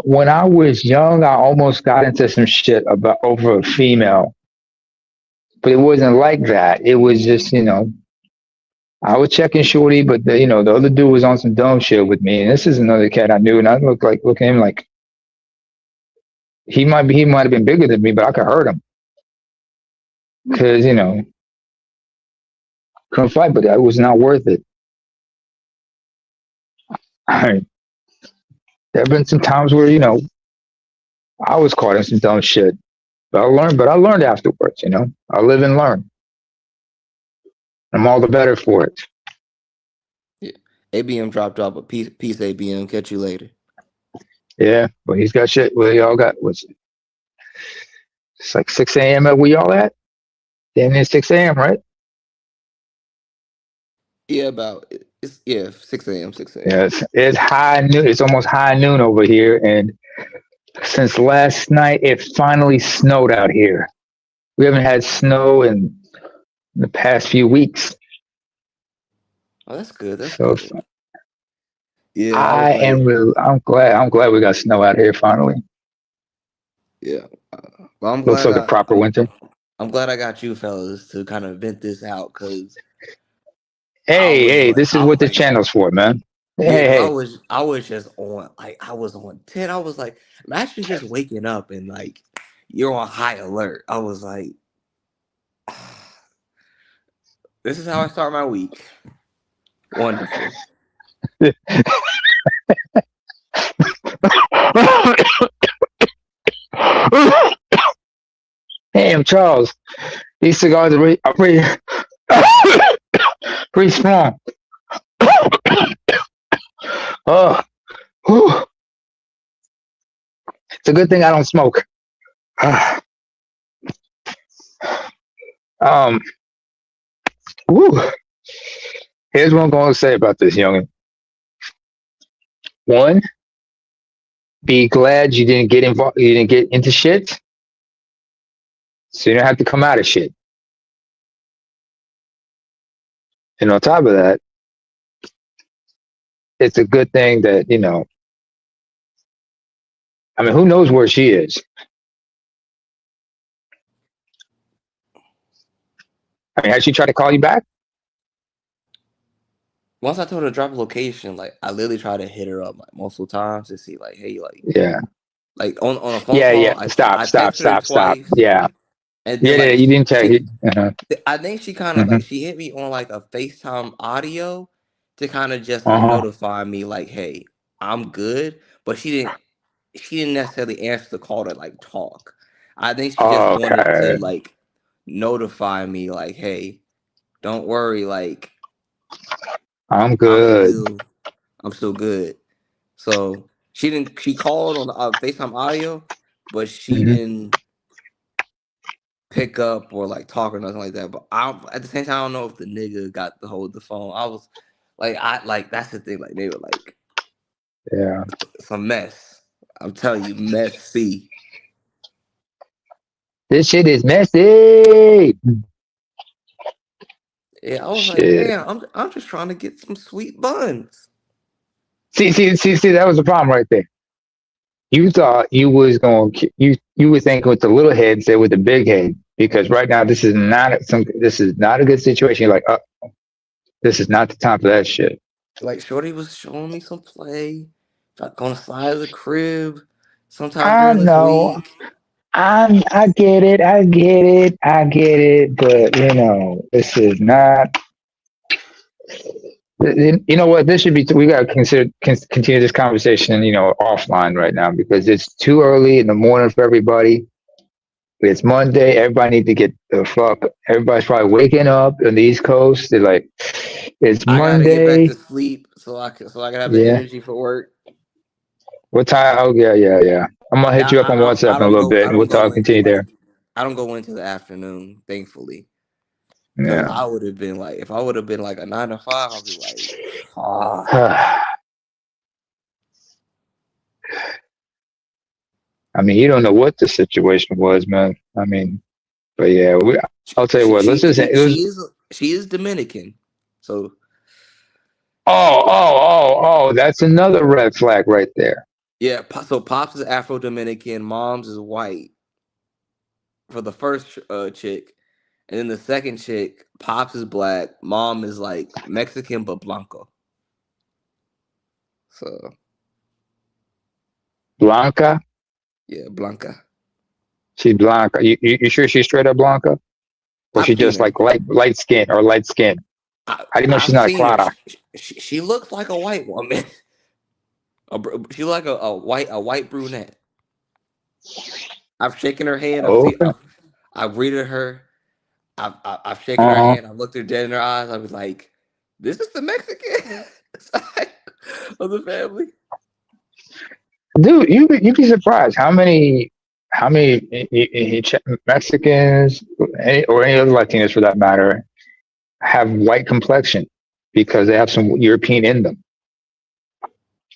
C: When I was young, I almost got into some shit about over a female, but it wasn't like that. It was just, I was checking Shorty, but the other dude was on some dumb shit with me. And this is another cat I knew, and I look at him like he might have been bigger than me, but I could hurt him because couldn't fight, but it was not worth it. There have been some times where I was caught in some dumb shit, but I learned afterwards. I live and learn. I'm all the better for it.
E: yeah. ABM dropped off, but peace ABM, catch you later.
C: Yeah, but he's got shit. Well, y'all got it's like 6 a.m. at where y'all at? Damn, it's 6 a.m. right?
E: Yeah, about it's 6 a.m. 6 a.m.
C: Yeah, it's high noon. It's almost high noon over here, and since last night, it finally snowed out here. We haven't had snow in the past few weeks.
E: Oh, that's good. That's
C: So
E: good. Yeah, I was like,
C: I'm glad we got snow out here finally.
E: yeah. Well,
C: Looks like a proper winter.
E: I'm glad I got you fellas to kind of vent this out because
C: Hey, this is
E: I
C: what
E: was
C: the
E: like,
C: channel's for, man.
E: yeah,
C: Hey,
E: because
C: hey.
E: I was just on I was on 10. I was like, imagine just waking up and like you're on high alert. I was like, this is how I start my week. Wonderful.
C: Hey, I'm Charles. These cigars are pretty strong. Oh, whew. It's a good thing I don't smoke. um, whew. Here's what I'm going to say about this, youngin. One, be glad you didn't get involved. You didn't get into shit, so you don't have to come out of shit. And on top of that, it's a good thing that I mean, who knows where she is? I mean, has she tried to call you back?
E: Once I told her to drop a location, like I literally tried to hit her up like multiple times to see like, hey,
C: Yeah.
E: like on a phone
C: Yeah.
E: call,
C: Stop.
E: I texted her
C: Stop.
E: twice,
C: Yeah.
E: and then
C: Yeah.
E: like
C: You didn't check it.
E: I think she kind of
C: Uh-huh.
E: like she hit me on like a FaceTime audio to kind of just like
C: Uh-huh.
E: notify me like, hey, I'm good, but she didn't necessarily answer the call to like talk. I think she just wanted to
C: Okay.
E: like notify me like, hey, don't worry, like
C: I'm
E: I'm
C: good.
E: still good. So she called on FaceTime audio, but she
C: Hmm.
E: didn't pick up or like talk or nothing like that. But at the same time, I don't know if the nigga got the hold the phone. I was like that's the thing. Like they were like
C: Yeah.
E: it's a mess. I'm telling you, messy.
C: This shit is messy.
E: Yeah, I was like,
C: Shit.
E: damn, I'm just trying to get some sweet buns.
C: See. That was the problem right there. You thought you was going. You would think with the little head, say with the big head, because right now this is not a good situation. You're like, this is not the time for that shit.
E: Like Shorty was showing me some play, like on the side of the crib, sometime
C: I
E: during this
C: know.
E: week.
C: I get it. But this is not. You know what? This should be. We got to continue this conversation. Offline right now because it's too early in the morning for everybody. It's Monday. Everybody need to get the fuck. Everybody's probably waking up on the East Coast. They're like, it's
E: I gotta get back to
C: Monday.
E: sleep so I can have the
C: Yeah.
E: energy for work.
C: What time? Oh yeah. I'm gonna hit
E: Yeah,
C: you up on WhatsApp
E: I
C: in a
E: don't
C: little
E: go
C: bit,
E: I
C: and we'll
E: don't go
C: talk.
E: into
C: Continue there.
E: I don't go into the afternoon, thankfully. Because
C: Yeah.
E: I would have been like, if I would have been like a 9 to 5, I'd be like, fuck.
C: I mean, you don't know what the situation was, man. I mean, but yeah, I'll tell you
E: She
C: what. Let's
E: she
C: just.
E: she,
C: It was.
E: she is Dominican, so
C: Oh. That's another red flag right there.
E: yeah. So Pops is Afro Dominican, Mom's is white for the first chick, and then the second chick, Pops is black, Mom is like Mexican but Blanco. So
C: Blanca.
E: yeah, Blanca.
C: She's Blanca. You sure she's straight up Blanca, or
E: I've
C: she
E: seen
C: just
E: her.
C: like light skin or light skin? How do you know she's
E: I've
C: not a
E: seen her.
C: Clara?
E: She looks like a white woman. She like a white brunette. I've shaken her hand.
C: Okay.
E: I've greeted her. I've shaken her
C: Uh huh.
E: hand. I've looked her dead in her eyes. I was like, "This is the Mexican side of the family."
C: Dude, you'd be surprised how many Mexicans or any other Latinos for that matter have white complexion because they have some European in them.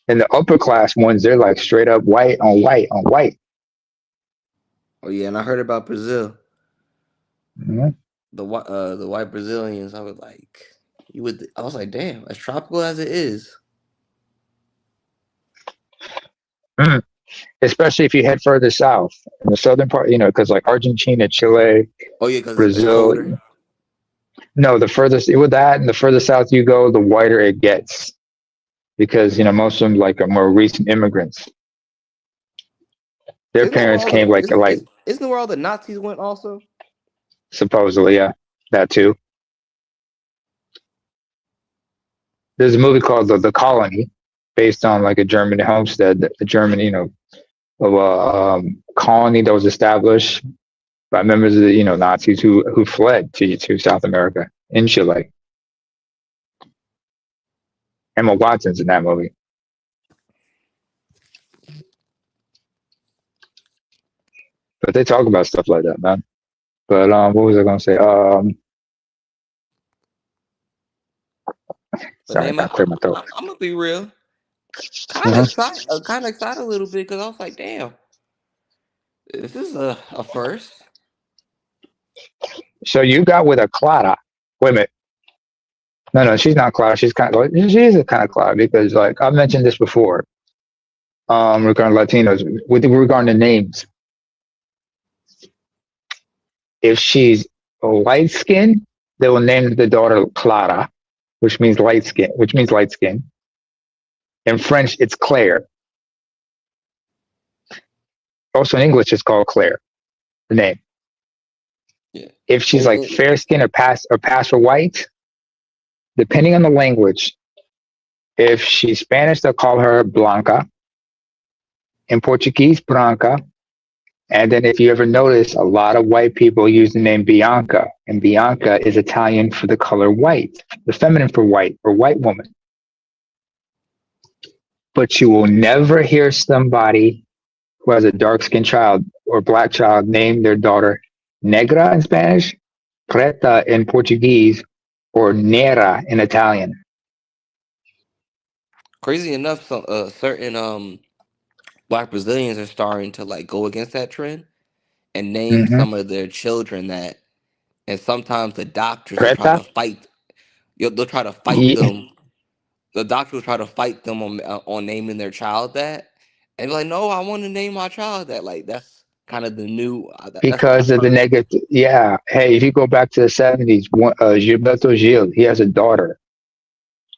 C: And the upper class ones, they're like straight up white on white on white.
E: Oh yeah, and I heard about Brazil.
C: Mhm.
E: The white Brazilians. I was like, you would. I was like, damn, as tropical as it is.
C: Mm. Especially if you head further south in the southern part, because like Argentina, Chile,
E: Oh yeah, because it's
C: Brazil.
E: colder.
C: No, the furthest with that, and the further south you go, the whiter it gets because most of them like are more recent immigrants. Their
E: Isn't that where
C: parents
E: all
C: came
E: the
C: like
E: isn't that where all the Nazis went also?
C: supposedly, yeah, that too. There's a movie called The Colony, based on like a German homestead, a German, of a colony that was established by members of the Nazis who fled to South America in Chile. Emma Watson's in that movie. But they talk about stuff like that, man. But what was I gonna say?
E: But
C: Sorry, I
E: damn,
C: gotta clear my throat.
E: I'm gonna be real.
C: Uh-huh.
E: Kind of excited a little bit because I was like, damn, this is a first.
C: So you got with a Clara. Wait a minute. No, she's not Clara. She's she is a kind of Clara because like I've mentioned this before. Regarding Latinos, with regarding the names, if she's light skinned, they will name the daughter Clara, which means light skin. In French, it's Claire. Also in English, it's called Claire. The name.
E: Yeah.
C: If she's like fair skin or pass for white, depending on the language, if she's Spanish, they'll call her Blanca. In Portuguese, Branca. And then if you ever notice, a lot of white people use the name Bianca, and Bianca is Italian for the color white, the feminine for white or white woman. But you will never hear somebody who has a dark-skinned child or black child name their daughter Negra in Spanish, Preta in Portuguese, or Nera in Italian.
E: Crazy enough, certain Black Brazilians are starting to like go against that trend and name
C: Mm-hmm.
E: some of their children that, and sometimes the doctors will try
C: Preta?
E: to fight. They'll try to fight
C: Yeah,
E: them. The doctor will try to fight them on naming their child that, and be like, no, I want to name my child that. Like that's kind of the new.
C: because
E: That's
C: of the
E: kind of
C: negative. Yeah. Hey, if you go back to the 70s, Gilberto Gil, he has a daughter.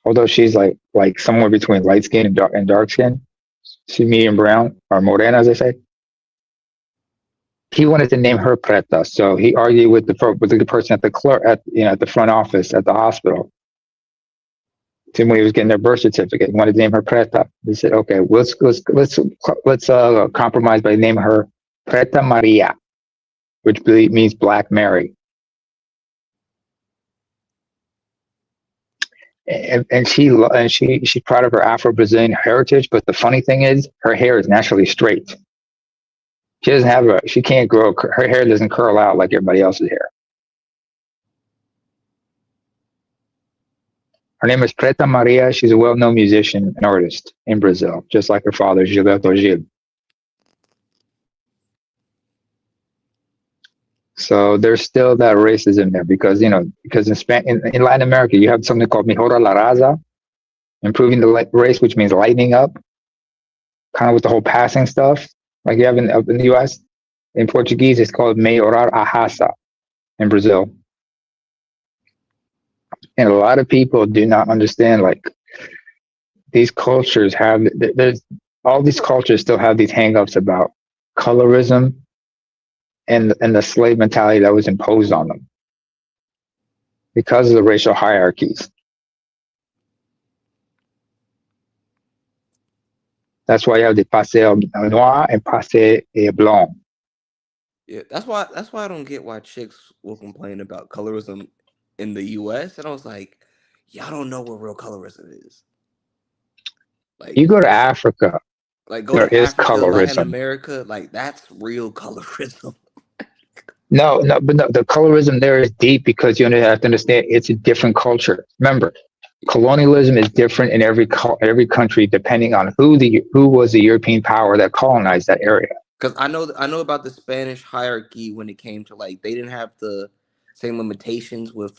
C: Although she's like somewhere between light skin and dark skin. She's medium brown or morena, as they say. He wanted to name her Preta, so he argued with the person at the clerk at the front office at the hospital. When he was getting their birth certificate, he wanted to name her Preta. He said, "Okay, let's compromise by naming her Preta Maria, which means Black Mary." And she's proud of her Afro-Brazilian heritage. But the funny thing is, her hair is naturally straight. She can't grow. Her hair doesn't curl out like everybody else's hair. Her name is Preta Maria. She's a well-known musician and artist in Brazil, just like her father, Gilberto Gil. So there's still that racism there because in Latin America you have something called Mejora la Raza, improving the race, which means lightening up, kind of with the whole passing stuff, like you have in the U.S. In Portuguese, it's called Melhorar a Raça in Brazil. And a lot of people do not understand, like, these cultures all these cultures still have these hangups about colorism and the slave mentality that was imposed on them because of the racial hierarchies. That's why you have the pastel noir and pastel blanc.
E: yeah. That's why I don't get why chicks will complain about colorism in the U.S. And I was like, y'all don't know what real colorism is.
C: You
E: Like
C: go to Africa,
E: go
C: there
E: to
C: is
E: Africa, Latin
C: colorism.
E: America. Like that's real colorism.
C: No, the colorism there is deep because you have to understand it's a different culture. Remember, colonialism is different in every country depending on who was the European power that colonized that area.
E: Because I know about the Spanish hierarchy when it came to like they didn't have the same limitations with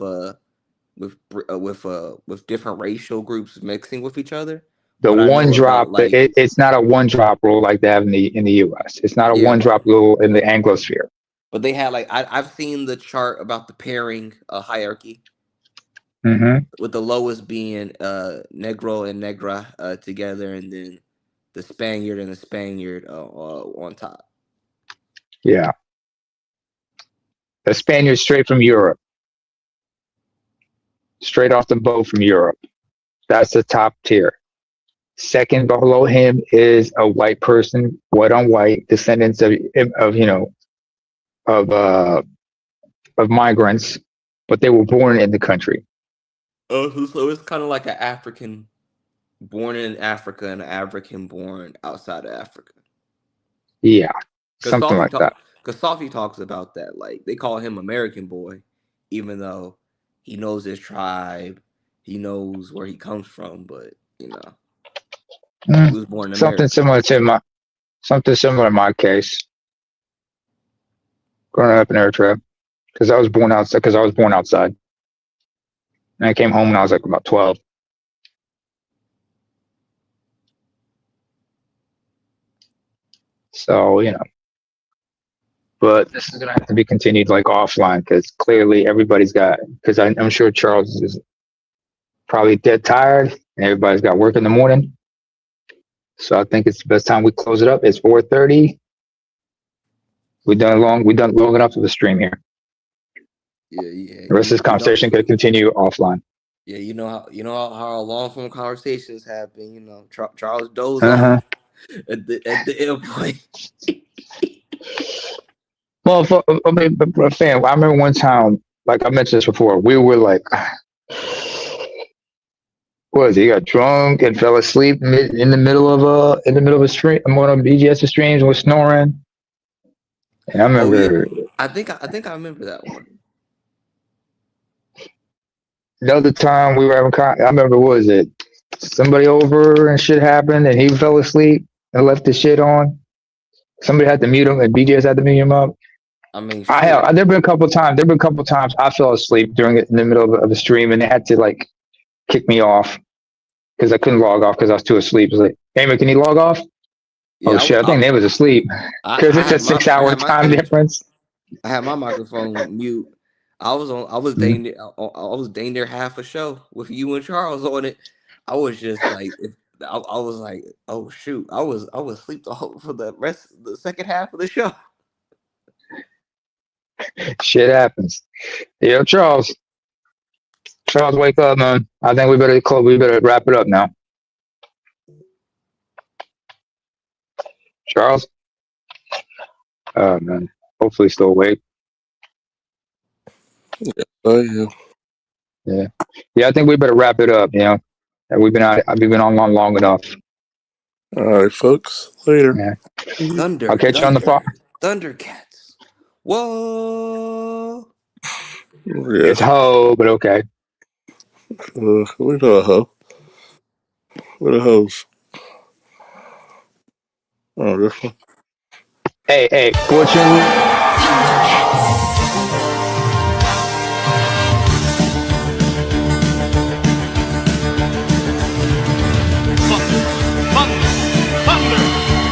E: different racial groups mixing with each other.
C: The
E: But I
C: one
E: know
C: drop,
E: about like
C: it's not a one drop rule like they have in the U.S. It's not a
E: yeah,
C: one drop rule in the Anglosphere.
E: but they had like I've seen the chart about the pairing hierarchy
C: Mm-hmm.
E: with the lowest being Negro and Negra together, and then the Spaniard and the Spaniard on top.
C: Yeah, the Spaniards straight from Europe, straight off the boat from Europe. That's the top tier. Second below him is a white person, white on white, descendants of migrants, but they were born in the country.
E: Oh, so it's kind of like an African born in Africa and an African born outside of Africa.
C: Yeah,
E: Because
C: something like that.
E: Sophie talks about that. Like they call him American boy, even though he knows his tribe, he knows where he comes from, but he was born in
C: Something
E: America.
C: similar in my case. Growing up in Eritrea, because I was born outside. And I came home when I was like about 12. So, but this is going to have to be continued like offline because clearly because I'm sure Charles is probably dead tired and everybody's got work in the morning. So I think it's the best time we close it up. It's 4:30. We done long enough of the stream here.
E: Yeah.
C: The rest of this conversation could continue offline.
E: Yeah, you know how long form conversations have been. Charles dozed
C: Uh-huh.
E: off at the airport.
C: Well, fam, I remember one time, like I mentioned this before, we were like, what was it? He got drunk and fell asleep in the middle of a stream, one of BGS streams, and was snoring. And I remember
E: I think I remember that one.
C: the other time we were having, I remember, what was it? Somebody over and shit happened, and he fell asleep and left the shit on. Somebody had to mute him, and BGS had to mute him up.
E: I mean,
C: I
E: shit.
C: have. There've been a couple times. I fell asleep during it in the middle of the stream, and they had to like kick me off because I couldn't log off because I was too asleep. It was like, hey man, can you log off? Oh
E: Yeah,
C: shit, I think they was asleep because
E: I
C: it's a
E: had my
C: 6 hour time difference.
E: I had my microphone mute. I was
C: Mhm.
E: dang near, I was dang near half a show with you and Charles on it. I was just like, I was like, oh shoot, I was asleep for the the second half of the show.
C: Shit happens. Yeah, Charles. Charles, wake up, man. I think we better close. We better wrap it up now. Charles. Oh man. Hopefully still awake.
A: Oh yeah.
C: Yeah. Yeah, I think we better wrap it up. You know, we've been on long enough.
A: All right, folks. Later.
C: Yeah.
E: Thunder,
C: I'll catch you on the phone.
E: Thundercats. Whoa.
A: Yeah.
C: It's ho, but okay.
A: We know a hoe. What a hose. Oh, this one.
C: Hey, fortunately.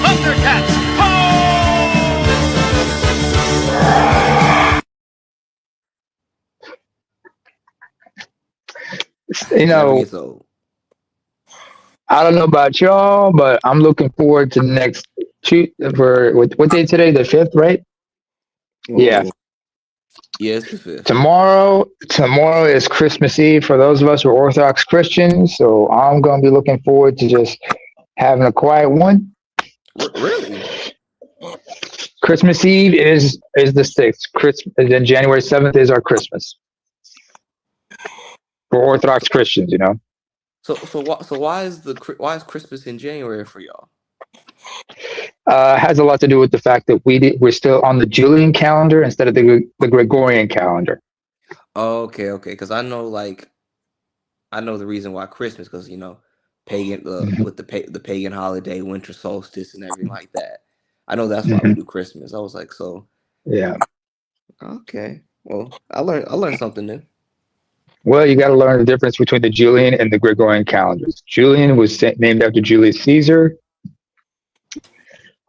F: Thundercats!
C: You
E: Never
C: know,
E: gets old.
C: I don't know about y'all, but I'm looking forward to the next for what day today? The 5th, right? Yeah.
E: Yeah, it's the 5th.
C: Tomorrow is Christmas Eve for those of us who are Orthodox Christians. So I'm gonna be looking forward to just having a quiet one.
E: Really?
C: Christmas Eve is the 6th. Christmas, and then January 7th is our Christmas for Orthodox Christians. You know.
E: So why is Christmas in January for y'all?
C: Has a lot to do with the fact that we're still on the Julian calendar instead of the Gregorian calendar.
E: Oh, okay, because I know the reason why Christmas, because pagan with the pagan holiday, winter solstice, and everything like that. I know that's why we do Christmas. I was like, so
C: Yeah.
E: okay. Well, I learned something new.
C: Well, you got to learn the difference between the Julian and the Gregorian calendars. Julian was named after Julius Caesar.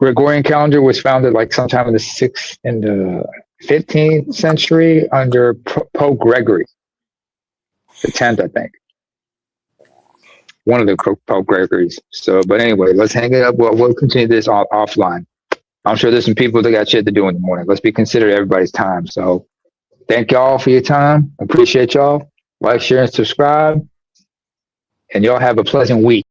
C: Gregorian calendar was founded like sometime in the 6th and the 15th century under Pope Gregory the 10th, I think. One of the Pope Gregories. So, but anyway, let's hang it up. We'll continue this offline. I'm sure there's some people that got shit to do in the morning. Let's be considerate of everybody's time. So, thank y'all for your time. Appreciate y'all. Like, share, and subscribe. And y'all have a pleasant week.